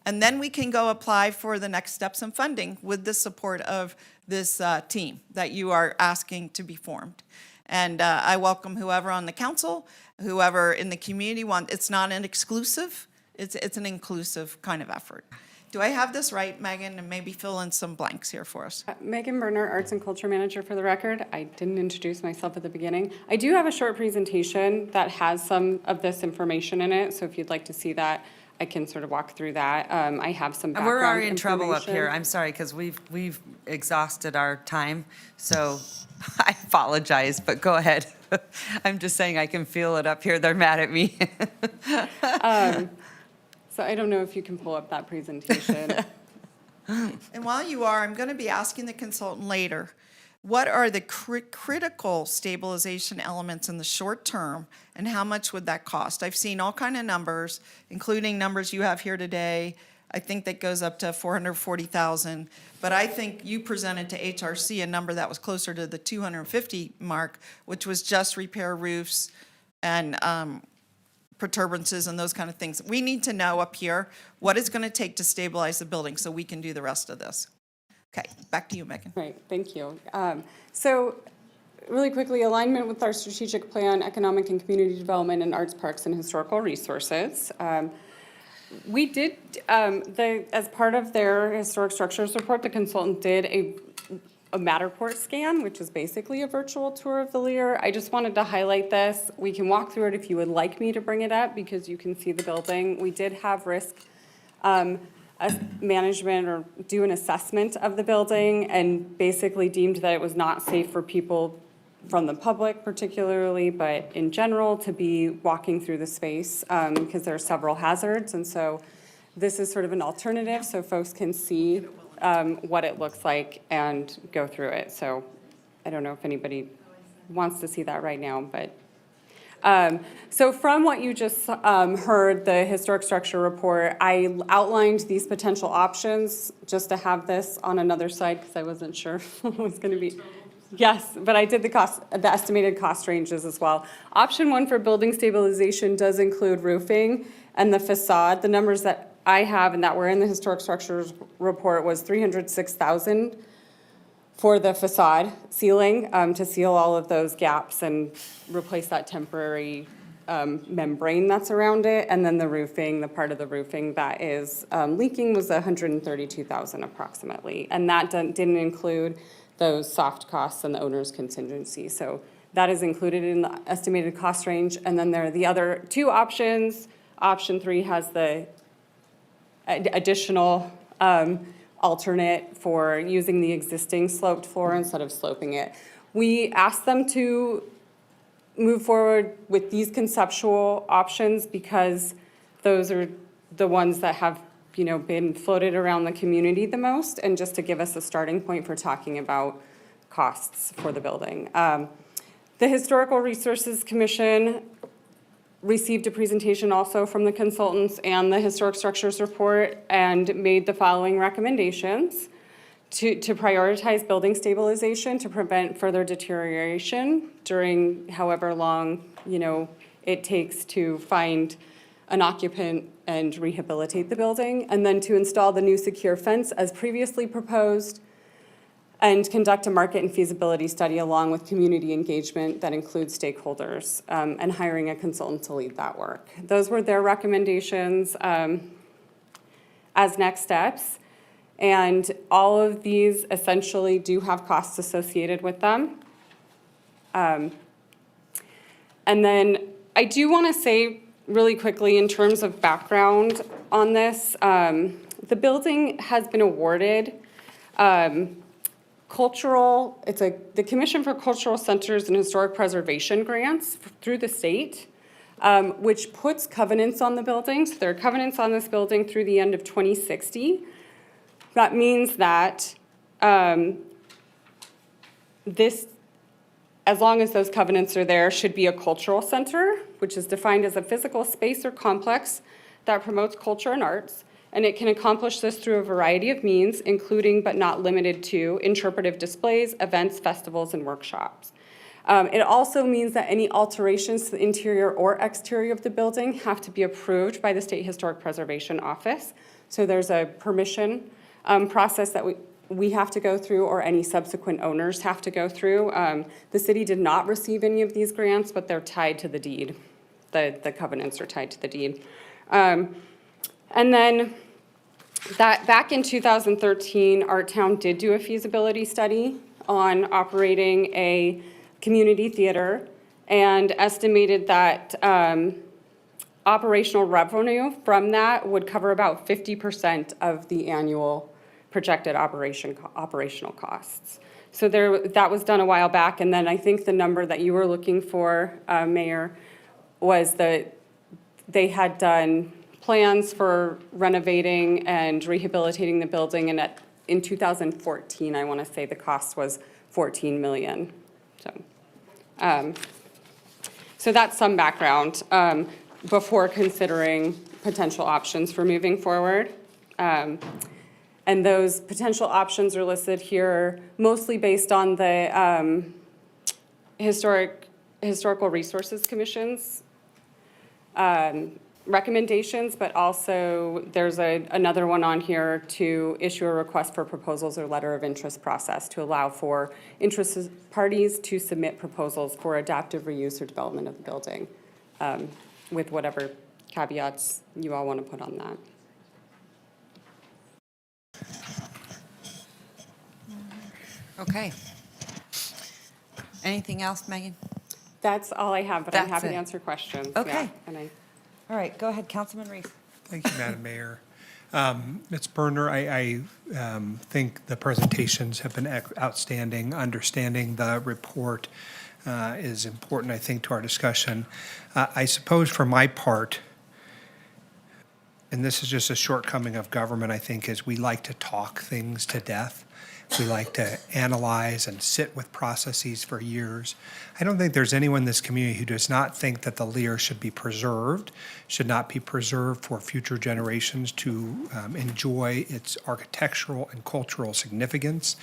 And then we can go apply for the next steps in funding with the support of this team that you are asking to be formed. And I welcome whoever on the council, whoever in the community it's not an exclusive, it's an inclusive kind of effort. Do I have this right, Megan? And maybe fill in some blanks here for us. Megan Berner, Arts and Culture Manager for the record. I didn't introduce myself at the beginning. I do have a short presentation that has some of this information in it, so if you'd like to see that, I can sort of walk through that. I have some background We're already in trouble up here. information. I'm sorry, because we've exhausted our time, so I apologize, but go ahead. I'm just saying I can feel it up here. They're mad at me. So I don't know if you can pull up that presentation. And while you are, I'm going to be asking the consultant later, what are the critical stabilization elements in the short term, and how much would that cost? I've seen all kind of numbers, including numbers you have here today. I think that goes up to 440,000. But I think you presented to HRC a number that was closer to the 250 mark, which was just repair roofs and protuberances and those kind of things. We need to know up here what it's going to take to stabilize the building so we can do the rest of this. Okay, back to you, Megan. Right, thank you. So really quickly, alignment with our strategic plan, economic and community development, and arts, parks, and historical resources. We did, as part of their historic structures report, the consultant did a Matterport scan, which is basically a virtual tour of the Lear. I just wanted to highlight this. We can walk through it if you would like me to bring it up, because you can see the building. We did have risk management or do an assessment of the building, and basically deemed that it was not safe for people from the public particularly, but in general, to be walking through the space because there are several hazards. And so this is sort of an alternative so folks can see what it looks like and go through it. So I don't know if anybody wants to see that right now, but so from what you just heard, the historic structure report, I outlined these potential options just to have this on another slide because I wasn't sure what was going to be. Yes, but I did the estimated cost ranges as well. Option 1 for building stabilization does include roofing and the facade. The numbers that I have and that were in the historic structures report was $306,000 for the facade ceiling to seal all of those gaps and replace that temporary membrane that's around it. And then the roofing, the part of the roofing that is leaking was $132,000 approximately. And that didn't include those soft costs and the owner's contingency. So that is included in the estimated cost range. And then there are the other two options. Option 3 has the additional alternate for using the existing sloped floor instead of sloping it. We asked them to move forward with these conceptual options because those are the ones that have been floated around the community the most, and just to give us a starting point for talking about costs for the building. The Historical Resources Commission received a presentation also from the consultants and the historic structures report and made the following recommendations: to prioritize building stabilization to prevent further deterioration during however long it takes to find an occupant and rehabilitate the building, and then to install the new secure fence as previously proposed, and conduct a market and feasibility study along with community engagement that includes stakeholders, and hiring a consultant to lead that work. Those were their recommendations as next steps. And all of these essentially do have costs associated with them. And then I do want to say really quickly in terms of background on this, the building has been awarded the Commission for Cultural Centers and Historic Preservation grants through the state, which puts covenants on the building. So there are covenants on this building through the end of 2060. That means that this, as long as those covenants are there, should be a cultural center, which is defined as a physical space or complex that promotes culture and arts. And it can accomplish this through a variety of means, including but not limited to interpretive displays, events, festivals, and workshops. It also means that any alterations to the interior or exterior of the building have to be approved by the State Historic Preservation Office. So there's a permission process that we have to go through, or any subsequent owners have to go through. The city did not receive any of these grants, but they're tied to the deed. The covenants are tied to the deed. And then back in 2013, our town did do a feasibility study on operating a community theater and estimated that operational revenue from that would cover about 50% of the annual projected operational costs. So that was done a while back, and then I think the number that you were looking for, Mayor, was that they had done plans for renovating and rehabilitating the building, and in 2014, I want to say the cost was $14 million. So that's some background before considering potential options for moving forward. And those potential options are listed here, mostly based on the Historical Resources Commission's recommendations, but also there's another one on here to issue a request for proposals or letter of interest process to allow for interested parties to submit proposals for adaptive reuse or development of the building, with whatever caveats you all want to put on that. Okay. Anything else, Megan? That's all I have, but I'm That's happy it. to answer questions. Okay. Yeah, All right, go ahead, Councilman Reese. Thank you, Madam Mayor. Ms. Berner, I think the presentations have been outstanding. Understanding the report is important, I think, to our discussion. I suppose for my part, and this is just a shortcoming of government, I think, is we like to talk things to death. We like to analyze and sit with processes for years. I don't think there's anyone in this community who does not think that the Lear should be preserved, should not be preserved for future generations to enjoy its architectural and cultural significance.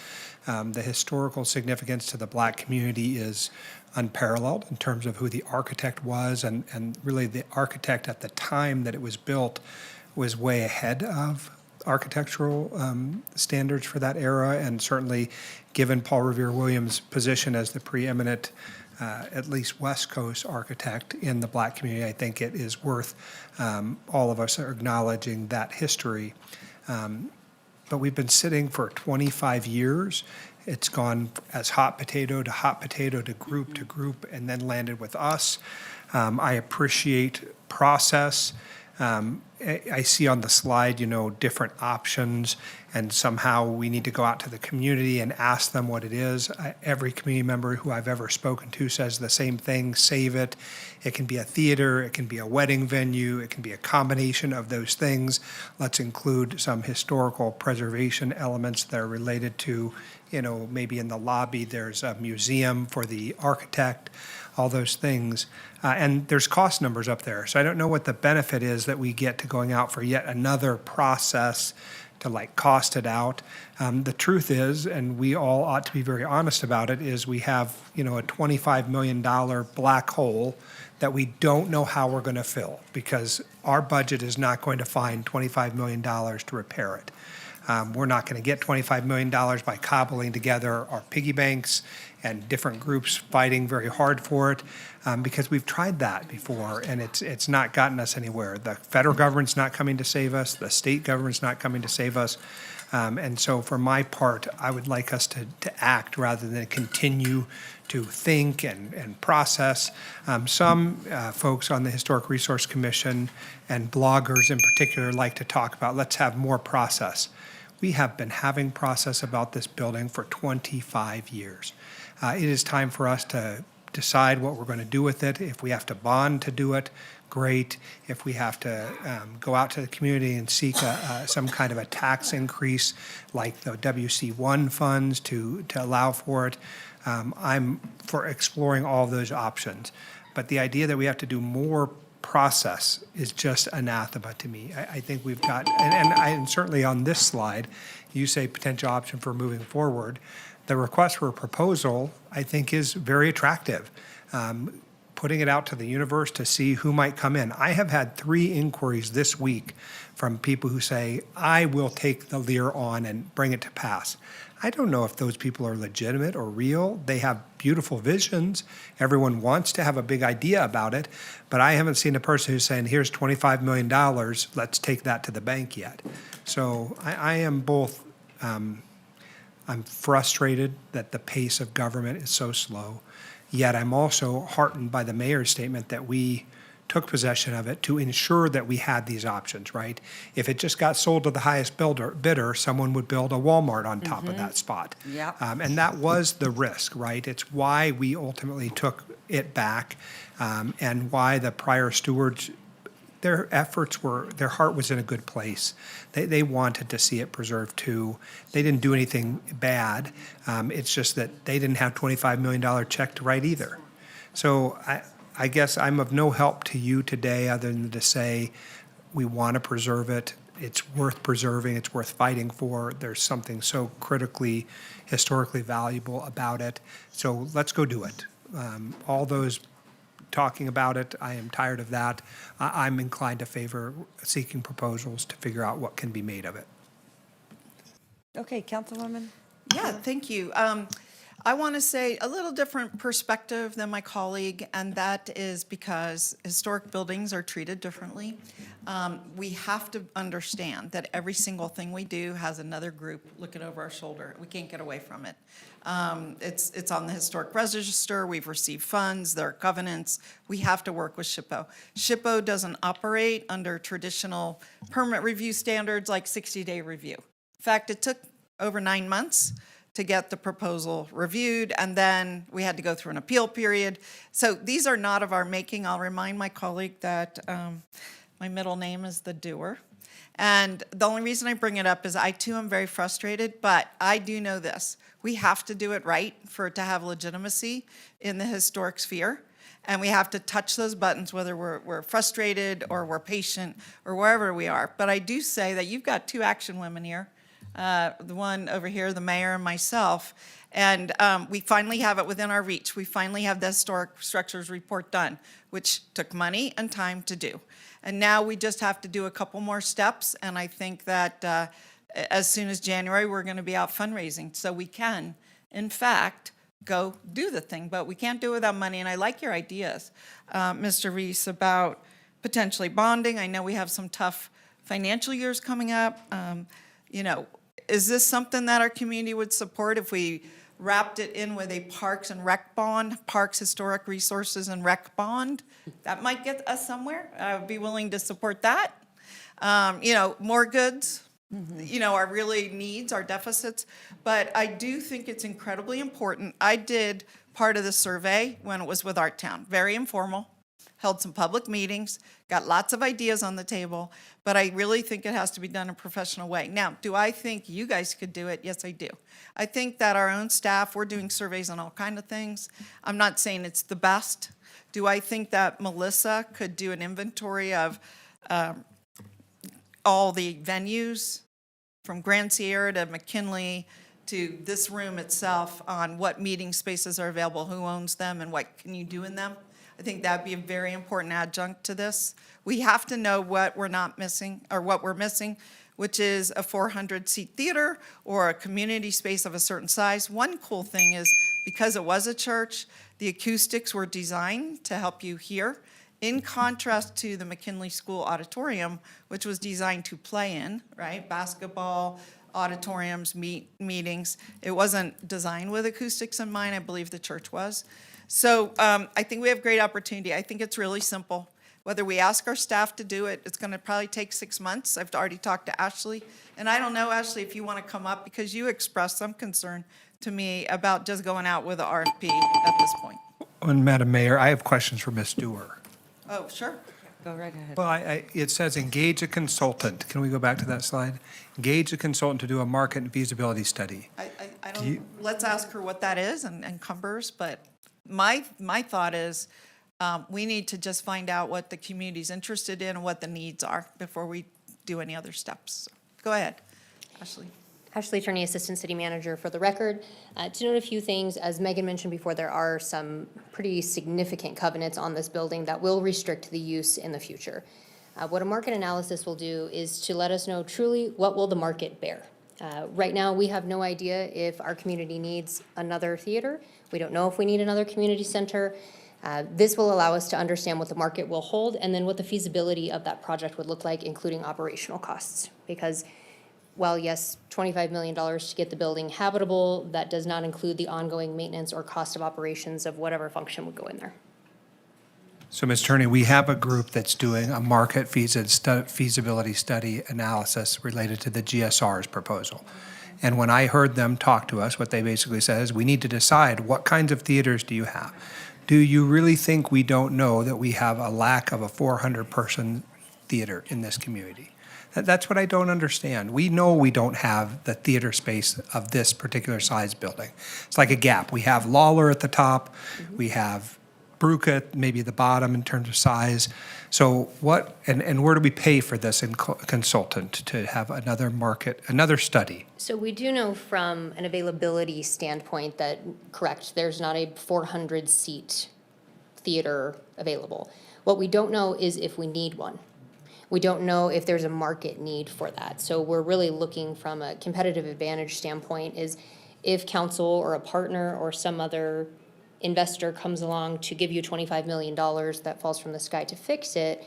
The historical significance to the Black community is unparalleled in terms of who the architect was, and really the architect at the time that it was built was way ahead of architectural standards for that era, and certainly given Paul Revere Williams' position as the preeminent, at least West Coast architect in the Black community, I think it is worth all of us acknowledging that history. But we've been sitting for 25 years. It's gone as hot potato to group, and then landed with us. I appreciate process. I see on the slide, different options, and somehow we need to go out to the community and ask them what it is. Every community member who I've ever spoken to says the same thing: save it. It can be a theater, it can be a wedding venue, it can be a combination of those things. Let's include some historical preservation elements that are related to, maybe in the lobby there's a museum for the architect, all those things. And there's cost numbers up there. So I don't know what the benefit is that we get to going out for yet another process like cost it out. The truth is, and we all ought to be very honest about it, is we have, a $25 million black hole that we don't know how we're going to fill, because our budget is not going to find $25 million to repair it. We're not going to get $25 million by cobbling together our piggy banks and different groups fighting very hard for it, because we've tried that before and it's not gotten us anywhere. The federal government's not coming to save us. The state government's not coming to save us. And so for my part, I would like us to act rather than continue to think and process. Some folks on the Historic Resource Commission and bloggers in particular like to talk about, let's have more process. We have been having process about this building for 25 years. It is time for us to decide what we're going to do with it. If we have to bond to do it, great. If we have to go out to the community and seek some kind of a tax increase like the WC1 funds to allow for it, I'm for exploring all those options. But the idea that we have to do more process is just anathema to me. I think we've got, and certainly on this slide, you say potential option for moving forward. The request for a proposal, I think, is very attractive. Putting it out to the universe to see who might come in. I have had 3 inquiries this week from people who say, I will take the Lear on and bring it to pass. I don't know if those people are legitimate or real. They have beautiful visions. Everyone wants to have a big idea about it, but I haven't seen a person who's saying, here's $25 million, let's take that to the bank yet. So I am both, I'm frustrated that the pace of government is so slow, yet I'm also heartened by the mayor's statement that we took possession of it to ensure that we had these options, right? If it just got sold to the highest bidder, someone would build a Walmart on top of that spot. Yep. And that was the risk, right? It's why we ultimately took it back, and why the prior stewards, their heart was in a good place. They wanted to see it preserved too. They didn't do anything bad. It's just that they didn't have $25 million check to write either. So I guess I'm of no help to you today other than to say we want to preserve it. It's worth preserving. It's worth fighting for. There's something so critically, historically valuable about it. So let's go do it. All those talking about it, I am tired of that. I'm inclined to favor seeking proposals to figure out what can be made of it. Okay, Councilwoman? Yeah, thank you. I want to say a little different perspective than my colleague, and that is because historic buildings are treated differently. We have to understand that every single thing we do has another group looking over our shoulder. We can't get away from it. It's on the historic register. We've received funds. There are covenants. We have to work with SHPO. SHPO doesn't operate under traditional permit review standards like 60-day review. In fact, it took over 9 months to get the proposal reviewed, and then we had to go through an appeal period. So these are not of our making. I'll remind my colleague that my middle name is the doer. And the only reason I bring it up is I too am very frustrated, but I do know this. We have to do it right for it to have legitimacy in the historic sphere. And we have to touch those buttons, whether we're frustrated or we're patient or wherever we are. But I do say that you've got 2 action women here. The one over here, the mayor and myself, and we finally have it within our reach. We finally have the historic structures report done, which took money and time to do. And now we just have to do a couple more steps, and I think that as soon as January, we're going to be out fundraising. So we can, in fact, go do the thing, but we can't do it without money. And I like your ideas, Mr. Reese, about potentially bonding. I know we have some tough financial years coming up. Is this something that our community would support if we wrapped it in with a parks and rec bond, parks, historic resources and rec bond? That might get us somewhere. I would be willing to support that. More goods, our really needs, our deficits. But I do think it's incredibly important. I did part of the survey when it was with Art Town, very informal. Held some public meetings, got lots of ideas on the table, but I really think it has to be done in a professional way. Now, do I think you guys could do it? Yes, I do. I think that our own staff, we're doing surveys on all kinds of things. I'm not saying it's the best. Do I think that Melissa could do an inventory of all the venues from Grand Sierra to McKinley to this room itself on what meeting spaces are available, who owns them, and what can you do in them. I think that'd be a very important adjunct to this. We have to know what we're not missing, or what we're missing, which is a 400-seat theater or a community space of a certain size. One cool thing is, because it was a church, the acoustics were designed to help you hear, in contrast to the McKinley School Auditorium, which was designed to play in, right? Basketball, auditoriums, meetings. It wasn't designed with acoustics in mind. I believe the church was. So I think we have great opportunity. I think it's really simple. Whether we ask our staff to do it, it's going to probably take 6 months. I've already talked to Ashley. And I don't know, Ashley, if you want to come up, because you expressed some concern to me about just going out with an RFP at this point. And Madam Mayor, I have questions for Ms. Dewar. Oh, sure. Go right ahead. Well, it says engage a consultant. Can we go back to that slide? Engage a consultant to do a market and feasibility study. I don't, let's ask her what that is and cumbers, but my thought is we need to just find out what the community's interested in and what the needs are before we do any other steps. So, go ahead, Ashley. Ashley Turney, Assistant City Manager. For the record, to note a few things, as Megan mentioned before, there are some pretty significant covenants on this building that will restrict the use in the future. What a market analysis will do is to let us know truly what will the market bear. Right now, we have no idea if our community needs another theater. We don't know if we need another community center. This will allow us to understand what the market will hold and then what the feasibility of that project would look like, including operational costs. Because while yes, $25 million to get the building habitable, that does not include the ongoing maintenance or cost of operations of whatever function would go in there. So, Ms. Turney, we have a group that's doing a market feasibility study analysis related to the GSR's proposal. And when I heard them talk to us, what they basically said is, we need to decide what kinds of theaters do you have? Do you really think we don't know that we have a lack of a 400-person theater in this community? That's what I don't understand. We know we don't have the theater space of this particular size building. It's like a gap. We have Lawler at the top. We have Bruca at maybe the bottom in terms of size. So what, and where do we pay for this consultant to have another study? So we do know from an availability standpoint that, correct, there's not a 400-seat theater available. What we don't know is if we need one. We don't know if there's a market need for that. So we're really looking from a competitive advantage standpoint is if council or a partner or some other investor comes along to give you $25 million that falls from the sky to fix it,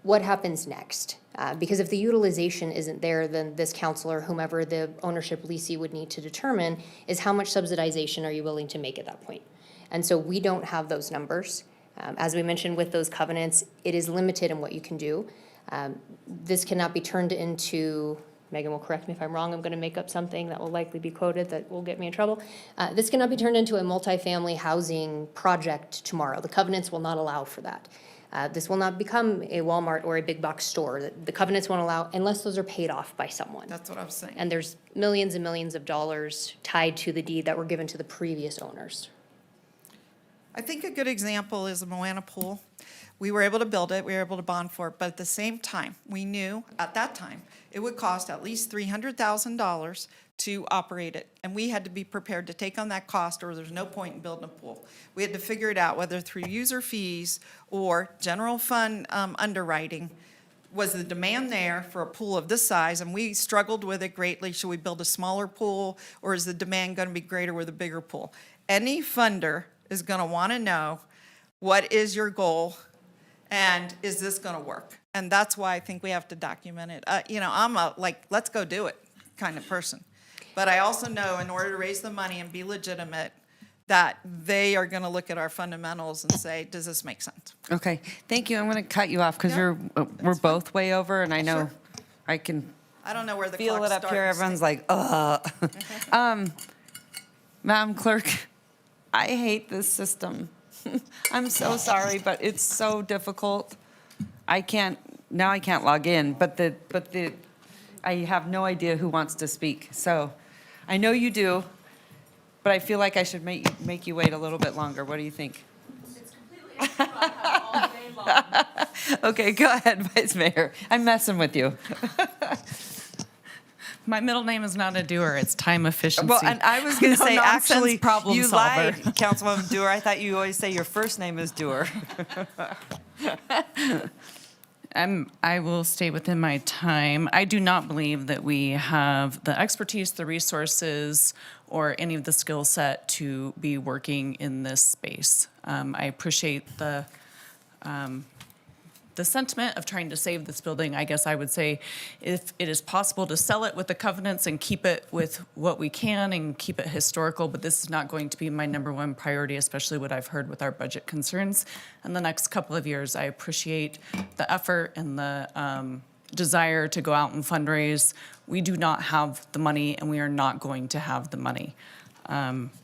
what happens next? Because if the utilization isn't there, then this council or whomever the ownership leasee would need to determine is how much subsidization are you willing to make at that point? And so we don't have those numbers. As we mentioned with those covenants, it is limited in what you can do. This cannot be turned into, Megan will correct me if I'm wrong, I'm going to make up something that will likely be quoted that will get me in trouble. This cannot be turned into a multifamily housing project tomorrow. The covenants will not allow for that. This will not become a Walmart or a big box store. The covenants won't allow unless those are paid off by someone. That's what I was saying. And there's millions and millions of dollars tied to the deed that were given to the previous owners. I think a good example is the Moana Pool. We were able to build it, we were able to bond for it, but at the same time, we knew at that time it would cost at least $300,000 to operate it. And we had to be prepared to take on that cost or there's no point in building a pool. We had to figure it out whether through user fees or general fund underwriting. Was the demand there for a pool of this size? And we struggled with it greatly. Should we build a smaller pool or is the demand going to be greater with a bigger pool? Any funder is going to want to know what is your goal and is this going to work? And that's why I think we have to document it. I'm a let's go do it kind of person. But I also know in order to raise the money and be legitimate, that they are going to look at our fundamentals and say, does this make sense? Okay, thank you. I'm going to cut you off because we're both way over, and I know Sure. I can I don't know where the feel clock it up starts. here. Everyone's like, Madam Clerk, I hate this system. I'm so sorry, but it's so difficult. I can't log in, but I have no idea who wants to speak. So I know you do, but I feel like I should make you wait a little bit longer. What do you think? It's completely up to you. I have all day long. Okay, go ahead, Vice Mayor. I'm messing with you. My middle name is not a doer, it's time efficiency. Well, and I was going to No say, nonsense actually, problem you solver. lied, Councilwoman Dewar. I thought you always say your first name is Dewar. I will stay within my time. I do not believe that we have the expertise, the resources, or any of the skill set to be working in this space. I appreciate the sentiment of trying to save this building. I guess I would say if it is possible to sell it with the covenants and keep it with what we can and keep it historical, but this is not going to be my number one priority, especially what I've heard with our budget concerns in the next couple of years. I appreciate the effort and the desire to go out and fundraise. We do not have the money, and we are not going to have the money.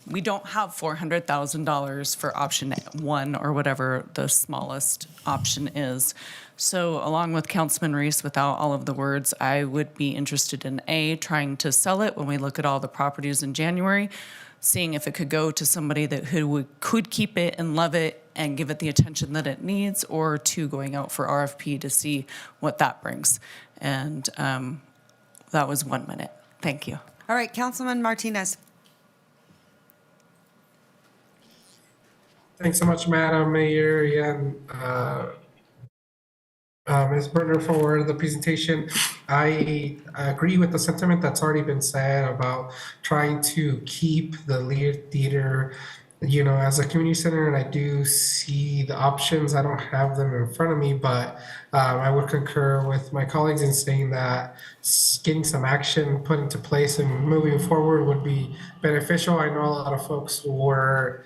We don't have $400,000 for option 1 or whatever the smallest option is. So along with Councilman Reese, without all of the words, I would be interested in A, trying to sell it when we look at all the properties in January, seeing if it could go to somebody who could keep it and love it and give it the attention that it needs, or 2, going out for RFP to see what that brings. And that was 1 minute. Thank you. All right, Councilman Martinez. Thanks so much, Madam Mayor, and Ms. Berner for the presentation. I agree with the sentiment that's already been said about trying to keep the Lear Theater, as a community center, and I do see the options. I don't have them in front of me, but I would concur with my colleagues in saying that getting some action put into place and moving forward would be beneficial. I know a lot of folks were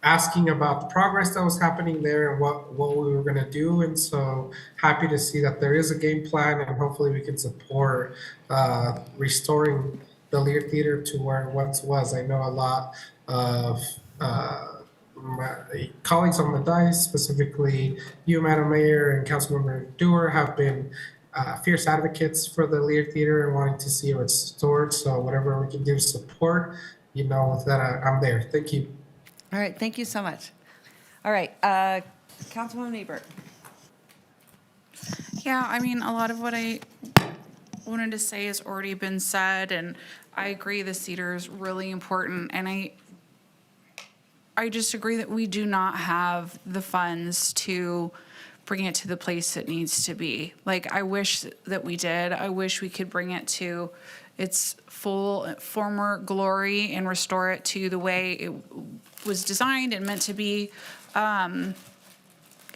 asking about the progress that was happening there and what we were going to do. And so happy to see that there is a game plan, and hopefully we can support restoring the Lear Theater to where it once was. I know a lot of my colleagues on the dais, specifically you, Madam Mayor, and Councilmember Dewar, have been fierce advocates for the Lear Theater and wanting to see it restored. So whatever we can do to support, that I'm there. Thank you. All right, thank you so much. All right, Councilwoman Ebert. Yeah, I mean, a lot of what I wanted to say has already been said, and I agree the cedar is really important, and I just agree that we do not have the funds to bring it to the place it needs to be. Like, I wish that we did. I wish we could bring it to its full former glory and restore it to the way it was designed and meant to be. And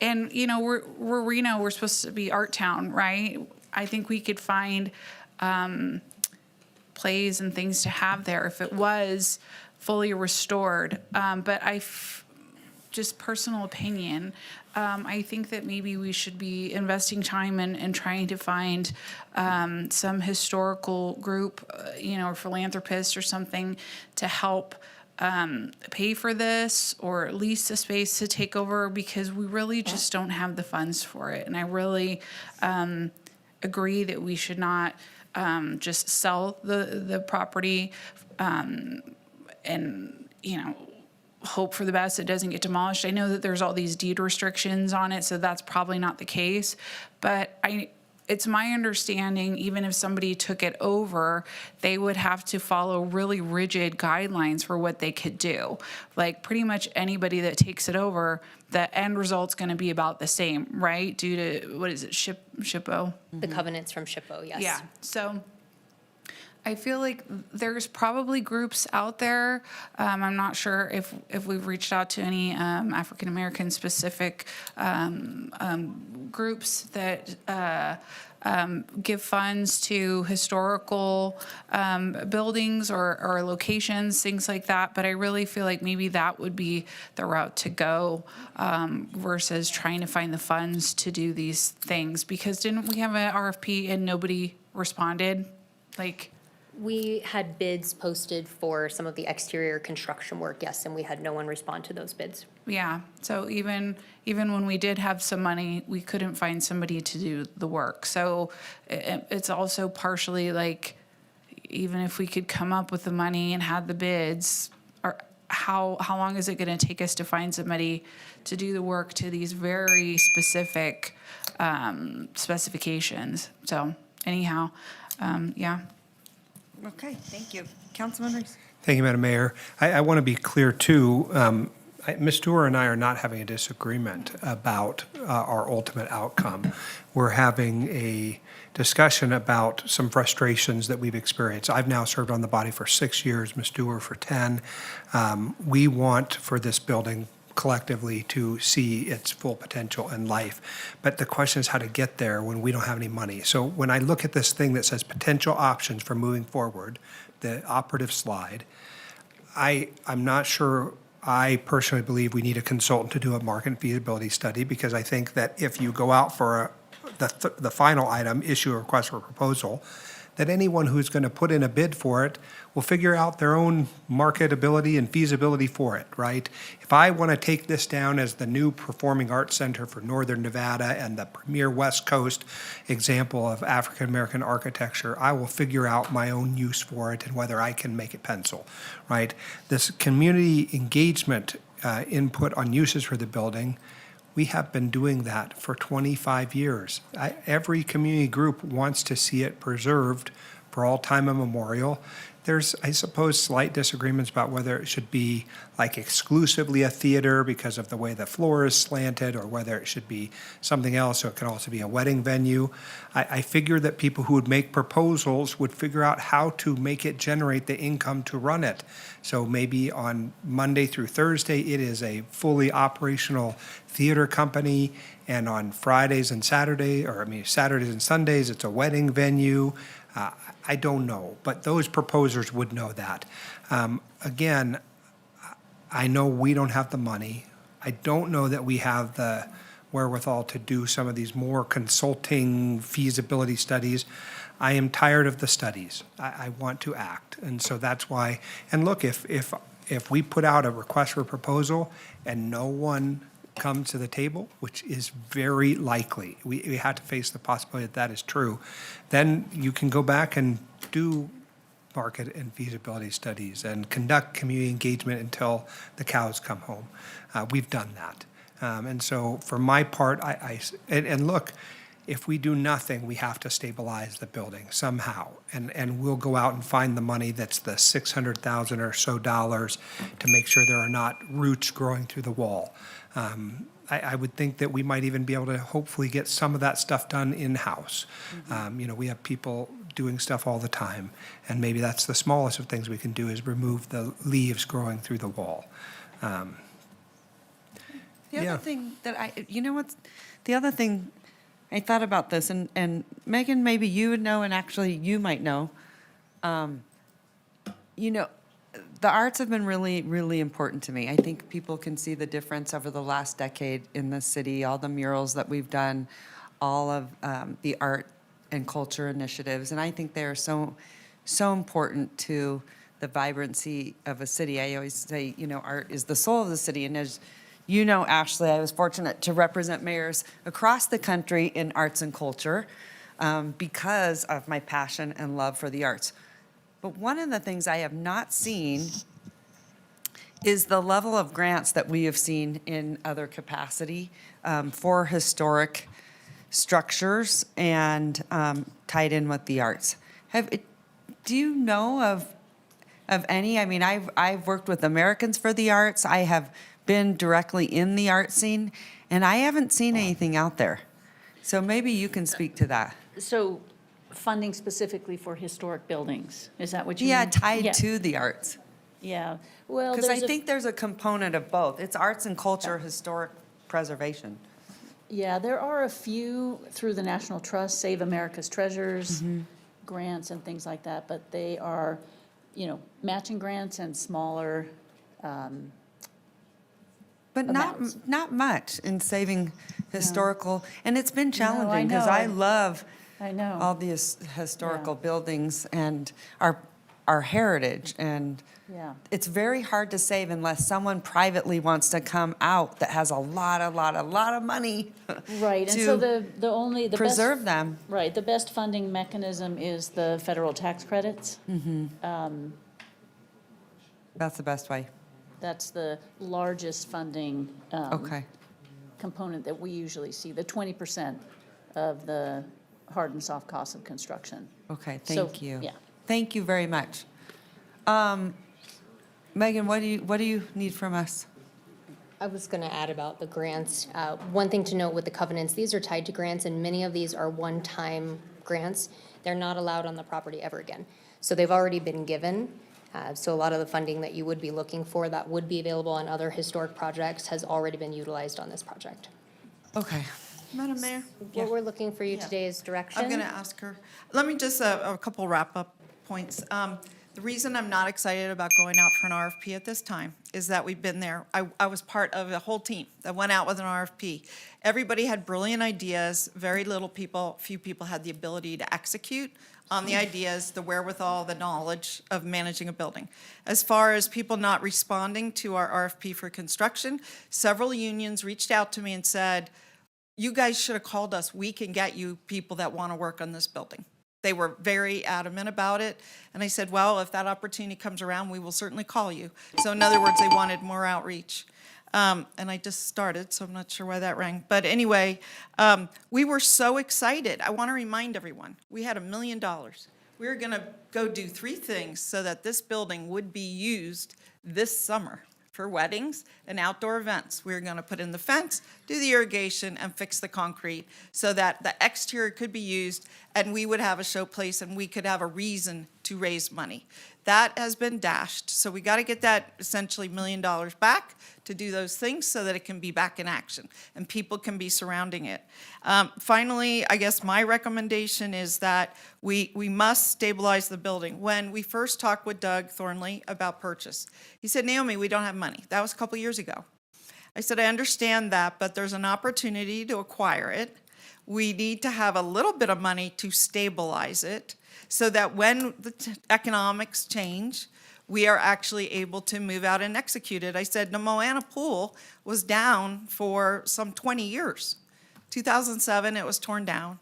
we're Reno, we're supposed to be Art Town, right? I think we could find plays and things to have there if it was fully restored. But just personal opinion, I think that maybe we should be investing time in trying to find some historical group, or philanthropist or something to help pay for this, or lease a space to take over, because we really just don't have the funds for it. And I really agree that we should not just sell the property and hope for the best it doesn't get demolished. I know that there's all these deed restrictions on it, so that's probably not the case. But it's my understanding, even if somebody took it over, they would have to follow really rigid guidelines for what they could do. Like, pretty much anybody that takes it over, the end result's going to be about the same, right? Due to, what is it, SHPO? The covenants from SHPO, yes. Yeah, so I feel like there's probably groups out there. I'm not sure if we've reached out to any African-American specific groups that give funds to historical buildings or locations, things like that. But I really feel like maybe that would be the route to go versus trying to find the funds to do these things. Because didn't we have an RFP and nobody responded? We had bids posted for some of the exterior construction work, yes, and we had no one respond to those bids. Yeah, so even when we did have some money, we couldn't find somebody to do the work. So it's also partially like, even if we could come up with the money and had the bids, or how long is it going to take us to find somebody to do the work to these very specific specifications? So anyhow, yeah. Okay, thank you. Councilman Reese. Thank you, Madam Mayor. I want to be clear, too. Ms. Stewart and I are not having a disagreement about our ultimate outcome. We're having a discussion about some frustrations that we've experienced. I've now served on the body for 6 years, Ms. Stewart for 10. We want for this building collectively to see its full potential in life. But the question is how to get there when we don't have any money. So when I look at this thing that says potential options for moving forward, the operative slide, I'm not sure. I personally believe we need a consultant to do a market and feasibility study, because I think that if you go out for the final item, issue a request for proposal, that anyone who's going to put in a bid for it will figure out their own marketability and feasibility for it, right? If I want to take this down as the new performing arts center for Northern Nevada and the premier West Coast example of African-American architecture, I will figure out my own use for it and whether I can make it pencil, right? This community engagement input on uses for the building, we have been doing that for 25 years. Every community group wants to see it preserved for all time immemorial. There's, I suppose, slight disagreements about whether it should be like exclusively a theater because of the way the floor is slanted, or whether it should be something else, so it can also be a wedding venue. I figure that people who would make proposals would figure out how to make it generate the income to run it. So maybe on Monday through Thursday, it is a fully operational theater company, and on Fridays and Saturdays and Sundays, it's a wedding venue. I don't know, but those proposers would know that. Again, I know we don't have the money. I don't know that we have the wherewithal to do some of these more consulting feasibility studies. I am tired of the studies. I want to act, and so that's why. And look, if we put out a request for proposal and no one comes to the table, which is very likely, we have to face the possibility that that is true, then you can go back and do market and feasibility studies and conduct community engagement until the cows come home. We've done that. And so for my part, and look, if we do nothing, we have to stabilize the building somehow. And we'll go out and find the money that's the $600,000 or so to make sure there are not roots growing through the wall. I would think that we might even be able to hopefully get some of that stuff done in-house. We have people doing stuff all the time, and maybe that's the smallest of things we can do, is remove the leaves growing through the wall. The Yeah. other thing that the other thing, I thought about this, and Megan, maybe you would know, and actually you might know. The arts have been really, really important to me. I think people can see the difference over the last decade in the city, all the murals that we've done, all of the art and culture initiatives, and I think they are so important to the vibrancy of a city. I always say, art is the soul of the city, and as you know, Ashley, I was fortunate to represent mayors across the country in arts and culture because of my passion and love for the arts. But one of the things I have not seen is the level of grants that we have seen in other capacity for historic structures and tied in with the arts. Do you know of any? I mean, I've worked with Americans for the Arts. I have been directly in the art scene, and I haven't seen anything out there. So maybe you can speak to that. So funding specifically for historic buildings, is that what you mean? Yeah, tied Yeah. to the arts. Yeah, well, Because I there's a- think there's a component of both. It's arts and culture, historic preservation. Yeah, there are a few through the National Trust, Save America's Treasures, grants and things like that, but they are, matching grants and smaller, But amounts. not much in saving historical, and it's been challenging because know. I love I know. all the historical Yeah. buildings and our heritage, and Yeah. it's very hard to save unless someone privately wants to come out that has a lot of money Right, and so to the best. preserve them. Right, the best funding mechanism is the federal tax credits. That's the best way. That's the largest funding Okay. component that we usually see, the 20% of the hard and soft costs of construction. Okay, So, thank you. yeah. Thank you very much. Megan, what do you need from us? I was going to add about the grants. One thing to note with the covenants, these are tied to grants, and many of these are one-time grants. They're not allowed on the property ever again. So they've already been given. So a lot of the funding that you would be looking for that would be available on other historic projects has already been utilized on this project. Okay. Madam Mayor? What we're looking for you today is direction. I'm going to ask her. Let me just, a couple wrap-up points. The reason I'm not excited about going out for an RFP at this time is that we've been there. I was part of a whole team that went out with an RFP. Everybody had brilliant ideas, few people had the ability to execute on the ideas, the wherewithal, the knowledge of managing a building. As far as people not responding to our RFP for construction, several unions reached out to me and said, you guys should have called us. We can get you people that want to work on this building. They were very adamant about it. And I said, well, if that opportunity comes around, we will certainly call you. So in other words, they wanted more outreach. And I just started, so I'm not sure why that rang. But anyway, we were so excited. I want to remind everyone, we had $1 million. We were going to go do 3 things so that this building would be used this summer for weddings and outdoor events. We were going to put in the fence, do the irrigation, and fix the concrete so that the exterior could be used and we would have a showplace and we could have a reason to raise money. That has been dashed, so we got to get that essentially $1 million back to do those things so that it can be back in action and people can be surrounding it. Finally, I guess my recommendation is that we must stabilize the building. When we first talked with Doug Thornley about purchase, he said, Naomi, we don't have money. That was a couple years ago. I said, I understand that, but there's an opportunity to acquire it. We need to have a little bit of money to stabilize it so that when the economics change, we are actually able to move out and execute it. I said, the Moana Pool was down for some 20 years. 2007, it was torn down.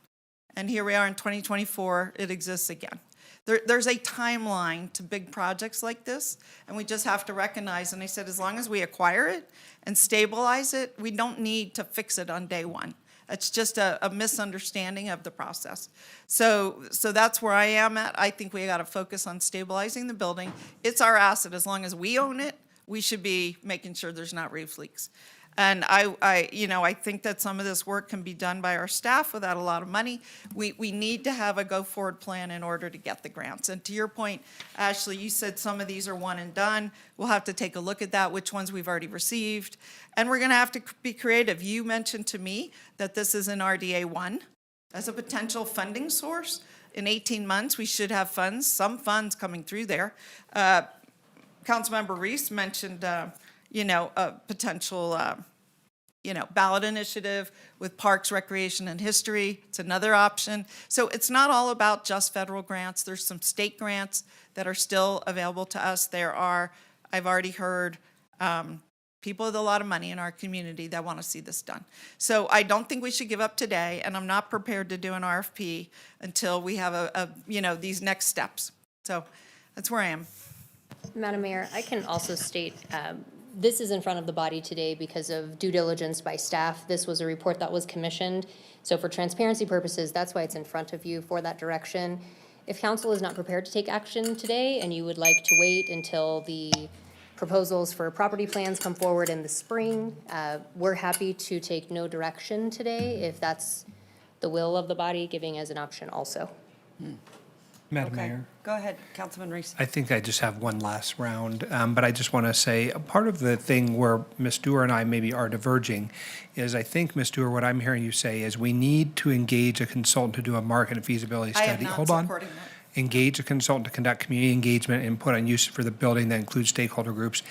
And here we are in 2024, it exists again. There's a timeline to big projects like this, and we just have to recognize, and I said, as long as we acquire it and stabilize it, we don't need to fix it on day one. It's just a misunderstanding of the process. So that's where I am at. I think we got to focus on stabilizing the building. It's our asset. As long as we own it, we should be making sure there's not roof leaks. And I think that some of this work can be done by our staff without a lot of money. We need to have a go-forward plan in order to get the grants. And to your point, Ashley, you said some of these are one and done. We'll have to take a look at that, which ones we've already received. And we're going to have to be creative. You mentioned to me that this is an RDA 1 as a potential funding source. In 18 months, we should have funds, some funds coming through there. Councilmember Reese mentioned a potential, ballot initiative with parks, recreation, and history. It's another option. So it's not all about just federal grants. There's some state grants that are still available to us. There are, I've already heard, people with a lot of money in our community that want to see this done. So I don't think we should give up today, and I'm not prepared to do an RFP until we have these next steps. So that's where I am. Madam Mayor, I can also state, this is in front of the body today because of due diligence by staff. This was a report that was commissioned. So for transparency purposes, that's why it's in front of you for that direction. If council is not prepared to take action today and you would like to wait until the proposals for property plans come forward in the spring, we're happy to take no direction today if that's the will of the body, giving as an option also. Madam Okay. Mayor. Go ahead, Councilman Reese. I think I just have one last round, but I just want to say, a part of the thing where Ms. Dewar and I maybe are diverging is I think, Ms. Dewar, what I'm hearing you say is we need to engage a consultant to do a market and feasibility I study. am not Hold on. supporting that. Engage a consultant to conduct community engagement and input on use for the building that includes stakeholder groups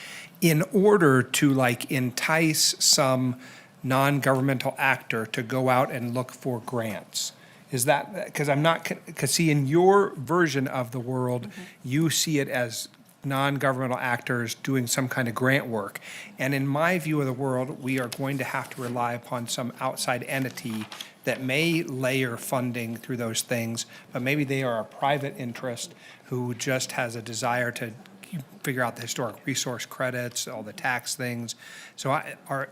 in order to entice some non-governmental actor to go out and look for grants. Is that, because see, in your version of the world, you see it as non-governmental actors doing some kind of grant work. And in my view of the world, we are going to have to rely upon some outside entity that may layer funding through those things, but maybe they are a private interest who just has a desire to you figure out the historic resource credits, all the tax things. So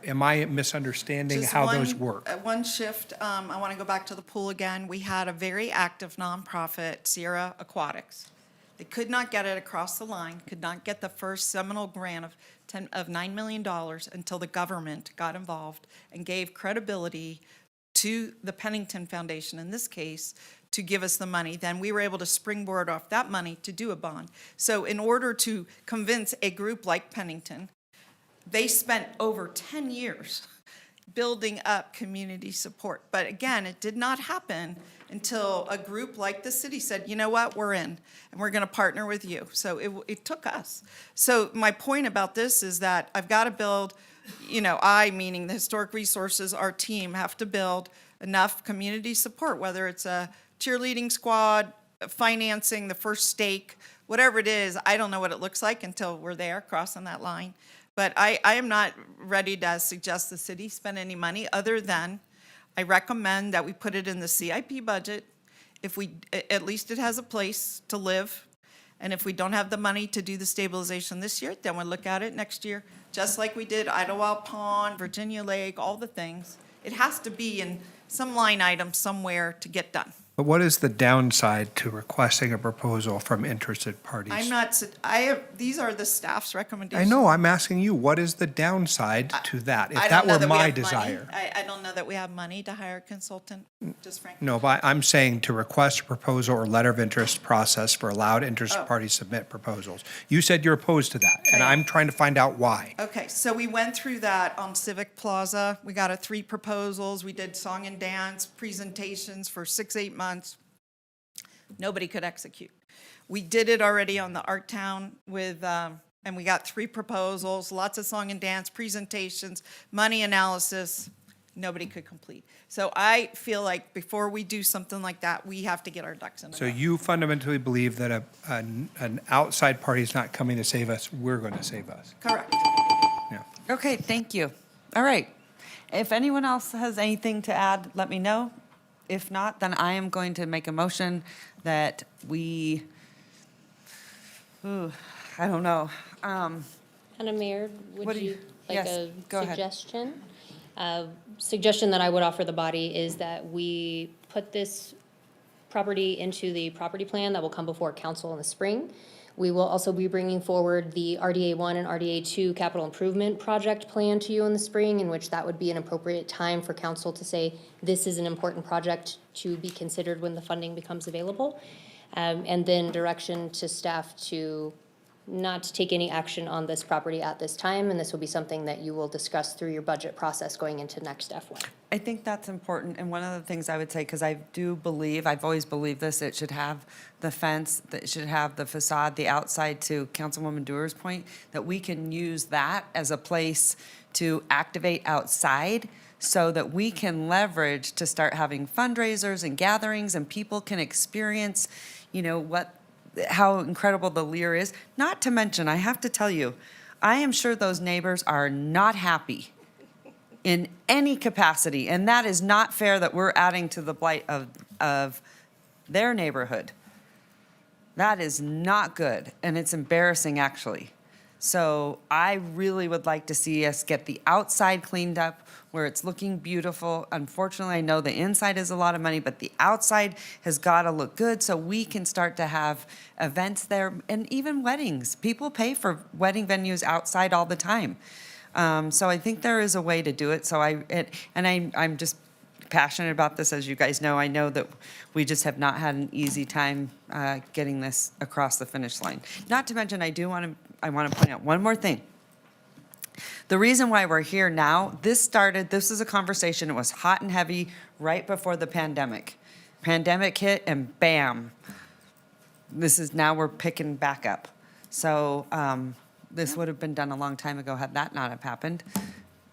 am I misunderstanding Just how those one- work? One shift, I want to go back to the pool again. We had a very active nonprofit, Sierra Aquatics. They could not get it across the line, could not get the first seminal grant of $9 million until the government got involved and gave credibility to the Pennington Foundation, in this case, to give us the money. Then we were able to springboard off that money to do a bond. So in order to convince a group like Pennington, they spent over 10 years building up community support. But again, it did not happen until a group like the city said, you know what, we're in, and we're going to partner with you. So it took us. So my point about this is that I've got to build, meaning the historic resources, our team, have to build enough community support, whether it's a cheerleading squad, financing, the first stake, whatever it is. I don't know what it looks like until we're there crossing that line. But I am not ready to suggest the city spend any money other than I recommend that we put it in the CIP budget. If at least it has a place to live. And if we don't have the money to do the stabilization this year, then we'll look at it next year, just like we did Idlewild Pond, Virginia Lake, all the things. It has to be in some line item somewhere to get done. But what is the downside to requesting a proposal from interested parties? These are the staff's I recommendations. know, I'm asking you, what is the downside to that? If I that don't know were that we my have money. desire. I don't know that we have money to hire a consultant, just frankly. No, but I'm saying to request a proposal or letter of interest process for allowed interested Oh. parties to submit proposals. You said you're opposed to that, and I- I'm trying to find out why. Okay, so we went through that on Civic Plaza. We got 3 proposals. We did song and dance presentations for 6-8 months. Nobody could execute. We did it already on the Art Town with, and we got 3 proposals, lots of song and dance presentations, money analysis. Nobody could complete. So I feel like before we do something like that, we have to get our ducks in a So row. you fundamentally believe that an outside party is not coming to save us, we're going to save us. Correct. Yeah. Okay, thank you. All right. If anyone else has anything to add, let me know. If not, then I am going to make a motion that we, I don't know. Madam Mayor, What would do you- you like yes, a go ahead. suggestion? Suggestion that I would offer the body is that we put this property into the property plan that will come before council in the spring. We will also be bringing forward the RDA 1 and RDA 2 capital improvement project plan to you in the spring, in which that would be an appropriate time for council to say, this is an important project to be considered when the funding becomes available. And then direction to staff to not take any action on this property at this time, and this will be something that you will discuss through your budget process going into next F1. I think that's important, and one of the things I would say, because I do believe, I've always believed this, it should have the fence, that it should have the facade, the outside, to Councilwoman Dewar's point, that we can use that as a place to activate outside so that we can leverage to start having fundraisers and gatherings, and people can experience, how incredible the Lear is. Not to mention, I have to tell you, I am sure those neighbors are not happy in any capacity, and that is not fair that we're adding to the blight of their neighborhood. That is not good, and it's embarrassing, actually. So I really would like to see us get the outside cleaned up where it's looking beautiful. Unfortunately, I know the inside is a lot of money, but the outside has got to look good so we can start to have events there, and even weddings. People pay for wedding venues outside all the time. So I think there is a way to do it. So I'm just passionate about this, as you guys know. I know that we just have not had an easy time getting this across the finish line. Not to mention, I want to point out one more thing. The reason why we're here now, this is a conversation, it was hot and heavy right before the pandemic. Pandemic hit and bam, now we're picking back up. So this would have been done a long time ago had that not have happened.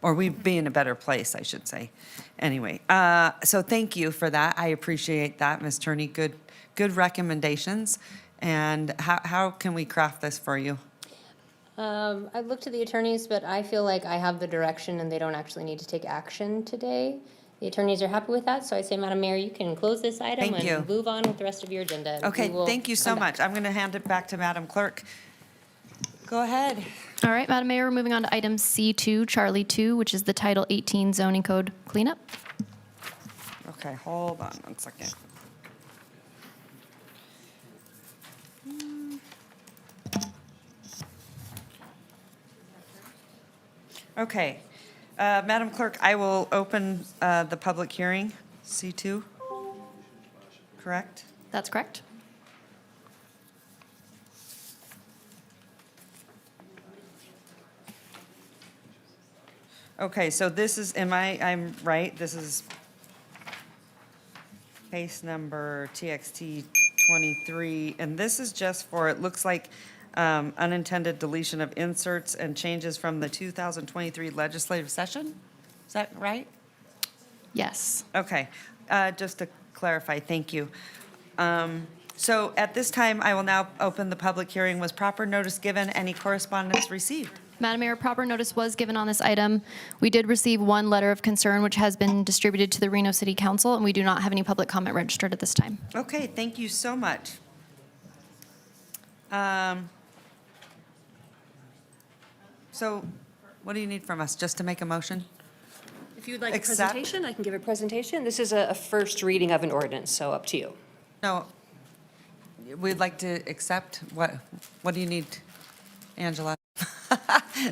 Or we'd be in a better place, I should say. Anyway, so thank you for that. I appreciate that, Ms. Turney. Good recommendations. And how can we craft this for you? I looked at the attorneys, but I feel like I have the direction and they don't actually need to take action today. The attorneys are happy with that, so I say, Madam Mayor, you can close this item Thank you. and move on with the rest of your agenda. Okay, We will thank you so come back. much. I'm going to hand it back to Madam Clerk. Go ahead. All right, Madam Mayor, we're moving on to item C2, Charlie 2, which is the Title 18 zoning code cleanup. Okay, hold on one second. Okay. Madam Clerk, I will open the public hearing, C2. Correct? That's correct. Okay, so this is, I'm right, this is case number TXT 23, and this is just for, it looks like unintended deletion of inserts and changes from the 2023 legislative session? Is that right? Yes. Okay, just to clarify, thank you. So at this time, I will now open the public hearing. Was proper notice given? Any correspondence received? Madam Mayor, proper notice was given on this item. We did receive one letter of concern, which has been distributed to the Reno City Council, and we do not have any public comment registered at this time. Okay, thank you so much. So what do you need from us? Just to make a motion? If you'd like a Accept. presentation, I can give a presentation. This is a first reading of an ordinance, so up to you. No, we'd like to accept. What do you need, Angela?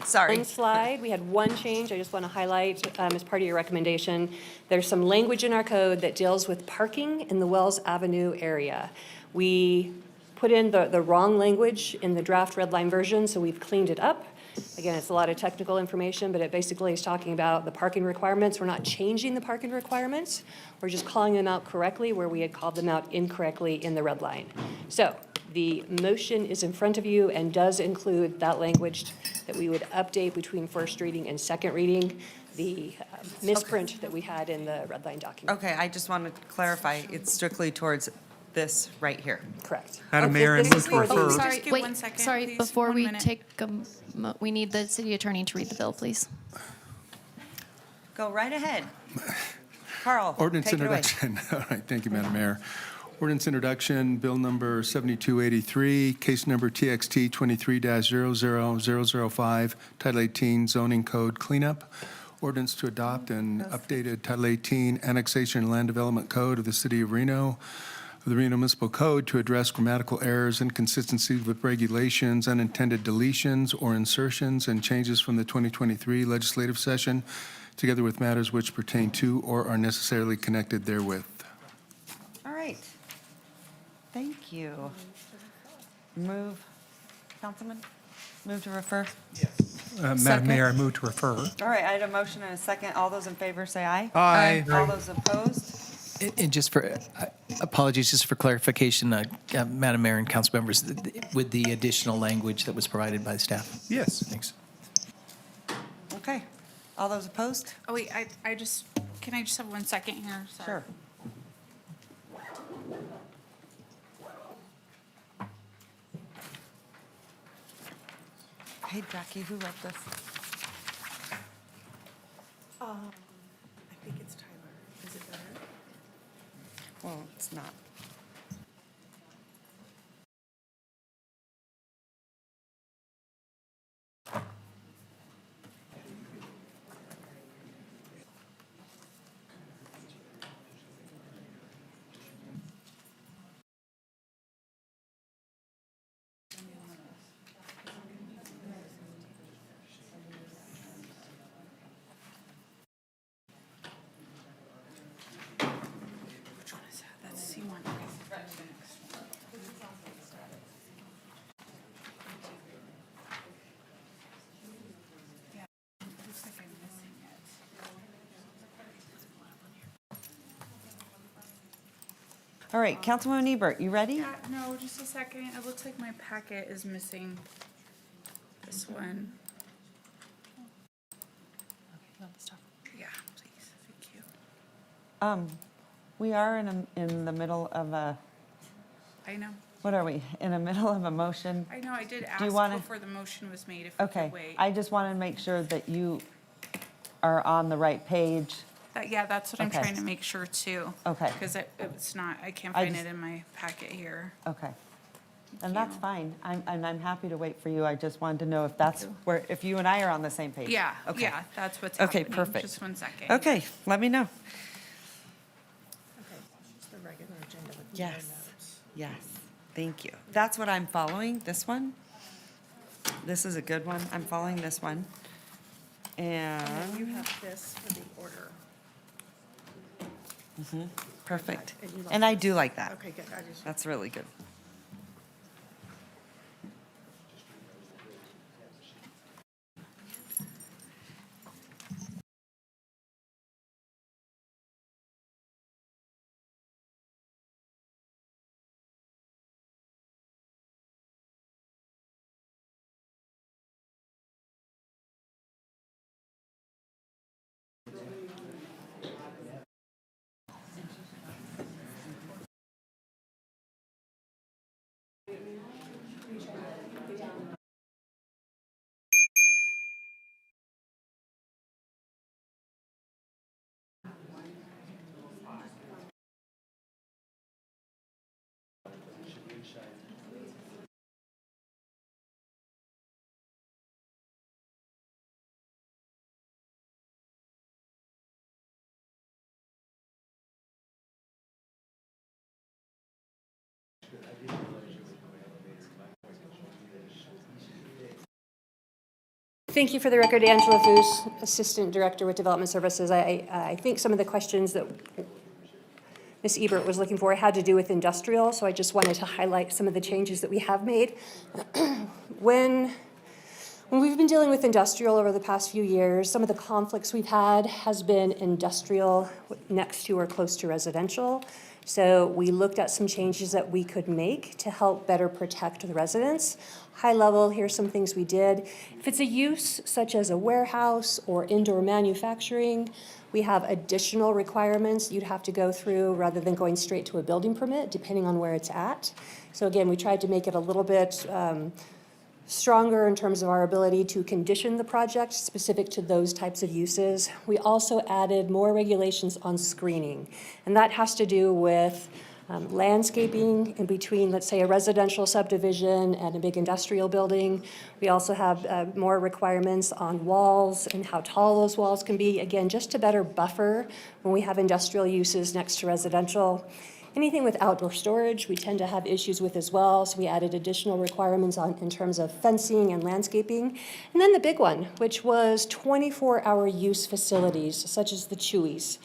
Sorry. One slide, we had one change I just want to highlight as part of your recommendation. There's some language in our code that deals with parking in the Wells Avenue area. We put in the wrong language in the draft red line version, so we've cleaned it up. Again, it's a lot of technical information, but it basically is talking about the parking requirements. We're not changing the parking requirements. We're just calling them out correctly where we had called them out incorrectly in the red line. So the motion is in front of you and does include that language that we would update between first reading and second reading, the misprint that we had in the red line document. Okay, I just want to clarify, it's strictly towards this right here. Correct. Madam Mayor, I This move is to for the- refer. Sorry, Just give wait, 1 second, sorry, please. before 1 we minute. take, we need the city attorney to read the bill, please. Go right ahead. Carl, Ordinance take it away. introduction. All right, thank you, Madam Mayor. Ordinance introduction, bill number 7283, case number TXT 23-00005, Title 18 zoning code cleanup. Ordinance to adopt an updated Title 18 annexation and land development code of the city of Reno, of the Reno Municipal Code to address grammatical errors, inconsistencies with regulations, unintended deletions or insertions, and changes from the 2023 legislative session, together with matters which pertain to or are necessarily connected therewith. All right. Thank you. Move, Councilman? Move to refer? Madam Mayor, I move to refer. All right, I had a motion and a second. All those in favor say aye. Aye. All those opposed? And just for, apologies, just for clarification, Madam Mayor and council members, with the additional language that was provided by staff. Yes. Thanks. Okay. All those opposed? Oh, wait, I just, can I just have 1 second here? Sorry. Sure. Hey, Jackie, who wrote this? I think it's Tyler. Is it better? Well, it's not. Which one is that? That's C1. Yeah, looks like I'm missing it. All right, Councilwoman Ebert, you ready? No, just a second. It looks like my packet is missing this one. Yeah, please, thank you. We are in the middle of a, I know. what are we? In the middle of a motion? I know, I did Do you ask wanna- before the motion was made if we Okay, could wait. I just want to make sure that you are on the right page. Yeah, that's what I'm Okay. trying to make sure too. Okay. Because it's not, I can't I find just- it in my packet here. Okay. And that's fine. I'm happy to wait for you. I just wanted to know if that's where, if you and I are on the same page. Yeah, Okay. yeah, that's what's Okay, happening. perfect. Just 1 second. Okay, let me know. Yes, yes, thank you. That's what I'm following, this one. This is a good one. I'm following this one. And. You have this for the order. Perfect. And you like And I do like that. Okay, good. I just. That's really good. Thank you for the record, Angela Foos, Assistant Director with Development Services. I think some of the questions that Ms. Ebert was looking for had to do with industrial, so I just wanted to highlight some of the changes that we have made. When we've been dealing with industrial over the past few years, some of the conflicts we've had has been industrial next to or close to residential. So we looked at some changes that we could make to help better protect the residents. High level, here's some things we did. If it's a use such as a warehouse or indoor manufacturing, we have additional requirements you'd have to go through rather than going straight to a building permit, depending on where it's at. So again, we tried to make it a little bit stronger in terms of our ability to condition the project specific to those types of uses. We also added more regulations on screening, and that has to do with landscaping in between, let's say, a residential subdivision and a big industrial building. We also have more requirements on walls and how tall those walls can be, again, just to better buffer when we have industrial uses next to residential. Anything with outdoor storage, we tend to have issues with as well, so we added additional requirements in terms of fencing and landscaping. And then the big one, which was 24-hour use facilities, such as the Chewies.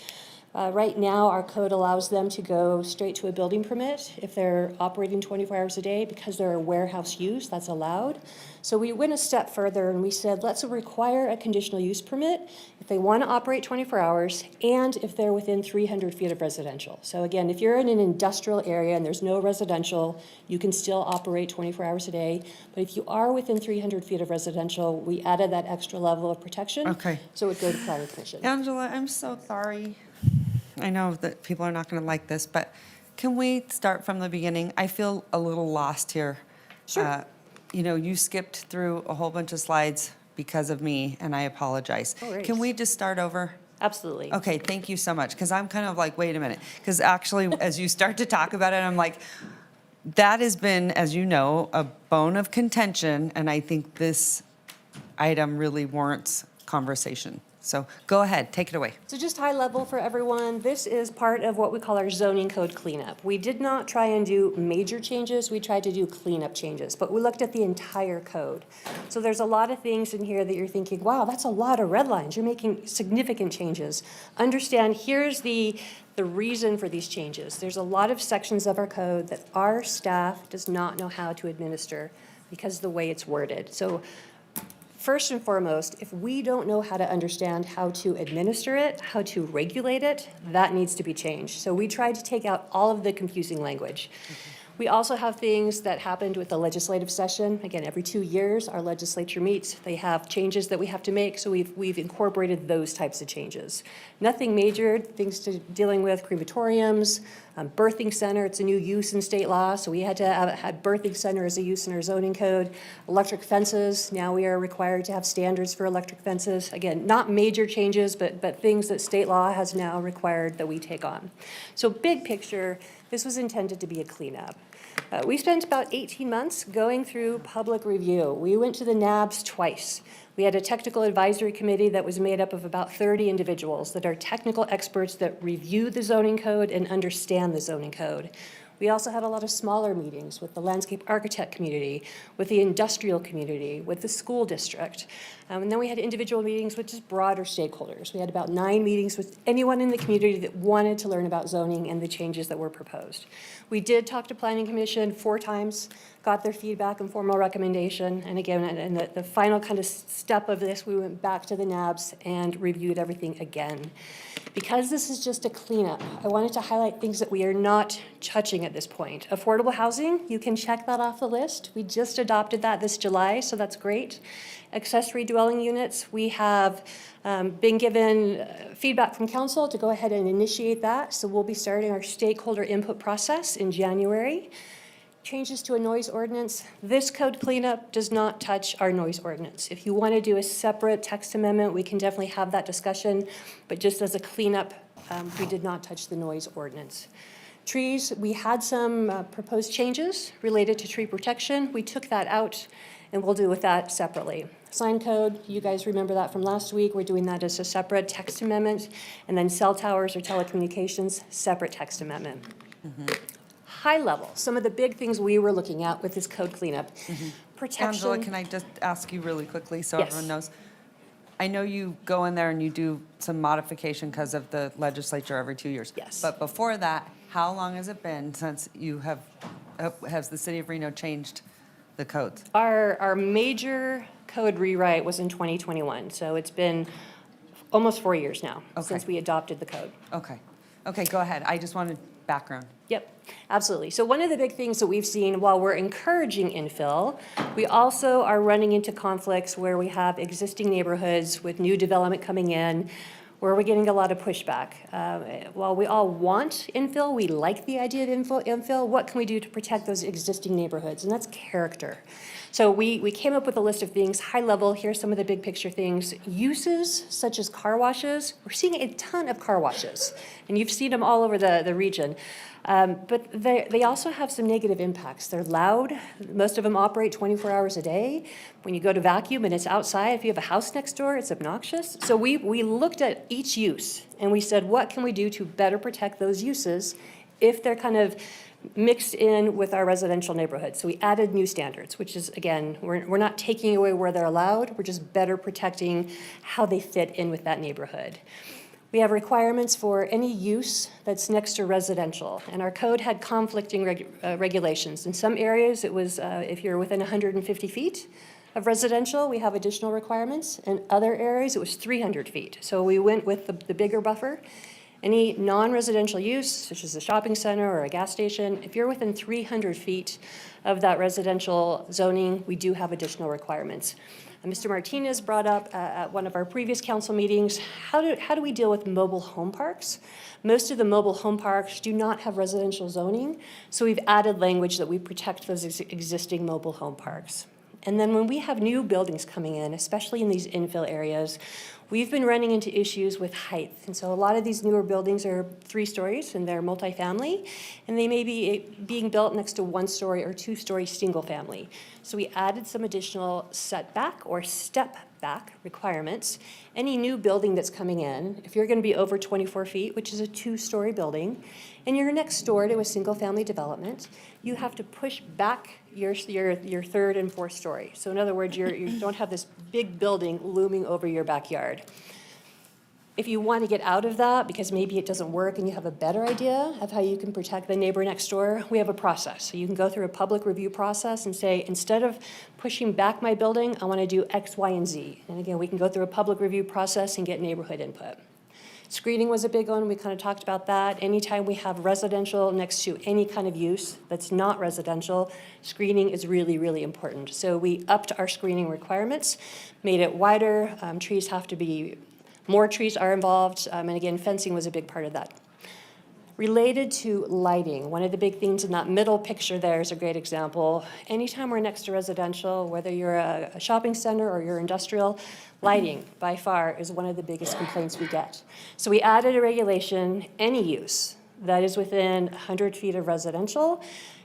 Right now, our code allows them to go straight to a building permit if they're operating 24 hours a day. Because they're a warehouse use, that's allowed. So we went a step further and we said, let's require a conditional use permit if they want to operate 24 hours and if they're within 300 feet of residential. So again, if you're in an industrial area and there's no residential, you can still operate 24 hours a day. But if you are within 300 feet of residential, we added that extra level of protection. Okay. So it would go to planning commission. Angela, I'm so sorry. I know that people are not going to like this, but can we start from the beginning? I feel a little lost here. Sure. You know, you skipped through a whole bunch of slides because of me, and I apologize. No worries. Can we just start over? Absolutely. Okay, thank you so much, because I'm kind of like, wait a minute. Because actually, as you start to talk about it, I'm like, that has been, as you know, a bone of contention, and I think this item really warrants conversation. So go ahead, take it away. So just high level for everyone, this is part of what we call our zoning code cleanup. We did not try and do major changes, we tried to do cleanup changes, but we looked at the entire code. So there's a lot of things in here that you're thinking, wow, that's a lot of red lines, you're making significant changes. Understand, here's the reason for these changes. There's a lot of sections of our code that our staff does not know how to administer because of the way it's worded. So first and foremost, if we don't know how to understand how to administer it, how to regulate it, that needs to be changed. So we tried to take out all of the confusing language. We also have things that happened with the legislative session. Again, every 2 years, our legislature meets. They have changes that we have to make, so we've incorporated those types of changes. Nothing major, things dealing with crematoriums, birthing center, it's a new use in state law, so we had to have birthing center as a use in our zoning code. Electric fences, now we are required to have standards for electric fences. Again, not major changes, but things that state law has now required that we take on. So big picture, this was intended to be a cleanup. We spent about 18 months going through public review. We went to the NABs twice. We had a technical advisory committee that was made up of about 30 individuals that are technical experts that review the zoning code and understand the zoning code. We also had a lot of smaller meetings with the landscape architect community, with the industrial community, with the school district. And then we had individual meetings with just broader stakeholders. We had about 9 meetings with anyone in the community that wanted to learn about zoning and the changes that were proposed. We did talk to Planning Commission 4 times, got their feedback and formal recommendation. And again, in the final kind of step of this, we went back to the NABs and reviewed everything again. Because this is just a cleanup, I wanted to highlight things that we are not touching at this point. Affordable housing, you can check that off the list. We just adopted that this July, so that's great. Accessory dwelling units, we have been given feedback from council to go ahead and initiate that. So we'll be starting our stakeholder input process in January. Changes to a noise ordinance. This code cleanup does not touch our noise ordinance. If you want to do a separate text amendment, we can definitely have that discussion. But just as a cleanup, we did not touch the noise ordinance. Trees, we had some proposed changes related to tree protection. We took that out, and we'll deal with that separately. Sign code, you guys remember that from last week. We're doing that as a separate text amendment. And then cell towers or telecommunications, separate text amendment. High level, some of the big things we were looking at with this code cleanup. Protection. Angela, can I just ask you really quickly so Yes. everyone knows? I know you go in there and you do some modification because of the legislature every 2 years. Yes. But before that, how long has it been since you have, has the city of Reno changed the codes? Our major code rewrite was in 2021, so it's been almost 4 years now since we adopted the code. Okay. Okay, go ahead. I just wanted background. Yep, absolutely. So one of the big things that we've seen while we're encouraging infill, we also are running into conflicts where we have existing neighborhoods with new development coming in, where we're getting a lot of pushback. While we all want infill, we like the idea of infill, what can we do to protect those existing neighborhoods? And that's character. So we came up with a list of things, high level, here's some of the big picture things. Uses such as car washes, we're seeing a ton of car washes, and you've seen them all over the region. But they also have some negative impacts. They're loud. Most of them operate 24 hours a day. When you go to vacuum and it's outside, if you have a house next door, it's obnoxious. So we looked at each use and we said, what can we do to better protect those uses if they're kind of mixed in with our residential neighborhood? So we added new standards, which is, again, we're not taking away where they're allowed. We're just better protecting how they fit in with that neighborhood. We have requirements for any use that's next to residential, and our code had conflicting regulations. In some areas, it was if you're within 150 feet of residential, we have additional requirements. In other areas, it was 300 feet. So we went with the bigger buffer. Any non-residential use, such as a shopping center or a gas station, if you're within 300 feet of that residential zoning, we do have additional requirements. Mr. Martinez brought up at one of our previous council meetings, how do we deal with mobile home parks? Most of the mobile home parks do not have residential zoning, so we've added language that we protect those existing mobile home parks. And then when we have new buildings coming in, especially in these infill areas, we've been running into issues with height. And so a lot of these newer buildings are 3 stories and they're multifamily, and they may be being built next to 1-story or 2-story single family. So we added some additional setback or step back requirements. Any new building that's coming in, if you're going to be over 24 feet, which is a 2-story building, and you're next door to a single family development, you have to push back your 3rd and 4th story. So in other words, you don't have this big building looming over your backyard. If you want to get out of that because maybe it doesn't work and you have a better idea of how you can protect the neighbor next door, we have a process. So you can go through a public review process and say, instead of pushing back my building, I want to do X, Y, and Z. And again, we can go through a public review process and get neighborhood input. Screening was a big one. We kind of talked about that. Anytime we have residential next to any kind of use that's not residential, screening is really, really important. So we upped our screening requirements, made it wider. Trees have to be, more trees are involved. And again, fencing was a big part of that. Related to lighting, one of the big things in that middle picture there is a great example. Anytime we're next to residential, whether you're a shopping center or you're industrial, lighting by far is one of the biggest complaints we get. So we added a regulation, any use that is within 100 feet of residential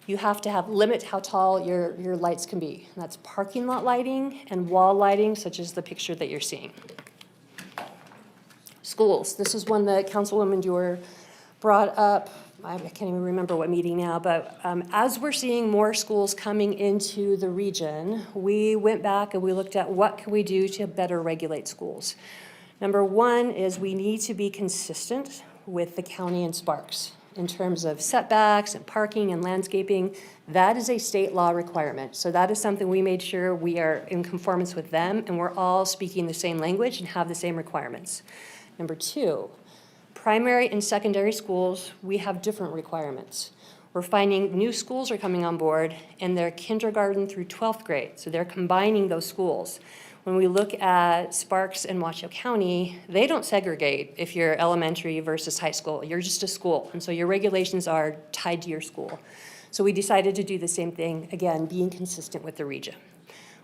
you have to limit how tall your lights can be. And that's parking lot lighting and wall lighting, such as the picture that you're seeing. Schools, this is one that Councilwoman Dewar brought up. I can't even remember what meeting now, but as we're seeing more schools coming into the region, we went back and we looked at what can we do to better regulate schools. Number one is we need to be consistent with the county and Sparks in terms of setbacks and parking and landscaping. That is a state law requirement. So that is something we made sure we are in conformance with them and we're all speaking the same language and have the same requirements. Number two, primary and secondary schools, we have different requirements. We're finding new schools are coming on board and they're kindergarten through 12th grade. So they're combining those schools. When we look at Sparks and Washoe County, they don't segregate if you're elementary versus high school. You're just a school, and so your regulations are tied to your school. So we decided to do the same thing, again, being consistent with the region.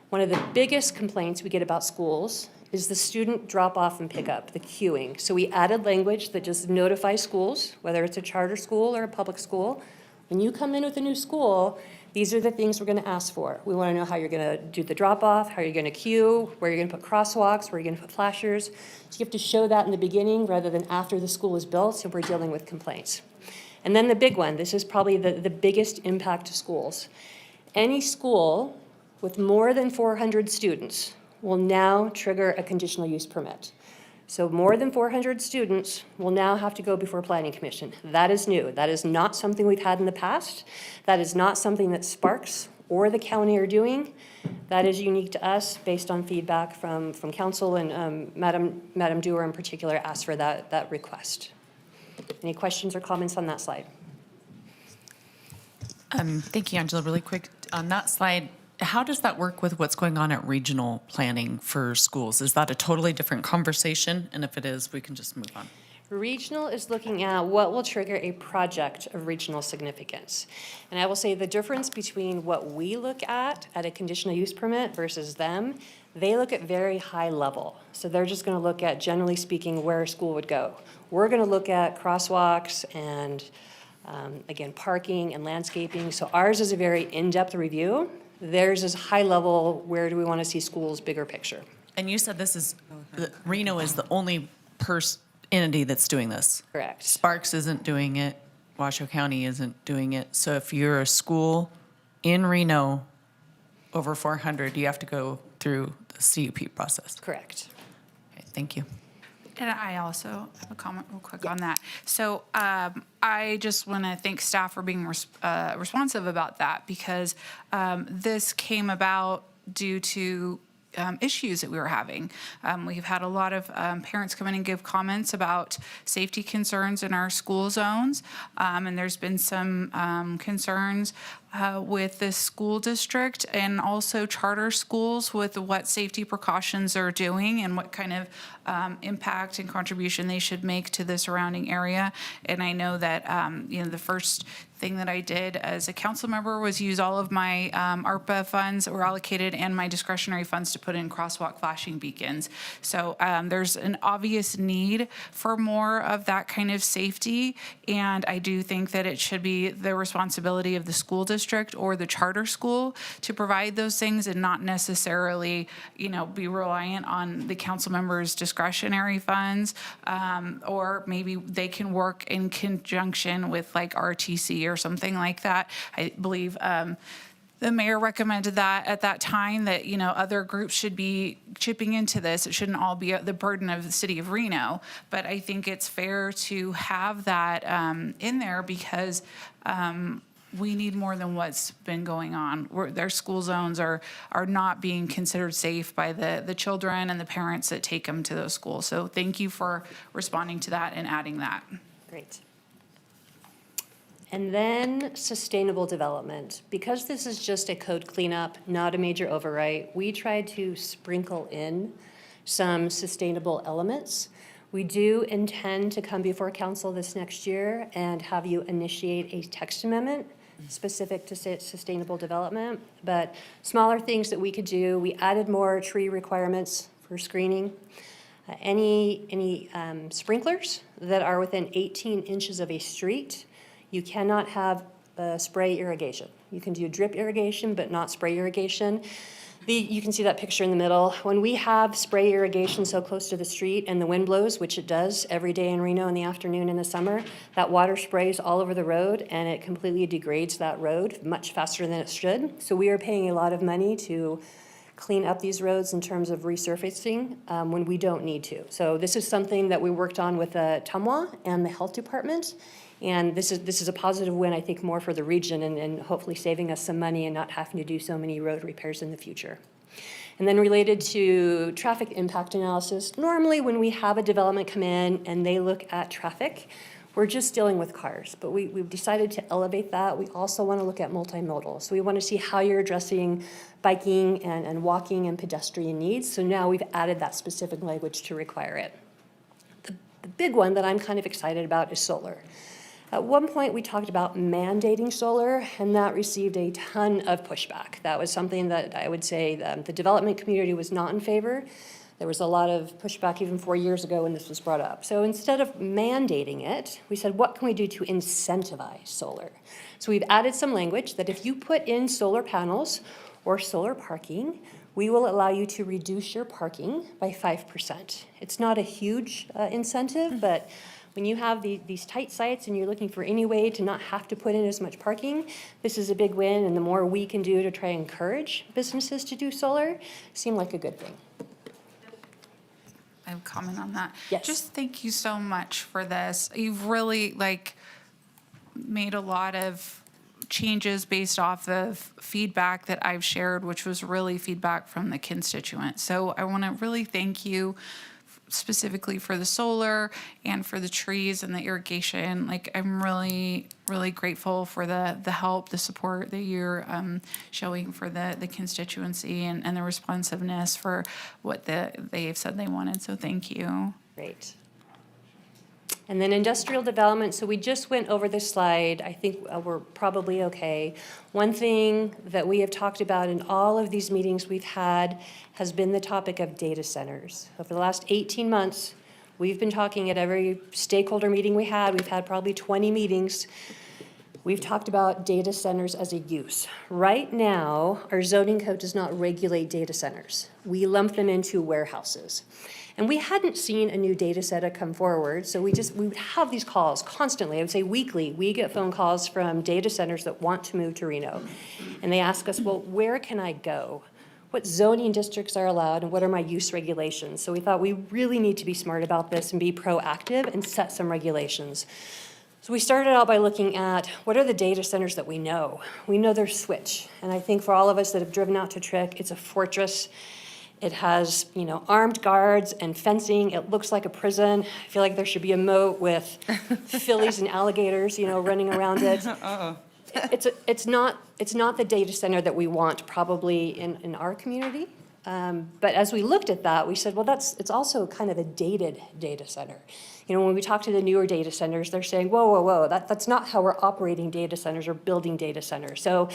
One of the biggest complaints we get about schools is the student drop-off and pickup, the queuing. So we added language that just notifies schools, whether it's a charter school or a public school. When you come in with a new school, these are the things we're going to ask for. We want to know how you're going to do the drop-off, how you're going to queue, where you're going to put crosswalks, where you're going to put flashers. So you have to show that in the beginning rather than after the school is built, so we're dealing with complaints. And then the big one, this is probably the biggest impact to schools. Any school with more than 400 students will now trigger a conditional use permit. So more than 400 students will now have to go before Planning Commission. That is new. That is not something we've had in the past. That is not something that Sparks or the county are doing. That is unique to us based on feedback from council, and Madam Dewar in particular asked for that request. Any questions or comments on that slide? Thank you, Angela. Really quick, on that slide, how does that work with what's going on at regional planning for schools? Is that a totally different conversation? And if it is, we can just move on. Regional is looking at what will trigger a project of regional significance. And I will say the difference between what we look at a conditional use permit versus them, they look at very high level. So they're just going to look at, generally speaking, where a school would go. We're going to look at crosswalks and, again, parking and landscaping. So ours is a very in-depth review. Theirs is high level, where do we want to see schools, bigger picture. And you said this is, Reno is the only entity that's doing this. Correct. Sparks isn't doing it. Washoe County isn't doing it. So if you're a school in Reno over 400, you have to go through the CUP process. Correct. Okay, thank you. And I also have a comment real quick on that. So I just want to thank staff for being responsive about that, because this came about due to issues that we were having. We've had a lot of parents come in and give comments about safety concerns in our school zones, and there's been some concerns with the school district and also charter schools with what safety precautions are doing and what kind of impact and contribution they should make to the surrounding area. And I know that the first thing that I did as a council member was use all of my ARPA funds that were allocated and my discretionary funds to put in crosswalk flashing beacons. So there's an obvious need for more of that kind of safety, and I do think that it should be the responsibility of the school district or the charter school to provide those things, and not necessarily, be reliant on the council members' discretionary funds, or maybe they can work in conjunction with like RTC or something like that. I believe the mayor recommended that at that time, that other groups should be chipping into this. It shouldn't all be the burden of the city of Reno. But I think it's fair to have that in there, because we need more than what's been going on. Their school zones are not being considered safe by the children and the parents that take them to those schools. So thank you for responding to that and adding that. Great. And then sustainable development. Because this is just a code cleanup, not a major overwrite, we tried to sprinkle in some sustainable elements. We do intend to come before council this next year and have you initiate a text amendment specific to sustainable development, but smaller things that we could do. We added more tree requirements for screening. Any sprinklers that are within 18 inches of a street, you cannot have spray irrigation. You can do drip irrigation, but not spray irrigation. You can see that picture in the middle. When we have spray irrigation so close to the street and the wind blows, which it does every day in Reno in the afternoon in the summer, that water sprays all over the road and it completely degrades that road much faster than it should. So we are paying a lot of money to clean up these roads in terms of resurfacing when we don't need to. So this is something that we worked on with Tumwa and the health department. And this is a positive win, I think, more for the region and hopefully saving us some money and not having to do so many road repairs in the future. And then related to traffic impact analysis, normally when we have a development come in and they look at traffic, we're just dealing with cars. But we've decided to elevate that. We also want to look at multimodal. So we want to see how you're addressing biking and walking and pedestrian needs. So now we've added that specific language to require it. The big one that I'm kind of excited about is solar. At one point, we talked about mandating solar, and that received a ton of pushback. That was something that I would say the development community was not in favor. There was a lot of pushback even 4 years ago when this was brought up. So instead of mandating it, we said, what can we do to incentivize solar? So we've added some language that if you put in solar panels or solar parking, we will allow you to reduce your parking by 5%. It's not a huge incentive, but when you have these tight sites and you're looking for any way to not have to put in as much parking, this is a big win, and the more we can do to try and encourage businesses to do solar seem like a good thing. I have a comment on that. Yes. Just thank you so much for this. You've really made a lot of changes based off of feedback that I've shared, which was really feedback from the constituents. So I want to really thank you specifically for the solar and for the trees and the irrigation. I'm really, really grateful for the help, the support that you're showing for the constituency and the responsiveness for what they've said they wanted. So thank you. Great. And then industrial development, so we just went over this slide. I think we're probably okay. One thing that we have talked about in all of these meetings we've had has been the topic of data centers. So for the last 18 months, we've been talking at every stakeholder meeting we had. We've had probably 20 meetings. We've talked about data centers as a use. Right now, our zoning code does not regulate data centers. We lump them into warehouses. And we hadn't seen a new data center come forward, so we would have these calls constantly. I would say weekly, we get phone calls from data centers that want to move to Reno. And they ask us, well, where can I go? What zoning districts are allowed and what are my use regulations? So we thought we really need to be smart about this and be proactive and set some regulations. So we started out by looking at what are the data centers that we know. We know there's Switch, and I think for all of us that have driven out to Trick, it's a fortress. It has, armed guards and fencing. It looks like a prison. I feel like there should be a moat with fillies and alligators, running around it. It's not the data center that we want probably in our community. But as we looked at that, we said, well, it's also kind of a dated data center. When we talk to the newer data centers, they're saying, whoa, that's not how we're operating data centers or building data centers. So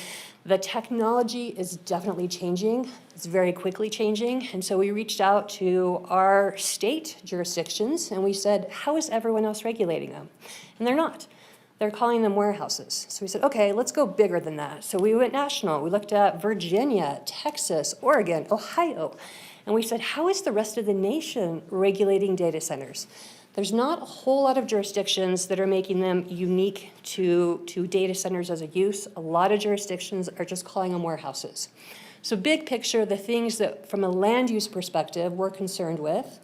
the technology is definitely changing. It's very quickly changing. And so we reached out to our state jurisdictions and we said, how is everyone else regulating them? And they're not. They're calling them warehouses. So we said, okay, let's go bigger than that. So we went national. We looked at Virginia, Texas, Oregon, Ohio. And we said, how is the rest of the nation regulating data centers? There's not a whole lot of jurisdictions that are making them unique to data centers as a use. A lot of jurisdictions are just calling them warehouses. So big picture, the things that from a land use perspective we're concerned with,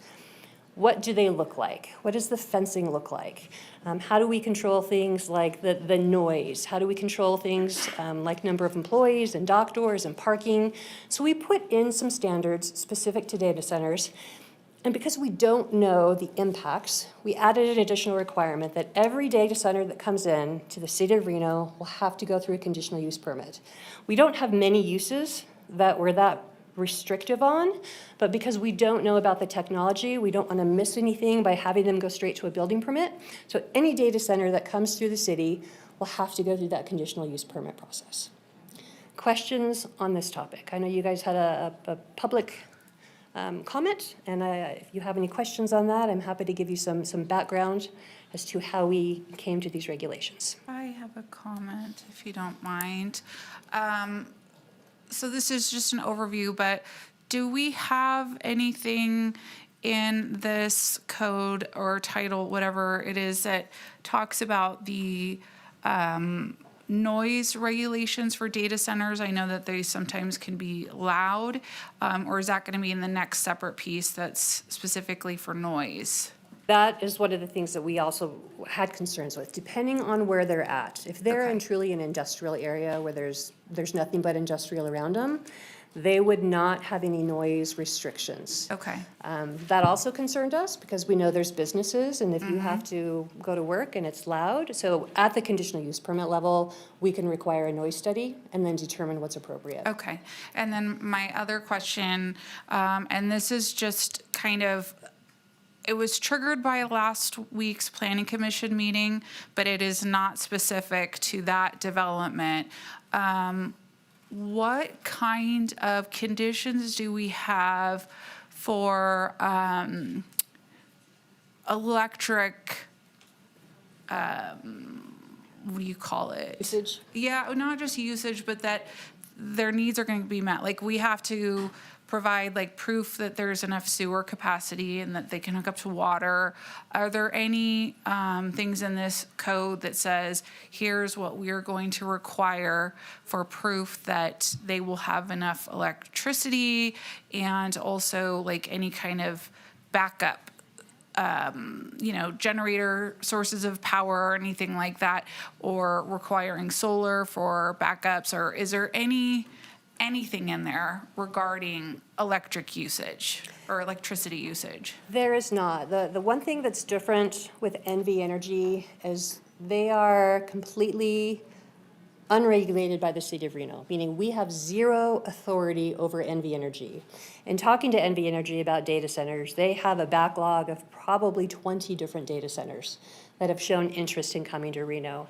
what do they look like? What does the fencing look like? How do we control things like the noise? How do we control things like number of employees and dock doors and parking? So we put in some standards specific to data centers. And because we don't know the impacts, we added an additional requirement that every data center that comes in to the city of Reno will have to go through a conditional use permit. We don't have many uses that we're that restrictive on, but because we don't know about the technology, we don't want to miss anything by having them go straight to a building permit. So any data center that comes through the city will have to go through that conditional use permit process. Questions on this topic? I know you guys had a public comment. And if you have any questions on that, I'm happy to give you some background as to how we came to these regulations. I have a comment, if you don't mind. So this is just an overview, but do we have anything in this code or title, whatever it is, that talks about the noise regulations for data centers? I know that they sometimes can be loud, or is that going to be in the next separate piece that's specifically for noise? That is one of the things that we also had concerns with, depending on where they're at. If they're in truly an industrial area where there's nothing but industrial around them, they would not have any noise restrictions. Okay. That also concerned us because we know there's businesses, and if you have to go to work and it's loud, so at the conditional use permit level, we can require a noise study and then determine what's appropriate. Okay. And then my other question, and this is just kind of, it was triggered by last week's planning commission meeting, but it is not specific to that development. What kind of conditions do we have for electric, what do you call it? Usage? Yeah, not just usage, but that their needs are going to be met. Like, we have to provide like proof that there's enough sewer capacity and that they can hook up to water. Are there any things in this code that says, here's what we are going to require for proof that they will have enough electricity, and also like any kind of backup, generator sources of power or anything like that, or requiring solar for backups? Or is there anything in there regarding electric usage or electricity usage? There is not. The one thing that's different with NV Energy is they are completely unregulated by the city of Reno, meaning we have zero authority over NV Energy. In talking to NV Energy about data centers, they have a backlog of probably 20 different data centers that have shown interest in coming to Reno.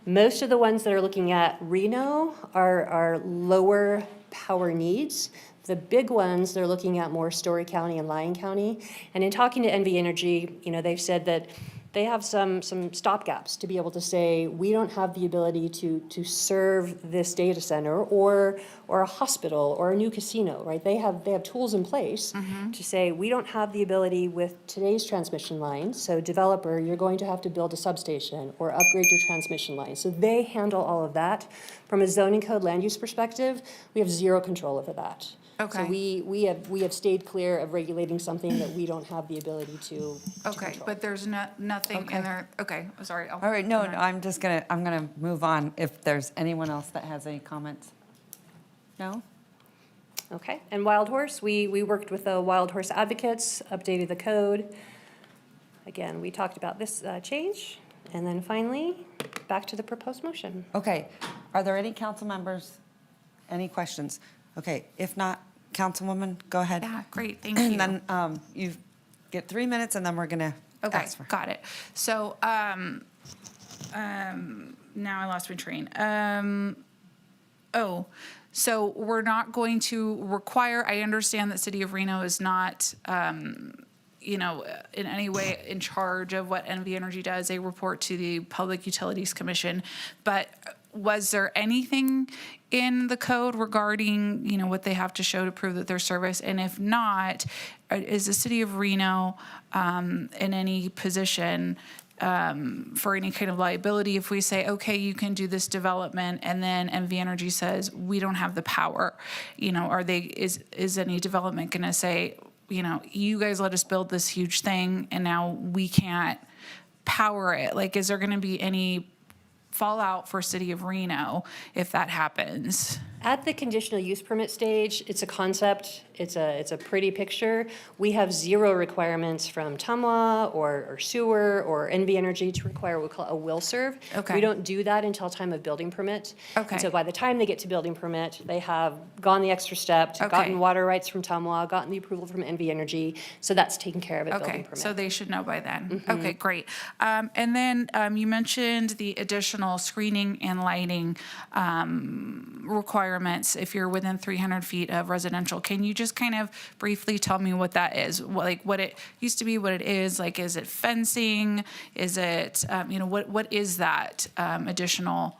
Most of the ones that are looking at Reno are lower power needs. The big ones, they're looking at more Story County and Lyon County. And in talking to NV Energy, they've said that they have some stopgaps to be able to say, we don't have the ability to serve this data center or a hospital or a new casino, right? They have tools in place to say, we don't have the ability with today's transmission lines. So developer, you're going to have to build a substation or upgrade your transmission lines. So they handle all of that. From a zoning code land use perspective, we have zero control over that. Okay. So we have stayed clear of regulating something that we don't have the ability to Okay, control. but there's nothing in there. Okay, sorry. All right, no, I'm gonna move on if there's anyone else that has any comments. No? Okay, and Wild Horse, we worked with the Wild Horse advocates, updated the code. Again, we talked about this change, and then finally, back to the proposed motion. Okay, are there any council members, any questions? Okay, if not, Councilwoman, go ahead. Yeah, great, thank you. And then you get 3 minutes, and then we're gonna Okay, ask for. got it. So, now I lost my train. So we're not going to require, I understand that City of Reno is not, in any way in charge of what NV Energy does. They report to the Public Utilities Commission. But was there anything in the code regarding, what they have to show to prove that their service? And if not, is the City of Reno in any position for any kind of liability if we say, okay, you can do this development, and then NV Energy says we don't have the power? Is any development going to say, you guys let us build this huge thing and now we can't power it? Like, is there going to be any fallout for City of Reno if that happens? At the conditional use permit stage, it's a concept, it's a pretty picture. We have zero requirements from TUMWA or sewer or NV Energy to require what we call a will serve. Okay. We don't do that until time of building permit. Okay. And so by the time they get to building permit, they have gone the extra step, Okay. gotten water rights from TUMWA, gotten the approval from NV Energy, so that's taken care of at building Okay, permit. so they should know by then. Okay, great. And then you mentioned the additional screening and lighting requirements requirements if you're within 300 feet of residential. Can you just kind of briefly tell me what that is? What it used to be, what it is? Like, is it fencing? Is it, what is that additional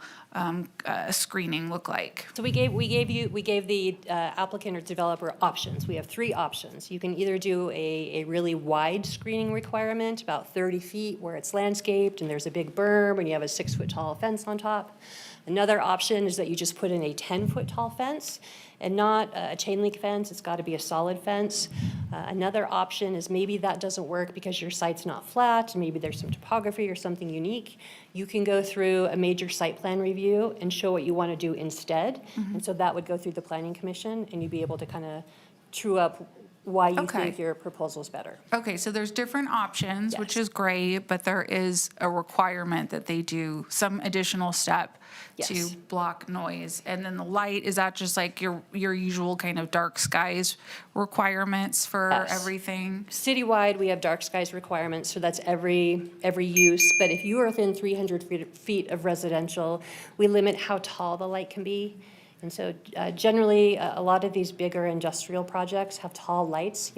screening look like? So we gave the applicant or developer options. We have 3 options. You can either do a really wide screening requirement, about 30 feet, where it's landscaped and there's a big berm and you have a 6-foot tall fence on top. Another option is that you just put in a 10-foot tall fence, and not a chain link fence. It's got to be a solid fence. Another option is maybe that doesn't work because your site's not flat, maybe there's some topography or something unique. You can go through a major site plan review and show what you want to do instead. And so that would go through the planning commission, and you'd be able to kind of true up why you Okay. think your proposal is better. Okay, so there's different options, which Yes. is great, but there is a requirement that they do some additional step to Yes. block noise. And then the light, is that just like your usual kind of dark skies requirements for Yes. everything? Citywide, we have dark skies requirements, so that's every use. But if you are within 300 feet of residential, we limit how tall the light can be. And so generally, a lot of these bigger industrial projects have tall lights,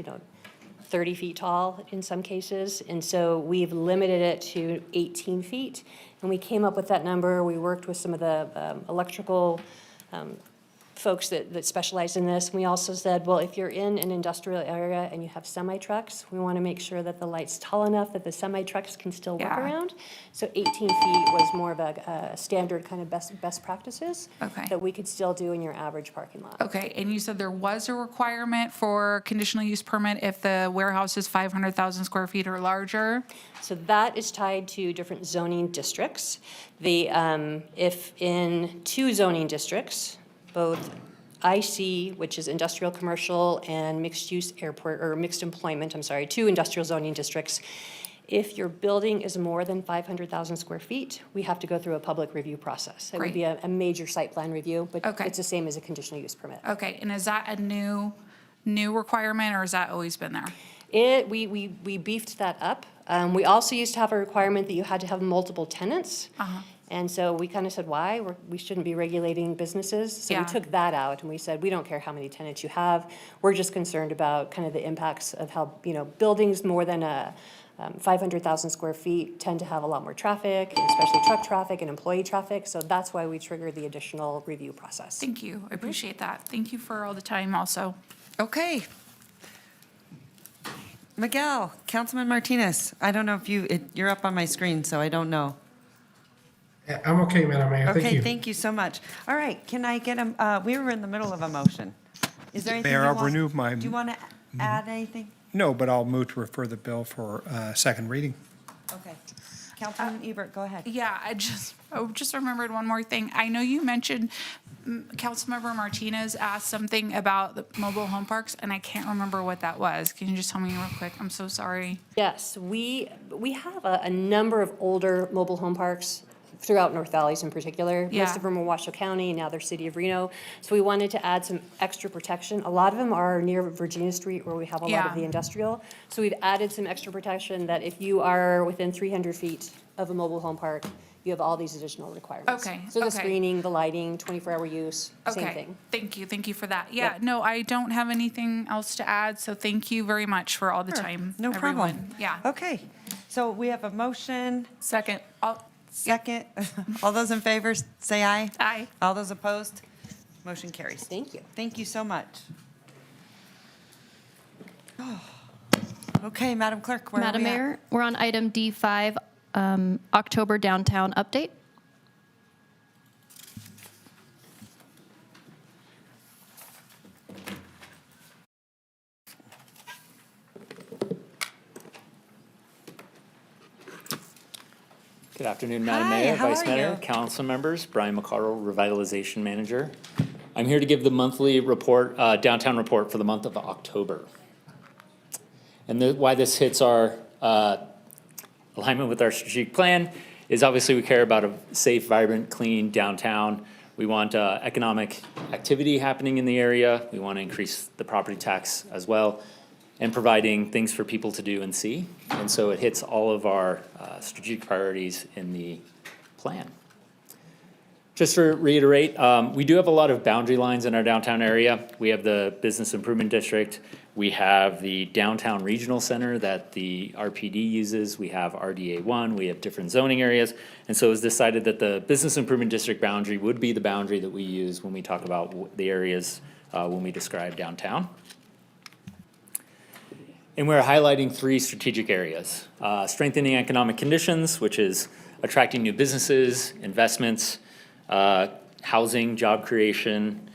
30 feet tall in some cases. And so we've limited it to 18 feet. And we came up with that number. We worked with some of the electrical folks that specialize in this. We also said, well, if you're in an industrial area and you have semi-trucks, we want to make sure that the light's tall enough that the semi-trucks can still work Yeah. around. So 18 feet was more of a standard kind of best practices Okay. that we could still do in your average parking lot. Okay, and you said there was a requirement for conditional use permit if the warehouse is 500,000 square feet or larger? So that is tied to different zoning districts. If in 2 zoning districts, both IC, which is industrial, commercial, and mixed-use airport, or mixed employment, 2 industrial zoning districts, if your building is more than 500,000 square feet, we have to go through a public review process. It would be a major site plan review, but Okay. it's the same as a conditional use permit. Okay, and is that a new requirement, or has that always been there? We beefed that up. We also used to have a requirement that you had to have multiple tenants. And so we kind of said, why? We shouldn't be regulating businesses. So we Yeah. took that out and we said, we don't care how many tenants you have. We're just concerned about kind of the impacts of how, buildings more than 500,000 square feet tend to have a lot more traffic, and especially truck traffic and employee traffic. So that's why we triggered the additional review process. Thank you, I appreciate that. Thank you for all the time also. Okay. Miguel, Councilman Martinez, I don't know if you're up on my screen, so I don't know. I'm okay, Madam Mayor. Thank Okay, you. thank you so much. All right, can I get we were in the middle of a motion. Is there anything Mayor, you I'll want? renew my- Do you want to add anything? No, but I'll move to refer the bill for second reading. Okay. Councilman Ebert, go ahead. Yeah, I just remembered one more thing. I know you mentioned Councilmember Martinez asked something about the mobile home parks, and I can't remember what that was. Can you just tell me real quick? I'm so sorry. Yes, we have a number of older mobile home parks throughout North Valleys in particular. Yeah. Most of them are Washoe County, and now they're City of Reno. So we wanted to add some extra protection. A lot of them are near Virginia Street where we have a lot Yeah. of the industrial. So we've added some extra protection that if you are within 300 feet of a mobile home park, you have all these additional requirements. Okay, So the okay. screening, the lighting, 24-hour use, same Okay, thing. thank you for that. Yeah, Yep. no, I don't have anything else to add, so thank you very much for all the time, No problem. everyone. Yeah. Okay, so we have a motion, Second, second. All those in favor, say aye. Aye. All those opposed? Motion carries. Thank you. Thank you so much. Okay, Madam Clerk, where are we at? Madam Mayor, we're on item D5, October downtown update. Good afternoon, Madam Hi, Mayor, how Vice are Mayor, you? council members. Brian McCarroll, Revitalization Manager. I'm here to give the monthly report, downtown report for the month of October. And why this hits our alignment with our strategic plan is obviously we care about a safe, vibrant, clean downtown. We want economic activity happening in the area. We want to increase the property tax as well, and providing things for people to do and see. And so it hits all of our strategic priorities in the plan. Just to reiterate, we do have a lot of boundary lines in our downtown area. We have the Business Improvement District. We have the Downtown Regional Center that the RPD uses. We have RDA1. We have different zoning areas. And so it was decided that the Business Improvement District boundary would be the boundary that we use when we talk about the areas when we describe downtown. And we're highlighting 3 strategic areas. Strengthening economic conditions, which is attracting new businesses, investments, housing, job creation,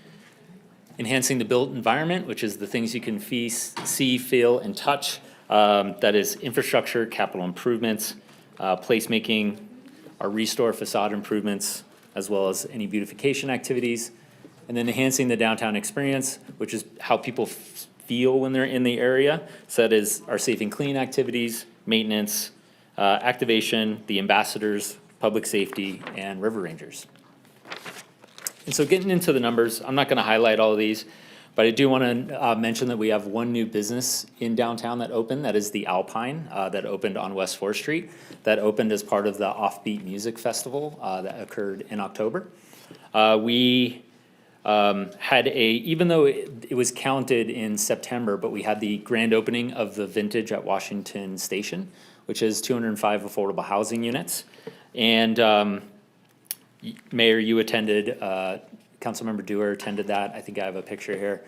enhancing the built environment, which is the things you can see, feel, and touch. That is infrastructure, capital improvements, placemaking, our restore facade improvements, as well as any beautification activities. And then enhancing the downtown experience, which is how people feel when they're in the area. So that is our safe and clean activities, maintenance, activation, the ambassadors, public safety, and river rangers. And so getting into the numbers, I'm not going to highlight all of these, but I do want to mention that we have one new business in downtown that opened. That is the Alpine that opened on West 4th Street. That opened as part of the Offbeat Music Festival that occurred in October. We had even though it was counted in September, but we had the grand opening of the Vintage at Washington Station, which is 205 affordable housing units. And Mayor, you attended, Councilmember Dewar attended that. I think I have a picture here.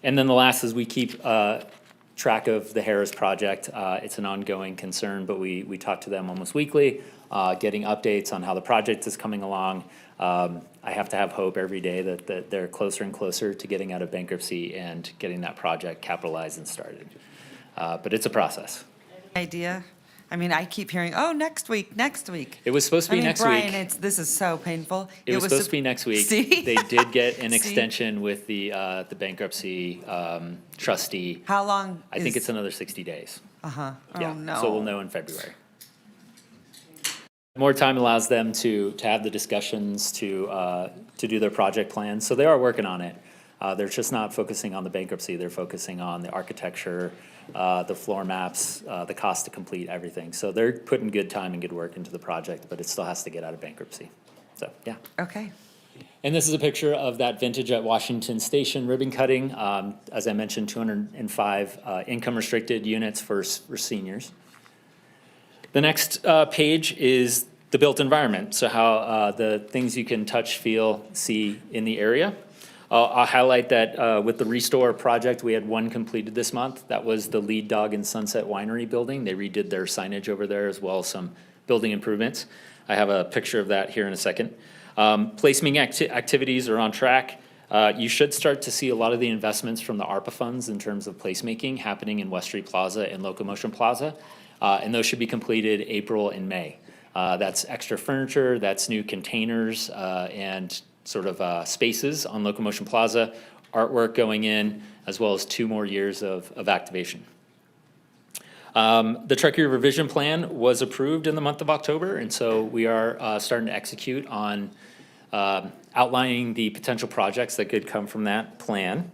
And then the last is we keep track of the Harris project. It's an ongoing concern, but we talk to them almost weekly, getting updates on how the project is coming along. I have to have hope every day that they're closer and closer to getting out of bankruptcy and getting that project capitalized and started. But it's a process. Idea? I mean, I keep hearing, oh, next week, next week. It was supposed to be next Brian, week. this is so painful. It was supposed to be next week. See? They did get an See? extension with the bankruptcy trustee. How long? I think it's another 60 days. Uh-huh. Yeah, Oh, no. so we'll know in February. More time allows them to have the discussions, to do their project plans. So they are working on it. They're just not focusing on the bankruptcy. They're focusing on the architecture, the floor maps, the cost to complete everything. So they're putting good time and good work into the project, but it still has to get out of bankruptcy. So, yeah. Okay. And this is a picture of that Vintage at Washington Station ribbon cutting. As I mentioned, 205 income restricted units for seniors. The next page is the built environment. So how the things you can touch, feel, see in the area. I'll highlight that with the Restore project, we had one completed this month. That was the Lead Dog and Sunset Winery building. They redid their signage over there as well as some building improvements. I have a picture of that here in a second. Placemaking activities are on track. You should start to see a lot of the investments from the ARPA funds in terms of placemaking happening in West Street Plaza and Locomotion Plaza. And those should be completed April and May. That's extra furniture, that's new containers, and sort of spaces on Locomotion Plaza, artwork going in, as well as 2 more years of activation. The Truckee River Vision Plan was approved in the month of October, and so we are starting to execute on outlining the potential projects that could come from that plan.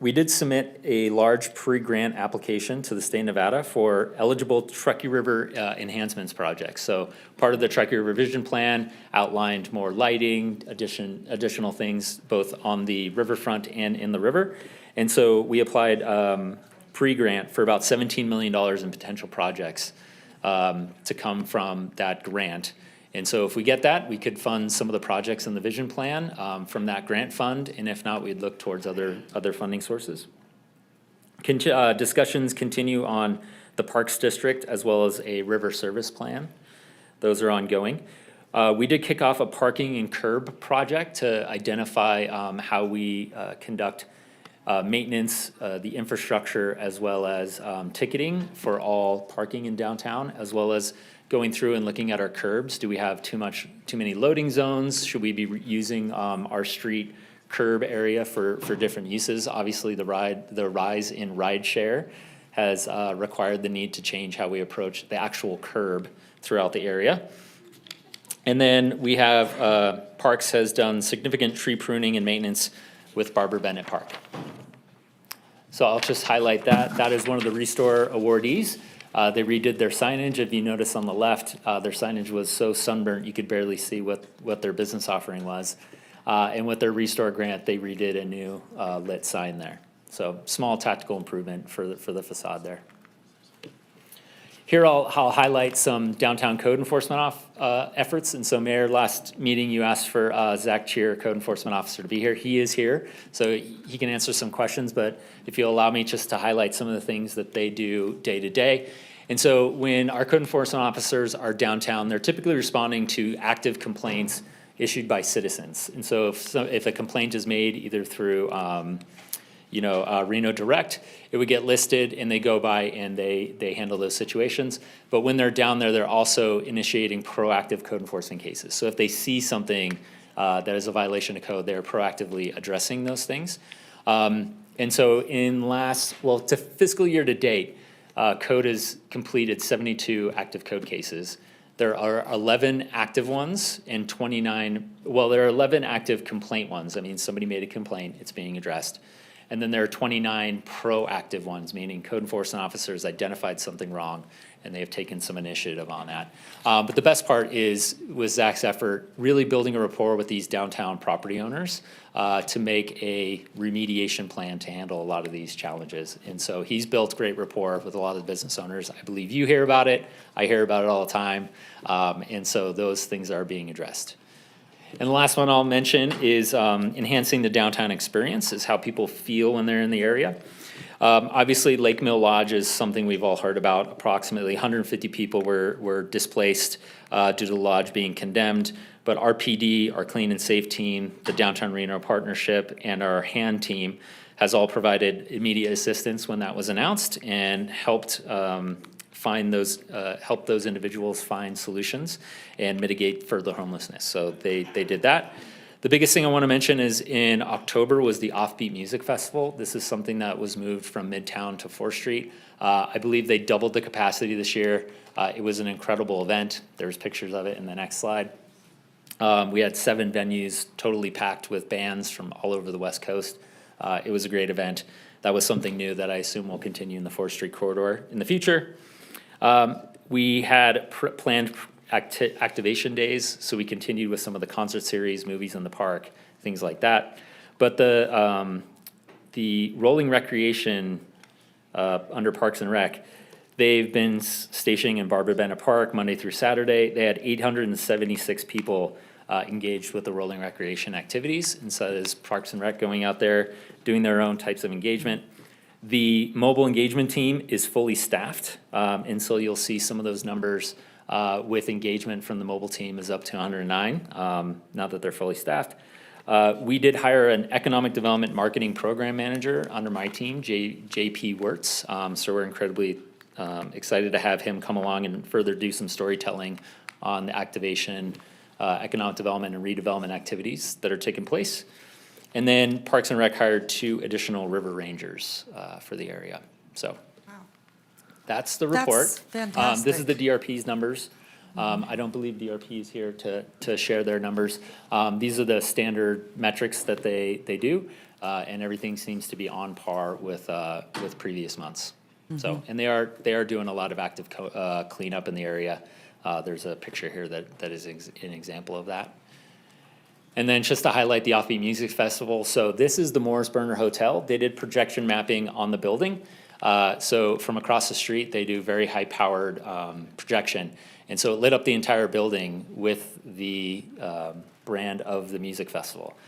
We did submit a large pre-grant application to the state of Nevada for eligible Truckee River enhancements projects. So part of the Truckee River Vision Plan outlined more lighting, additional things both on the riverfront and in the river. And so we applied pre-grant for about $17 million in potential projects to come from that grant. And so if we get that, we could fund some of the projects in the vision plan from that grant fund, and if not, we'd look towards other funding sources. Discussions continue on the Parks District as well as a river service plan. Those are ongoing. We did kick off a parking and curb project to identify how we conduct maintenance, the infrastructure, as well as ticketing for all parking in downtown, as well as going through and looking at our curbs. Do we have too many loading zones? Should we be using our street curb area for different uses? Obviously, the rise in ride share has required the need to change how we approach the actual curb throughout the area. And then we have Parks has done significant tree pruning and maintenance with Barbara Bennett Park. So I'll just highlight that. That is one of the Restore awardees. They redid their signage. If you notice on the left, their signage was so sunburnt you could barely see what their business offering was. And with their Restore grant, they redid a new lit sign there. So small tactical improvement for the facade there. Here I'll highlight some downtown code enforcement efforts. And so Mayor, last meeting you asked for Zach Cheer, code enforcement officer, to be here. He is here, so he can answer some questions. But if you'll allow me just to highlight some of the things that they do day to day. And so when our code enforcement officers are downtown, they're typically responding to active complaints issued by citizens. And so if a complaint is made either through Reno Direct, it would get listed and they go by and they handle those situations. But when they're down there, they're also initiating proactive code enforcement cases. So if they see something that is a violation of code, they're proactively addressing those things. And so to fiscal year to date, code has completed 72 active code cases. There are 11 active ones and 29, there are 11 active complaint ones. I mean, somebody made a complaint, it's being addressed. And then there are 29 proactive ones, meaning code enforcement officers identified something wrong and they have taken some initiative on that. But the best part was Zach's effort really building a rapport with these downtown property owners to make a remediation plan to handle a lot of these challenges. And so he's built great rapport with a lot of the business owners. I believe you hear about it. I hear about it all the time. And so those things are being addressed. And the last one I'll mention is enhancing the downtown experience, is how people feel when they're in the area. Obviously, Lake Mill Lodge is something we've all heard about. Approximately 150 people were displaced due to the lodge being condemned. But our PD, our Clean and Safe team, the Downtown Reno Partnership, and our HAND team has all provided immediate assistance when that was announced and helped help those individuals find solutions and mitigate further homelessness. So they did that. The biggest thing I want to mention is in October was the Offbeat Music Festival. This is something that was moved from Midtown to 4th Street. I believe they doubled the capacity this year. It was an incredible event. There's pictures of it in the next slide. We had 7 venues totally packed with bands from all over the West Coast. It was a great event. That was something new that I assume will continue in the 4th Street corridor in the future. We had planned activation days, so we continued with some of the concert series, movies in the park, things like that. But the rolling recreation under Parks and Rec, they've been stationing in Barbara Bennett Park Monday through Saturday. They had 876 people engaged with the rolling recreation activities. And so there's Parks and Rec going out there, doing their own types of engagement. The mobile engagement team is fully staffed, and so you'll see some of those numbers with engagement from the mobile team is up to 109, now that they're fully staffed. We did hire an economic development marketing program manager under my team, JP Wirtz, so we're incredibly excited to have him come along and further do some storytelling on the activation, economic development and redevelopment activities that are taking place. And then Parks and Rec hired 2 additional river rangers for the area. So that's the report. That's fantastic. This is the DRP's numbers. I don't believe DRP is here to share their numbers. These are the standard metrics that they do, and everything seems to be on par with previous months. So, and they are doing a lot of active cleanup in the area. There's a picture here that is an example of that. And then just to highlight the Offbeat Music Festival, so this is the Morris Berner Hotel. They did projection mapping on the building. So from across the street, they do very high-powered projection. And so it lit up the entire building with the brand of the music festival.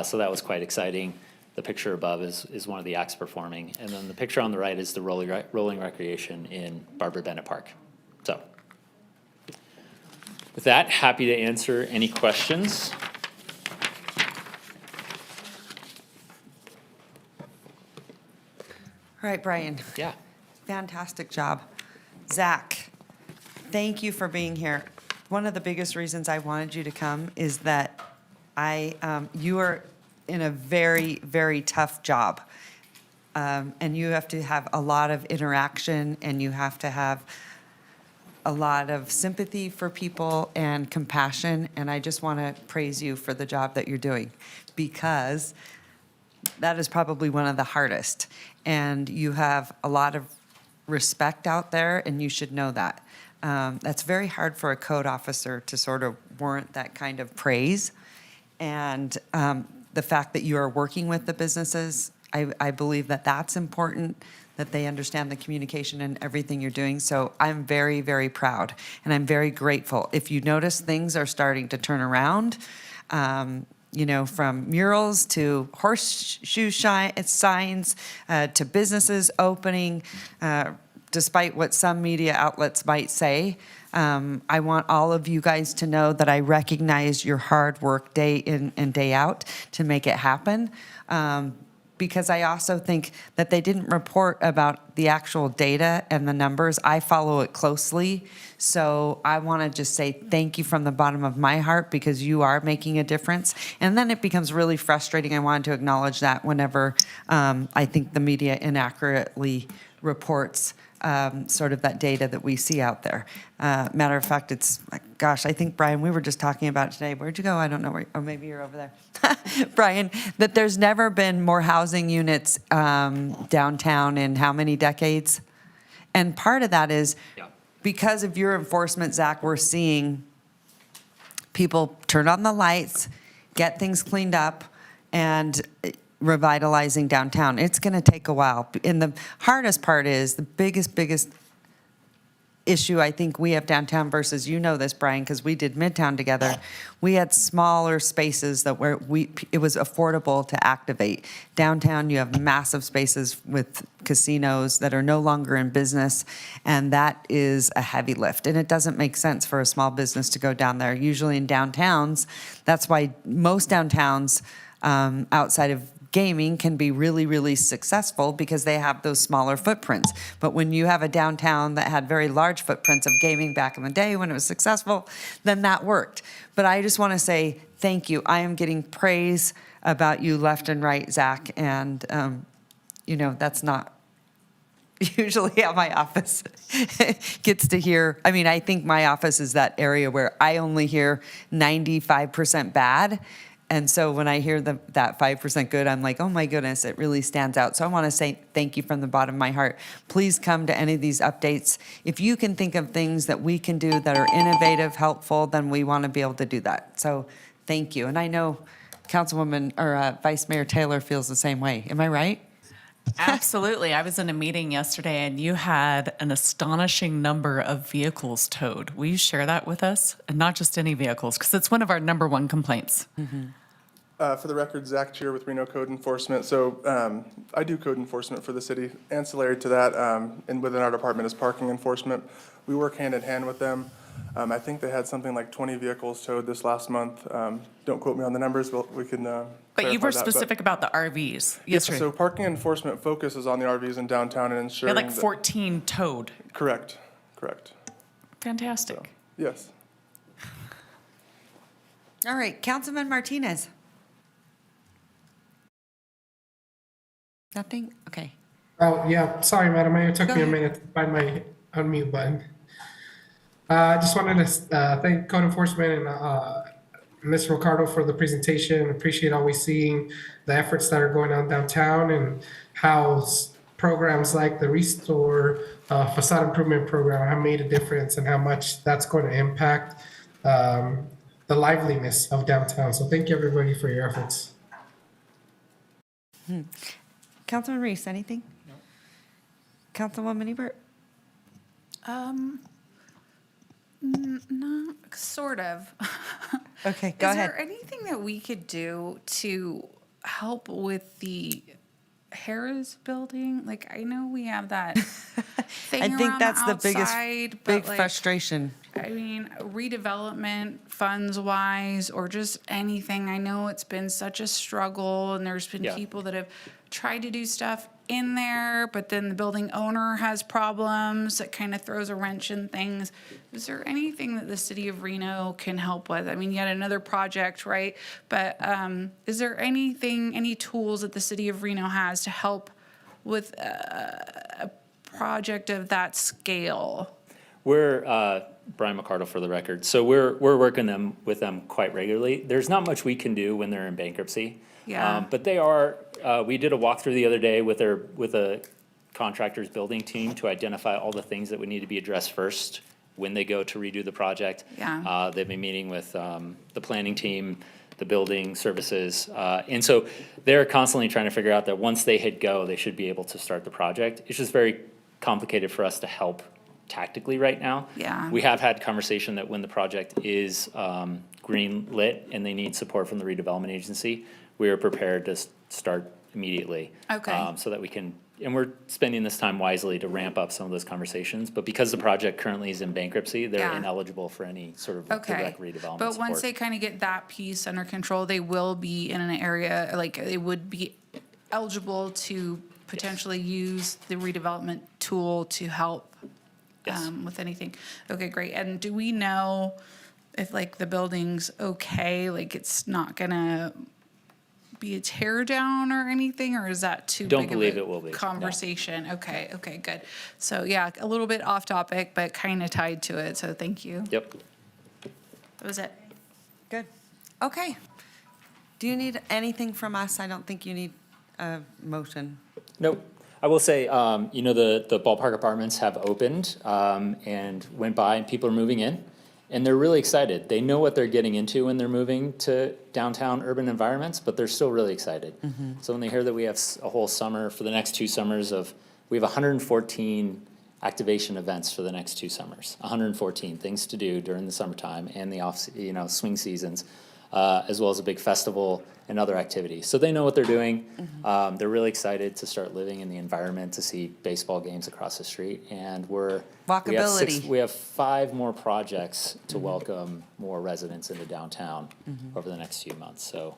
So that was quite exciting. The picture above is one of the acts performing. And then the picture on the right is the rolling recreation in Barbara Bennett Park. So with that, happy to answer any questions. All right, Brian. Yeah. Fantastic job. Zach, thank you for being here. One of the biggest reasons I wanted you to come is that you are in a very, very tough job. And you have to have a lot of interaction, and you have to have a lot of sympathy for people and compassion. And I just want to praise you for the job that you're doing, because that is probably one of the hardest. And you have a lot of respect out there, and you should know that. That's very hard for a code officer to sort of warrant that kind of praise. And the fact that you are working with the businesses, I believe that that's important, that they understand the communication and everything you're doing. So I'm very, very proud, and I'm very grateful. If you notice, things are starting to turn around, you know, from murals to horseshoe signs to businesses opening, despite what some media outlets might say. I want all of you guys to know that I recognize your hard work day in and day out to make it happen. Because I also think that they didn't report about the actual data and the numbers. I follow it closely. So I want to just say thank you from the bottom of my heart, because you are making a difference. And then it becomes really frustrating. I wanted to acknowledge that whenever I think the media inaccurately reports sort of that data that we see out there. Matter of fact, it's, gosh, I think, Brian, we were just talking about today. Where'd you go? I don't know where, or maybe you're over there. Brian, that there's never been more housing units downtown in how many decades? And part of that is because of your enforcement, Zach, we're seeing people turn on the lights, get things cleaned up, and revitalizing downtown. It's going to take a while. And the hardest part is the biggest issue I think we have downtown versus, you know this, Brian, because we did Midtown together. We had smaller spaces that were, it was affordable to activate. Downtown, you have massive spaces with casinos that are no longer in business, and that is a heavy lift. And it doesn't make sense for a small business to go down there. Usually in downtowns, that's why most downtowns outside of gaming can be really, really successful, because they have those smaller footprints. But when you have a downtown that had very large footprints of gaming back in the day when it was successful, then that worked. But I just want to say thank you. I am getting praise about you left and right, Zach, and you know, that's not usually how my office gets to hear. I mean, I think my office is that area where I only hear 95% bad. And so when I hear that 5% good, I'm like, oh my goodness, it really stands out. So I want to say thank you from the bottom of my heart. Please come to any of these updates. If you can think of things that we can do that are innovative, helpful, then we want to be able to do that. So thank you. And I know Councilwoman or Vice Mayor Taylor feels the same way. Am I right? Absolutely. I was in a meeting yesterday and you had an astonishing number of vehicles towed. Will you share that with us? And not just any vehicles, because it's one of our number one complaints. For the record, Zach Cheer with Reno Code Enforcement. So I do code enforcement for the city. Ancillary to that, and within our department is parking enforcement. We work hand in hand with them. I think they had something like 20 vehicles towed this last month. Don't quote me on the numbers, but we can But you were clarify that. specific about the RVs. Yes, sir. so parking enforcement focuses on the RVs in downtown and You ensuring had like that- 14 towed. Correct. Fantastic. Yes. All right, Councilman Martinez. Nothing? Okay. Oh, yeah, sorry, Madam Mayor, it took Go me a ahead. minute to find my unmute button. I just wanted to thank Code Enforcement and Ms. Ricardo for the presentation. Appreciate always seeing the efforts that are going on downtown and how programs like the Restore Facade Improvement Program have made a difference and how much that's going to impact the liveliness of downtown. So thank you, everybody, for your efforts. Councilman Reese, anything? No. Councilwoman Ebert? No, sort of. Okay, go ahead. Is there anything that we could do to help with the Harris building? Like, I know we have that thing I think around that's the biggest, outside, but, big like, frustration. I mean, redevelopment funds wise, or just anything. I know it's been such a struggle, and there's been people that have tried to do stuff in there, but then the building owner has problems that kind of throws a wrench in things. Is there anything that the city of Reno can help with? I mean, yet another project, right? But is there anything, any tools that the city of Reno has to help with a project of that scale? We're, Brian McCardle for the record, so we're working with them quite regularly. There's not much we can do when they're in bankruptcy. Yeah. But they are, we did a walkthrough the other day with a contractor's building team to identify all the things that would need to be addressed first when they go to redo the project. Yeah. They've been meeting with the planning team, the building services. And so they're constantly trying to figure out that once they hit go, they should be able to start the project. It's just very complicated for us to help tactically right now. Yeah. We have had conversation that when the project is green lit and they need support from the redevelopment agency, we are prepared to start immediately. Okay. So that we can, and we're spending this time wisely to ramp up some of those conversations. But because the project currently is in bankruptcy, they're Yeah. ineligible for any sort of Okay. direct redevelopment But once support. they kind of get that piece under control, they will be in an area, like, they would be eligible to potentially use the redevelopment tool to help Yes. with anything. Okay, great. And do we know if, like, the building's okay, like, it's not gonna be a tear down or anything, or is that too Don't big of believe a it will be, no. conversation? Okay, okay, good. So, yeah, a little bit off topic, but kind of tied to it, so thank you. Yep. That was it. Good. Okay. Do you need anything from us? I don't think you need a motion. Nope. I will say, you know, the ballpark apartments have opened and went by, and people are moving in. And they're really excited. They know what they're getting into when they're moving to downtown urban environments, but they're still really excited. So when they hear that we have a whole summer for the next 2 summers we have 114 activation events for the next 2 summers. 114 things to do during the summertime and the swing seasons, as well as a big festival and other activities. So they know what they're doing. They're really excited to start living in the environment, to see baseball games across the street. And Walkability. we have 5 more projects to welcome more residents into downtown over the next few months. So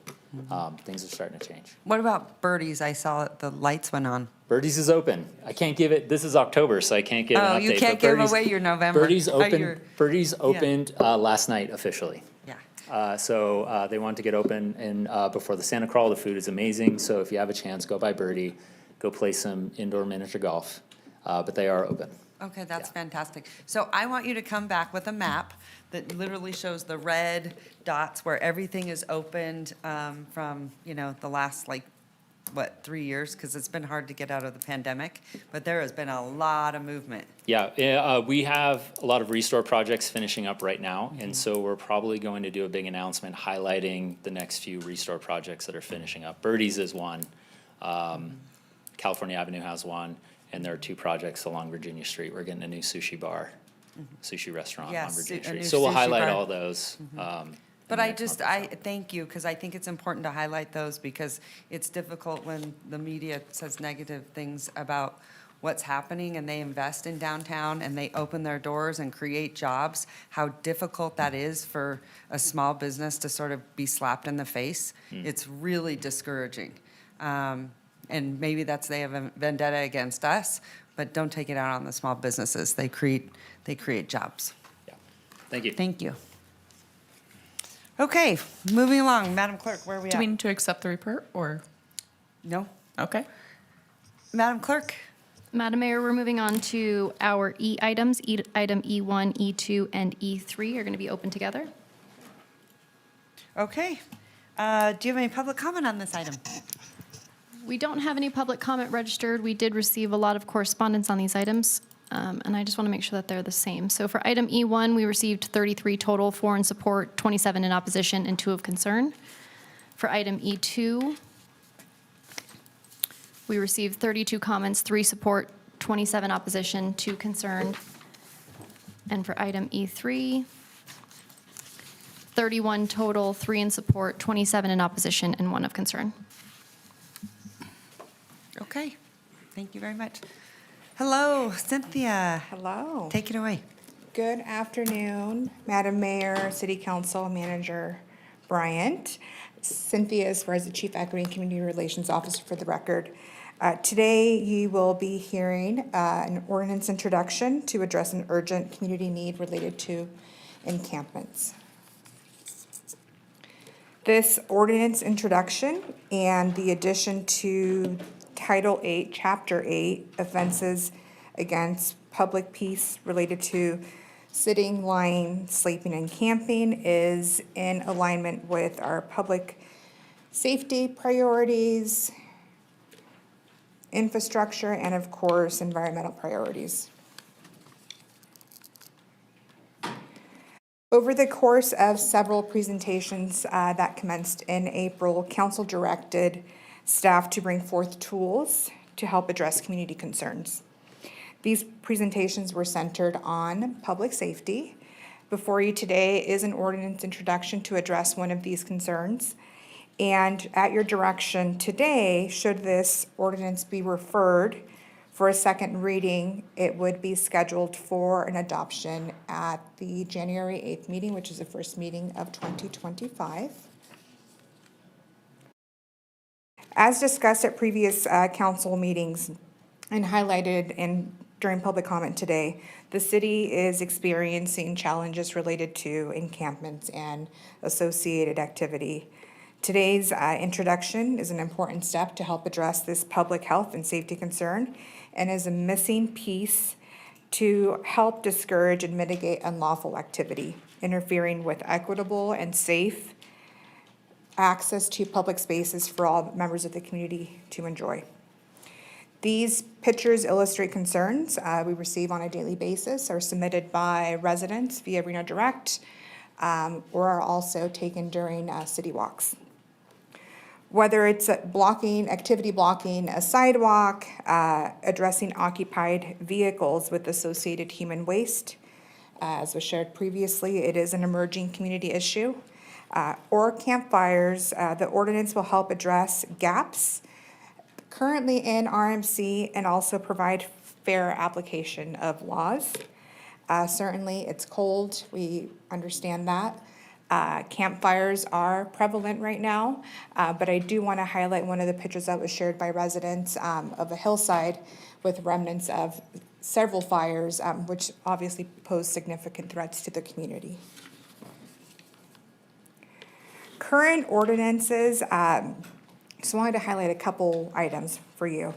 things are starting to change. What about birdies? I saw the lights went on. Birdies is open. I can't give it, this is October, so I can't give an update. Oh, you but can't give Birdies- away your November. Birdies or open. your- Birdies opened last night officially. Yeah. So they wanted to get open and before the Santa Crawl. The food is amazing. So if you have a chance, go by Birdie, go play some indoor miniature golf. But they are open. Okay, that's fantastic. So I want you to come back with a map that literally shows the red dots where everything is opened from, the last, 3 years? Because it's been hard to get out of the pandemic, but there has been a lot of movement. Yeah, we have a lot of restore projects finishing up right now. And so we're probably going to do a big announcement highlighting the next few restore projects that are finishing up. Birdie's is one. California Avenue has one. And there are 2 projects along Virginia Street. We're getting a new sushi bar, sushi restaurant on Yes, Virginia a Street. new So we'll sushi highlight bar. all those. But I thank you, because I think it's important to highlight those, because it's difficult when the media says negative things about what's happening, and they invest in downtown, and they open their doors and create jobs, how difficult that is for a small business to sort of be slapped in the face. It's really discouraging. And maybe they have a vendetta against us, but don't take it out on the small businesses. They create jobs. Yeah. Thank you. Thank you. Okay, moving along. Madam Clerk, where are we at? Do we need to accept the report, or? No? Okay. Madam Clerk? Madam Mayor, we're moving on to our E items. Item E1, E2, and E3 are going to be open together. Okay. Do you have any public comment on this item? We don't have any public comment registered. We did receive a lot of correspondence on these items, and I just want to make sure that they're the same. So for item E1, we received 33 total, 4 in support, 27 in opposition, and 2 of concern. For item E2, we received 32 comments, 3 support, 27 opposition, 2 concerned. And for item E3, 31 total, 3 in support, 27 in opposition, and 1 of concern. Okay. Thank you very much. Hello, Cynthia. Hello. Take it away. Good afternoon, Madam Mayor, City Council, Manager Bryant. Cynthia is the Chief Equity and Community Relations Officer for the record. Today, you will be hearing an ordinance introduction to address an urgent community need related to encampments. This ordinance introduction and the addition to Title 8, Chapter 8, offenses against public peace related to sitting, lying, sleeping, and camping is in alignment with our public safety priorities infrastructure, and of course, environmental priorities. Over the course of several presentations that commenced in April, Council directed staff to bring forth tools to help address community concerns. These presentations were centered on public safety. Before you today is an ordinance introduction to address one of these concerns. And at your direction today, should this ordinance be referred for a second reading, it would be scheduled for an adoption at the January 8th meeting, which is the first meeting of 2025. As discussed at previous council meetings and highlighted during public comment today, the city is experiencing challenges related to encampments and associated activity. Today's introduction is an important step to help address this public health and safety concern and is a missing piece to help discourage and mitigate unlawful activity, interfering with equitable and safe access to public spaces for all members of the community to enjoy. These pictures illustrate concerns we receive on a daily basis, are submitted by residents via Reno Direct, or are also taken during city walks. Whether it's activity blocking a sidewalk, addressing occupied vehicles with associated human waste, as was shared previously, it is an emerging community issue, or campfires, the ordinance will help address gaps currently in RMC and also provide fair application of laws. Certainly, it's cold, we understand that. Campfires are prevalent right now, but I do want to highlight one of the pictures that was shared by residents of a hillside with remnants of several fires, which obviously pose significant threats to the community. Current ordinances, just wanted to highlight a couple items for you.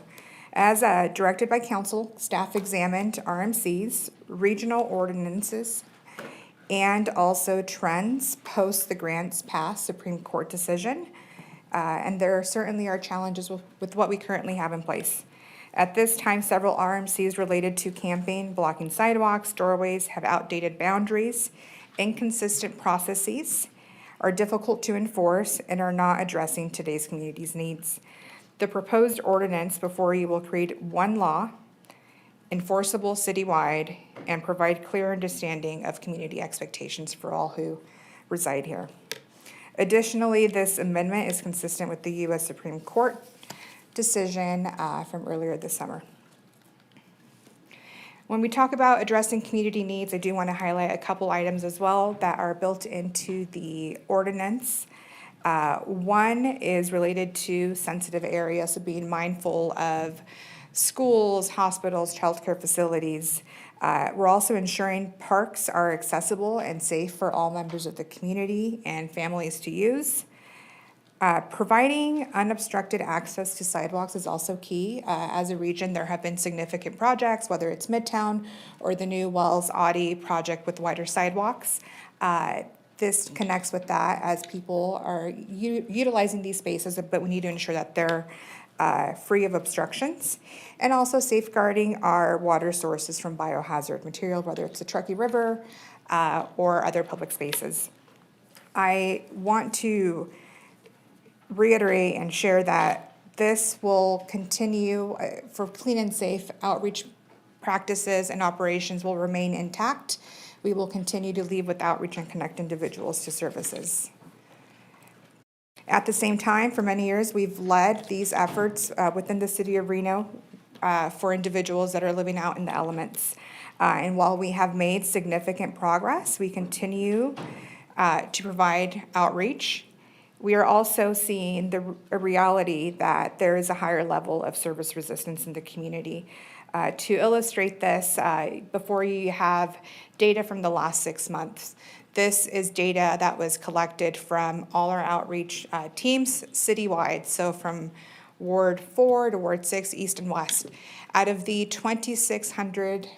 As directed by council, staff examined RMCs, regional ordinances, and also trends post the grants pass Supreme Court decision. And there certainly are challenges with what we currently have in place. At this time, several RMCs related to camping, blocking sidewalks, doorways have outdated boundaries, inconsistent processes, are difficult to enforce, and are not addressing today's community's needs. The proposed ordinance before you will create one law, enforceable citywide, and provide clear understanding of community expectations for all who reside here. Additionally, this amendment is consistent with the U.S. Supreme Court decision from earlier this summer. When we talk about addressing community needs, I do want to highlight a couple items as well that are built into the ordinance. One is related to sensitive areas, so being mindful of schools, hospitals, childcare facilities. We're also ensuring parks are accessible and safe for all members of the community and families to use. Providing unobstructed access to sidewalks is also key. As a region, there have been significant projects, whether it's Midtown or the new Wells Audi project with wider sidewalks. This connects with that as people are utilizing these spaces, but we need to ensure that they're free of obstructions, and also safeguarding our water sources from biohazard material, whether it's the Truckee River or other public spaces. I want to reiterate and share that this will continue for clean and safe outreach practices and operations will remain intact. We will continue to lead with outreach and connect individuals to services. At the same time, for many years, we've led these efforts within the city of Reno for individuals that are living out in the elements. And while we have made significant progress, we continue to provide outreach. We are also seeing a reality that there is a higher level of service resistance in the community. To illustrate this, before you have data from the last 6 months. This is data that was collected from all our outreach teams citywide, so from Ward 4 to Ward 6, East and West. Out of the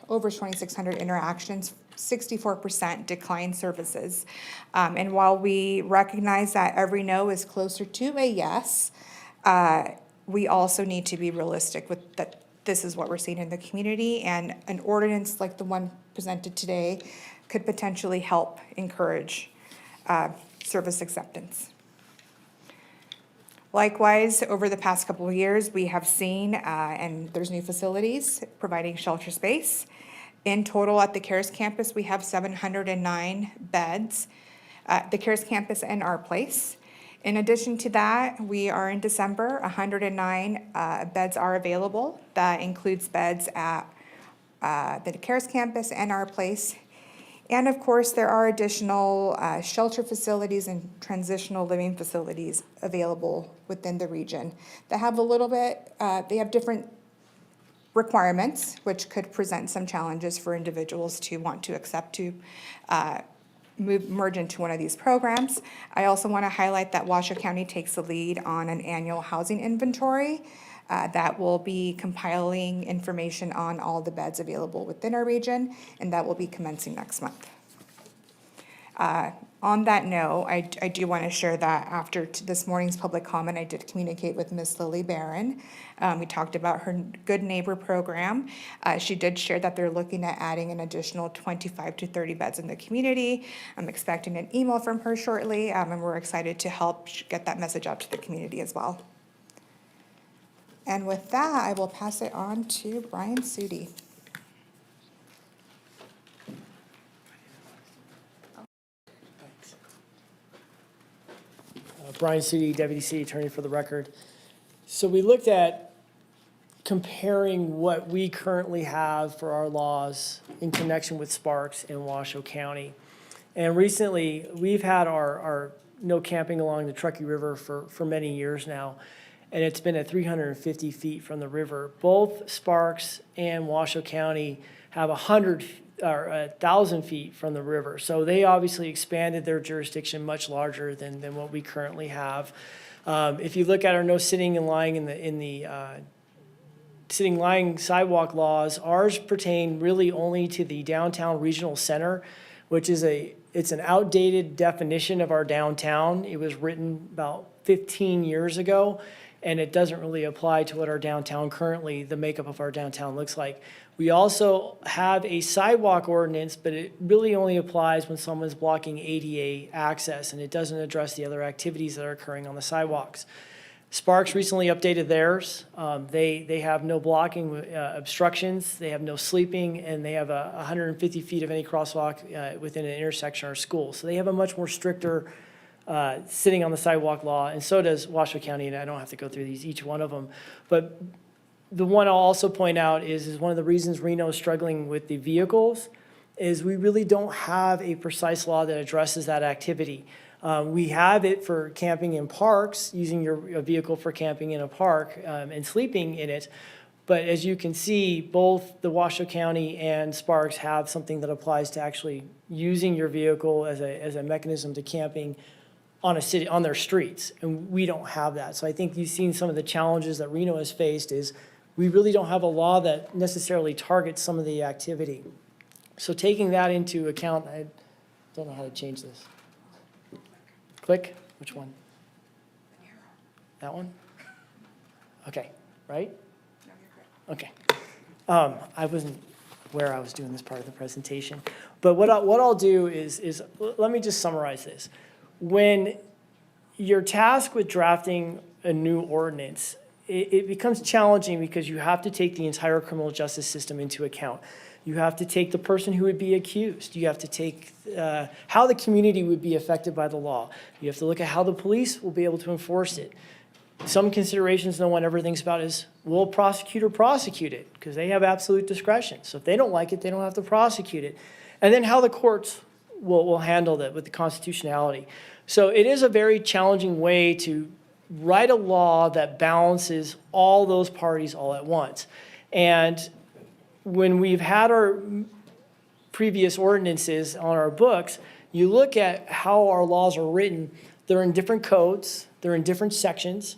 over 2,600 interactions, 64% declined services. And while we recognize that every no is closer to a yes, we also need to be realistic with that this is what we're seeing in the community, and an ordinance like the one presented today could potentially help encourage service acceptance. Likewise, over the past couple of years, we have seen, and there's new facilities providing shelter space. In total, at the CARES campus, we have 709 beds, the CARES campus and our place. In addition to that, we are in December, 109 beds are available. That includes beds at the CARES campus and our place. And of course, there are additional shelter facilities and transitional living facilities available within the region that have a little bit, they have different requirements, which could present some challenges for individuals to want to accept to merge into one of these programs. I also want to highlight that Washoe County takes the lead on an annual housing inventory that will be compiling information on all the beds available within our region, and that will be commencing next month. On that note, I do want to share that after this morning's public comment, I did communicate with Ms. Lily Barron. We talked about her Good Neighbor program. She did share that they're looking at adding an additional 25 to 30 beds in the community. I'm expecting an email from her shortly, and we're excited to help get that message out to the community as well. And with that, I will pass it on to Brian Sudi. Brian Sudi, Deputy City Attorney for the record. So we looked at comparing what we currently have for our laws in connection with Sparks in Washoe County. And recently, we've had our no camping along the Truckee River for many years now, and it's been at 350 feet from the river. Both Sparks and Washoe County have 1,000 feet from the river. So they obviously expanded their jurisdiction much larger than what we currently have. If you look at our no sitting and lying in the sitting lying sidewalk laws, ours pertain really only to the downtown regional center, which is it's an outdated definition of our downtown. It was written about 15 years ago, and it doesn't really apply to what our downtown currently, the makeup of our downtown looks like. We also have a sidewalk ordinance, but it really only applies when someone's blocking ADA access, and it doesn't address the other activities that are occurring on the sidewalks. Sparks recently updated theirs. They have no blocking obstructions, they have no sleeping, and they have 150 feet of any crosswalk within an intersection or school. So they have a much more stricter sitting on the sidewalk law, and so does Washoe County, and I don't have to go through each one of them. But the one I'll also point out is one of the reasons Reno is struggling with the vehicles is we really don't have a precise law that addresses that activity. We have it for camping in parks, using your vehicle for camping in a park and sleeping in it. But as you can see, both the Washoe County and Sparks have something that applies to actually using your vehicle as a mechanism to camping on their streets, and we don't have that. So I think you've seen some of the challenges that Reno has faced is we really don't have a law that necessarily targets some of the activity. So taking that into account, I don't know how to change this. Click, which one? That one? Okay, right? Okay. I wasn't aware I was doing this part of the presentation. But what I'll do is let me just summarize this. When you're tasked with drafting a new ordinance, it becomes challenging because you have to take the entire criminal justice system into account. You have to take the person who would be accused. You have to take how the community would be affected by the law. You have to look at how the police will be able to enforce it. Some considerations no one ever thinks about is, will a prosecutor prosecute it? Because they have absolute discretion. So if they don't like it, they don't have to prosecute it. And then how the courts will handle that with the constitutionality. So it is a very challenging way to write a law that balances all those parties all at once. And when we've had our previous ordinances on our books, you look at how our laws are written, they're in different codes, they're in different sections.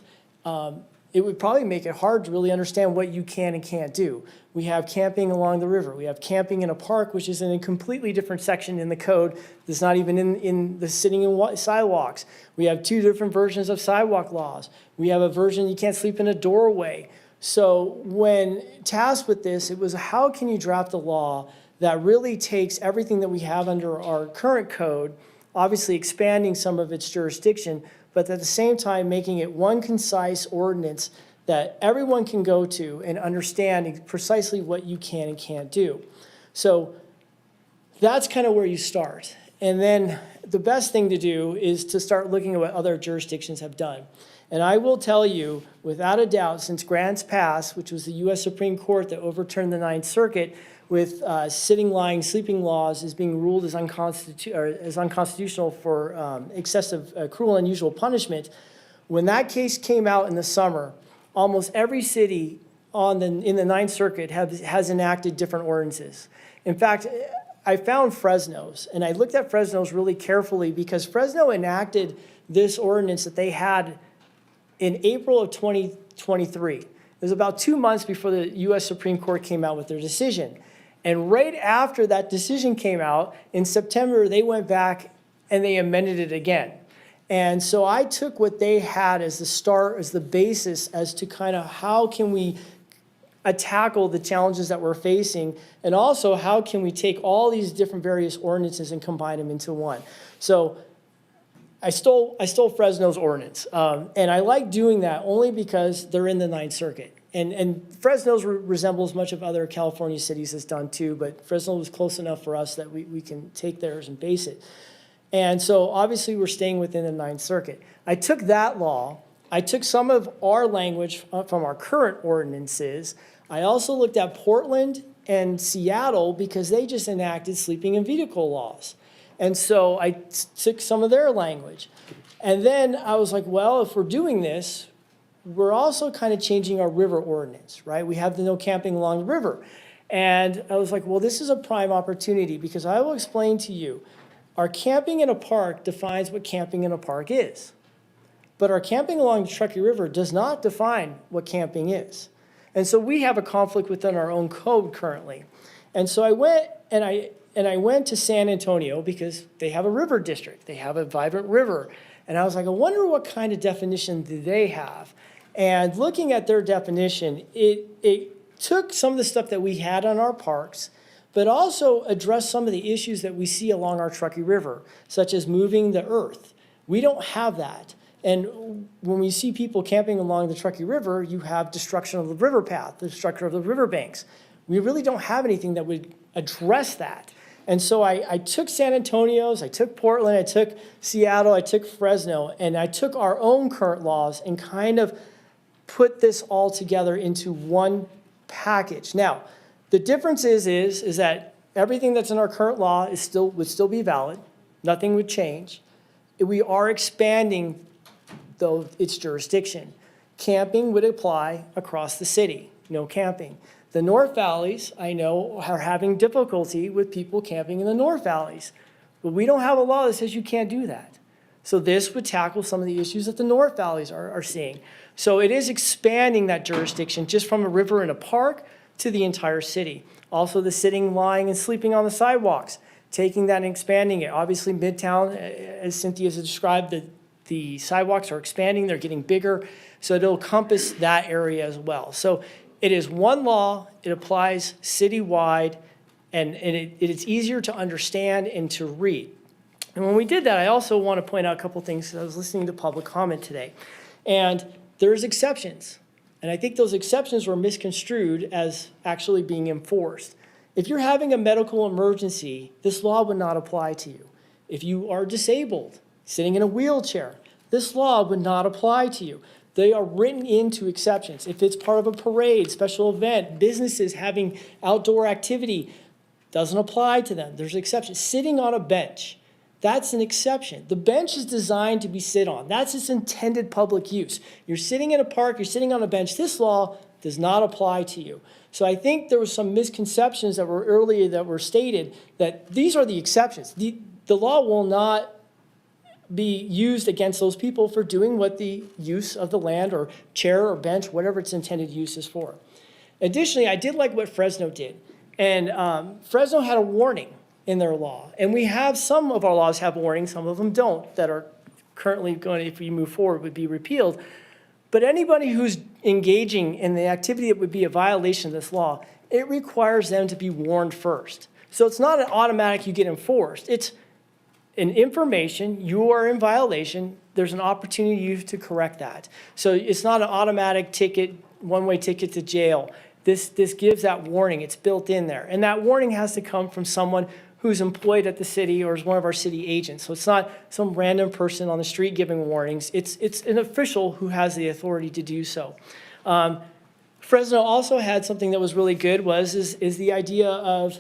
it would probably make it hard to really understand what you can and can't do. We have camping along the river. We have camping in a park, which is in a completely different section in the code that's not even in the sitting in sidewalks. We have 2 different versions of sidewalk laws. We have a version you can't sleep in a doorway. So when tasked with this, it was how can you draft a law that really takes everything that we have under our current code, obviously expanding some of its jurisdiction, but at the same time making it one concise ordinance that everyone can go to and understand precisely what you can and can't do. So that's kind of where you start. And then the best thing to do is to start looking at what other jurisdictions have done. And I will tell you, without a doubt, since Grants passed, which was the U.S. Supreme Court that overturned the Ninth Circuit with sitting, lying, sleeping laws as being ruled as unconstitutional for excessive, cruel, and unusual punishment, when that case came out in the summer, almost every city in the Ninth Circuit has enacted different ordinances. In fact, I found Fresno's, and I looked at Fresno's really carefully because Fresno enacted this ordinance that they had in April of 2023. It was about 2 months before the U.S. Supreme Court came out with their decision. And right after that decision came out, in September, they went back and they amended it again. And so I took what they had as the start, as the basis as to kind of how can we tackle the challenges that we're facing, and also how can we take all these different various ordinances and combine them into one. So I stole Fresno's ordinance, and I like doing that only because they're in the Ninth Circuit. And Fresno's resembles much of other California cities has done too, but Fresno was close enough for us that we can take theirs and base it. And so obviously we're staying within the Ninth Circuit. I took that law, I took some of our language from our current ordinances. I also looked at Portland and Seattle because they just enacted sleeping in vehicle laws. And so I took some of their language. And then I was like, well, if we're doing this, we're also kind of changing our river ordinance, right? We have the no camping along the river. And I was like, well, this is a prime opportunity because I will explain to you, our camping in a park defines what camping in a park is. But our camping along the Truckee River does not define what camping is. And so we have a conflict within our own code currently. And so I went to San Antonio because they have a river district. They have a vibrant river. And I was like, I wonder what kind of definition do they have? And looking at their definition, it took some of the stuff that we had on our parks, but also addressed some of the issues that we see along our Truckee River, such as moving the earth. We don't have that. And when we see people camping along the Truckee River, you have destruction of the river path, the destruction of the riverbanks. We really don't have anything that would address that. And so I took San Antonio's, I took Portland, I took Seattle, I took Fresno, and I took our own current laws and kind of put this all together into one package. Now, the difference is that everything that's in our current law would still be valid. Nothing would change. We are expanding, though, its jurisdiction. Camping would apply across the city, no camping. The North Valleys, I know, are having difficulty with people camping in the North Valleys. But we don't have a law that says you can't do that. So this would tackle some of the issues that the North Valleys are seeing. So it is expanding that jurisdiction just from a river and a park to the entire city. Also the sitting, lying, and sleeping on the sidewalks, taking that and expanding it. Obviously Midtown, as Cynthia has described, the sidewalks are expanding, they're getting bigger, so it'll encompass that area as well. So it is one law, it applies citywide, and it's easier to understand and to read. And when we did that, I also want to point out a couple things, because I was listening to public comment today. And there's exceptions. And I think those exceptions were misconstrued as actually being enforced. If you're having a medical emergency, this law would not apply to you. If you are disabled, sitting in a wheelchair, this law would not apply to you. They are written into exceptions. If it's part of a parade, special event, businesses having outdoor activity, doesn't apply to them. There's exceptions. Sitting on a bench, that's an exception. The bench is designed to be sit on. That's its intended public use. You're sitting in a park, you're sitting on a bench. This law does not apply to you. So I think there were some misconceptions that were earlier that were stated that these are the exceptions. The law will not be used against those people for doing what the use of the land or chair or bench, whatever its intended use is for. Additionally, I did like what Fresno did. And Fresno had a warning in their law. And we have, some of our laws have warnings, some of them don't, that are currently going, if we move forward, would be repealed. But anybody who's engaging in the activity that would be a violation of this law, it requires them to be warned first. So it's not an automatic you get enforced. It's an information, you are in violation, there's an opportunity to correct that. So it's not an automatic ticket, one-way ticket to jail. This gives that warning, it's built in there. And that warning has to come from someone who's employed at the city or is one of our city agents. So it's not some random person on the street giving warnings. It's an official who has the authority to do so. Fresno also had something that was really good is the idea of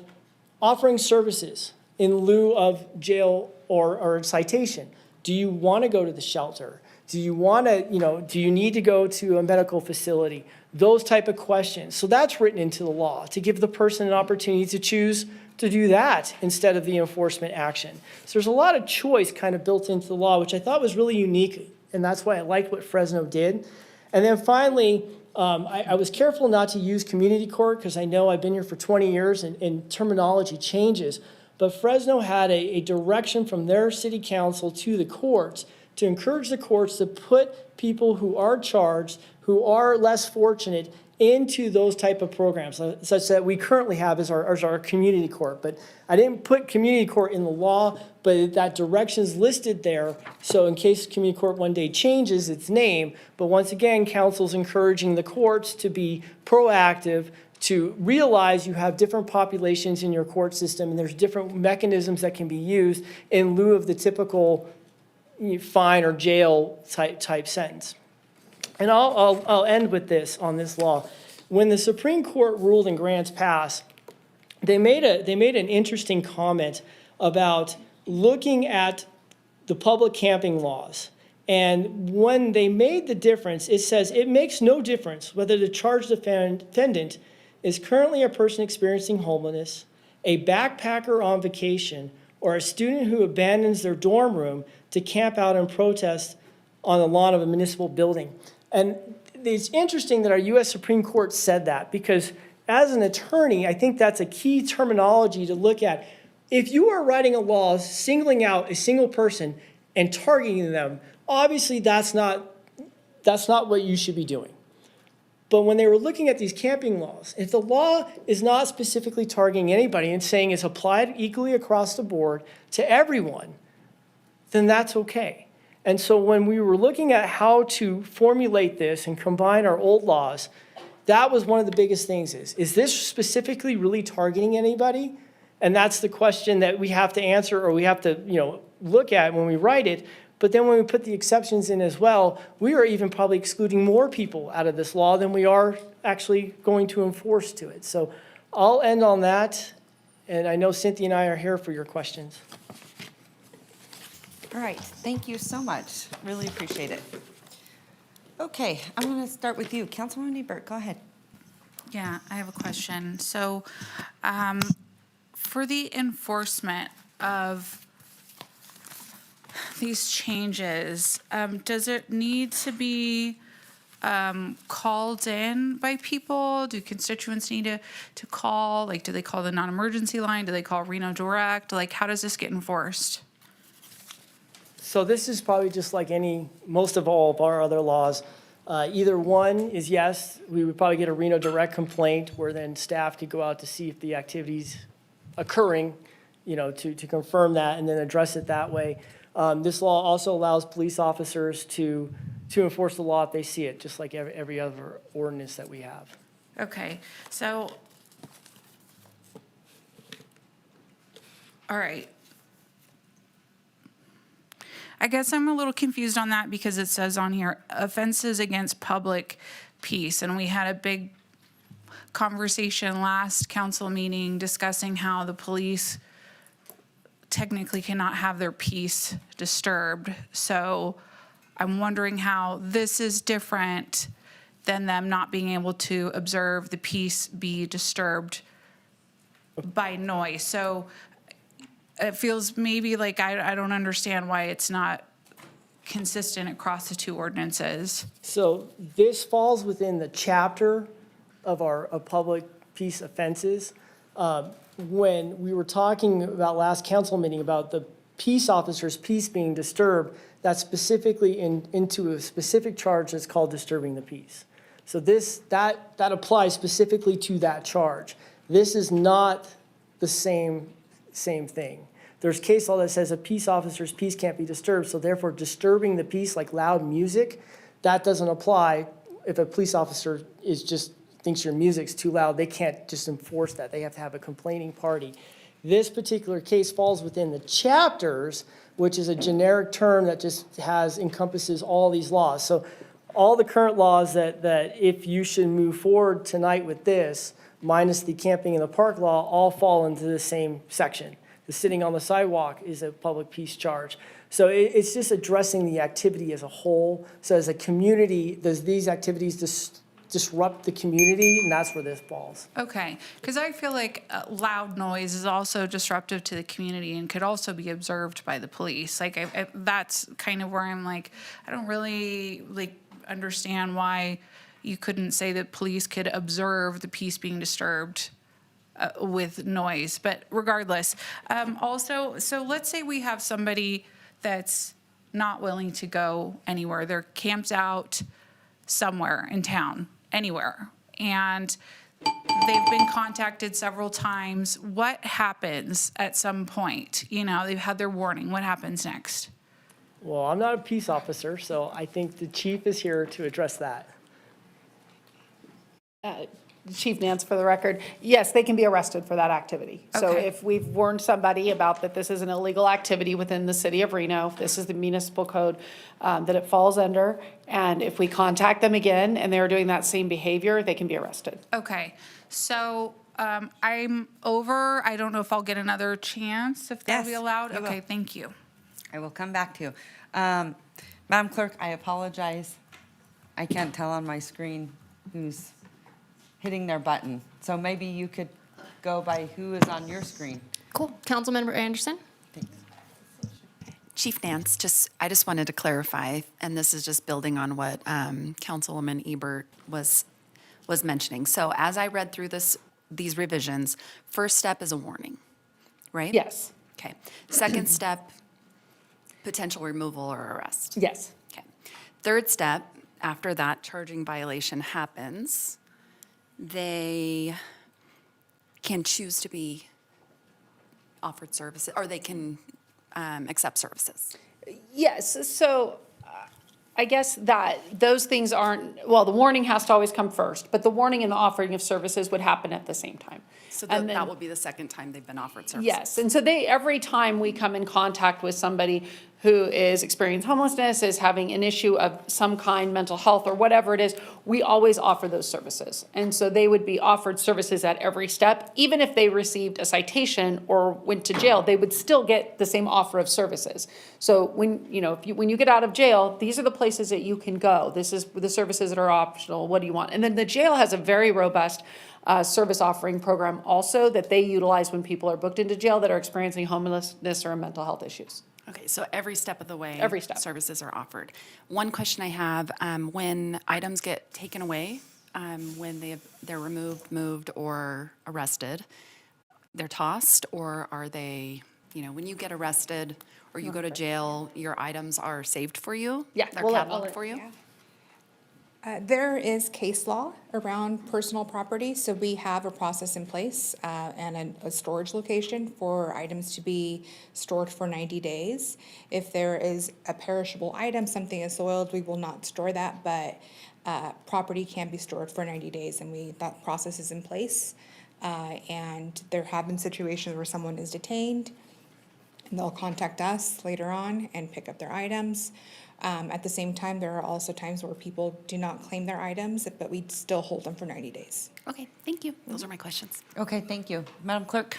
offering services in lieu of jail or citation. Do you want to go to the shelter? Do you want to, do you need to go to a medical facility? Those type of questions. So that's written into the law to give the person an opportunity to choose to do that instead of the enforcement action. So there's a lot of choice kind of built into the law, which I thought was really unique, and that's why I liked what Fresno did. And then finally, I was careful not to use community court because I know I've been here for 20 years and terminology changes. But Fresno had a direction from their city council to the courts to encourage the courts to put people who are charged, who are less fortunate, into those type of programs, such that we currently have as our community court. But I didn't put community court in the law, but that direction's listed there. So in case community court one day changes its name, but once again, council's encouraging the courts to be proactive, to realize you have different populations in your court system and there's different mechanisms that can be used in lieu of the typical fine or jail type sentence. And I'll end with this on this law. When the Supreme Court ruled in Grants Pass, they made an interesting comment about looking at the public camping laws. And when they made the difference, it says it makes no difference whether the charged defendant is currently a person experiencing homelessness, a backpacker on vacation, or a student who abandons their dorm room to camp out and protest on the lawn of a municipal building. And it's interesting that our U.S. Supreme Court said that because as an attorney, I think that's a key terminology to look at. If you are writing a law singling out a single person and targeting them, obviously that's not what you should be doing. But when they were looking at these camping laws, if the law is not specifically targeting anybody and saying it's applied equally across the board to everyone, then that's okay. And so when we were looking at how to formulate this and combine our old laws, that was one of the biggest things is this specifically really targeting anybody? And that's the question that we have to answer or we have to, look at when we write it. But then when we put the exceptions in as well, we are even probably excluding more people out of this law than we are actually going to enforce to it. So I'll end on that. And I know Cynthia and I are here for your questions. All right, thank you so much. Really appreciate it. Okay, I'm going to start with you. Councilwoman Ebert, go ahead. Yeah, I have a question. So, for the enforcement of these changes, does it need to be called in by people? Do constituents need to call? Like, do they call the non-emergency line? Do they call Reno Direct? Like, how does this get enforced? So this is probably just like most of all of our other laws. Either one is yes, we would probably get a Reno Direct complaint where then staff could go out to see if the activity's occurring, to confirm that and then address it that way. This law also allows police officers to enforce the law if they see it, just like every other ordinance that we have. Okay, so, all right. I guess I'm a little confused on that because it says on here, offenses against public peace. And we had a big conversation last council meeting discussing how the police technically cannot have their peace disturbed. So I'm wondering how this is different than them not being able to observe the peace be disturbed by noise. So it feels maybe like I don't understand why it's not consistent across the two ordinances? So this falls within the chapter of our of public peace offenses. When we were talking about last council meeting about the peace officer's peace being disturbed, that's specifically into a specific charge that's called disturbing the peace. So that applies specifically to that charge. This is not the same thing. There's case law that says a peace officer's peace can't be disturbed, so therefore disturbing the peace, like loud music, that doesn't apply if a police officer thinks your music's too loud. They can't just enforce that. They have to have a complaining party. This particular case falls within the chapters, which is a generic term that just encompasses all these laws. So all the current laws that if you should move forward tonight with this, minus the camping in the park law, all fall into the same section. The sitting on the sidewalk is a public peace charge. So it's just addressing the activity as a whole. So as a community, does these activities disrupt the community? And that's where this falls. Okay, because I feel like loud noise is also disruptive to the community and could also be observed by the police. Like, that's kind of where I'm like, I don't really understand why you couldn't say that police could observe the peace being disturbed with noise. But regardless, also, so let's say we have somebody that's not willing to go anywhere. They're camped out somewhere in town, anywhere, and they've been contacted several times. What happens at some point? You know, they've had their warning. What happens next? Well, I'm not a peace officer, so I think the chief is here to address that. Chief Nance, for the record, yes, they can be arrested for that activity. So Okay. if we've warned somebody about that this is an illegal activity within the city of Reno, this is the municipal code that it falls under, and if we contact them again and they're doing that same behavior, they can be arrested. Okay, so I'm over. I don't know if I'll get another chance, if that'll be Yes, allowed. you will. Okay, thank you. I will come back to you. Madam Clerk, I apologize. I can't tell on my screen who's hitting their button. So maybe you could go by who is on your screen. Cool. Councilmember Anderson? Chief Nance, I just wanted to clarify, and this is just building on what Councilwoman Ebert was mentioning. So as I read through these revisions, first step is a warning, right? Yes, Okay. Second step, potential removal or arrest. yes. Okay. Third step, after that charging violation happens, they can choose to be offered services, or they can accept services. Yes, so I guess that those things aren't, well, the warning has to always come first, but the warning and the offering of services would happen at the same time. So And that then- will be the second time they've been offered services? Yes, and so every time we come in contact with somebody who is experiencing homelessness, is having an issue of some kind, mental health or whatever it is, we always offer those services. And so they would be offered services at every step. Even if they received a citation or went to jail, they would still get the same offer of services. So when you get out of jail, these are the places that you can go. This is the services that are optional. What do you want? And then the jail has a very robust service offering program also that they utilize when people are booked into jail that are experiencing homelessness or mental health issues. Okay, so every step of the way. Every step. Services are offered. One question I have, when items get taken away, when they're removed, moved, or arrested, they're tossed, or are they, when you get arrested or you go to jail, your items are saved for you? Yeah, They're we'll cataloged for you? There is case law around personal property, so we have a process in place and a storage location for items to be stored for 90 days. If there is a perishable item, something is soiled, we will not store that, but property can be stored for 90 days, and that process is in place. And there have been situations where someone is detained, and they'll contact us later on and pick up their items. At the same time, there are also times where people do not claim their items, but we still hold them for 90 days. Okay, thank you. Those are my questions. Okay, thank you. Madam Clerk?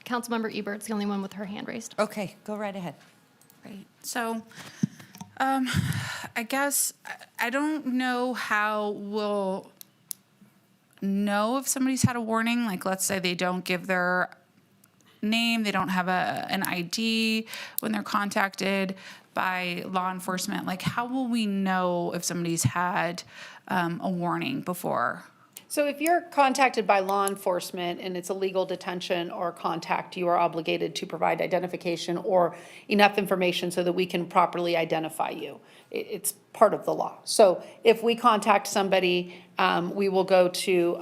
Councilmember Ebert's the only one with her hand raised. Okay, go right ahead. Right, so, I guess, I don't know how we'll know if somebody's had a warning, like, let's say they don't give their name, they don't have an ID when they're contacted by law enforcement. Like, how will we know if somebody's had a warning before? So if you're contacted by law enforcement and it's a legal detention or contact, you are obligated to provide identification or enough information so that we can properly identify you. It's part of the law. So if we contact somebody, we will go to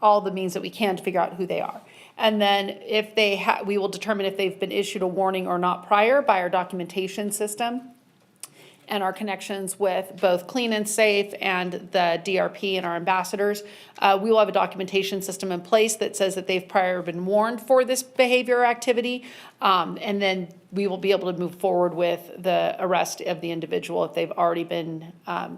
all the means that we can to figure out who they are. And then if we will determine if they've been issued a warning or not prior by our documentation system and our connections with both Clean and Safe and the DRP and our ambassadors. We will have a documentation system in place that says that they've prior been warned for this behavior or activity. And then we will be able to move forward with the arrest of the individual if they've already been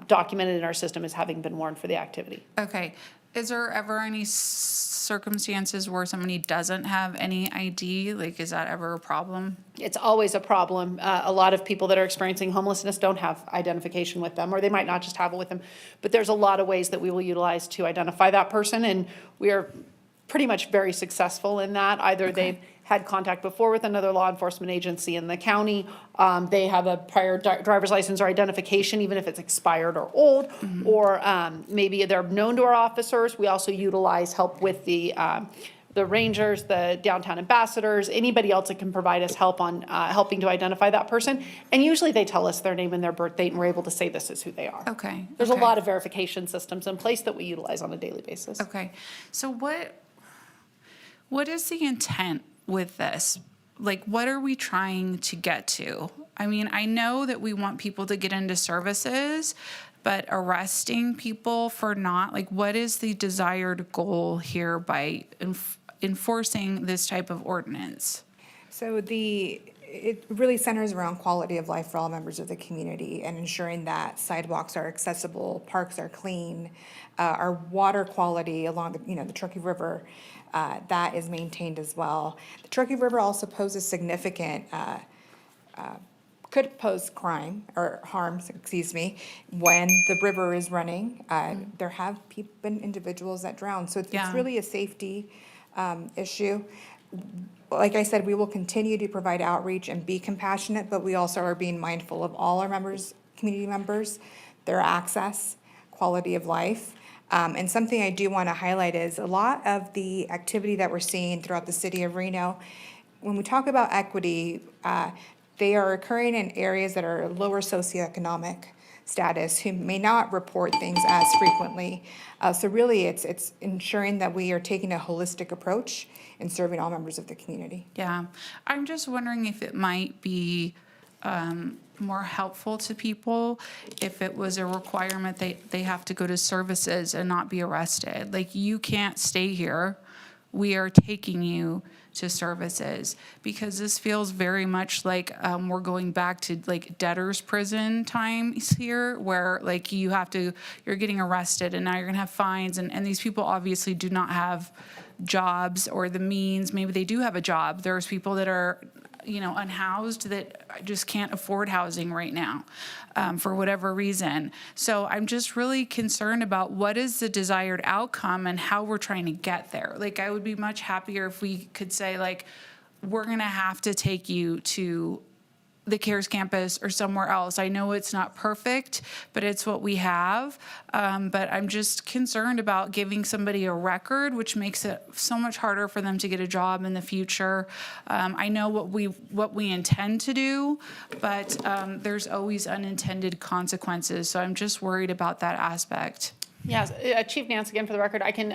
documented in our system as having been warned for the activity. Okay. Is there ever any circumstances where somebody doesn't have any ID? Like, is that ever a problem? It's always a problem. A lot of people that are experiencing homelessness don't have identification with them, or they might not just have it with them. But there's a lot of ways that we will utilize to identify that person, and we are pretty much very successful in that. Either they've had contact before with another law enforcement agency in the county, they have a prior driver's license or identification, even if it's expired or old, or maybe they're known to our officers. We also utilize help with the rangers, the downtown ambassadors, anybody else that can provide us help on helping to identify that person. And usually they tell us their name and their birth date, and we're able to say this is who they are. Okay. There's a lot of verification systems in place that we utilize on a daily basis. Okay. So what is the intent with this? Like, what are we trying to get to? I mean, I know that we want people to get into services, but arresting people for not, like, what is the desired goal here by enforcing this type of ordinance? So it really centers around quality of life for all members of the community and ensuring that sidewalks are accessible, parks are clean, our water quality along the Truckee River, that is maintained as well. The Truckee River also poses significant, could pose crime or harms, when the river is running. There have been individuals that drown, so it's really a safety issue. Like I said, we will continue to provide outreach and be compassionate, but we also are being mindful of all our members, community members, their access, quality of life. And something I do want to highlight is a lot of the activity that we're seeing throughout the city of Reno, when we talk about equity, they are occurring in areas that are lower socioeconomic status who may not report things as frequently. So really, it's ensuring that we are taking a holistic approach in serving all members of the community. Yeah. I'm just wondering if it might be more helpful to people if it was a requirement they have to go to services and not be arrested. Like, you can't stay here. We are taking you to services, because this feels very much like we're going back to like debtor's prison times here, where like you're getting arrested and now you're gonna have fines, and these people obviously do not have jobs or the means. Maybe they do have a job. There's people that are unhoused that just can't afford housing right now for whatever reason. So I'm just really concerned about what is the desired outcome and how we're trying to get there. Like, I would be much happier if we could say, like, we're going to have to take you to the CARES campus or somewhere else. I know it's not perfect, but it's what we have. But I'm just concerned about giving somebody a record, which makes it so much harder for them to get a job in the future. I know what we intend to do, but there's always unintended consequences. So I'm just worried about that aspect. Yes, Chief Nance, again, for the record, I can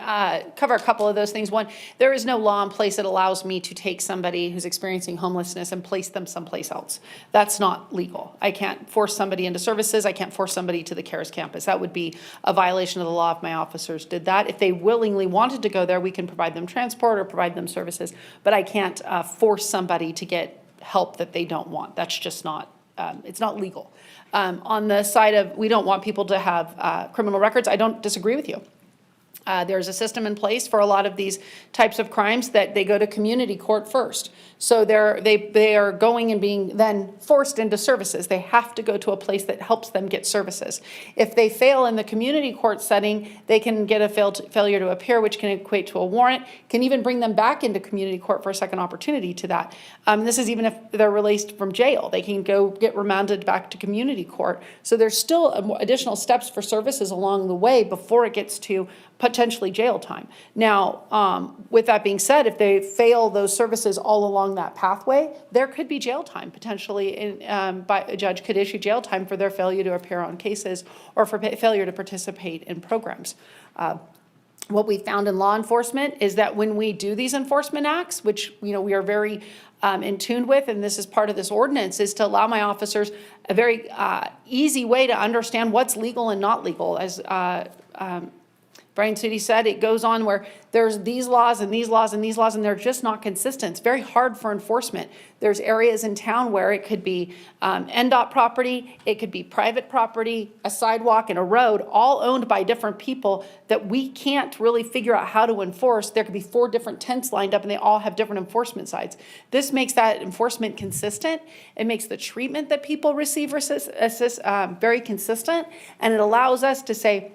cover a couple of those things. One, there is no law in place that allows me to take somebody who's experiencing homelessness and place them someplace else. That's not legal. I can't force somebody into services. I can't force somebody to the CARES campus. That would be a violation of the law if my officers did that. If they willingly wanted to go there, we can provide them transport or provide them services, but I can't force somebody to get help that they don't want. That's just not, it's not legal. On the side of we don't want people to have criminal records, I don't disagree with you. There's a system in place for a lot of these types of crimes that they go to community court first. So they are going and being then forced into services. They have to go to a place that helps them get services. If they fail in the community court setting, they can get a failure to appear, which can equate to a warrant, can even bring them back into community court for a second opportunity to that. This is even if they're released from jail. They can go get remanded back to community court. So there's still additional steps for services along the way before it gets to potentially jail time. Now, with that being said, if they fail those services all along that pathway, there could be jail time potentially. By a judge could issue jail time for their failure to appear on cases or for failure to participate in programs. What we found in law enforcement is that when we do these enforcement acts, which we are very in tune with, and this is part of this ordinance, is to allow my officers a very easy way to understand what's legal and not legal. As Brian City said, it goes on where there's these laws and these laws and these laws, and they're just not consistent. It's very hard for enforcement. There's areas in town where it could be NDOT property, it could be private property, a sidewalk and a road, all owned by different people that we can't really figure out how to enforce. There could be 4 different tents lined up and they all have different enforcement sides. This makes that enforcement consistent. It makes the treatment that people receive very consistent, and it allows us to say,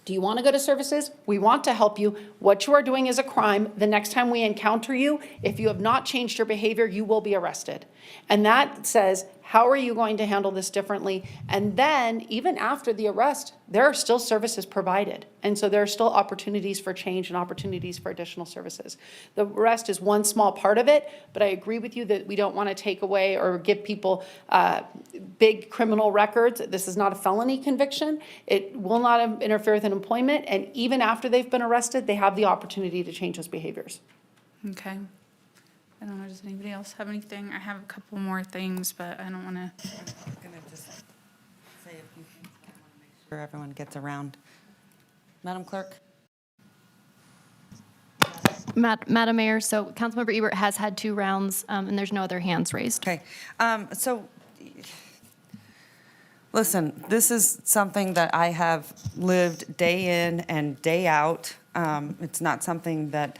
do you want to go to services? We want to help you. What you are doing is a crime. The next time we encounter you, if you have not changed your behavior, you will be arrested. And that says, how are you going to handle this differently? And then even after the arrest, there are still services provided. And so there are still opportunities for change and opportunities for additional services. The arrest is one small part of it, but I agree with you that we don't want to take away or give people big criminal records. This is not a felony conviction. It will not interfere with employment. And even after they've been arrested, they have the opportunity to change those behaviors. Okay. I don't know, does anybody else have anything? I have a couple more things, but I don't want to. I'm going to just say a few things. I want to make sure everyone gets around. Madam Clerk? Madam Mayor, so Councilmember Ebert has had 2 rounds, and there's no other hands raised. Okay. So, listen, this is something that I have lived day in and day out. It's not something that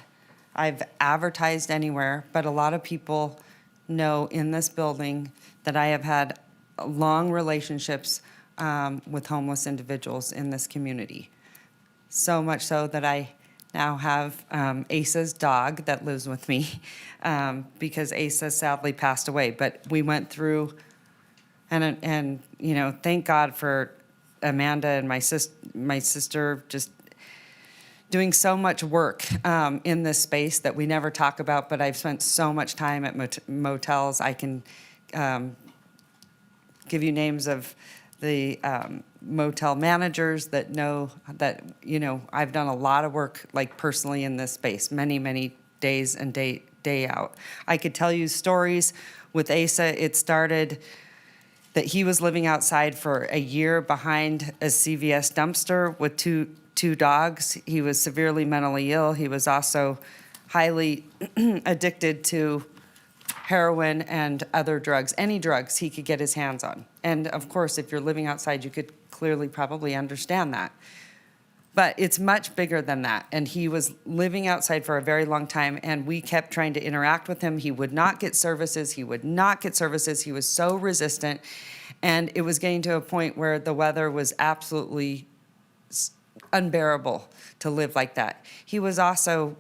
I've advertised anywhere, but a lot of people know in this building that I have had long relationships with homeless individuals in this community. So much so that I now have Asa's dog that lives with me because Asa sadly passed away. But we went through, and thank God for Amanda and my sister just doing so much work in this space that we never talk about, but I've spent so much time at motels. I can give you names of the motel managers that know that, I've done a lot of work, like personally in this space, many, many days and day out. I could tell you stories with Asa. It started that he was living outside for a year behind a CVS dumpster with two dogs. He was severely mentally ill. He was also highly addicted to heroin and other drugs, any drugs he could get his hands on. And of course, if you're living outside, you could clearly probably understand that. But it's much bigger than that. And he was living outside for a very long time, and we kept trying to interact with him. He would not get services. He would not get services. He was so resistant. And it was getting to a point where the weather was absolutely unbearable to live like that. He was also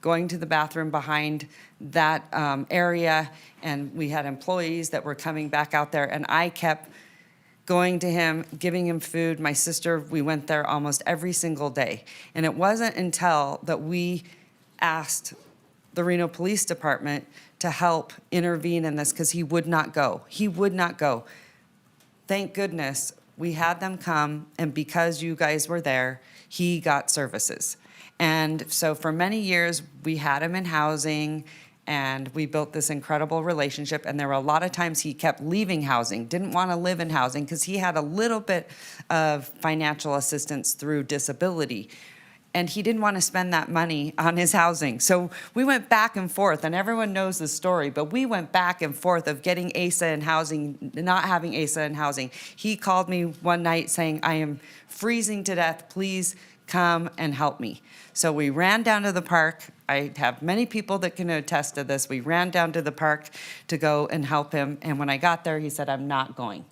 going to the bathroom behind that area, and we had employees that were coming back out there, and I kept going to him, giving him food. My sister, we went there almost every single day. And it wasn't until that we asked the Reno Police Department to help intervene in this, because he would not go. He would not go. Thank goodness we had them come, and because you guys were there, he got services. And so for many years, we had him in housing, and we built this incredible relationship. And there were a lot of times he kept leaving housing, didn't want to live in housing, because he had a little bit of financial assistance through disability. And he didn't want to spend that money on his housing. So we went back and forth, and everyone knows the story, but we went back and forth of getting Asa in housing, not having Asa in housing. He called me one night saying, I am freezing to death, please come and help me. So we ran down to the park. I have many people that can attest to this. We ran down to the park to go and help him. And when I got there, he said, I'm not going.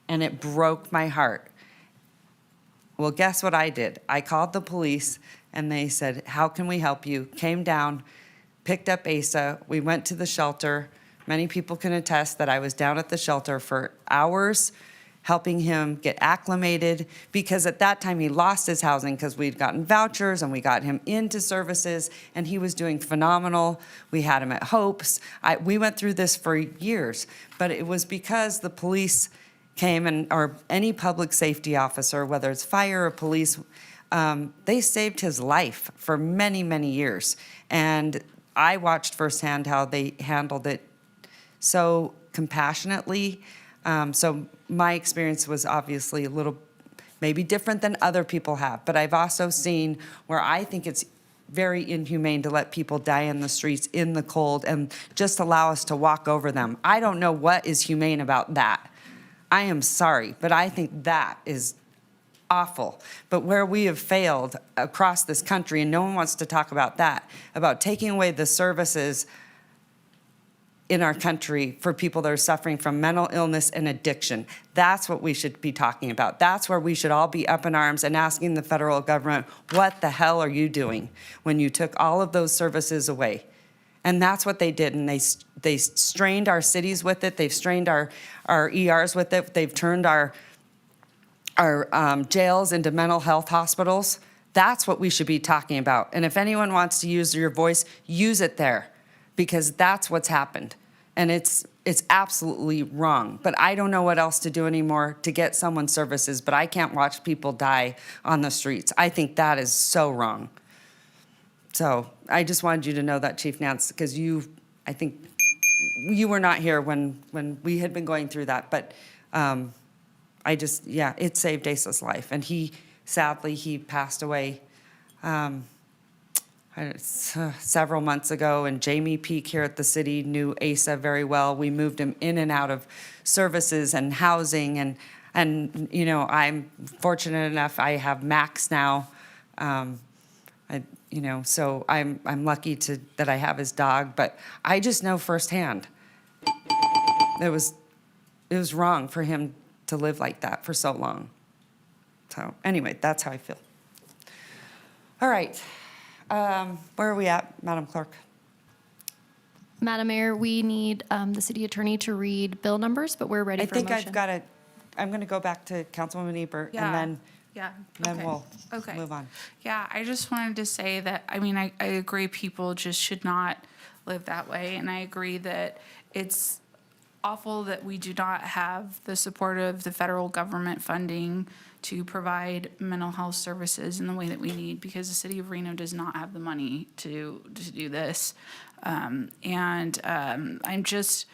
And it broke my heart. Well, guess what I did? I called the police and they said, how can we help you? Came down, picked up Asa. We went to the shelter. Many people can attest that I was down at the shelter for hours, helping him get acclimated, because at that time he lost his housing because we'd gotten vouchers and we got him into services and he was doing phenomenal. We had him at Hope's. We went through this for years, but it was because the police came and, or any public safety officer, whether it's fire or police, they saved his life for many, many years. And I watched firsthand how they handled it so compassionately. So my experience was obviously a little, maybe different than other people have, but I've also seen where I think it's very inhumane to let people die in the streets in the cold and just allow us to walk over them. I don't know what is humane about that. I am sorry, but I think that is awful. But where we have failed across this country, and no one wants to talk about that, about taking away the services in our country for people that are suffering from mental illness and addiction. That's what we should be talking about. That's where we should all be up in arms and asking the federal government, what the hell are you doing when you took all of those services away? And that's what they did, and they strained our cities with it. They've strained our ERs with it. They've turned our jails into mental health hospitals. That's what we should be talking about. And if anyone wants to use your voice, use it there, because that's what's happened. And it's absolutely wrong. But I don't know what else to do anymore to get someone services, but I can't watch people die on the streets. I think that is so wrong. So I just wanted you to know that, Chief Nance, because I think you were not here when we had been going through that. But it saved Asa's life. And sadly, he passed away several months ago, and Jamie Peak here at the city knew Asa very well. We moved him in and out of services and housing, and you know, I'm fortunate enough, I have Max now, so I'm lucky that I have his dog, but I just know firsthand it was wrong for him to live like that for so long. So anyway, that's how I feel. All right. Where are we at, Madam Clerk? Madam Mayor, we need the city attorney to read bill numbers, but we're ready for a motion. I'm going to go back to Councilwoman Ebert, and then okay. we'll Okay. move on. Yeah, I just wanted to say that, I agree people just should not live that way. And I agree that it's awful that we do not have the support of the federal government funding to provide mental health services in the way that we need, because the city of Reno does not have the money to do this. I'm just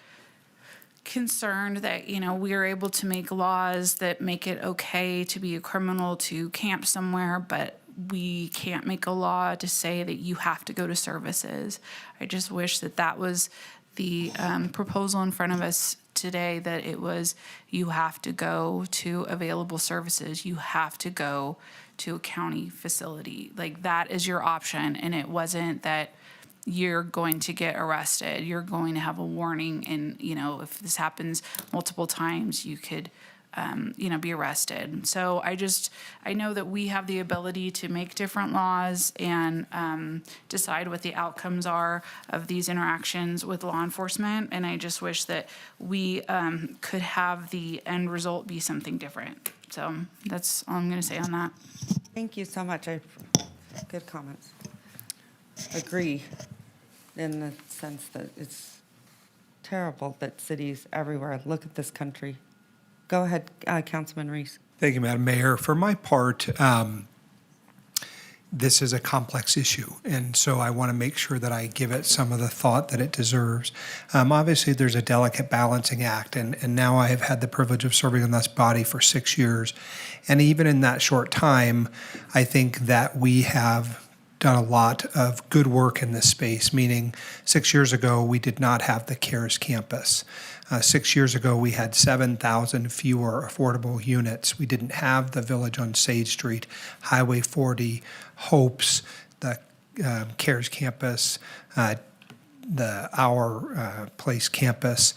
concerned that, we are able to make laws that make it okay to be a criminal to camp somewhere, but we can't make a law to say that you have to go to services. I just wish that was the proposal in front of us today, that it was, you have to go to available services, you have to go to a county facility. Like, that is your option, and it wasn't that you're going to get arrested, you're going to have a warning, and, if this happens multiple times, you could, be arrested. So I know that we have the ability to make different laws and decide what the outcomes are of these interactions with law enforcement, and I just wish that we could have the end result be something different. So that's all I'm going to say on that. Thank you so much. Good comments. Agree in the sense that it's terrible that cities everywhere look at this country. Go ahead, Councilman Reese. Thank you, Madam Mayor. For my part, this is a complex issue, and so I want to make sure that I give it some of the thought that it deserves. Obviously, there's a delicate balancing act, and now I have had the privilege of serving in this body for 6 years. And even in that short time, I think that we have done a lot of good work in this space, meaning 6 years ago, we did not have the CARES campus. 6 years ago, we had 7,000 fewer affordable units. We didn't have the Village on Sage Street, Highway 40, Hopes, the CARES campus, the Our Place campus.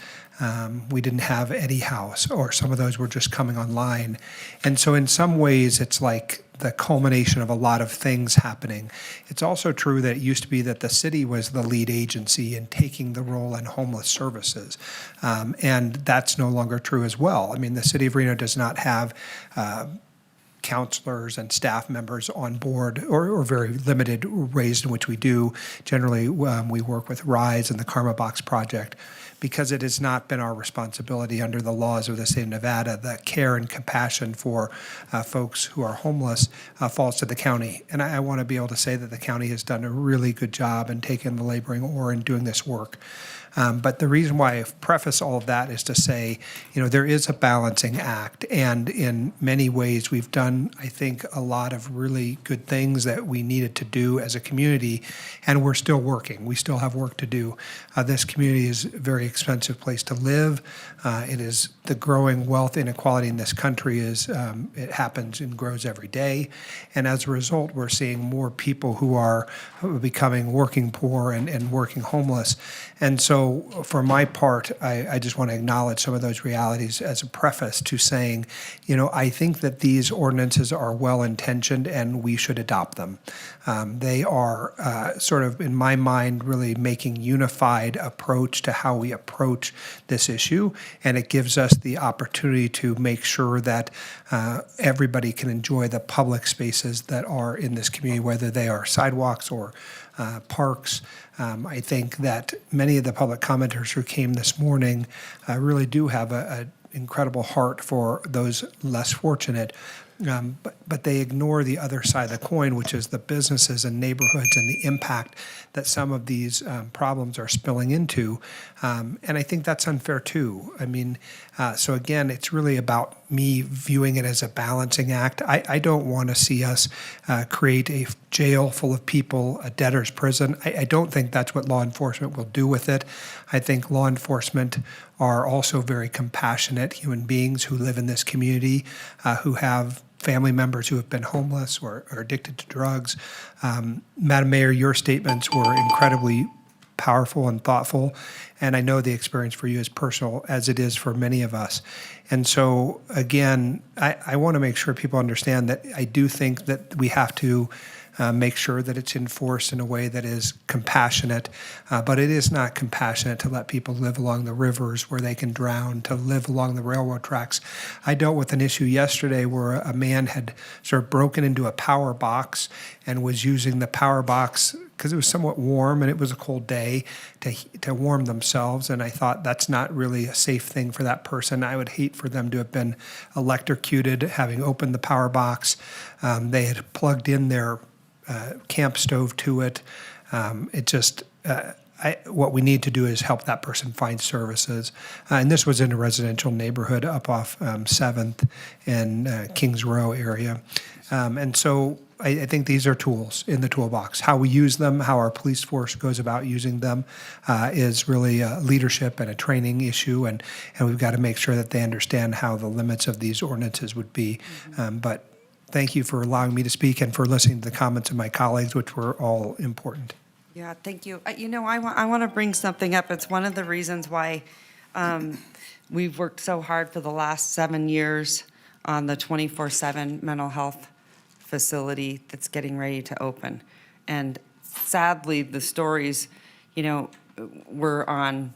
We didn't have Eddie House, or some of those were just coming online. And so in some ways, it's like the culmination of a lot of things happening. It's also true that it used to be that the city was the lead agency in taking the role in homeless services. And that's no longer true as well. I mean, the city of Reno does not have counselors and staff members on board, or very limited ways in which we do. Generally, we work with RISE and the Karma Box Project, because it has not been our responsibility under the laws of the state of Nevada. The care and compassion for folks who are homeless falls to the county. And I want to be able to say that the county has done a really good job in taking the laboring oar and doing this work. But the reason why I preface all of that is to say, there is a balancing act, and in many ways we've done, I think, a lot of really good things that we needed to do as a community, and we're still working. We still have work to do. This community is a very expensive place to live. It is the growing wealth inequality in this country it happens and grows every day, and as a result, we're seeing more people who are becoming working poor and working homeless. And so for my part, I just want to acknowledge some of those realities as a preface to saying, I think that these ordinances are well-intentioned and we should adopt them. They are sort of, in my mind, really making unified approach to how we approach this issue. And it gives us the opportunity to make sure that everybody can enjoy the public spaces that are in this community, whether they are sidewalks or parks. I think that many of the public commenters who came this morning really do have an incredible heart for those less fortunate. But they ignore the other side of the coin, which is the businesses and neighborhoods and the impact that some of these problems are spilling into. And I think that's unfair too. I mean, so again, it's really about me viewing it as a balancing act. I don't want to see us create a jail full of people, a debtor's prison. I don't think that's what law enforcement will do with it. I think law enforcement are also very compassionate human beings who live in this community, who have family members who have been homeless or are addicted to drugs. Madam Mayor, your statements were incredibly powerful and thoughtful, and I know the experience for you is personal, as it is for many of us. And so, again, I want to make sure people understand that I do think that we have to make sure that it's enforced in a way that is compassionate, but it is not compassionate to let people live along the rivers where they can drown, to live along the railroad tracks. I dealt with an issue yesterday where a man had sort of broken into a power box and was using the power box because it was somewhat warm and it was a cold day to warm themselves. And I thought that's not really a safe thing for that person. I would hate for them to have been electrocuted having opened the power box. They had plugged in their camp stove to it. What we need to do is help that person find services. And this was in a residential neighborhood up off 7th in Kings Row area. And so I think these are tools in the toolbox. How we use them, how our police force goes about using them is really a leadership and a training issue. And we've got to make sure that they understand how the limits of these ordinances would be. But thank you for allowing me to speak and for listening to the comments of my colleagues, which were all important. Yeah, thank you. I want to bring something up. It's one of the reasons why we've worked so hard for the last 7 years on the 24/7 mental health facility that's getting ready to open. And sadly, the stories, were on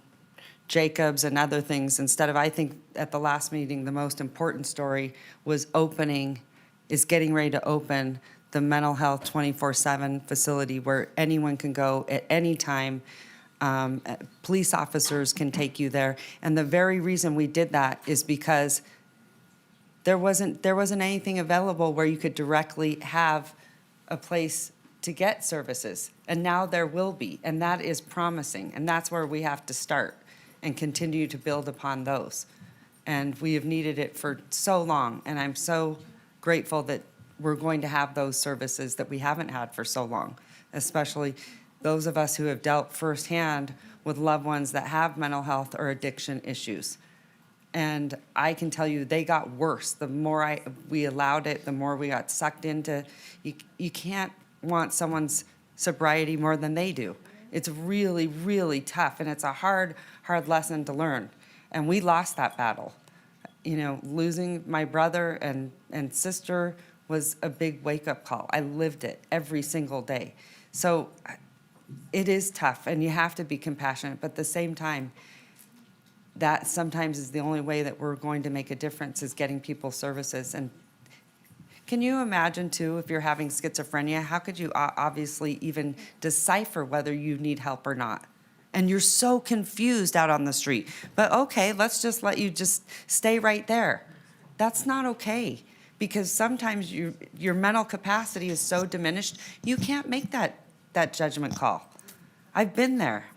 Jacobs and other things instead of, I think, at the last meeting, the most important story was getting ready to open the mental health 24/7 facility where anyone can go at any time. Police officers can take you there. And the very reason we did that is because there wasn't anything available where you could directly have a place to get services. And now there will be, and that is promising. And that's where we have to start and continue to build upon those. And we have needed it for so long, and I'm so grateful that we're going to have those services that we haven't had for so long. especially those of us who have dealt firsthand with loved ones that have mental health or addiction issues. And I can tell you, they got worse. The more we allowed it, the more we got sucked into. You can't want someone's sobriety more than they do. It's really, really tough, and it's a hard lesson to learn. And we lost that battle. You know, losing my brother and sister was a big wake-up call. I lived it every single day. So it is tough, and you have to be compassionate, but at the same time, that sometimes is the only way that we're going to make a difference, is getting people services. And can you imagine too, if you're having schizophrenia, how could you obviously even decipher whether you need help or not? And you're so confused out on the street. But okay, let's just let you just stay right there. That's not okay, because sometimes your mental capacity is so diminished, you can't make that judgment call. I've been there.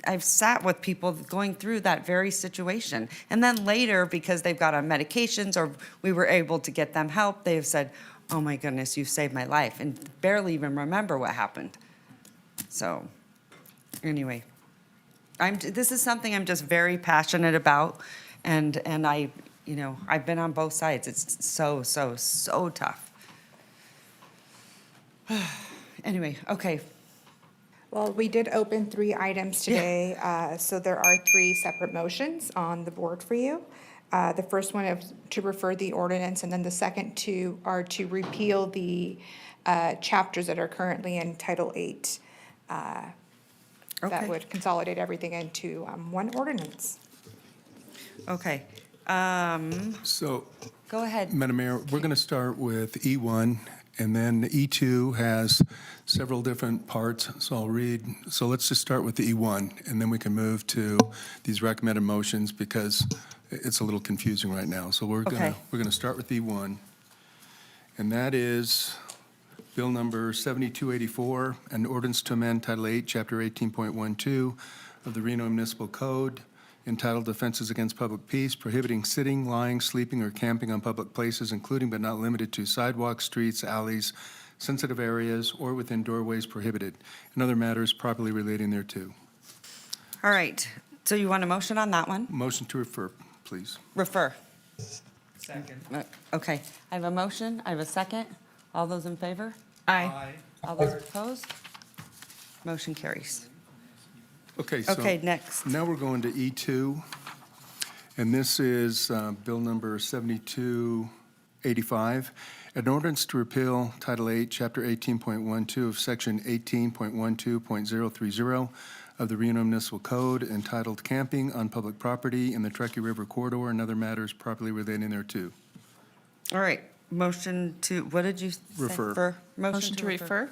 I've sat with people going through that very situation. And then later, because they've got on medications or we were able to get them help, they've said, oh my goodness, you saved my life, and barely even remember what happened. So anyway, this is something I'm just very passionate about. And I, you know, I've been on both sides. It's so tough. Anyway, okay. Well, we did open 3 items today, so there are 3 separate motions on the board for you. The first one is to refer the ordinance, and then the second 2 are to repeal the chapters that are currently in Title 8. That Okay. would consolidate everything into one ordinance. Okay. So, Go ahead. Madam Mayor, we're going to start with E1, and then E2 has several different parts, so I'll read. So let's just start with the E1, and then we can move to these recommended motions, because it's a little confusing right now. So we're Okay. going to start with E1, and that is Bill number 7284, an ordinance to amend Title 8, Chapter 18.12 of the Reno Municipal Code, entitled Offenses Against Public Peace, prohibiting sitting, lying, sleeping, or camping on public places, including but not limited to sidewalks, streets, alleys, sensitive areas, or within doorways prohibited, and other matters properly relating thereto. All right. So you want a motion on that one? Motion to refer, please. Refer. Second. Okay. I have a motion. I have a second. All those in favor? Aye. All those opposed? Motion carries. Okay, so. Okay, next. Now we're going to E2, and this is Bill number 7285, an ordinance to repeal Title 8, Chapter 18.12 of Section 18.12.030 of the Reno Municipal Code, entitled Camping on Public Property in the Truckee River Corridor and other matters properly relating thereto. All right. Motion to, what did you say? Refer. Motion to refer.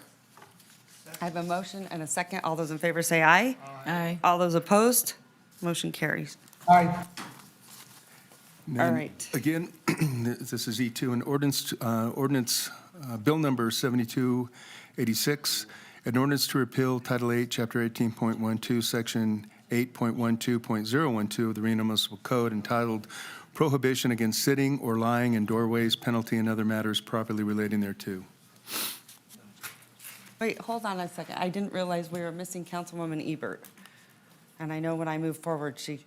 I have a motion and a second. All those in favor say aye. Aye. All those opposed? Motion carries. Aye. And All then, right. Again, this is E2, an ordinance, Bill number 7286, an ordinance to repeal Title 8, Chapter 18.12, Section 8.12.012 of the Reno Municipal Code, entitled Prohibition Against Sitting or Lying in Doorways, Penalty, and Other Matters Properly Relating Thereto. Wait, hold on a second. I didn't realize we were missing Councilwoman Ebert. And I know when I move forward, she's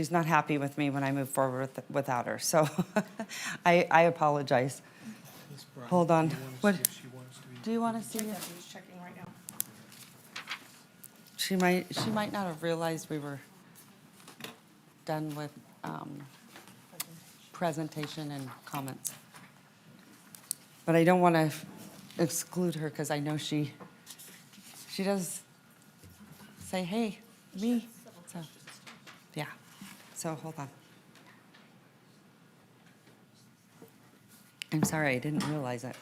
not happy with me when I move forward without her. So I apologize. Hold on. What? Do you want to see it? He's checking right now. She might not have realized we were done with presentation and comments. But I don't want to exclude her, because I know she does say, hey, me. So, yeah. So hold on. I'm sorry, I didn't realize it.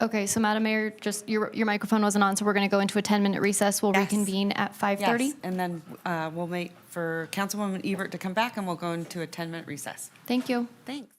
Okay, so Madam Mayor, just your microphone wasn't on, so we're going to go into a 10-minute recess. We'll Yes. reconvene at 5:30. Yes, and then we'll wait for Councilwoman Ebert to come back, and we'll go into a 10-minute recess. Thank you. Thanks.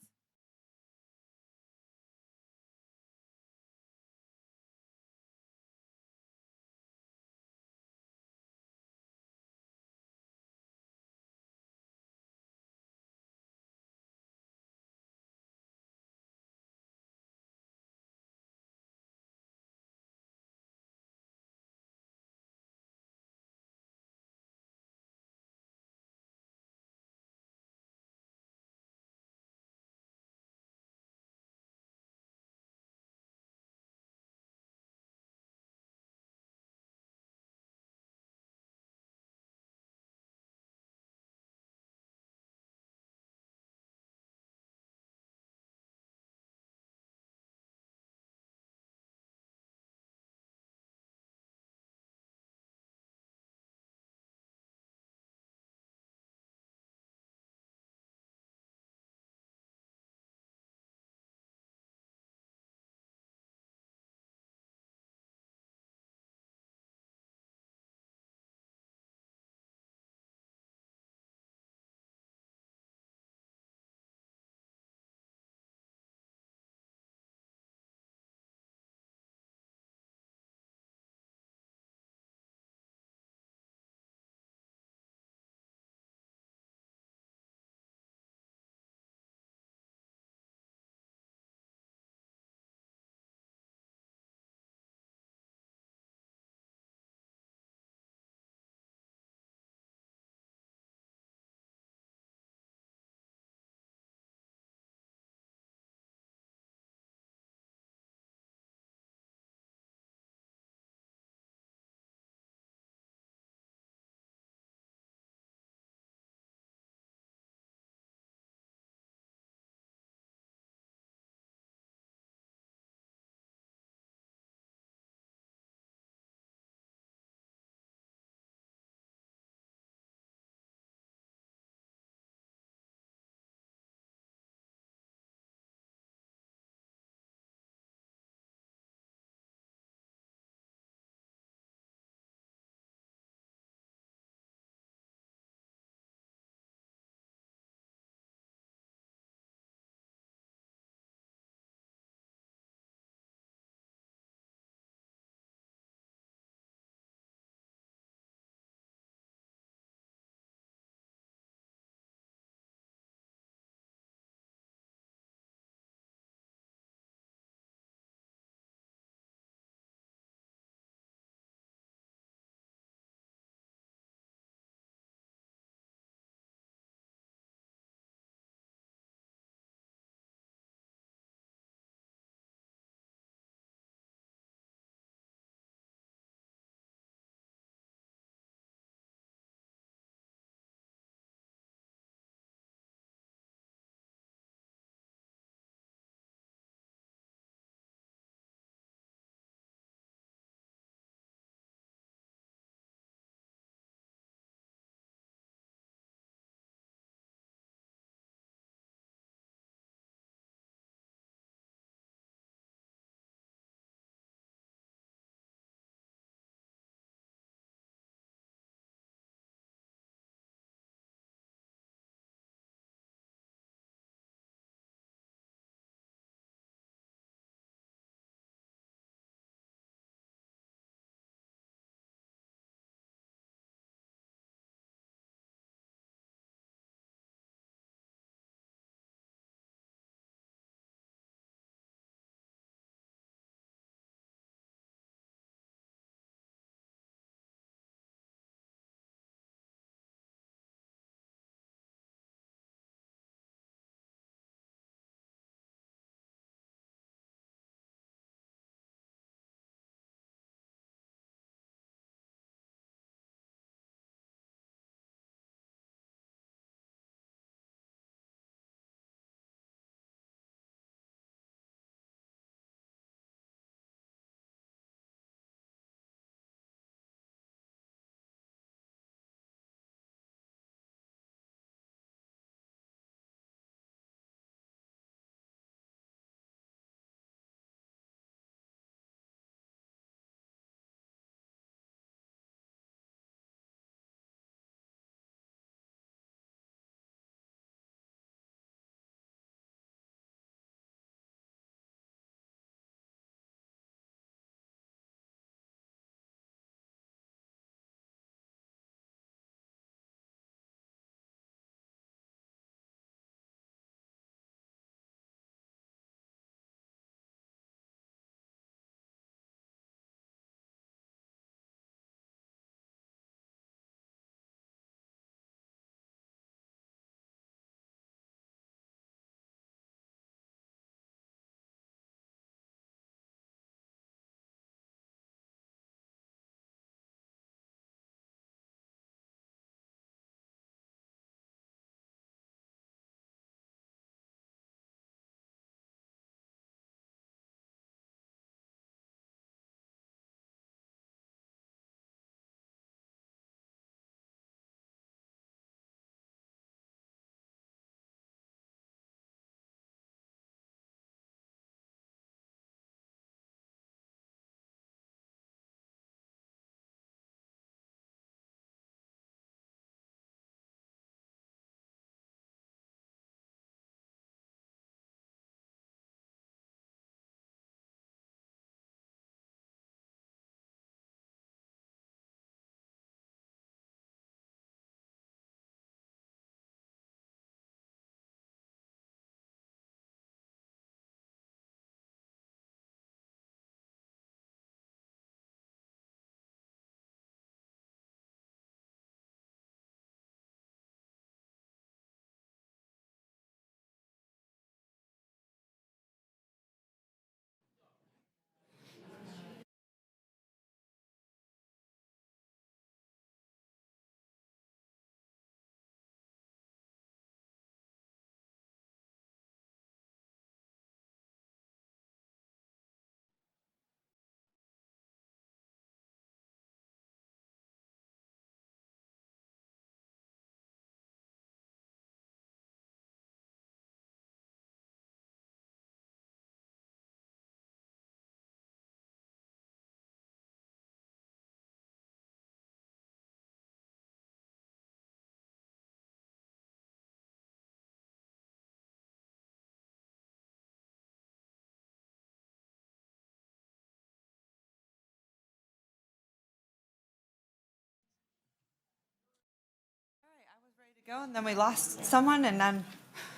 Go, and then we lost someone, and then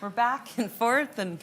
we're back and forth, and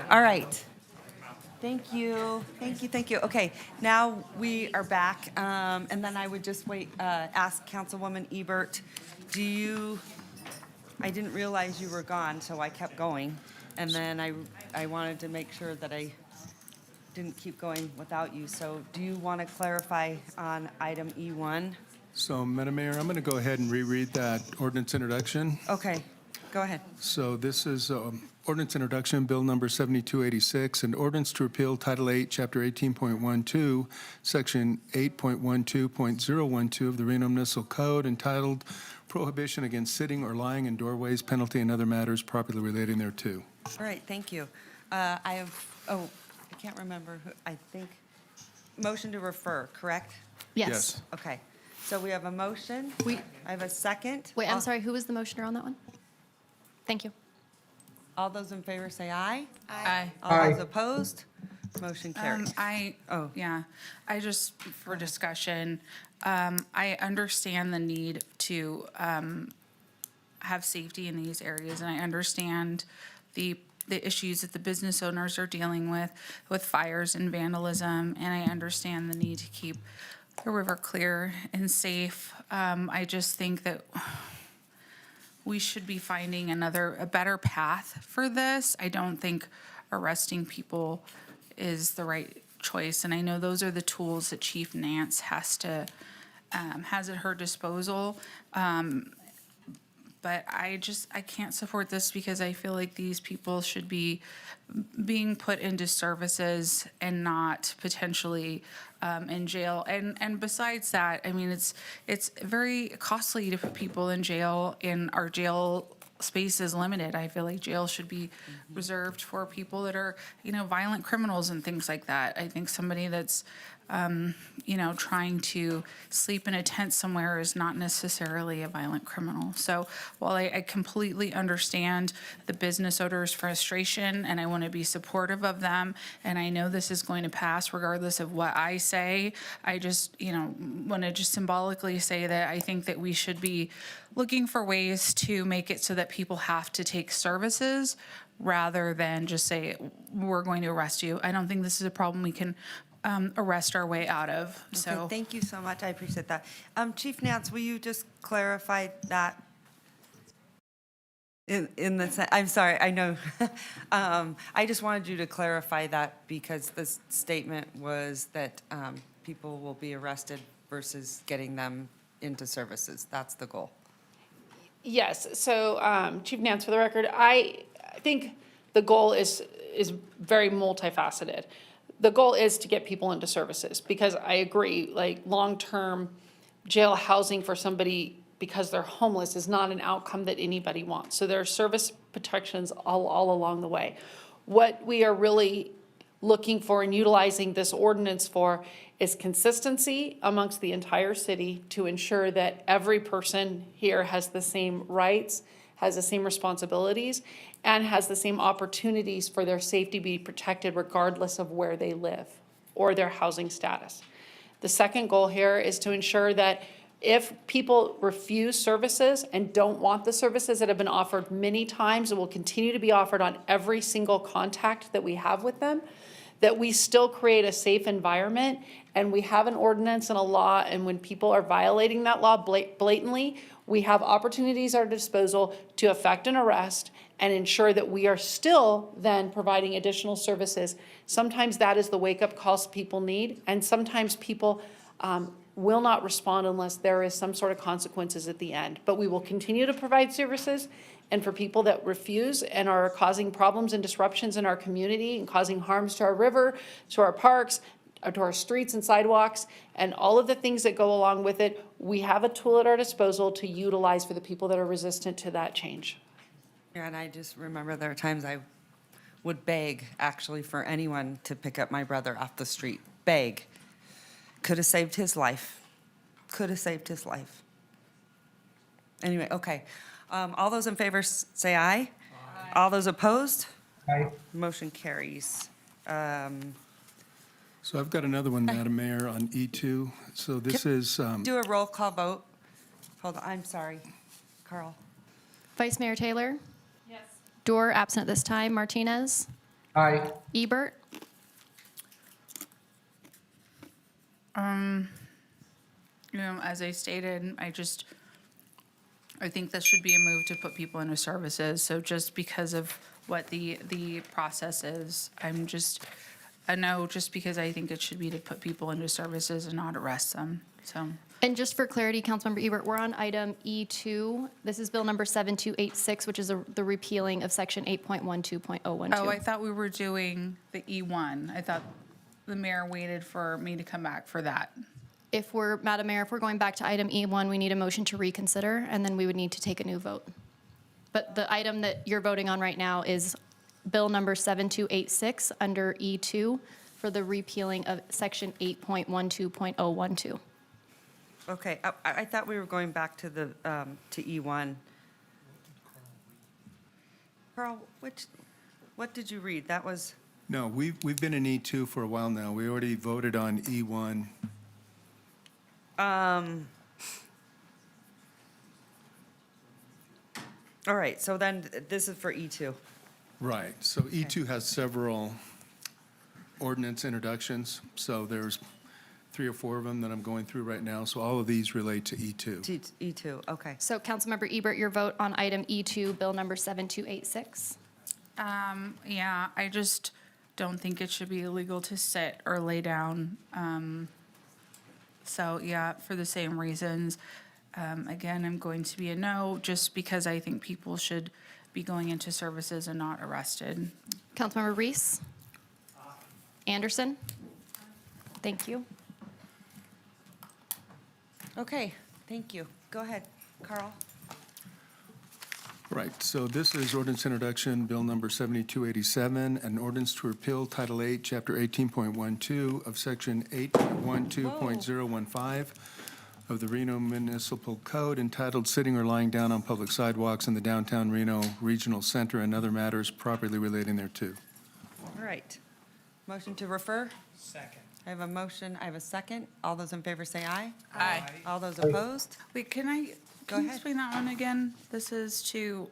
all right. Thank you, thank you, thank you. Okay, now we are back, and then I would just ask Councilwoman Ebert, I didn't realize you were gone, so I kept going. And then I wanted to make sure that I didn't keep going without you. So do you want to clarify on item E1? So, Madam Mayor, I'm going to go ahead and reread that ordinance introduction. Okay, go ahead. So this is ordinance introduction, Bill number 7286, an ordinance to repeal Title 8, Chapter 18.12, Section 8.12.012 of the Reno Municipal Code entitled Prohibition Against Sitting or Lying in Doorways, Penalty, and Other Matters Properly Relating Thereto. All right, thank you. I can't remember, I think, motion to refer, correct? Yes. Okay, so we have a motion. I have a second. Wait, I'm sorry, who was the motioner on that one? Thank you. All those in favor say aye. Aye. All those opposed? Motion carries. Yeah, I just, for discussion, I understand the need to have safety in these areas, and I understand the issues that the business owners are dealing with fires and vandalism, and I understand the need to keep the river clear and safe. I just think that we should be finding a better path for this. I don't think arresting people is the right choice, and I know those are the tools that Chief Nance has at her disposal. But I can't support this because I feel like these people should be being put into services and not potentially in jail. And besides that, I mean, it's very costly to put people in jail, and our jail space is limited. I feel like jail should be reserved for people that are, violent criminals and things like that. I think somebody that's trying to sleep in a tent somewhere is not necessarily a violent criminal. So while I completely understand the business owners' frustration, and I want to be supportive of them, and I know this is going to pass regardless of what I say, I just, want to just symbolically say that I think that we should be looking for ways to make it so that people have to take services rather than just say, we're going to arrest you. I don't think this is a problem we can arrest our way out of, so. Okay, thank you so much, I appreciate that. Chief Nance, will you just clarify that? I'm sorry, I know. I just wanted you to clarify that because the statement was that people will be arrested versus getting them into services. That's the goal. Yes, so Chief Nance, for the record, I think the goal is very multifaceted. The goal is to get people into services, because I agree, like, long-term jail housing for somebody because they're homeless is not an outcome that anybody wants. So there are service protections all along the way. What we are really looking for and utilizing this ordinance for is consistency amongst the entire city to ensure that every person here has the same rights, has the same responsibilities, and has the same opportunities for their safety be protected regardless of where they live or their housing status. The second goal here is to ensure that if people refuse services and don't want the services that have been offered many times and will continue to be offered on every single contact that we have with them, that we still create a safe environment, and we have an ordinance and a law, and when people are violating that law blatantly, we have opportunities at our disposal to effect an arrest and ensure that we are still then providing additional services. Sometimes that is the wake-up calls people need, and sometimes people will not respond unless there is some sort of consequences at the end. But we will continue to provide services, and for people that refuse and are causing problems and disruptions in our community and causing harms to our river, to our parks, to our streets and sidewalks, and all of the things that go along with it, we have a tool at our disposal to utilize for the people that are resistant to that change. Yeah, and I just remember there are times I would beg, actually, for anyone to pick up my brother off the street. Beg. Could have saved his life. Could have saved his life. Anyway, okay. All those in favor say aye. Aye. All those opposed? Aye. Motion carries. So I've got another one, Madam Mayor, on E2. So this is, Do a roll call vote. Hold on, I'm sorry. Carl? Vice Mayor Taylor? Yes. Dorr, absent at this time. Martinez? Aye. Ebert? As I stated, I think this should be a move to put people into services. So just because of what the process is, I know just because I think it should be to put people into services and not arrest them, so. And just for clarity, Councilmember Ebert, we're on item E2. This is bill number 7286, which is the repealing of section 8.12.012. Oh, I thought we were doing the E1. I thought the mayor waited for me to come back for that. Madam Mayor, if we're going back to item E1, we need a motion to reconsider, and then we would need to take a new vote. But the item that you're voting on right now is bill number 7286 under E2 for the repealing of section 8.12.012. Okay, I thought we were going back to the, to E1. Carl, what did you read? That was, no, we've been in E2 for a while now. We already voted on E1. all right, so then this is for E2. Right. So E2 has several ordinance introductions. So there's 3 or 4 of them that I'm going through right now. So all of these relate to E2. E2, okay. So Councilmember Ebert, your vote on item E2, bill number 7286. Yeah, I just don't think it should be illegal to sit or lay down. So, yeah, for the same reasons. Again, I'm going to be a no, just because I think people should be going into services and not arrested. Councilmember Reese? Anderson? Thank you. Okay, thank you. Go ahead, Carl. Right. So this is ordinance introduction, bill number 7287, an ordinance to repeal Title 8, Chapter 18.12 of Section 8.12.015 of the Reno Municipal Code entitled Sitting or Lying Down on Public Sidewalks in the Downtown Reno Regional Center and other matters properly relating thereto. All right. Motion to refer? Second. I have a motion, I have a second. All those in favor say aye. Aye. All those opposed? Wait, can you ahead. explain that one again? This is to,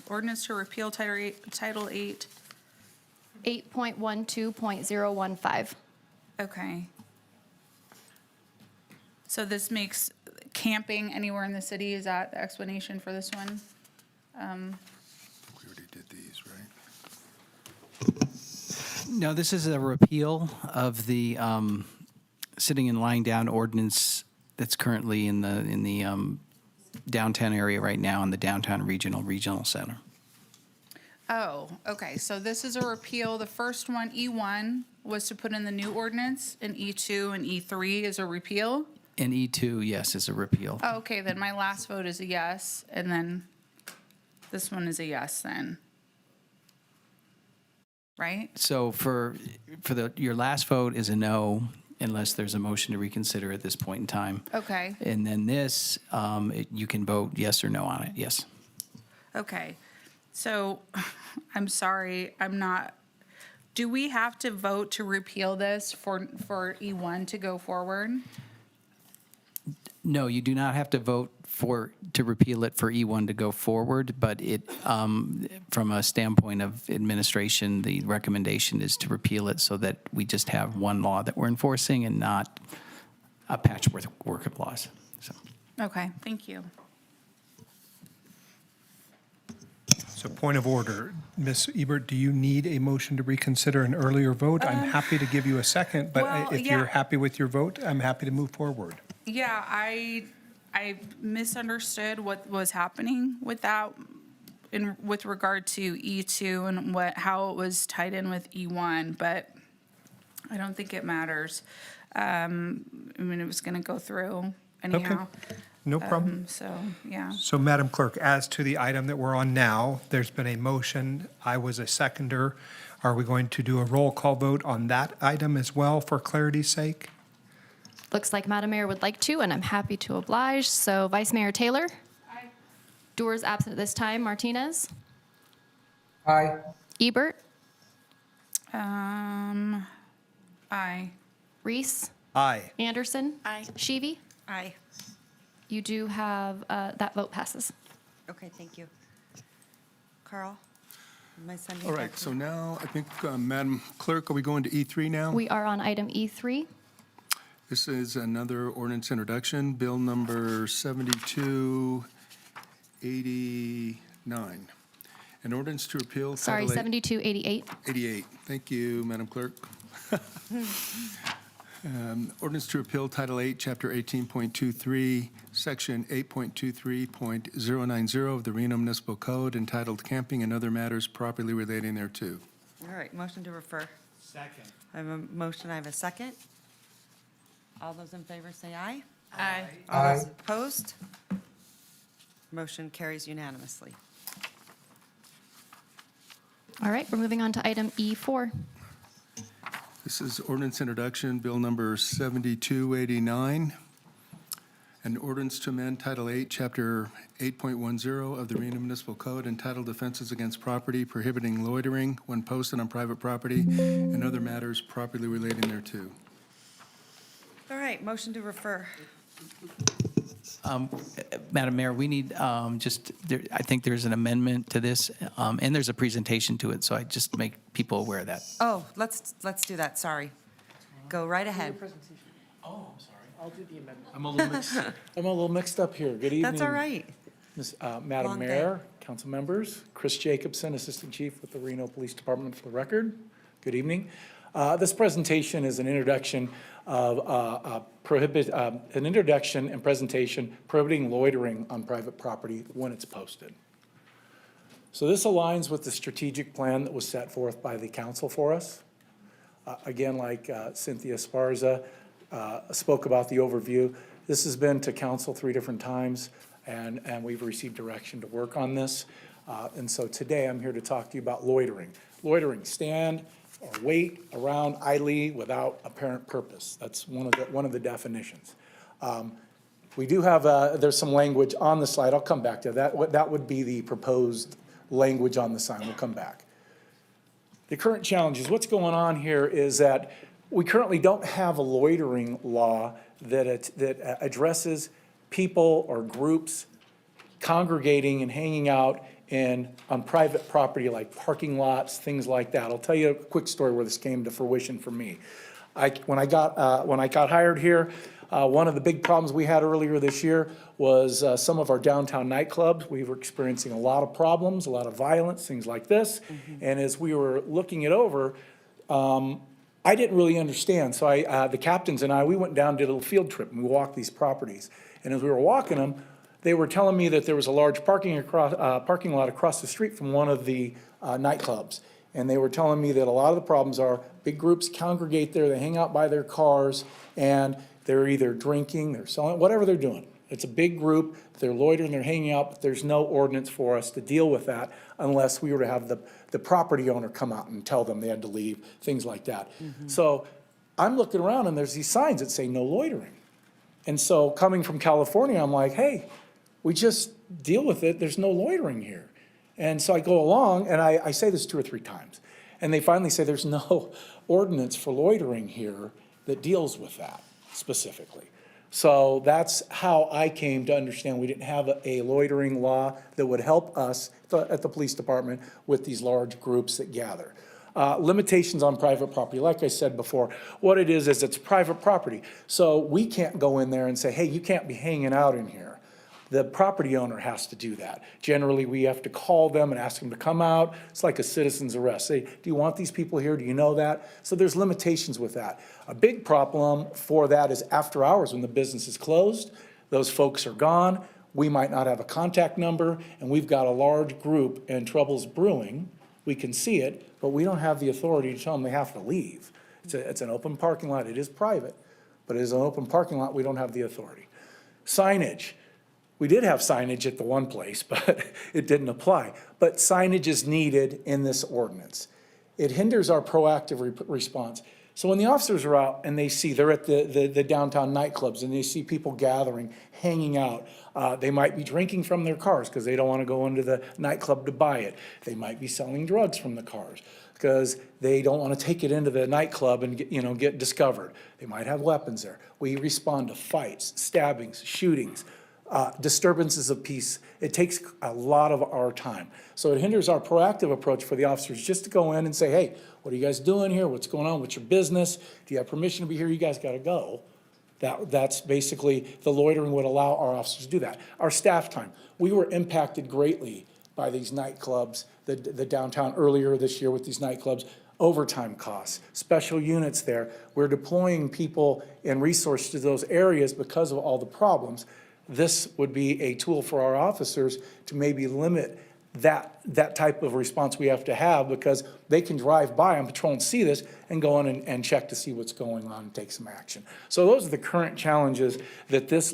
ordinance to repeal Title 8. 8.12.015. Okay. So this makes camping anywhere in the city, is that the explanation for this one? We already did these, right? No, this is a repeal of the sitting and lying down ordinance that's currently in the downtown area right now in the downtown regional center. Oh, okay, so this is a repeal. The first one, E1, was to put in the new ordinance, and E2 and E3 is a repeal? And E2, yes, is a repeal. Oh, okay, then my last vote is a yes, and then this one is a yes then. Right? So for your last vote is a no, unless there's a motion to reconsider at this point in time. Okay, And then this, you can vote yes or no on it, yes. okay. So, I'm sorry, I'm not, do we have to vote to repeal this for E1 to go forward? No, you do not have to vote to repeal it for E1 to go forward, but it, from a standpoint of administration, the recommendation is to repeal it so that we just have one law that we're enforcing and not a patchwork of laws. So. Okay, thank you. So point of order, Ms. Ebert, do you need a motion to reconsider an earlier vote? I'm happy to give you a second, but well, if yeah. you're happy with your vote, I'm happy to move forward. Yeah, I misunderstood what was happening with that with regard to E2 and how it was tied in with E1, but I don't think it matters. I mean, it was going to go through anyhow. No problem. So, yeah. So, Madam Clerk, as to the item that we're on now, there's been a motion. I was a seconder. Are we going to do a roll call vote on that item as well for clarity's sake? Looks like Madam Mayor would like to, and I'm happy to oblige. So Vice Mayor Taylor? Aye. Doors absent at this time. Martinez? Aye. Ebert? Aye. Reese? Aye. Anderson? Aye. Sheevy? Aye. You do have, that vote passes. Okay, thank you. Carl, am I sending All it right, back to so you? now, I think, Madam Clerk, are we going to E3 now? We are on item E3. This is another ordinance introduction, bill number 7289. An ordinance to repeal Sorry, Title 8 7288. 88. Thank you, Madam Clerk. Ordinance to repeal Title 8, Chapter 18.23, Section 8.23.090 of the Reno Municipal Code entitled Camping and Other Matters Properly Relating Thereto. All right, motion to refer. Second. I have a motion, I have a second. All those in favor say aye. Aye. All those opposed? Motion carries unanimously. All right, we're moving on to item E4. This is ordinance introduction, bill number 7289. An ordinance to amend Title 8, Chapter 8.10 of the Reno Municipal Code entitled Offenses Against Property Prohibiting Loitering when Posted on Private Property and Other Matters Properly Relating Thereto. All right, motion to refer. Madam Mayor, we need I think there's an amendment to this, and there's a presentation to it, so I just make people aware of that. Oh, let's do that, sorry. Go right ahead. Oh, I'm sorry. I'll do the amendment. I'm a little mixed up here. Good evening. That's all right. Madam Long Mayor, council members, Chris Jacobson, Assistant Chief with the Reno Police Department for the record. Good evening. This presentation is an introduction of an introduction and presentation prohibiting loitering on private property when it's posted. So this aligns with the strategic plan that was set forth by the council for us. Again, like Cynthia Esparza spoke about the overview, this has been to council 3 different times, and we've received direction to work on this. And so today I'm here to talk to you about loitering. Loitering, stand or wait around idly without apparent purpose. That's one of the definitions. We do have, there's some language on the slide. I'll come back to that. That would be the proposed language on the sign. We'll come back. The current challenge is what's going on here is that we currently don't have a loitering law that addresses people or groups congregating and hanging out on private property like parking lots, things like that. I'll tell you a quick story where this came to fruition for me. When I got hired here, one of the big problems we had earlier this year was some of our downtown nightclubs. We were experiencing a lot of problems, a lot of violence, things like this. And as we were looking it over, I didn't really understand. So the captains and I, we went down and did a little field trip, and we walked these properties. And as we were walking them, they were telling me that there was a large parking lot across the street from one of the nightclubs. And they were telling me that a lot of the problems are big groups congregate there, they hang out by their cars, and they're either drinking, they're selling, whatever they're doing. It's a big group, they're loitering, they're hanging out, but there's no ordinance for us to deal with that unless we were to have the property owner come out and tell them they had to leave, things like that. So I'm looking around and there's these signs that say no loitering. And so coming from California, I'm like, hey, we just deal with it, there's no loitering here. And so I go along, and I say this 2 or 3 times, and they finally say there's no ordinance for loitering here that deals with that specifically. So that's how I came to understand we didn't have a loitering law that would help us at the police department with these large groups that gather. Limitations on private property, like I said before, what it is it's private property. So we can't go in there and say, hey, you can't be hanging out in here. The property owner has to do that. Generally, we have to call them and ask them to come out. It's like a citizen's arrest. Say, do you want these people here? Do you know that? So there's limitations with that. A big problem for that is after hours when the business is closed, those folks are gone. We might not have a contact number, and we've got a large group and trouble's brewing. We can see it, but we don't have the authority to tell them they have to leave. It's an open parking lot. It is private, but it is an open parking lot. We don't have the authority. Signage. We did have signage at the one place, but it didn't apply. But signage is needed in this ordinance. It hinders our proactive response. So when the officers are out and they see, they're at the downtown nightclubs and they see people gathering, hanging out, they might be drinking from their cars because they don't want to go into the nightclub to buy it. They might be selling drugs from the cars because they don't want to take it into the nightclub and get discovered. They might have weapons there. We respond to fights, stabbings, shootings, disturbances of peace. It takes a lot of our time. So it hinders our proactive approach for the officers just to go in and say, hey, what are you guys doing here? What's going on? What's your business? Do you have permission to be here? You guys got to go. That's basically, the loitering would allow our officers to do that. Our staff time. We were impacted greatly by these nightclubs, the downtown earlier this year with these nightclubs. Overtime costs, special units there. We're deploying people and resources to those areas because of all the problems. This would be a tool for our officers to maybe limit that type of response we have to have, because they can drive by on patrol and see this and go in and check to see what's going on and take some action. So those are the current challenges that this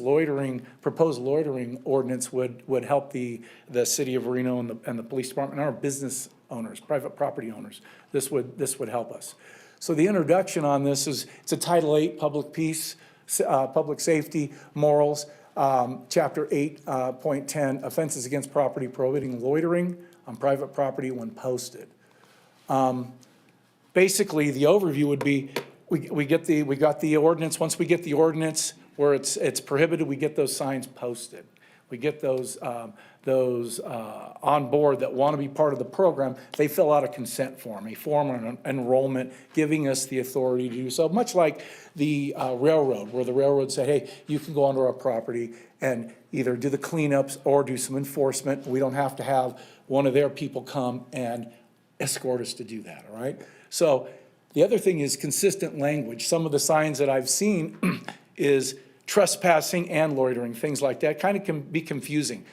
proposed loitering ordinance would help the city of Reno and the police department and our business owners, private property owners. This would help us. So the introduction on this is, it's a Title 8 public peace, public safety, morals. Chapter 8.10, offenses against property prohibiting loitering on private property when posted. Basically, the overview would be, we got the ordinance. Once we get the ordinance where it's prohibited, we get those signs posted. We get those on board that want to be part of the program. They fill out a consent form, a form on enrollment, giving us the authority to do so. Much like the railroad, where the railroad said, hey, you can go onto our property and either do the cleanups or do some enforcement. We don't have to have one of their people come and escort us to do that, all right? So the other thing is consistent language. Some of the signs that I've seen is trespassing and loitering, things like that, kind of can be confusing.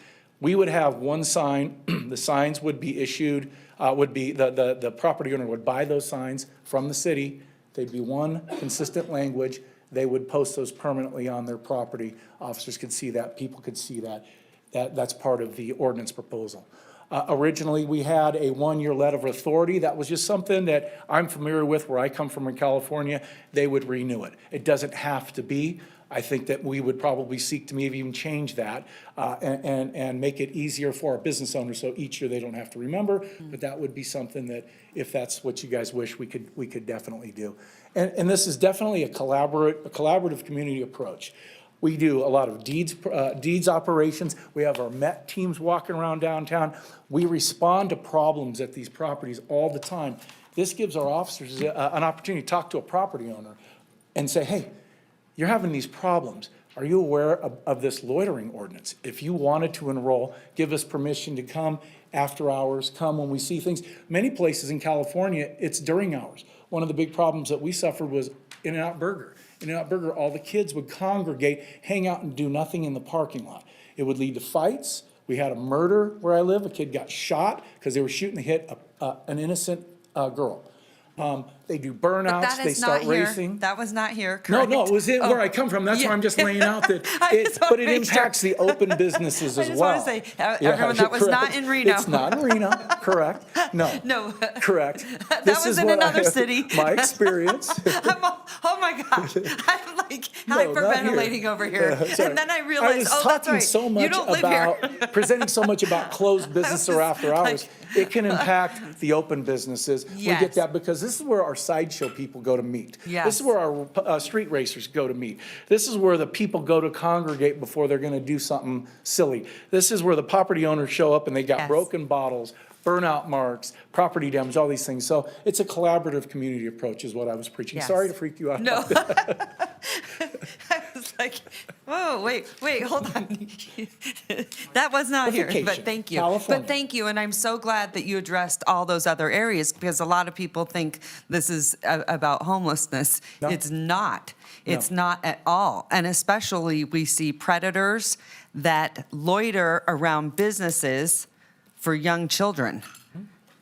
We would have one sign, the signs would be issued, the property owner would buy those signs from the city. They'd be one consistent language. They would post those permanently on their property. Officers could see that, people could see that. That's part of the ordinance proposal. Originally, we had a 1-year letter of authority. That was just something that I'm familiar with where I come from in California. They would renew it. It doesn't have to be. I think that we would probably seek to maybe even change that and make it easier for our business owners, so each year they don't have to remember, but that would be something that, if that's what you guys wish, we could definitely do. And this is definitely a collaborative community approach. We do a lot of deeds operations. We have our MET teams walking around downtown. We respond to problems at these properties all the time. This gives our officers an opportunity to talk to a property owner and say, hey, you're having these problems. Are you aware of this loitering ordinance? If you wanted to enroll, give us permission to come after hours, come when we see things. Many places in California, it's during hours. One of the big problems that we suffered was In-N-Out Burger. In-N-Out Burger, all the kids would congregate, hang out and do nothing in the parking lot. It would lead to fights. We had a murder where I live. A kid got shot because they were shooting to hit an innocent girl. They do burnouts, they start racing. That was not here, No, correct? no, it was where I come from. That's why I'm just laying out that, but it impacts the open businesses as well. I just want to say, everyone, that was not in Reno. It's not in Reno, correct? No. No. Correct. That This was is in what another city. My experience. Oh my gosh, I'm like No, not hyperventilating here. over here. Sorry. And then I realized, oh, that's right. So much You don't live here. presenting so much about closed business or after hours. It can impact the open businesses. We Yes. get that because this is where our sideshow people go to meet. Yes. This is where our street racers go to meet. This is where the people go to congregate before they're going to do something silly. This is where the property owners show up and they got Yes. broken bottles, burnout marks, property damage, all these things. So it's a collaborative community approach is what I was preaching. Yes. Sorry to freak you out. No. about that. I was like, whoa, wait, hold on. That was not here, Vacation, but thank you. California. But thank you, and I'm so glad that you addressed all those other areas, because a lot of people think this is about homelessness. No. It's not. It's No. not at all. And especially, we see predators that loiter around businesses for young children.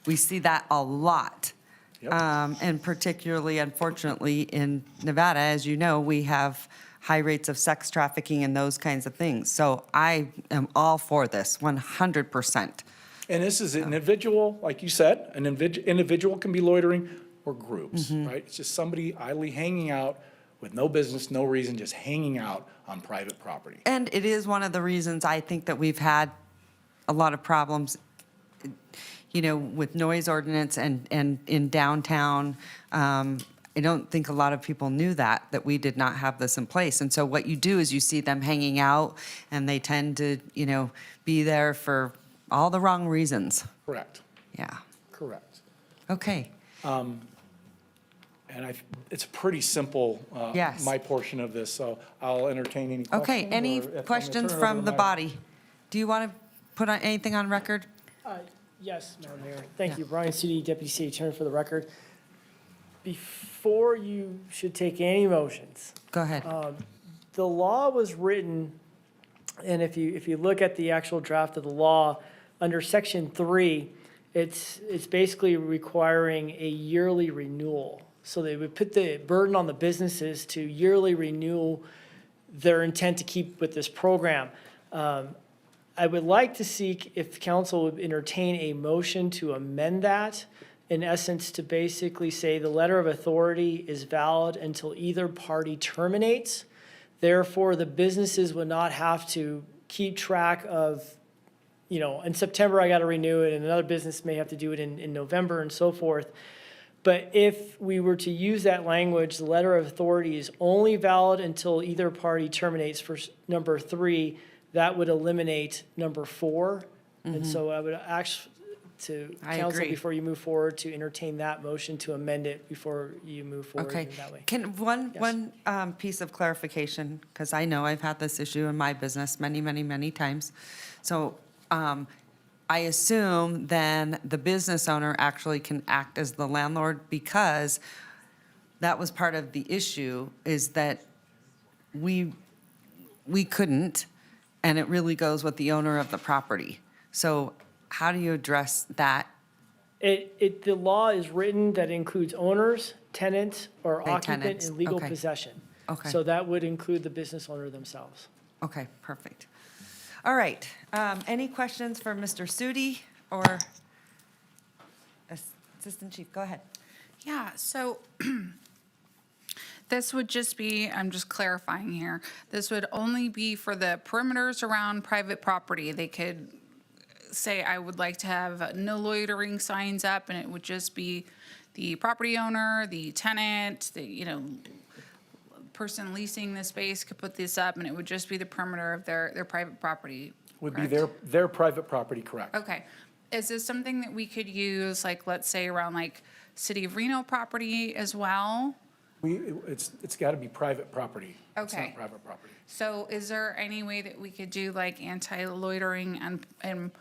We see that a lot. Yep. And particularly, unfortunately, in Nevada, as you know, we have high rates of sex trafficking and those kinds of things. So I am all for this, 100%. And this is an individual, like you said, an individual can be loitering or groups, right? It's just somebody idly hanging out with no business, no reason, just hanging out on private property. And it is one of the reasons I think that we've had a lot of problems, you know, with noise ordinance and in downtown. I don't think a lot of people knew that we did not have this in place. And so what you do is you see them hanging out, and they tend to, you know, be there for all the wrong reasons. Correct, Yeah. correct. Okay. And it's pretty simple, Yes. my portion of this, so I'll entertain any questions. Okay, any or if I'm gonna questions turn it over from to the my- body? Do you want to put anything on record? Yes, Madam Mayor. Thank you. Brian City, Deputy City Attorney for the record. Before you should take any motions, Go ahead. the law was written, and if you look at the actual draft of the law, under Section 3, it's basically requiring a yearly renewal. So they would put the burden on the businesses to yearly renew their intent to keep with this program. I would like to seek if council would entertain a motion to amend that, in essence, to basically say the letter of authority is valid until either party terminates. Therefore, the businesses would not have to keep track of, you know, in September I got to renew it, and another business may have to do it in November and so forth. But if we were to use that language, the letter of authority is only valid until either party terminates for number 3, that would eliminate number 4. And so I would ask to I council, agree. before you move forward, to entertain that motion to amend it before you move forward Okay. in that way. Can, one piece of clarification, because I know I've had this issue in my business many, many, many times. So I assume then the business owner actually can act as the landlord, because that was part of the issue, is that we couldn't, and it really goes with the owner of the property. So how do you address that? The law is written that includes owners, tenants, or Okay, occupant tenants. in legal Okay. possession. Okay. So that would include the business owner themselves. Okay, perfect. All right, any questions for Mr. Sudi or Assistant Chief? Go ahead. Yeah, so this would just be, I'm just clarifying here, this would only be for the perimeters around private property. They could say, I would like to have no loitering signs up, and it would just be the property owner, the tenant, the, you know, person leasing the space could put this up, and it would just be the perimeter of their private property. Would be correct? their private property, correct? Okay. Is this something that we could use, like, let's say around like City of Reno property as well? It's got to be private property. It's Okay. not private property. So is there any way that we could do like anti-loitering and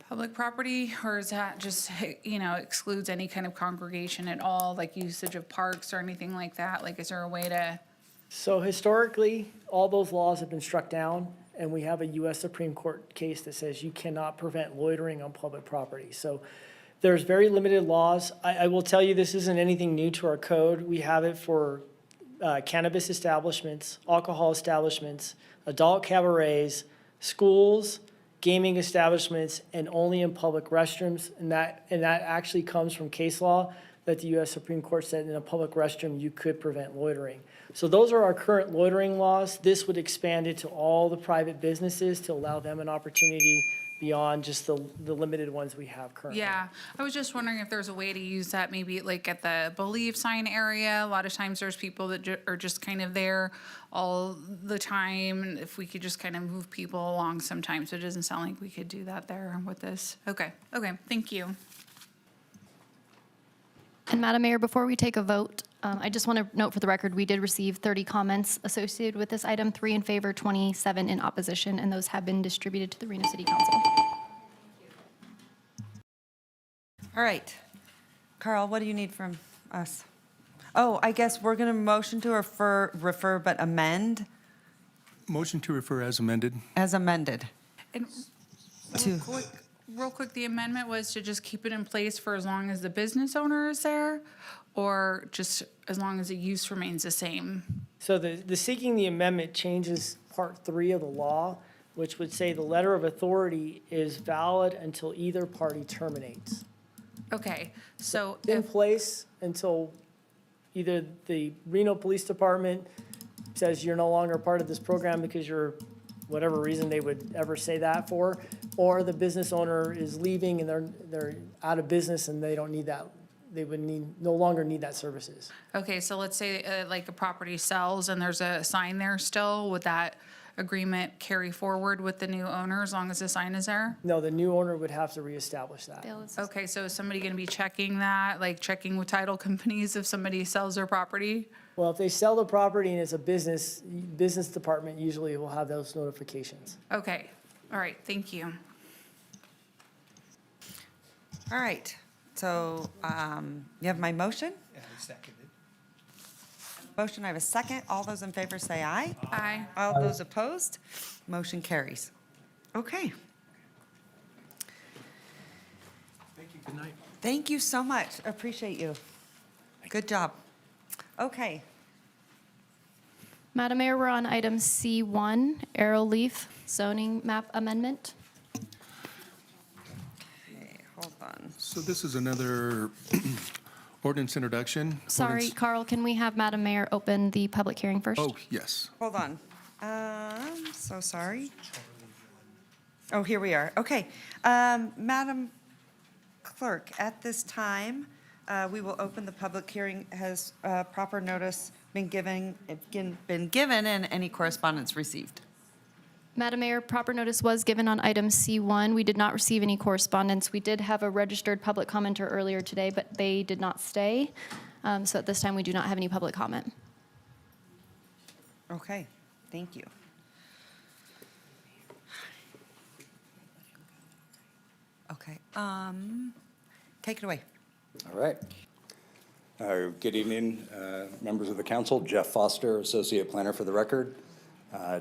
public property? Or is that just, you know, excludes any kind of congregation at all, like usage of parks or anything like that? Like, is there a way to? So historically, all those laws have been struck down, and we have a U.S. Supreme Court case that says you cannot prevent loitering on public property. So there's very limited laws. I will tell you, this isn't anything new to our code. We have it for cannabis establishments, alcohol establishments, adult cabarets, schools, gaming establishments, and only in public restrooms. And that actually comes from case law that the U.S. Supreme Court said in a public restroom you could prevent loitering. So those are our current loitering laws. This would expand it to all the private businesses to allow them an opportunity beyond just the limited ones we have currently. Yeah, I was just wondering if there's a way to use that maybe like at the Believe sign area. A lot of times there's people that are just kind of there all the time. And if we could just kind of move people along sometimes, it doesn't sound like we could do that there with this. Okay, thank you. And Madam Mayor, before we take a vote, I just want to note for the record, we did receive 30 comments associated with this item, 3 in favor, 27 in opposition, and those have been distributed to the Reno City Council. All right. Carl, what do you need from us? Oh, I guess we're going to motion to refer but amend Motion to refer as amended. as amended. And To- real quick, the amendment was to just keep it in place for as long as the business owner is there, or just as long as the use remains the same? So the seeking the amendment changes Part 3 of the law, which would say the letter of authority is valid until either party terminates. Okay, so In if, place until either the Reno Police Department says you're no longer part of this program because you're, whatever reason they would ever say that for, or the business owner is leaving and they're out of business and they don't need that, they would no longer need that services. okay, so let's say like a property sells and there's a sign there still, would that agreement carry forward with the new owner as long as the sign is there? No, the new owner would have to reestablish that. Okay, so is somebody gonna be checking that, like checking with title companies if somebody sells their property? Well, if they sell the property and it's a business department usually will have those notifications. Okay, all right, thank you. All right. So you have my motion? Motion, I have a second. All those in favor say aye. Aye. All those opposed, motion carries. Okay. Thank you. Good night. Thank you so much. Appreciate you. Good job. Okay. Madam Mayor, we're on item C1, Arrowleaf zoning map amendment. Okay, hold on. So this is another ordinance introduction. Sorry, Ordinance- Carl, can we have Madam Mayor open the public hearing first? Oh, yes. Hold on. So sorry. Oh, here we are. Okay. Madam Clerk, at this time, we will open the public hearing. Has proper notice been given and any correspondence received? Madam Mayor, proper notice was given on item C1. We did not receive any correspondence. We did have a registered public commenter earlier today, but they did not stay. So at this time, we do not have any public comment. Okay, thank you. Okay, take it away. All right. Good evening, members of the council. Jeff Foster, Associate Planner for the record.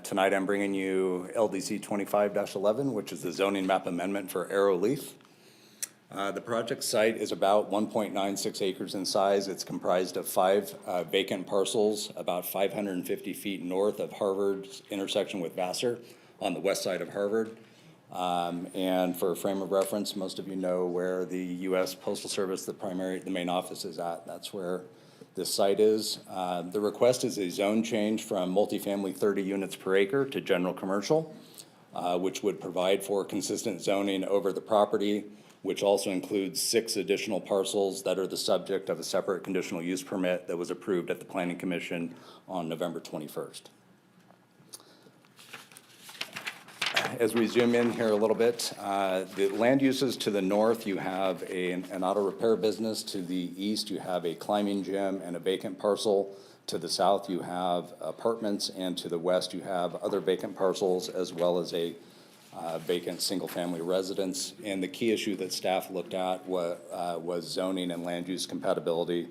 Tonight I'm bringing you LDC 25-11, which is the zoning map amendment for Arrowleaf. The project site is about 1.96 acres in size. It's comprised of 5 vacant parcels about 550 feet north of Harvard's intersection with Vassar on the west side of Harvard. And for a frame of reference, most of you know where the U.S. Postal Service, the main office is at. That's where this site is. The request is a zone change from multifamily 30 units per acre to general commercial, which would provide for consistent zoning over the property, which also includes 6 additional parcels that are the subject of a separate conditional use permit that was approved at the Planning Commission on November 21st. As we zoom in here a little bit, the land uses to the north, you have an auto repair business. To the east, you have a climbing gym and a vacant parcel. To the south, you have apartments, and to the west, you have other vacant parcels as well as a vacant single-family residence. And the key issue that staff looked at was zoning and land use compatibility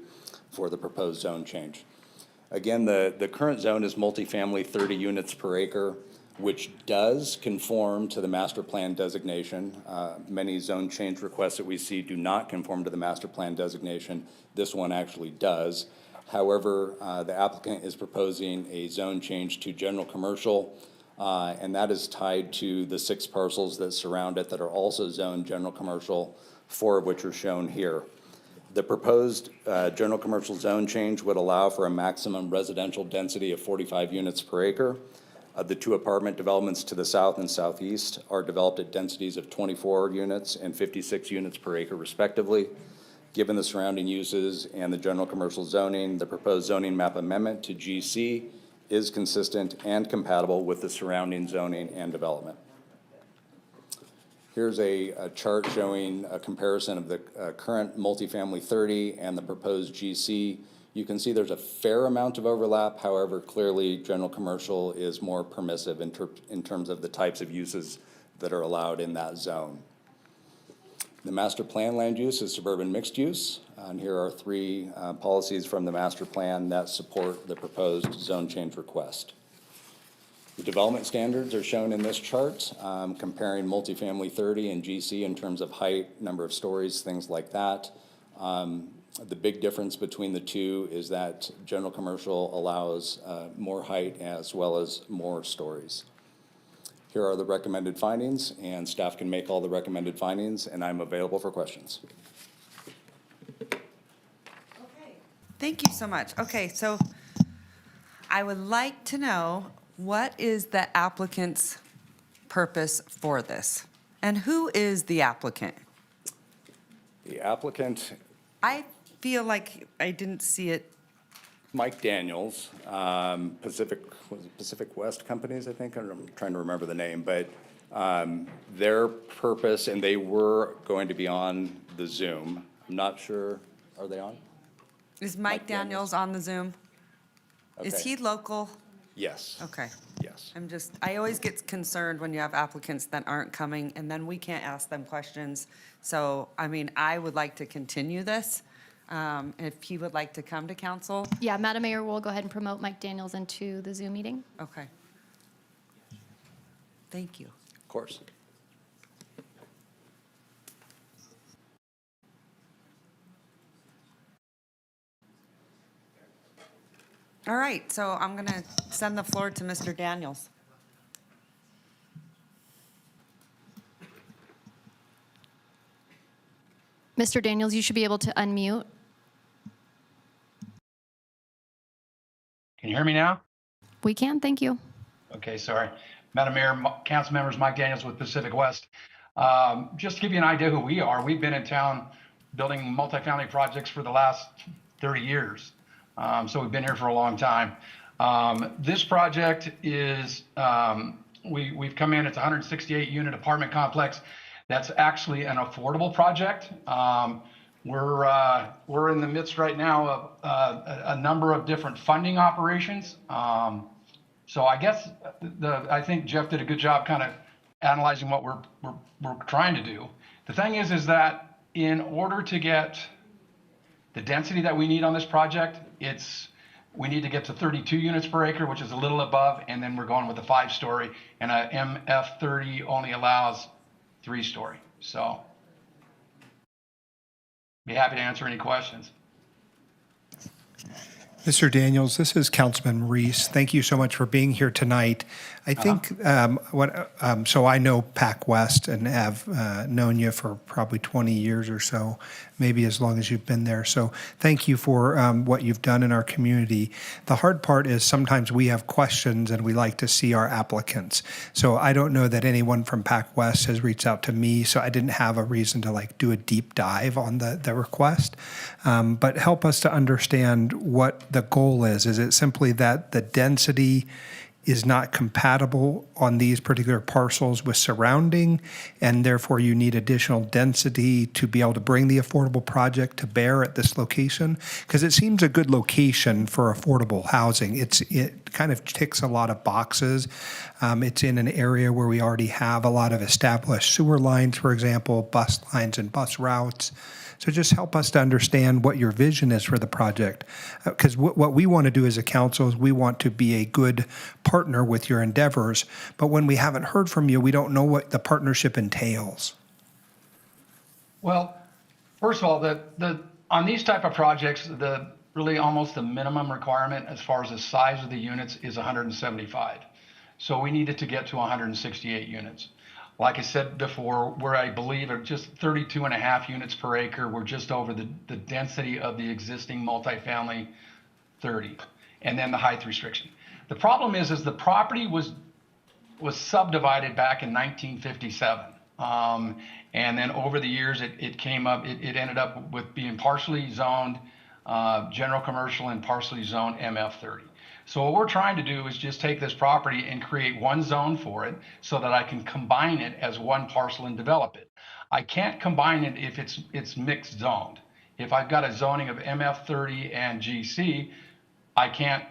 for the proposed zone change. Again, the current zone is multifamily 30 units per acre, which does conform to the master plan designation. Many zone change requests that we see do not conform to the master plan designation. This one actually does. However, the applicant is proposing a zone change to general commercial, and that is tied to the 6 parcels that surround it that are also zoned general commercial, 4 of which are shown here. The proposed general commercial zone change would allow for a maximum residential density of 45 units per acre. The 2 apartment developments to the south and southeast are developed at densities of 24 units and 56 units per acre respectively. Given the surrounding uses and the general commercial zoning, the proposed zoning map amendment to GC is consistent and compatible with the surrounding zoning and development. Here's a chart showing a comparison of the current multifamily 30 and the proposed GC. You can see there's a fair amount of overlap. However, clearly, general commercial is more permissive in terms of the types of uses that are allowed in that zone. The master plan land use is suburban mixed use. And here are three policies from the master plan that support the proposed zone change request. The development standards are shown in this chart, comparing multifamily 30 and GC in terms of height, number of stories, things like that. The big difference between the two is that general commercial allows more height as well as more stories. Here are the recommended findings, and staff can make all the recommended findings, and I'm available for questions. Thank you so much. Okay, so I would like to know, what is the applicant's purpose for this? And who is the applicant? The applicant, I feel like I didn't see it. Mike Daniels, Pacific West Companies, I think. I'm trying to remember the name, but their purpose, and they were going to be on the Zoom. I'm not sure, are they on? Is Mike Daniels on the Zoom? Is Okay. he local? Yes. Okay. Yes. I always get concerned when you have applicants that aren't coming, and then we can't ask them questions. So, I mean, I would like to continue this, if he would like to come to council. Yeah, Madam Mayor, we'll go ahead and promote Mike Daniels into the Zoom meeting. Okay. Thank you. Of course. All right, so I'm going to send the floor to Mr. Daniels. Mr. Daniels, you should be able to unmute. Can you hear me now? We can, thank you. Okay, sorry. Madam Mayor, council members, Mike Daniels with Pacific West. Just to give you an idea who we are, we've been in town building multifamily projects for the last 30 years. So we've been here for a long time. This project is, we've come in, it's a 168 unit apartment complex. That's actually an affordable project. We're in the midst right now of a number of different funding operations. So I guess I think Jeff did a good job kind of analyzing what we're trying to do. The thing is that in order to get the density that we need on this project, we need to get to 32 units per acre, which is a little above, and then we're going with a 5-story, and a MF30 only allows 3-story. So be happy to answer any questions. Mr. Daniels, this is Councilman Reese. Thank you so much for being here tonight. I think so I know Pac West and have known you for probably 20 years or so, maybe as long as you've been there. So thank you for what you've done in our community. The hard part is sometimes we have questions and we like to see our applicants. So I don't know that anyone from Pac West has reached out to me, so I didn't have a reason to like do a deep dive on the request. But help us to understand what the goal is. Is it simply that the density is not compatible on these particular parcels with surrounding, and therefore you need additional density to be able to bring the affordable project to bear at this location? Because it seems a good location for affordable housing. It kind of ticks a lot of boxes. It's in an area where we already have a lot of established sewer lines, for example, bus lines and bus routes. So just help us to understand what your vision is for the project. Because what we want to do as a council is we want to be a good partner with your endeavors. But when we haven't heard from you, we don't know what the partnership entails. Well, first of all, on these type of projects, really almost the minimum requirement as far as the size of the units is 175. So we needed to get to 168 units. Like I said before, where I believe are just 32 and a half units per acre. We're just over the density of the existing multifamily 30, and then the height restriction. The problem is the property was subdivided back in 1957. And then over the years, it came up, it ended up with being partially zoned general commercial and partially zoned MF30. So what we're trying to do is just take this property and create one zone for it so that I can combine it as one parcel and develop it. I can't combine it if it's mixed zoned. If I've got a zoning of MF30 and GC, I can't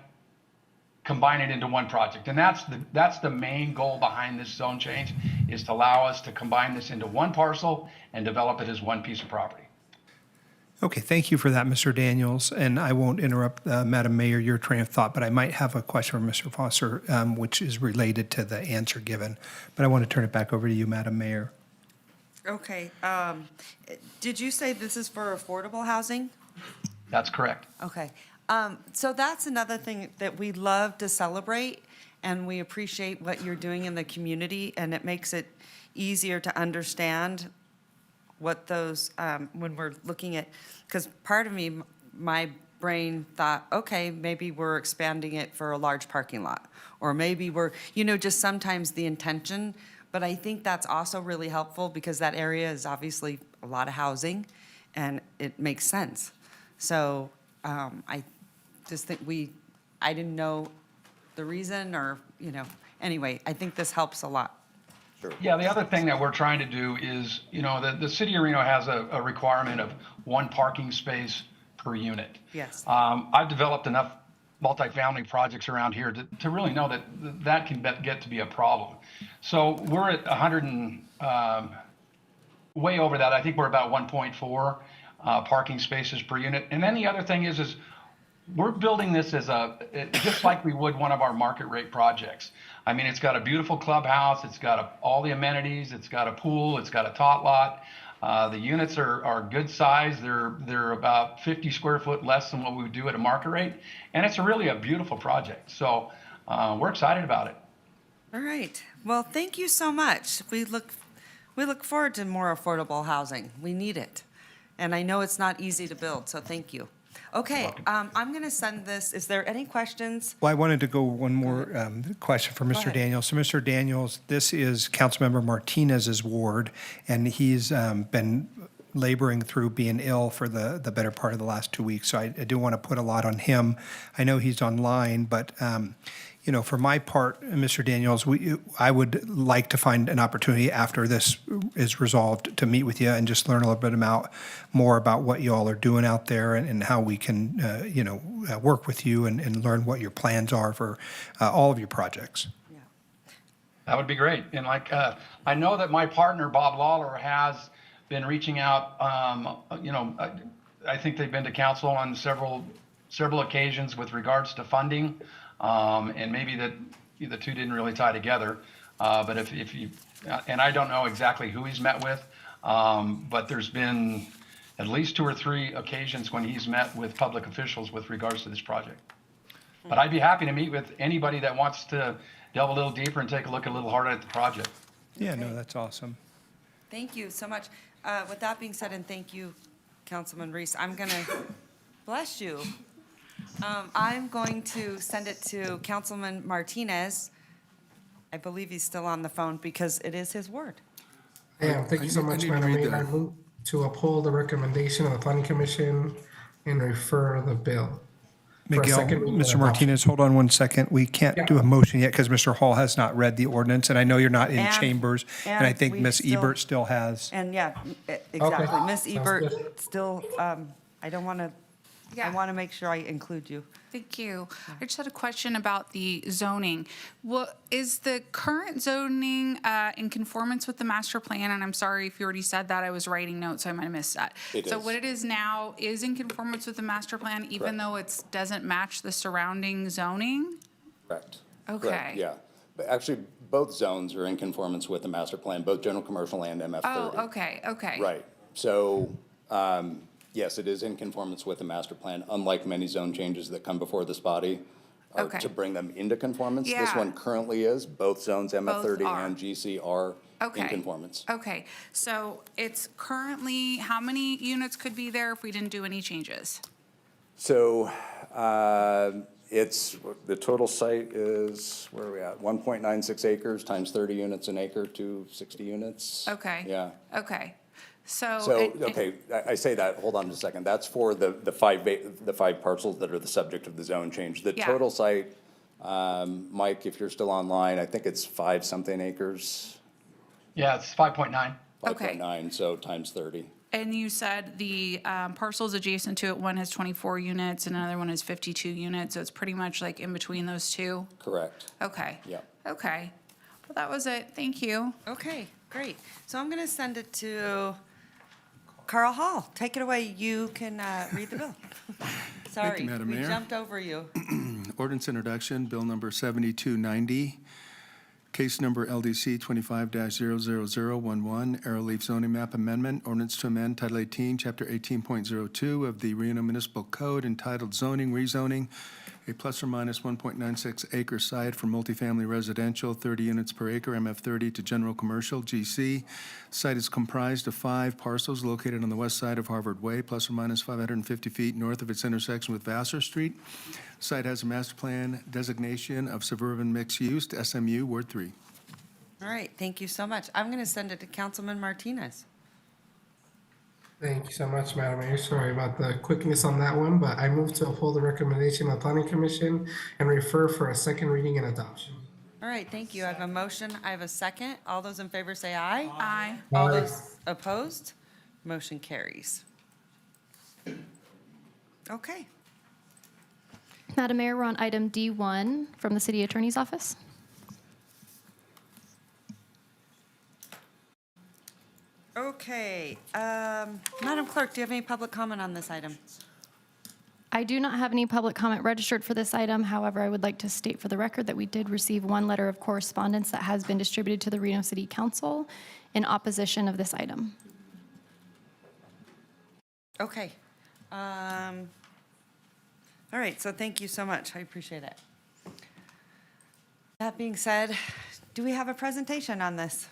combine it into one project. And that's the main goal behind this zone change, is to allow us to combine this into one parcel and develop it as one piece of property. Okay, thank you for that, Mr. Daniels. And I won't interrupt, Madam Mayor, your train of thought, but I might have a question for Mr. Foster, which is related to the answer given. But I want to turn it back over to you, Madam Mayor. Okay, did you say this is for affordable housing? That's correct. Okay, so that's another thing that we love to celebrate, and we appreciate what you're doing in the community, and it makes it easier to understand what those, when we're looking at, because part of me, my brain thought, okay, maybe we're expanding it for a large parking lot, or maybe we're, just sometimes the intention. But I think that's also really helpful because that area is obviously a lot of housing, and it makes sense. So I just think I didn't know the reason, or, anyway, I think this helps a lot. Yeah, the other thing that we're trying to do is, the city of Reno has a requirement of one parking space per unit. Yes. I've developed enough multifamily projects around here to really know that can get to be a problem. So we're at 100 and way over that. I think we're about 1.4 parking spaces per unit. And then the other thing is we're building this as just like we would one of our market rate projects. I mean, it's got a beautiful clubhouse, it's got all the amenities, it's got a pool, it's got a tot lot. The units are good size. They're about 50 square foot less than what we would do at a market rate. And it's really a beautiful project. So we're excited about it. All right. Well, thank you so much. We look forward to more affordable housing. We need it. And I know it's not easy to build, so thank you. Okay, I'm going to send this. Is there any questions? Well, I wanted to go one more question for Mr. ahead. Daniels. So, Mr. Daniels, this is Councilmember Martinez's ward, and he's been laboring through being ill for the better part of the last 2 weeks. So I do want to put a lot on him. I know he's online, but for my part, Mr. Daniels, I would like to find an opportunity after this is resolved to meet with you and just learn a little bit more about what you all are doing out there and how we can, work with you and learn what your plans are for all of your projects. That would be great. And I know that my partner, Bob Lawler, has been reaching out. I think they've been to council on several occasions with regards to funding. And maybe that the two didn't really tie together. But if you, and I don't know exactly who he's met with, but there's been at least 2 or 3 occasions when he's met with public officials with regards to this project. But I'd be happy to meet with anybody that wants to delve a little deeper and take a look a little harder at the project. Yeah, no, that's awesome. Thank you so much. With that being said, and thank you, Councilman Reese, I'm going to bless you. I'm going to send it to Councilman Martinez. I believe he's still on the phone because it is his word. Yeah, thank you so much, Madam Mayor. I move to uphold the recommendation of the Planning Commission and refer the bill. Miguel, Mr. Martinez, hold on one second. We can't do a motion yet because Mr. Hall has not read the ordinance, and I know you're not in chambers, and I think Ms. Ebert still has. And exactly. Okay. Ms. Sounds Ebert good. still, I don't want to, I want to make sure I include you. Thank you. I just had a question about the zoning. What is the current zoning in conformance with the master plan? And I'm sorry if you already said that. I was writing notes, so I might have missed that. So what it is now is in conformance with the master plan, even though it doesn't match the surrounding zoning? Correct. Okay. Correct, yeah. But actually, both zones are in conformance with the master plan, both general commercial and MF30. Oh, okay, okay. Right. So, yes, it is in conformance with the master plan, unlike many zone changes that come before this body are Okay. to bring them into conformance. This Yeah. one currently is. Both zones, MF30 are. and GC, are in Okay. conformance. Okay, so it's currently, how many units could be there if we didn't do any changes? So, the total site is, where are we at? 1.96 acres times 30 units an acre to 60 units. Okay. Yeah. Okay. So, Okay, I say that, hold on a second. That's for the five parcels that are the subject of the zone change. The Yeah. total site, Mike, if you're still online, I think it's 5-something acres, Yeah, it's 5.9. Okay. 5.9, so times 30. and you said the parcels adjacent to it, one has 24 units and another one has 52 units, so it's pretty much like in between those two? Correct. Okay. Yeah. Okay. Well, that was it. Thank you. Okay, great. So I'm going to send it to Carl Hall. Take it away. You can read the bill. Sorry, Madam we Mayor. jumped over you. Ordinance introduction, Bill number 7290, case number LDC 25-00011, Arrowleaf zoning map amendment, ordinance to amend Title 18, Chapter 18.02 of the Reno Municipal Code entitled Zoning Rezoning, a plus or minus 1.96 acre site for multifamily residential, 30 units per acre, MF30 to general commercial, GC. Site is comprised of 5 parcels located on the west side of Harvard Way, plus or minus 550 feet north of its intersection with Vassar Street. Site has a master plan designation of suburban mixed use, SMU, Ward 3. All right, thank you so much. I'm going to send it to Councilman Martinez. Thank you so much, Madam Mayor. Sorry about the quickness on that one, but I move to uphold the recommendation of the Planning Commission and refer for a second reading and adoption. All right, thank you. I have a motion. I have a second. All those in favor say aye. Aye. All Aye. those opposed? Motion carries. Okay. Madam Mayor, we're on item D1 from the City Attorney's Office. Okay, Madam Clerk, do you have any public comment on this item? I do not have any public comment registered for this item. However, I would like to state for the record that we did receive one letter of correspondence that has been distributed to the Reno City Council in opposition of this item. Okay. All right, so thank you so much. I appreciate it. That being said, do we have a presentation on this?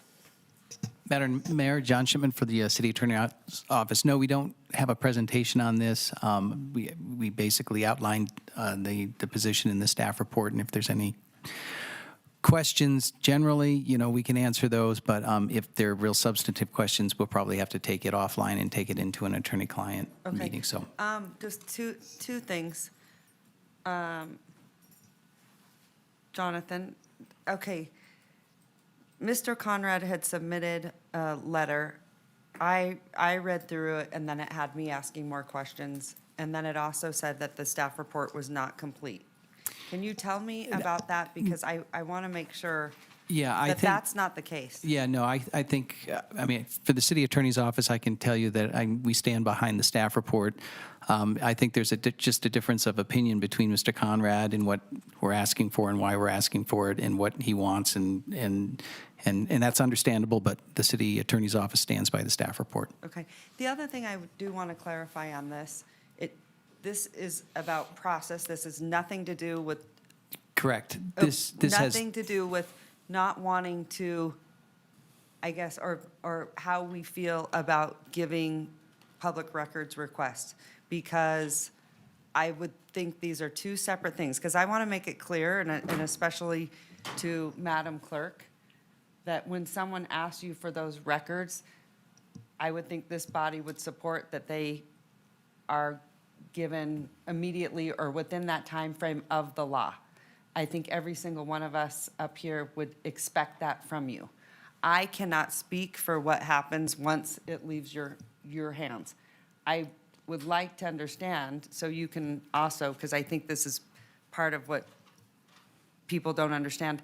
Madam Mayor, John Shipman for the City Attorney's Office. No, we don't have a presentation on this. We basically outlined the position in the staff report, and if there's any questions generally, we can answer those, but if they're real substantive questions, we'll probably have to take it offline and take it into an attorney-client Okay. meeting, so. Just two things. Jonathan, okay. Mr. Conrad had submitted a letter. I read through it, and then it had me asking more questions. And then it also said that the staff report was not complete. Can you tell me about that? Because I want to make sure Yeah, I that think. that's not the case. Yeah, no, I think, for the city attorney's office, I can tell you that we stand behind the staff report. I think there's just a difference of opinion between Mr. Conrad and what we're asking for and why we're asking for it and what he wants, and that's understandable, but the city attorney's office stands by the staff report. Okay. The other thing I do want to clarify on this, this is about process. This is nothing to do with. Correct. This has. Nothing to do with not wanting to, I guess, or how we feel about giving public records requests, because I would think these are two separate things, because I want to make it clear, and especially to Madam Clerk, that when someone asks you for those records, I would think this body would support that they are given immediately or within that time frame of the law. I think every single one of us up here would expect that from you. I cannot speak for what happens once it leaves your hands. I would like to understand, so you can also, because I think this is part of what people don't understand,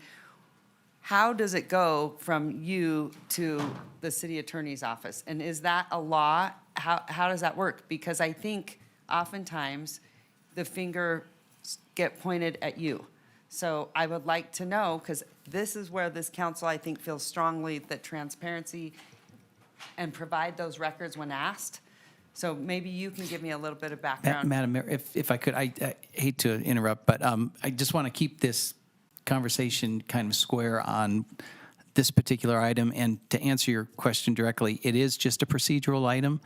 how does it go from you to the city attorney's office? And is that a law? How does that work? Because I think oftentimes the finger get pointed at you. So I would like to know, because this is where this council, I think, feels strongly that transparency and provide those records when asked. So maybe you can give me a little bit of background. Madam Mayor, if I could, I hate to interrupt, but I just want to keep this conversation kind of square on this particular item. And to answer your question directly, it is just a procedural item.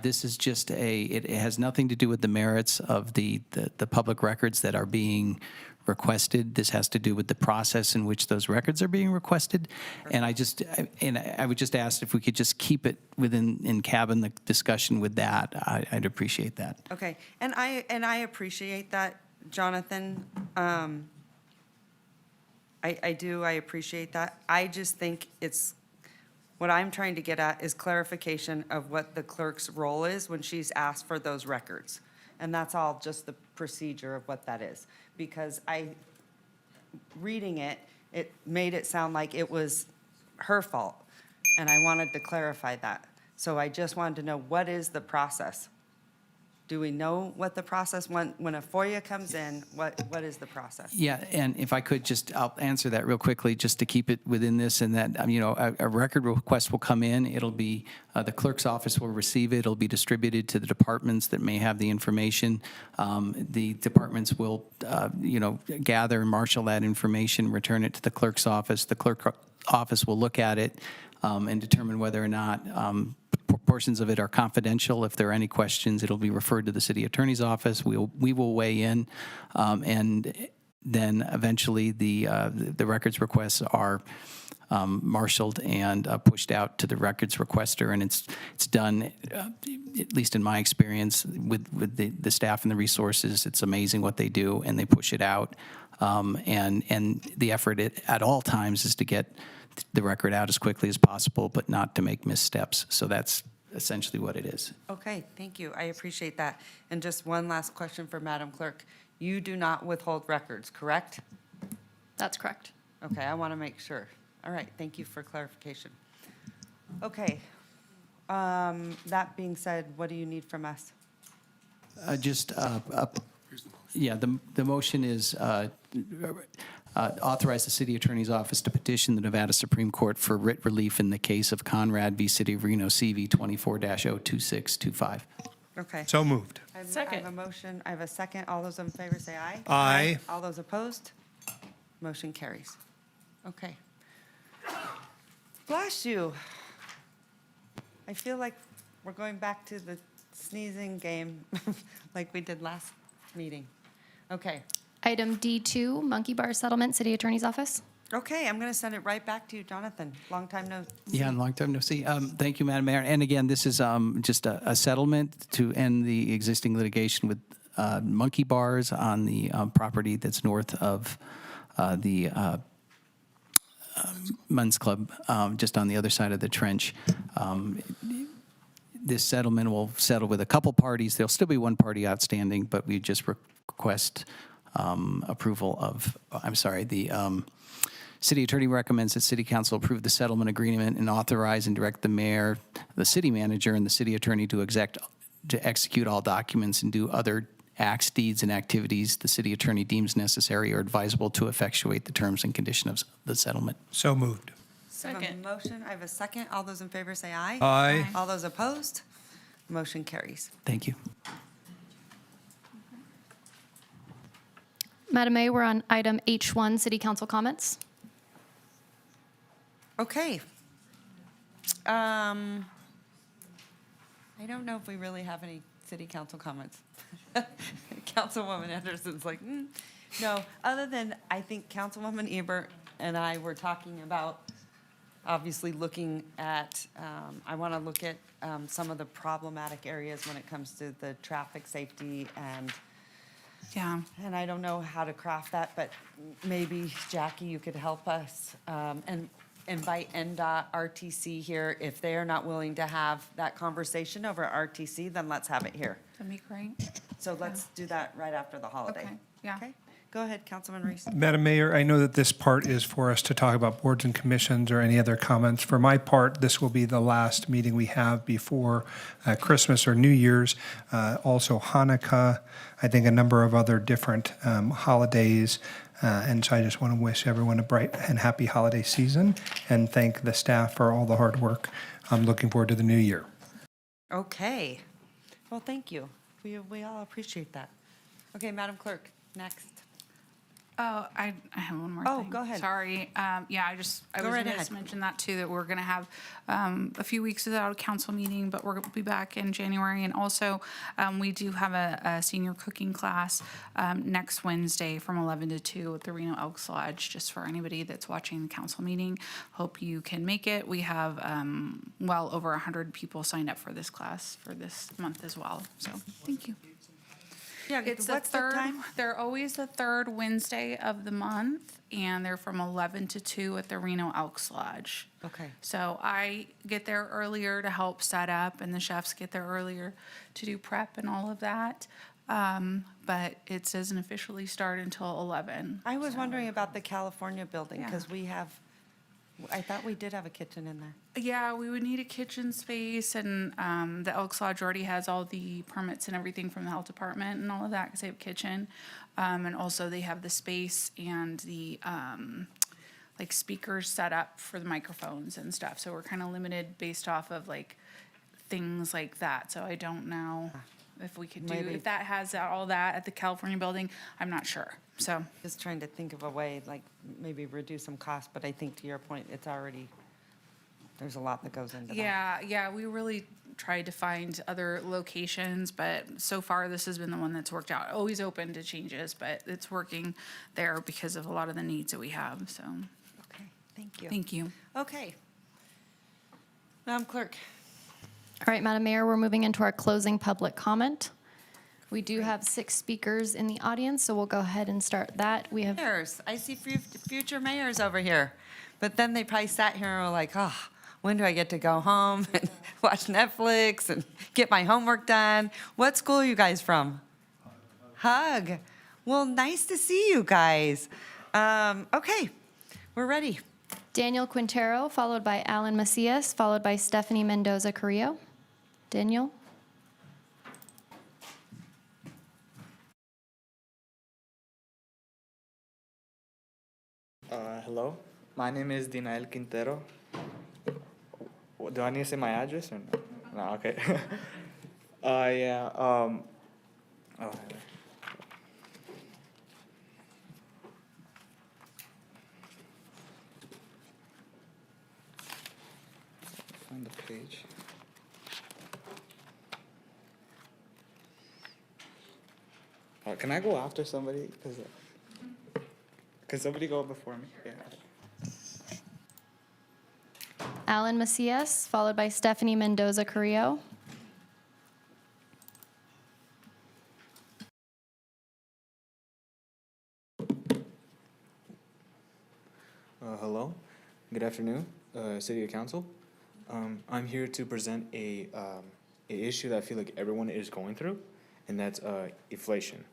This is just it has nothing to do with the merits of the public records that are being requested. This has to do with the process in which those records are being requested. And I would just ask if we could just keep it in cabin, the discussion with that. I'd appreciate that. Okay, and I appreciate that, Jonathan. I appreciate that. I just think what I'm trying to get at is clarification of what the clerk's role is when she's asked for those records. And that's all just the procedure of what that is. Because reading it, it made it sound like it was her fault. And I wanted to clarify that. So I just wanted to know, what is the process? Do we know what the process, when a FOIA comes in, what is the process? Yeah, and if I could I'll answer that real quickly, just to keep it within this, and that, a record request will come in. It'll be, the clerk's office will receive it. It'll be distributed to the departments that may have the information. The departments will, gather and marshal that information, return it to the clerk's office. The clerk's office will look at it and determine whether or not portions of it are confidential. If there are any questions, it'll be referred to the city attorney's office. We will weigh in, and then eventually the records requests are marshaled and pushed out to the records requester, and it's done. At least in my experience with the staff and the resources, it's amazing what they do, and they push it out. And the effort at all times is to get the record out as quickly as possible, but not to make missteps. So that's essentially what it is. Okay, thank you. I appreciate that. And just one last question for Madam Clerk. You do not withhold records, correct? That's correct. Okay, I want to make sure. All right, thank you for clarification. Okay. That being said, what do you need from us? The motion is authorize the city attorney's office to petition the Nevada Supreme Court for writ relief in the case of Conrad v. City of Reno, CV 24-02625. Okay. So moved. I have Second. a motion. I have a second. All those in favor say aye. Aye. All those opposed? Motion carries. Okay. Bless you. I feel like we're going back to the sneezing game like we did last meeting. Okay. Item D2, Monkey Bar Settlement, City Attorney's Office. Okay, I'm going to send it right back to you, Jonathan. Long time no see. Yeah, long time no see. Thank you, Madam Mayor. And again, this is just a settlement to end the existing litigation with monkey bars on the property that's north of the Men's Club, just on the other side of the trench. This settlement will settle with a couple parties. There'll still be one party outstanding, but we just request approval of, the city attorney recommends that city council approve the settlement agreement and authorize and direct the mayor, the city manager, and the city attorney to execute all documents and do other acts, deeds, and activities the city attorney deems necessary or advisable to effectuate the terms and conditions of the settlement. So moved. I have a motion. I have a second. All those in favor say aye. Aye. All those opposed? Motion carries. Thank you. Madam Mayor, we're on item H1, City Council comments. Okay. I don't know if we really have any city council comments. Councilwoman Anderson's like, no, other than I think Councilwoman Ebert and I were talking about obviously looking at, I want to look at some of the problematic areas when it comes to the traffic safety and I don't know how to craft that, but maybe Jackie, you could help us and invite NDOT, RTC here. If they are not willing to have that conversation over RTC, then let's have it here. That'd be great. So let's do that right after the holiday. Okay, yeah. Okay, go ahead, Councilman Reese. Madam Mayor, I know that this part is for us to talk about boards and commissions or any other comments. For my part, this will be the last meeting we have before Christmas or New Year's, also Hanukkah, I think a number of other different holidays. And so I just want to wish everyone a bright and happy holiday season and thank the staff for all the hard work. I'm looking forward to the new year. Okay, well, thank you. We all appreciate that. Okay, Madam Clerk, next. Oh, I have one more Oh, thing. go ahead. Sorry. I Go was right going ahead. to mention that too, that we're going to have a few weeks without a council meeting, but we're going to be back in January. And also, we do have a senior cooking class next Wednesday from 11 to 2 at the Reno Elks Lodge, just for anybody that's watching the council meeting. Hope you can make it. We have well over 100 people signed up for this class for this month as well. So, thank you. Yeah, It's the what's the third, time? they're always the third Wednesday of the month, and they're from 11 to 2 at the Reno Elks Lodge. Okay. So I get there earlier to help set up, and the chefs get there earlier to do prep and all of that. But it doesn't officially start until 11. I was wondering about the California building, Yeah. because I thought we did have a kitchen in there. Yeah, we would need a kitchen space, and the Elks Lodge already has all the permits and everything from the health department and all of that, because they have a kitchen. And also they have the space and the like speakers set up for the microphones and stuff. So we're kind of limited based off of like things like that. So I don't know if we could do, Maybe. if that has all that at the California building, I'm not sure. So, Just trying to think of a way, like, maybe reduce some costs, but I think to your point, it's already, there's a lot that goes into that. yeah, we really tried to find other locations, but so far this has been the one that's worked out. Always open to changes, but it's working there because of a lot of the needs that we have, so, Okay, thank you. thank you. Okay. Madam Clerk. All right, Madam Mayor, we're moving into our closing public comment. We do have 6 speakers in the audience, so we'll go ahead and start that. We have, Mayors, I see future mayors over here, but then they probably sat here and were like, oh, when do I get to go home and watch Netflix and get my homework done? What school are you guys from? Hug. Well, nice to see you guys. Okay, we're ready. Daniel Quintero, followed by Alan Macias, followed by Stephanie Mendoza Carrillo. Daniel? Hello, my name is Dinael Quintero. Do I need to say my address or no? No, okay. Yeah, oh, find the page. Can I go after somebody? Can somebody go before me? Yeah. Alan Macias, followed by Stephanie Mendoza Carrillo. Hello, good afternoon, City Council. I'm here to present a issue that I feel like everyone is going through, and that's inflation.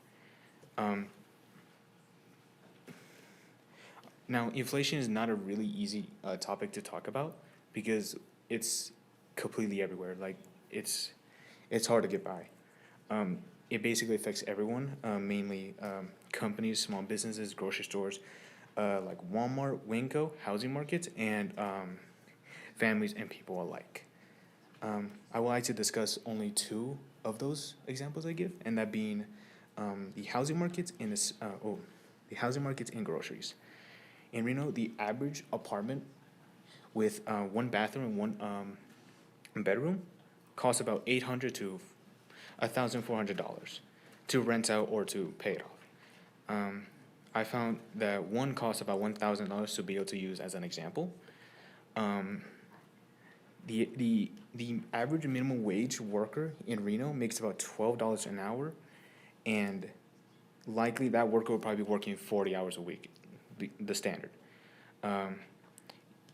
Now, inflation is not a really easy topic to talk about because it's completely everywhere. Like it's hard to get by. It basically affects everyone, mainly companies, small businesses, grocery stores, like Walmart, Winco, housing markets, and families and people alike. I would like to discuss only 2 of those examples I give, and that being the housing markets and the housing markets and groceries. In Reno, the average apartment with 1 bathroom and 1 bedroom costs about $800 to $1,400 to rent out or to pay it off. I found that one costs about $1,000 to be able to use as an example. The average minimum wage worker in Reno makes about $12 an hour, and likely that worker will probably be working 40 hours a week, the standard.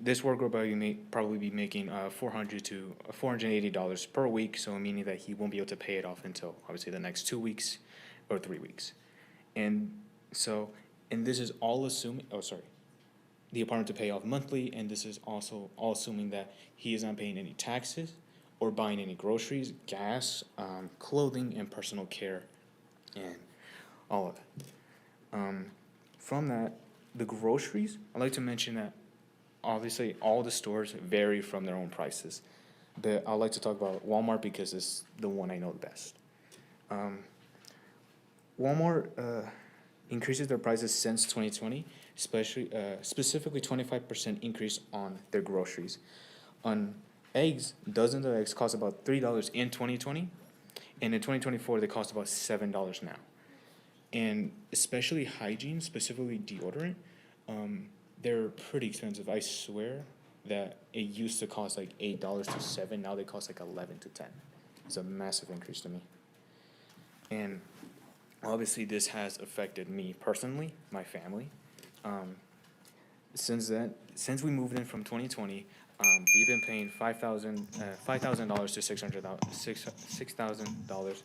This worker will probably be making $400 to $480 per week, so meaning that he won't be able to pay it off until obviously the next 2 weeks or 3 weeks. And this is all assuming, the apartment to pay off monthly, and this is also all assuming that he is not paying any taxes or buying any groceries, gas, clothing, and personal care, and all of that. From that, the groceries, I'd like to mention that obviously all the stores vary from their own prices. But I'd like to talk about Walmart because it's the one I know the best. Walmart, increases their prices since 2020, especially specifically 25% increase on their groceries. On eggs, dozens of eggs cost about $3 in 2020, and in 2024 they cost about $7 now. And especially hygiene, specifically deodorant, they're pretty expensive. I swear that it used to cost like $8 to $7. Now they cost like 11 to 10. It's a massive increase to me. And obviously this has affected me personally, my family. Since we moved in from 2020, we've been paying $5,000 to $6,000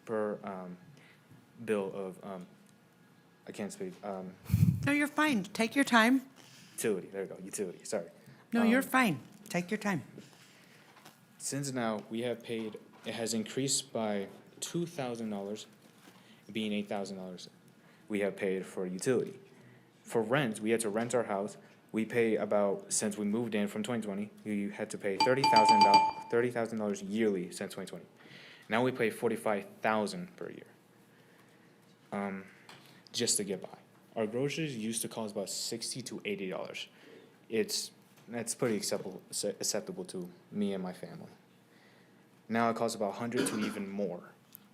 per bill of I can't speak. No, you're fine. Take your time. Utility. There we go. Utility. Sorry. No, you're fine. Take your time. Since now we have paid, it has increased by $2,000, being $8,000. We have paid for utility. For rent, we had to rent our house. We pay about, since we moved in from 2020, we had to pay $30,000 yearly since 2020. Now we pay $45,000 per year, just to get by. Our groceries used to cost about $60 to $80. That's pretty acceptable to me and my family. Now it costs about 100 to even more,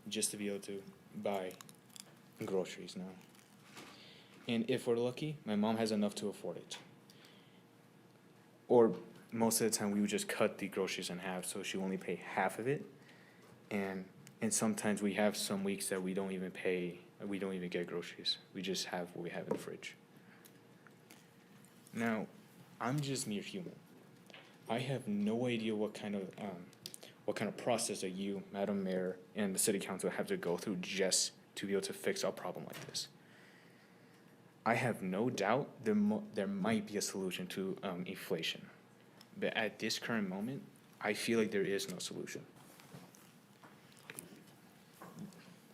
just to be able to buy groceries now. And if we're lucky, my mom has enough to afford it. Or most of the time, we would just cut the groceries in half, so she only pay half of it. And sometimes we have some weeks that we don't even get groceries. We just have what we have in the fridge. Now, I'm just mere human. I have no idea what kind of process that you, Madam Mayor, and the City Council have to go through just to be able to fix a problem like this. I have no doubt there might be a solution to inflation, but at this current moment, I feel like there is no solution.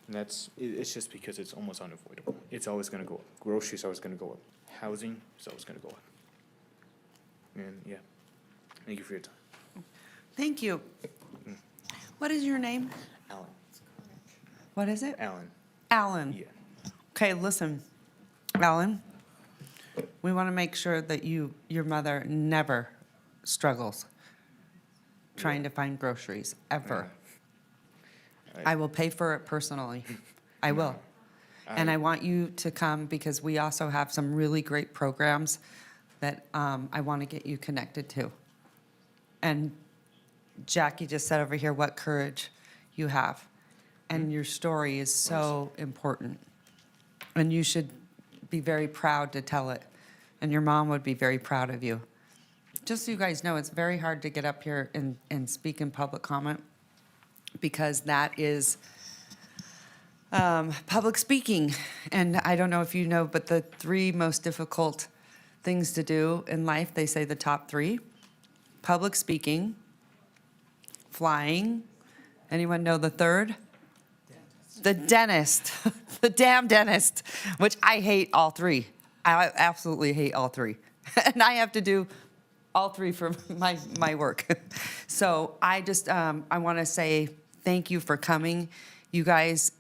And it's just because it's almost unavoidable. It's always going to go up. Groceries are always going to go up. Housing is always going to go up. And yeah, thank you for your time. Thank you. What is your name? Alan. What is it? Alan. Alan. Yeah. Okay, listen, Alan, we want to make sure that your mother never struggles trying to find groceries, ever. I will pay for it personally. I will. And I want you to come because we also have some really great programs that I want to get you connected to. And Jackie just said over here what courage you have. And your story is so important. And you should be very proud to tell it. And your mom would be very proud of you. Just so you guys know, it's very hard to get up here and speak in public comment because that is public speaking. And I don't know if you know, but the 3 most difficult things to do in life, they say the top 3, public speaking, flying. Anyone know the third? The dentist, the damn dentist, which I hate all 3. I absolutely hate all 3. And I have to do all 3 for my work. So I just, I want to say thank you for coming. You guys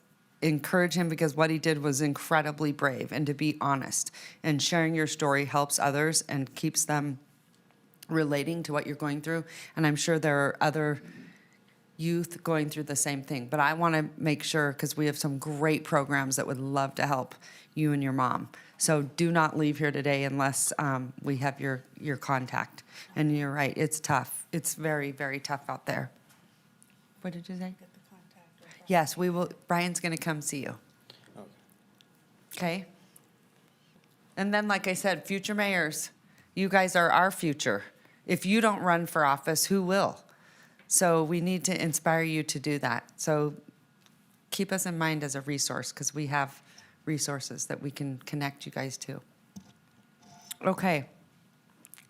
encourage him because what he did was incredibly brave and to be honest. And sharing your story helps others and keeps them relating to what you're going through. And I'm sure there are other youth going through the same thing. But I want to make sure, because we have some great programs that would love to help you and your mom. So do not leave here today unless we have your contact. And you're right, it's tough. It's very, very tough out there. What did you say? Get the contact. Yes, we will. Brian's going to come see you. Okay? And then, like I said, future mayors, you guys are our future. If you don't run for office, who will? So we need to inspire you to do that. So keep us in mind as a resource because we have resources that we can connect you guys to. Okay.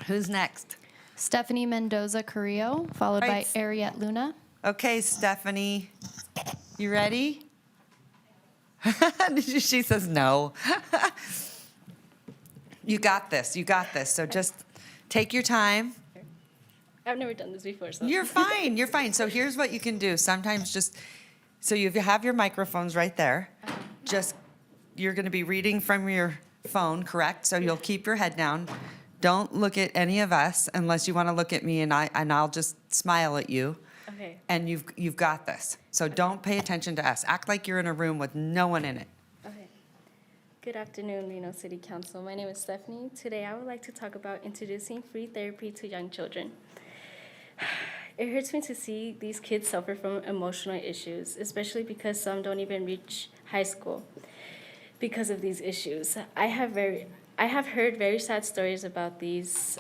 Who's next? Stephanie Mendoza Carrillo, followed by Right. Ariette Luna. Okay, Stephanie. You ready? She says no. You got this. You got this. So just take your time. I've never done this before, so. You're fine. You're fine. So here's what you can do. Sometimes just, so you have your microphones right there. Just you're going to be reading from your phone, correct? So you'll keep your head down. Don't look at any of us unless you want to look at me, and I'll just smile at you. Okay. And you've got this. So don't pay attention to us. Act like you're in a room with no one in it. Okay. Good afternoon, Reno City Council. My name is Stephanie. Today, I would like to talk about introducing free therapy to young children. It hurts me to see these kids suffer from emotional issues, especially because some don't even reach high school because of these issues. I have heard very sad stories about these,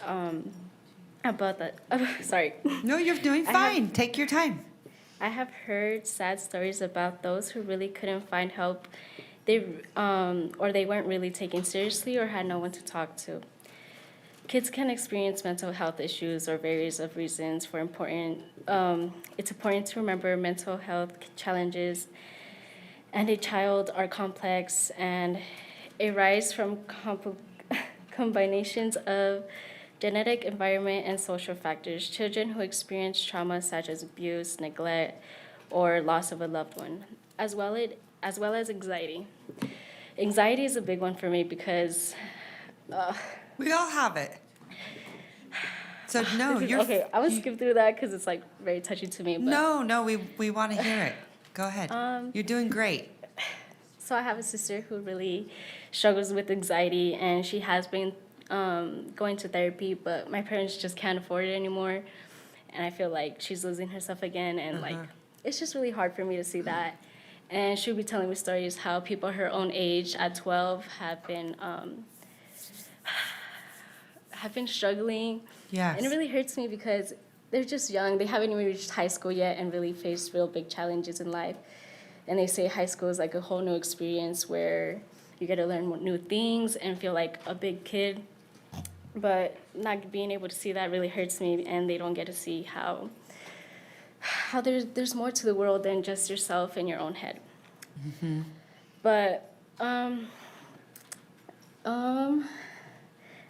sorry. No, you're doing fine. Take your time. I have heard sad stories about those who really couldn't find help, or they weren't really taken seriously or had no one to talk to. Kids can experience mental health issues or various of reasons for it's important to remember mental health challenges and a child are complex and arise from combinations of genetic, environment, and social factors. Children who experience trauma such as abuse, neglect, or loss of a loved one, as well as anxiety. Anxiety is a big one for me because We all have it. So no, you're okay. I will skip through that because it's like very touchy to me. But no. We want to hear it. Go ahead. You're doing great. so I have a sister who really struggles with anxiety, and she has been going to therapy, but my parents just can't afford it anymore, and I feel like she's losing herself again, and like it's just really hard for me to see that. And she'll be telling me stories how people her own age at 12 have been struggling. Yes. And it really hurts me because they're just young. They haven't even reached high school yet and really faced real big challenges in life. And they say high school is like a whole new experience where you get to learn new things and feel like a big kid. But not being able to see that really hurts me, and they don't get to see how there's more to the world than just yourself and your own head. Mm-hmm. But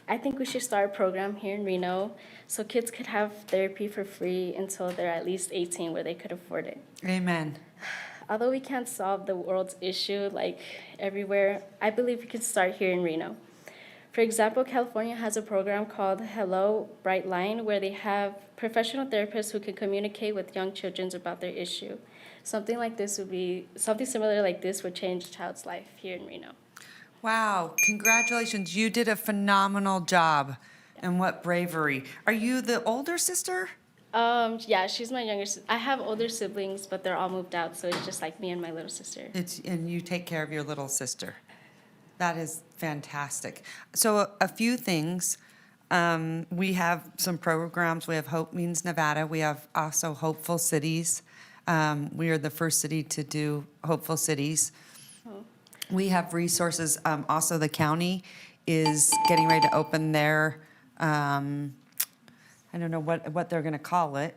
I think we should start a program here in Reno so kids could have therapy for free until they're at least 18, where they could afford it. Amen. Although we can't solve the world's issue like everywhere, I believe we can start here in Reno. For example, California has a program called Hello Bright Line, where they have professional therapists who can communicate with young children about their issue. Something similar like this would change a child's life here in Reno. Wow, congratulations. You did a phenomenal job. And what bravery. Are you the older sister? Yeah, she's my younger sister. I have older siblings, but they're all moved out, so it's just like me and my little sister. And you take care of your little sister. That is fantastic. So a few things. We have some programs. We have Hope Means Nevada. We have also Hopeful Cities. We are the first city to do Hopeful Cities. We have resources. Also, the county is getting ready to open their, I don't know what they're going to call it.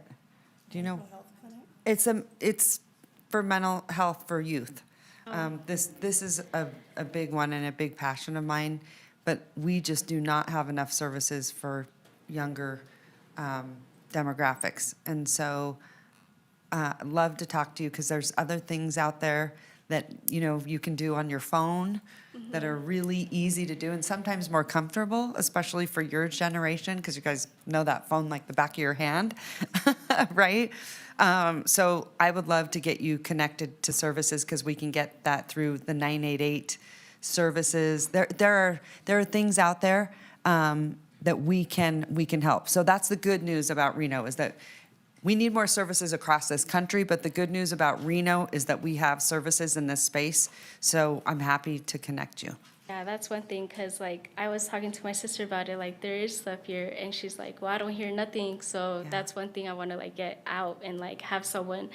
Do you know? It's for mental health for youth. This is a big one and a big passion of mine, but we just do not have enough services for younger demographics. And so I'd love to talk to you because there's other things out there that, you can do on your phone that are really easy to do and sometimes more comfortable, especially for your generation, because you guys know that phone like the back of your hand, right? So I would love to get you connected to services because we can get that through the 988 services. There are things out there that we can help. So that's the good news about Reno, is that we need more services across this country, but the good news about Reno is that we have services in this space. So I'm happy to connect you. Yeah, that's one thing, because I was talking to my sister about it, there is stuff here, and she's like, well, I don't hear nothing. So that's one thing I want to get out and have someone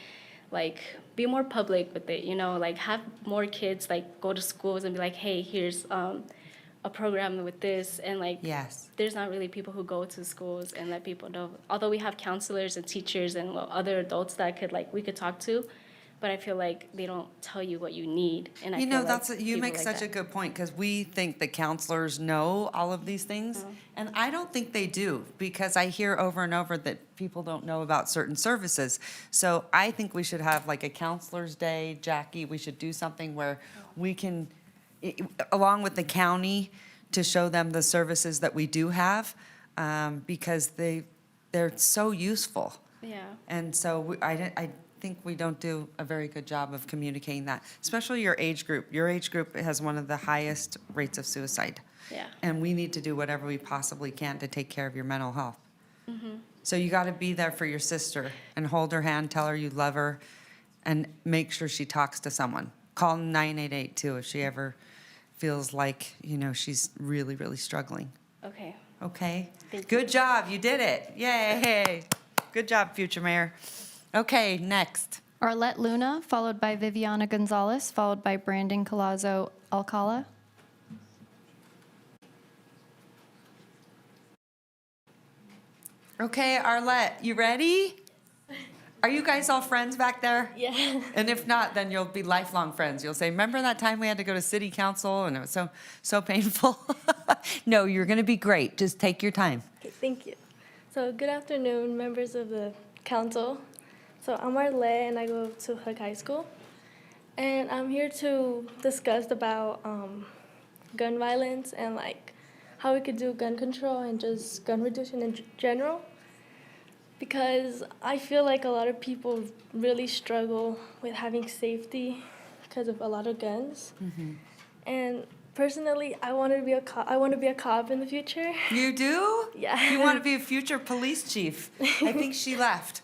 be more public with it, have more kids go to schools and be like, hey, here's a program with this, and Yes. there's not really people who go to schools and let people know. Although we have counselors and teachers and other adults that we could talk to, but I feel like they don't tell you what you need. And You make such a good point, because we think the counselors know all of these things, and I don't think they do, because I hear over and over that people don't know about certain services. So I think we should have a counselor's day, Jackie. We should do something where we can along with the county, to show them the services that we do have, because they're so useful. Yeah. And so I think we don't do a very good job of communicating that, especially your age group. Your age group has one of the highest rates of suicide. Yeah. And we need to do whatever we possibly can to take care of your mental health. Mm-hmm. So you got to be there for your sister and hold her hand, tell her you love her, and make sure she talks to someone. Call 988 too if she ever feels like, she's really, really struggling. Okay. Okay? Thank Good job, you did it. Yay. Good job, future mayor. Okay, next. Arlette Luna, followed by Viviana Gonzalez, followed by Brandon Colazo Alcala. Okay, Arlette, you ready? Are you guys all friends back there? Yeah. And if not, then you'll be lifelong friends. You'll say, remember that time we had to go to city council and it was so painful? No, you're going to be great. Just take your time. Okay, thank you. So good afternoon, members of the council. So I'm Arlette and I go to Hook High School. And I'm here to discuss about gun violence and how we could do gun control and just gun reduction in general. Because I feel like a lot of people really struggle with having safety because of a lot of guns. Mm-hmm. And personally, I want to be a cop. I want to be a cop in the future. You do? Yeah. You want to be a future police chief. I think she left.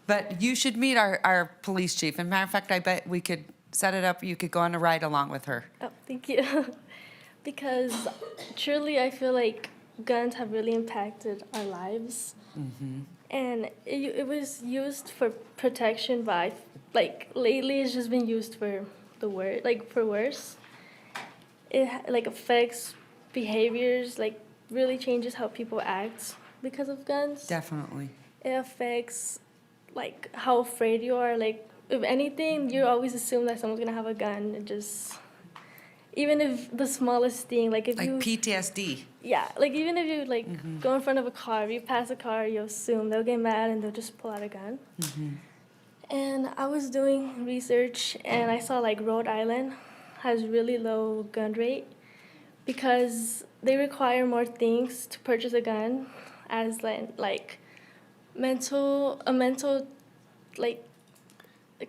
But you should meet our police chief. As a matter of fact, I bet we could set it up. You could go on a ride along with her. Oh, thank you. Because truly, I feel like guns have really impacted our lives. Mm-hmm. And it was used for protection by, lately it's just been used for the for worse. It affects behaviors, really changes how people act because of guns. Definitely. It affects, how afraid you are. If anything, you always assume that someone's gonna have a gun. It just, even if the smallest thing, if you... PTSD. Yeah, even if you go in front of a car, if you pass a car, you assume they'll get mad and they'll just pull out a gun. Mm-hmm. And I was doing research and I saw Rhode Island has really low gun rate because they require more things to purchase a gun, as mental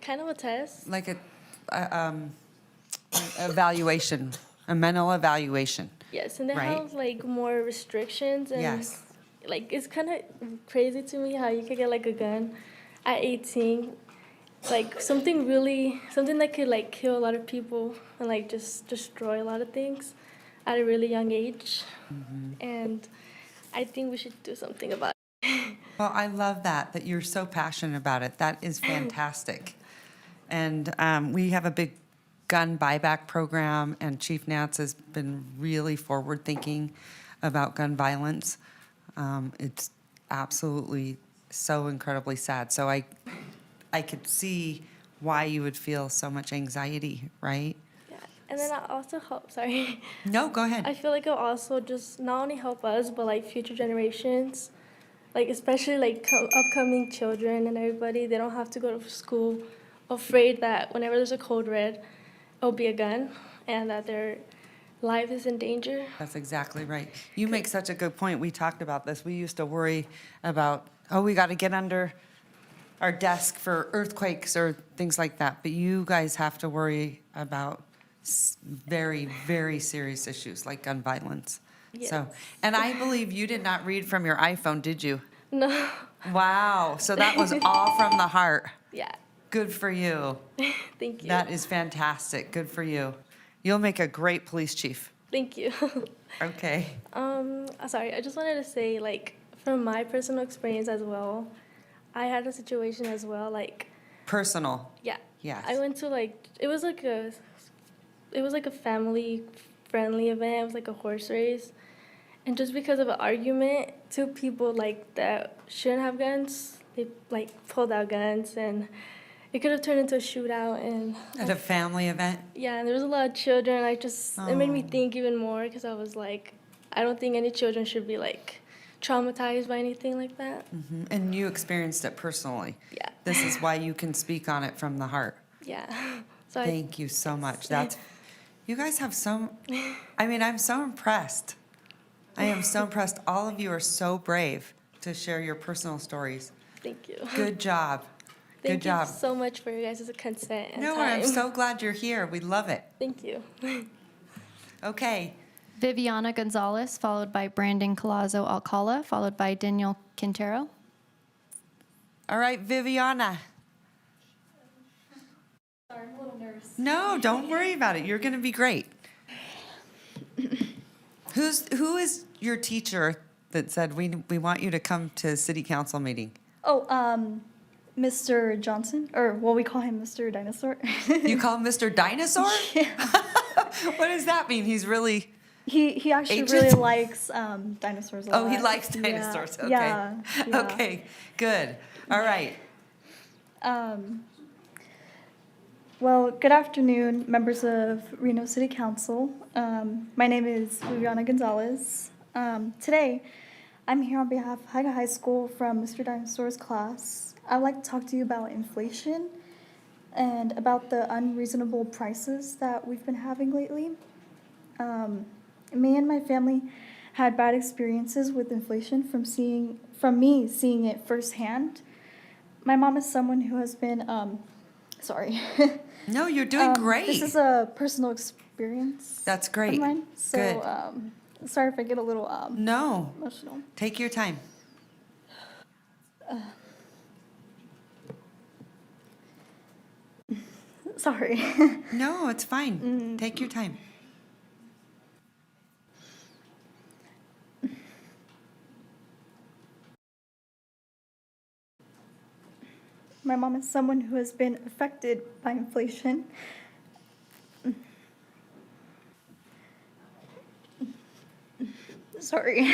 kind of a test. Like evaluation, a mental evaluation. Yes, and they Right. have more restrictions and Yes. It's kind of crazy to me how you could get a gun at 18, something that could kill a lot of people and just destroy a lot of things at a really young age. Mm-hmm. And I think we should do something about it. Well, I love that you're so passionate about it. That is fantastic. And we have a big gun buyback program, and Chief Nance has been really forward-thinking about gun violence. It's absolutely so incredibly sad. So I could see why you would feel so much anxiety, right? Yeah, and then I also sorry. No, go ahead. I feel it'll also just not only help us, but future generations, especially upcoming children and everybody. They don't have to go to school afraid that whenever there's a code red, it'll be a gun and that their life is in danger. That's exactly right. You make such a good point. We talked about this. We used to worry about, we got to get under our desk for earthquakes or things like that. But you guys have to worry about very, very serious issues like gun violence. Yes. So, and I believe you did not read from your iPhone, did you? No. Wow. So that was all from the heart. Yeah. Good for you. Thank you. That is fantastic. Good for you. You'll make a great police chief. Thank you. Okay. Sorry, I just wanted to say, from my personal experience as well, I had a situation as well, Personal. yeah. Yes. I went to it was a family-friendly event. It was a horse race, and just because of an argument, two people that shouldn't have guns, they pulled out guns, and it could have turned into a shootout. And At a family event? yeah, and there was a lot of children. It made me think even more because I was I don't think any children should be traumatized by anything like that. Mm-hmm. And you experienced it personally. Yeah. This is why you can speak on it from the heart. Yeah. So Thank you so much. You guys have I'm so impressed. I am so impressed. All of you are so brave to share your personal stories. Thank you. Good job. Good Thank you job. so much for your guys' consent and No, time. I'm so glad you're here. We love it. Thank you. Okay. Viviana Gonzalez, followed by Brandon Colazo Alcala, followed by Daniel Quintero. All right, Viviana. Sorry, I'm a little nervous. No, don't worry about it. You're going to be great. Who is your teacher that said we want you to come to city council meeting? Oh, Mr. Johnson, or well, we call him Mr. Dinosaur. You call him Mr. Dinosaur? Yeah. What does that mean? He's really He actually ancient? really likes dinosaurs a lot. Oh, he likes Yeah. dinosaurs. Okay. Yeah. Okay, good. All right. Well, good afternoon, members of Reno City Council. My name is Viviana Gonzalez. Today, I'm here on behalf of Haga High School from Mr. Dinosaur's class. I'd like to talk to you about inflation and about the unreasonable prices that we've been having lately. Me and my family had bad experiences with inflation from me seeing it firsthand. My mom is someone who has been, sorry. No, you're doing great. This is a personal experience. That's great. Of mine. So, Good. Sorry if I get a little No, emotional. take your time. Sorry. No, it's fine. Take your time. My mom is someone who has been affected by inflation. Sorry.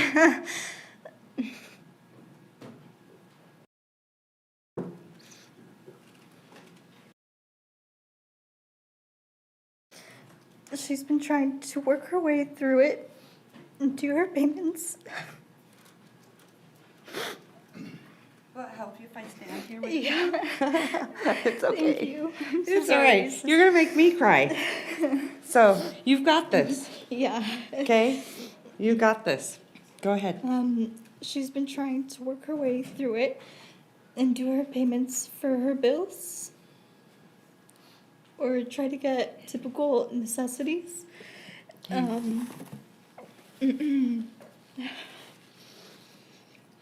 She's been trying to work her way through it and do her payments. Will it help you if I stand here with Yeah. It's okay. Thank you. It's all right. You're going to make me cry. So, you've got this, Yeah. okay? You got this. Go ahead. She's been trying to work her way through it and do her payments for her bills or try to get typical necessities.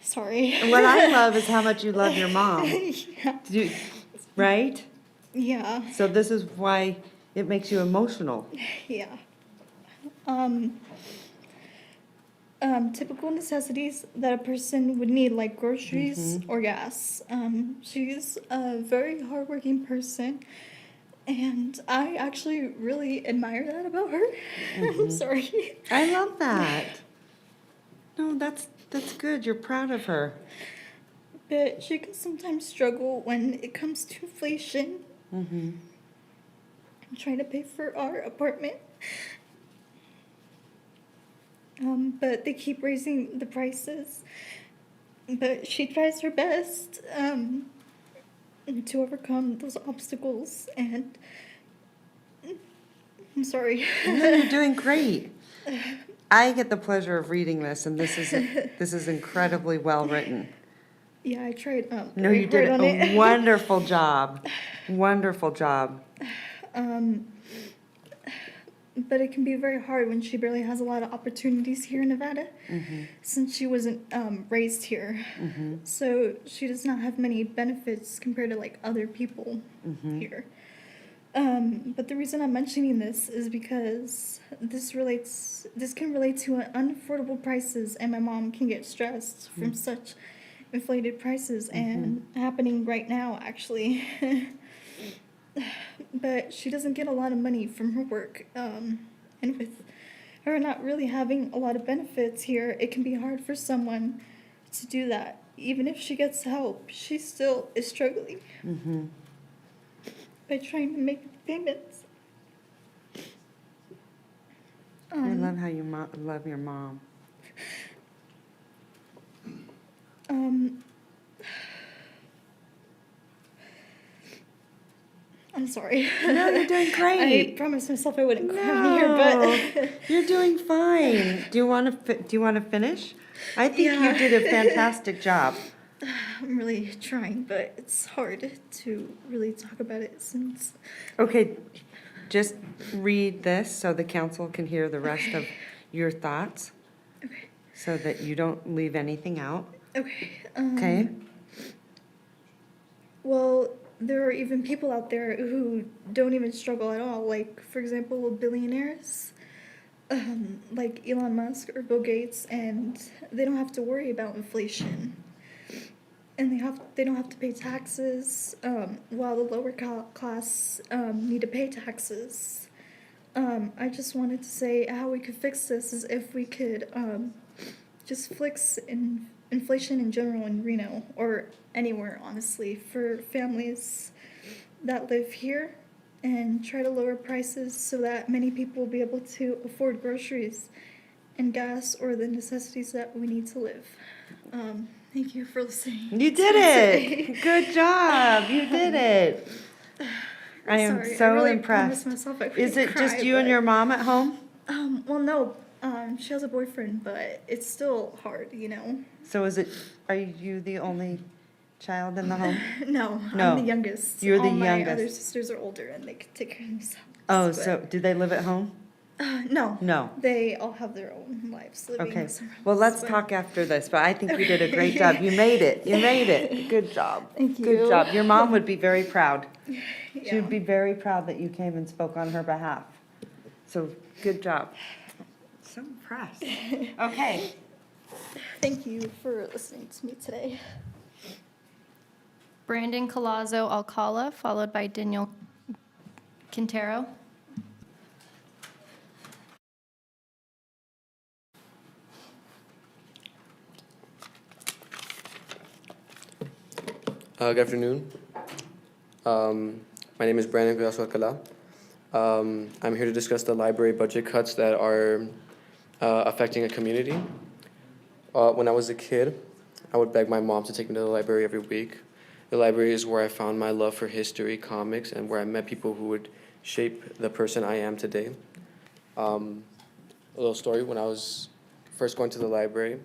Sorry. What I love is how much you love your mom. Yeah. Right? Yeah. So this is why it makes you emotional. Yeah. Typical necessities that a person would need, like groceries or gas. She's a very hardworking person, and I actually really admire that about her. I'm sorry. I love that. No, that's good. You're proud of her. But she can sometimes struggle when it comes to inflation. I'm trying to pay for our apartment. But they keep raising the prices. But she tries her best to overcome those obstacles. And I'm sorry. No, you're doing great. I get the pleasure of reading this, and this is incredibly well written. Yeah, I tried. No, very you did hard on a it. wonderful job. Wonderful job. But it can be very hard when she barely has a lot of opportunities here in Nevada, since she wasn't raised here. So she does not have many benefits compared to like other people here. But the reason I'm mentioning this is because this can relate to unaffordable prices, and my mom can get stressed from such inflated prices and happening right now, actually. But she doesn't get a lot of money from her work, and with her not really having a lot of benefits here, it can be hard for someone to do that. Even if she gets help, she still is struggling by trying to make payments. I love how you love your mom. I'm sorry. No, you're doing I great. promised myself I wouldn't cry here, but You're doing fine. Do you want to finish? I think Yeah. you did a fantastic job. I'm really trying, but it's hard to really talk about it since. Okay, just read this so the council can hear the rest of your thoughts, Okay. so that you don't leave anything out. Okay. Okay? Well, there are even people out there who don't even struggle at all. Like, for example, billionaires, like Elon Musk or Bill Gates, and they don't have to worry about inflation. And they don't have to pay taxes, while the lower class need to pay taxes. I just wanted to say how we could fix this is if we could just fix inflation in general in Reno or anywhere, honestly, for families that live here, and try to lower prices so that many people will be able to afford groceries and gas or the necessities that we need to live. Thank you for listening. You did it. Good job. You did it. I am Sorry, so I really impressed. promised myself I Is it wouldn't just cry, you and but- your mom at home? Well, no. She has a boyfriend, but it's still hard, you know. So are you the only child in the home? No, No, I'm the youngest. you're the All my other youngest. sisters are older and they can take care of themselves. Oh, but- so do they live at home? No. No. They all have their own lives living Okay. somewhere Well, else, let's but- talk after this, but I think you did a great job. You made it. You made it. Good job. Thank Good you. job. Your mom would be very proud. She Yeah. would be very proud that you came and spoke on her behalf. So, good job. So impressed. Okay. Thank you for listening to me today. Brandon Colazo Alcala, followed by Daniel Quintero. Good afternoon. My name is Brandon Colazo Alcala. I'm here to discuss the library budget cuts that are affecting a community. When I was a kid, I would beg my mom to take me to the library every week. The library is where I found my love for history, comics, and where I met people who would shape the person I am today. A little story, when I was first going to the library,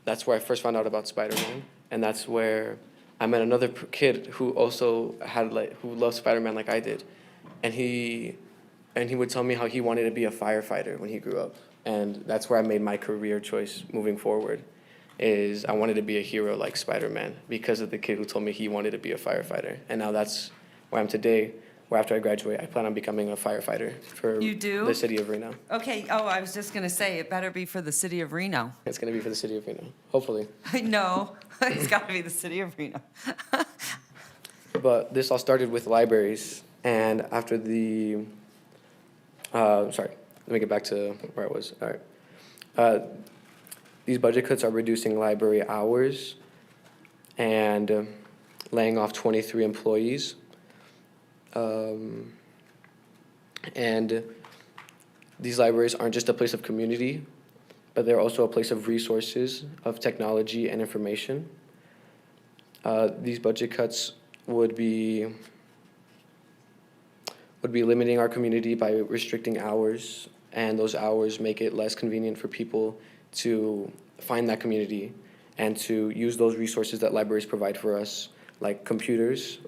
that's where I first found out about Spider-Man, and that's where I met another kid who also who loved Spider-Man like I did. And he would tell me how he wanted to be a firefighter when he grew up. And that's where I made my career choice moving forward, is I wanted to be a hero like Spider-Man because of the kid who told me he wanted to be a firefighter. And now that's where I'm today, where after I graduate, I plan on becoming a firefighter for You do? the city of Reno. Okay, I was just gonna say, it better be for the city of Reno. It's going to be for the city of Reno, hopefully. No, it's gotta be the city of Reno. But this all started with libraries, and after sorry, let me get back to where I was. All right. These budget cuts are reducing library hours and laying off 23 employees. And these libraries aren't just a place of community, but they're also a place of resources, of technology and information. These budget cuts would be limiting our community by restricting hours, and those hours make it less convenient for people to find that community and to use those resources that libraries provide for us, like computers.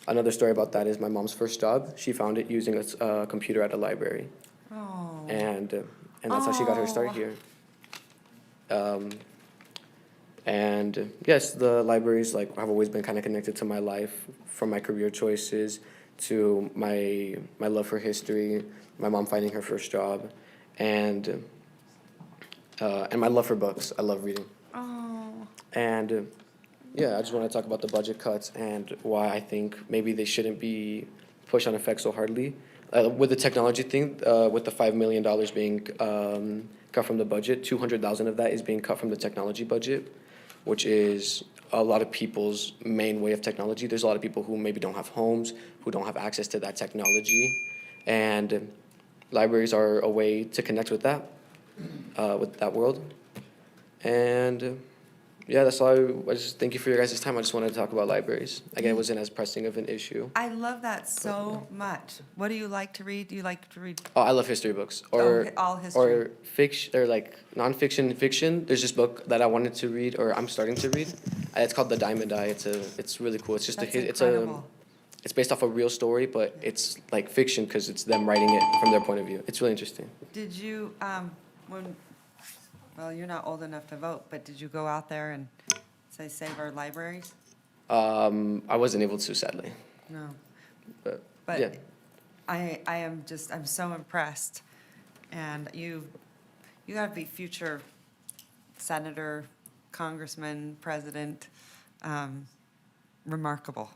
Another story about that is my mom's first job. She found it using a computer at a library. Oh. And that's how she got her start here. And yes, the libraries have always been kind of connected to my life, from my career choices to my love for history, my mom finding her first job, and my love for books. I love reading. Oh. And yeah, I just want to talk about the budget cuts and why I think maybe they shouldn't be pushed on effect so hardly. With the technology thing, with the $5 million being cut from the budget, $200,000 of that is being cut from the technology budget, which is a lot of people's main way of technology. There's a lot of people who maybe don't have homes, who don't have access to that technology, and libraries are a way to connect with that world. And Yeah, that's all. I just thank you for your guys' time. I just wanted to talk about libraries. Again, it wasn't as pressing of an issue. I love that so much. What do you like to read? Do you like to read? Oh, I love history books, or all history. or fiction, or like nonfiction, fiction. There's this book that I wanted to read, or I'm starting to read. It's called The Diamond Eye. It's really cool. It's just That's it's incredible. it's based off a real story, but it's like fiction because it's them writing it from their point of view. It's really interesting. Did you, well, you're not old enough to vote, but did you go out there and say, save our libraries? I wasn't able to, sadly, No. but But yeah. I'm so impressed. And you gotta be future senator, congressman, president, remarkable.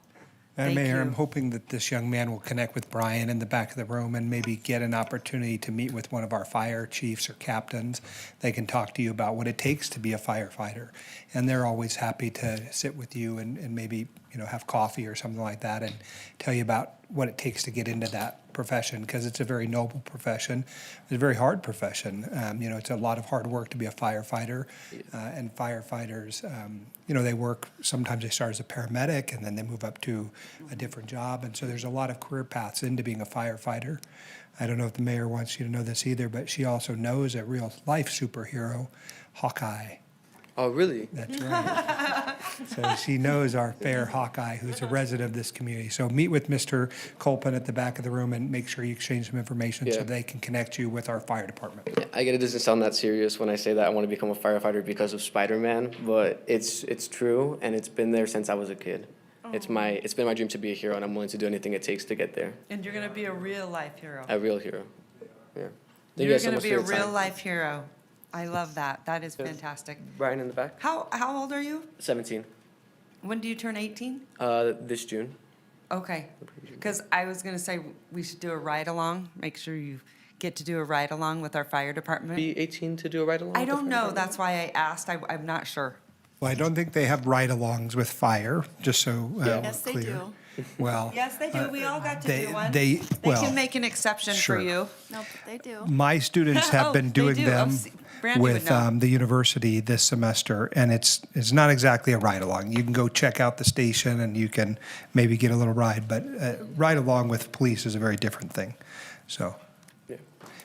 Madam Thank Mayor, I'm you. hoping that this young man will connect with Brian in the back of the room and maybe get an opportunity to meet with one of our fire chiefs or captains. They can talk to you about what it takes to be a firefighter. And they're always happy to sit with you and maybe, have coffee or something like that and tell you about what it takes to get into that profession, because it's a very noble profession. It's a very hard profession. It's a lot of hard work to be a firefighter. And firefighters, they work, sometimes they start as a paramedic and then they move up to a different job. And so there's a lot of career paths into being a firefighter. I don't know if the mayor wants you to know this either, but she also knows a real life superhero, Hawkeye. Oh, really? That's right. So she knows our fair Hawkeye, who's a resident of this community. So meet with Mr. Colpin at the back of the room and make sure you exchange some information so Yeah. they can connect you with our fire department. Yeah, I get it doesn't sound that serious when I say that I want to become a firefighter because of Spider-Man, but it's true, and it's been there since I was a kid. It's been my dream to be a hero, and I'm willing to do anything it takes to get there. And you're gonna be a real life hero. A real hero. Yeah. Thank you You're guys so gonna much be for a your time. real life hero. I love that. That is fantastic. Brian in the back. How old are you? 17. When do you turn 18? This June. Okay, because I was gonna say we should do a ride-along. Make sure you get to do a ride-along with our fire department. Be 18 to do a ride along. I don't know. That's why I asked. I'm not sure. Well, I don't think they have ride-alongs with fire, just so Yes, clear. they do. Well. Yes, they do. We all got to they- do one. they- They well, can make an exception for sure. you. No, they do. My students have Oh, been they doing do. Oh, them see, Brandy would with know. the university this semester, and it's not exactly a ride-along. You can go check out the station and you can maybe get a little ride, but ride-along with police is a very different thing. So,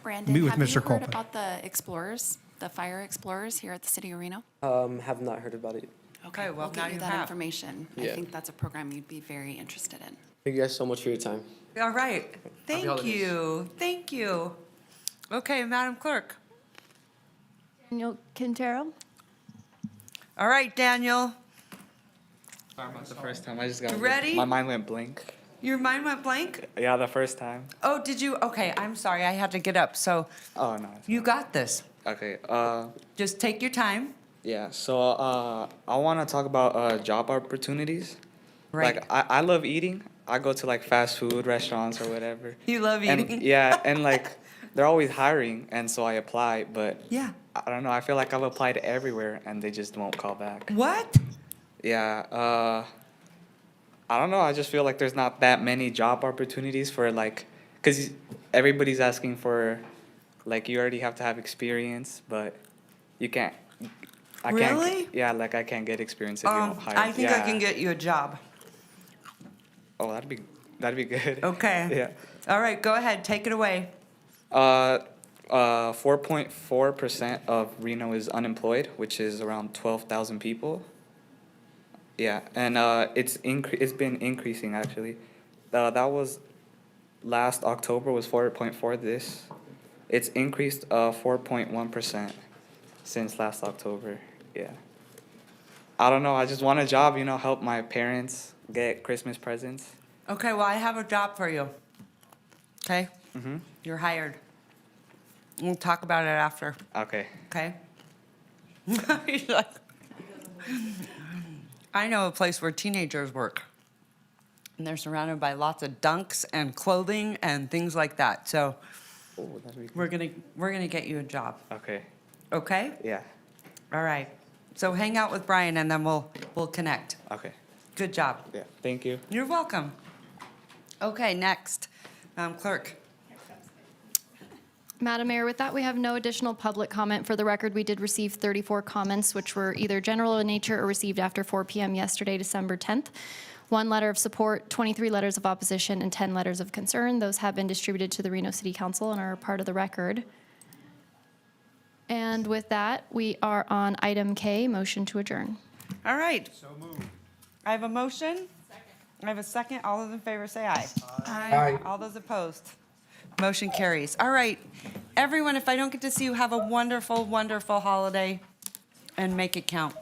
Brandon, Meet with have you Mr. heard Coleman. about the explorers, the fire explorers here at the city of Reno? Have not heard about it. Okay, well, We'll now get you you that have. information. I Yeah. think that's a program you'd be very interested in. Thank you guys so much for your time. All right. Thank holidays. you. Thank you. Okay, Madam Clerk. Daniel Quintero? All right, Daniel. Sorry about the first time. I just got You ready? My mind went blank. Your mind went blank? Yeah, the first time. Oh, did you? Okay, I'm sorry. I had to get up. So Oh no. you got this. Okay. Just take your time. Yeah. So I want to talk about job opportunities. Right. Like I love eating. I go to like fast food restaurants or whatever. You love And, eating? yeah, and like they're always hiring, and so I apply, but Yeah. I don't know. I feel like I've applied everywhere, and they just won't call back. What? Yeah. I don't know. I just feel like there's not that many job opportunities for like, cause everybody's asking for, like you already have to have experience, but you can't. I Really? Can't, yeah, like I can't get experience if you don't hire. I think I yeah. can get you a job. Oh, that'd be good. Okay. Yeah. All right, go ahead. Take it away. 4.4% of Reno is unemployed, which is around 12,000 people. Yeah, and it's been increasing actually. That was last October was 4.4. It's increased 4.1% since last October. Yeah. I don't know. I just want a job. Help my parents get Christmas presents. Okay, well, I have a job for you. Okay? Mhm. You're hired. We'll talk about it after. Okay. Okay? He's like, I know a place where teenagers work. And they're surrounded by lots of dunks and clothing and things like that. So Oh, that'd be we're gonna get you a job. okay. Okay? Yeah. All right. So hang out with Brian and then we'll connect. Okay. Good job. Yeah. Thank you. You're welcome. Okay, next. Clerk. Madam Mayor, with that, we have no additional public comment. For the record, we did receive 34 comments, which were either general in nature or received after 4 p.m. yesterday, December 10th. 1 letter of support, 23 letters of opposition, and 10 letters of concern. Those have been distributed to the Reno City Council and are part of the record. And with that, we are on item K, motion to adjourn. All right. So moved. I have a motion. Second. I have a second. All those in favor say aye. Aye. All those opposed? Motion carries. All right. Everyone, if I don't get to see you, have a wonderful, wonderful holiday and make it count.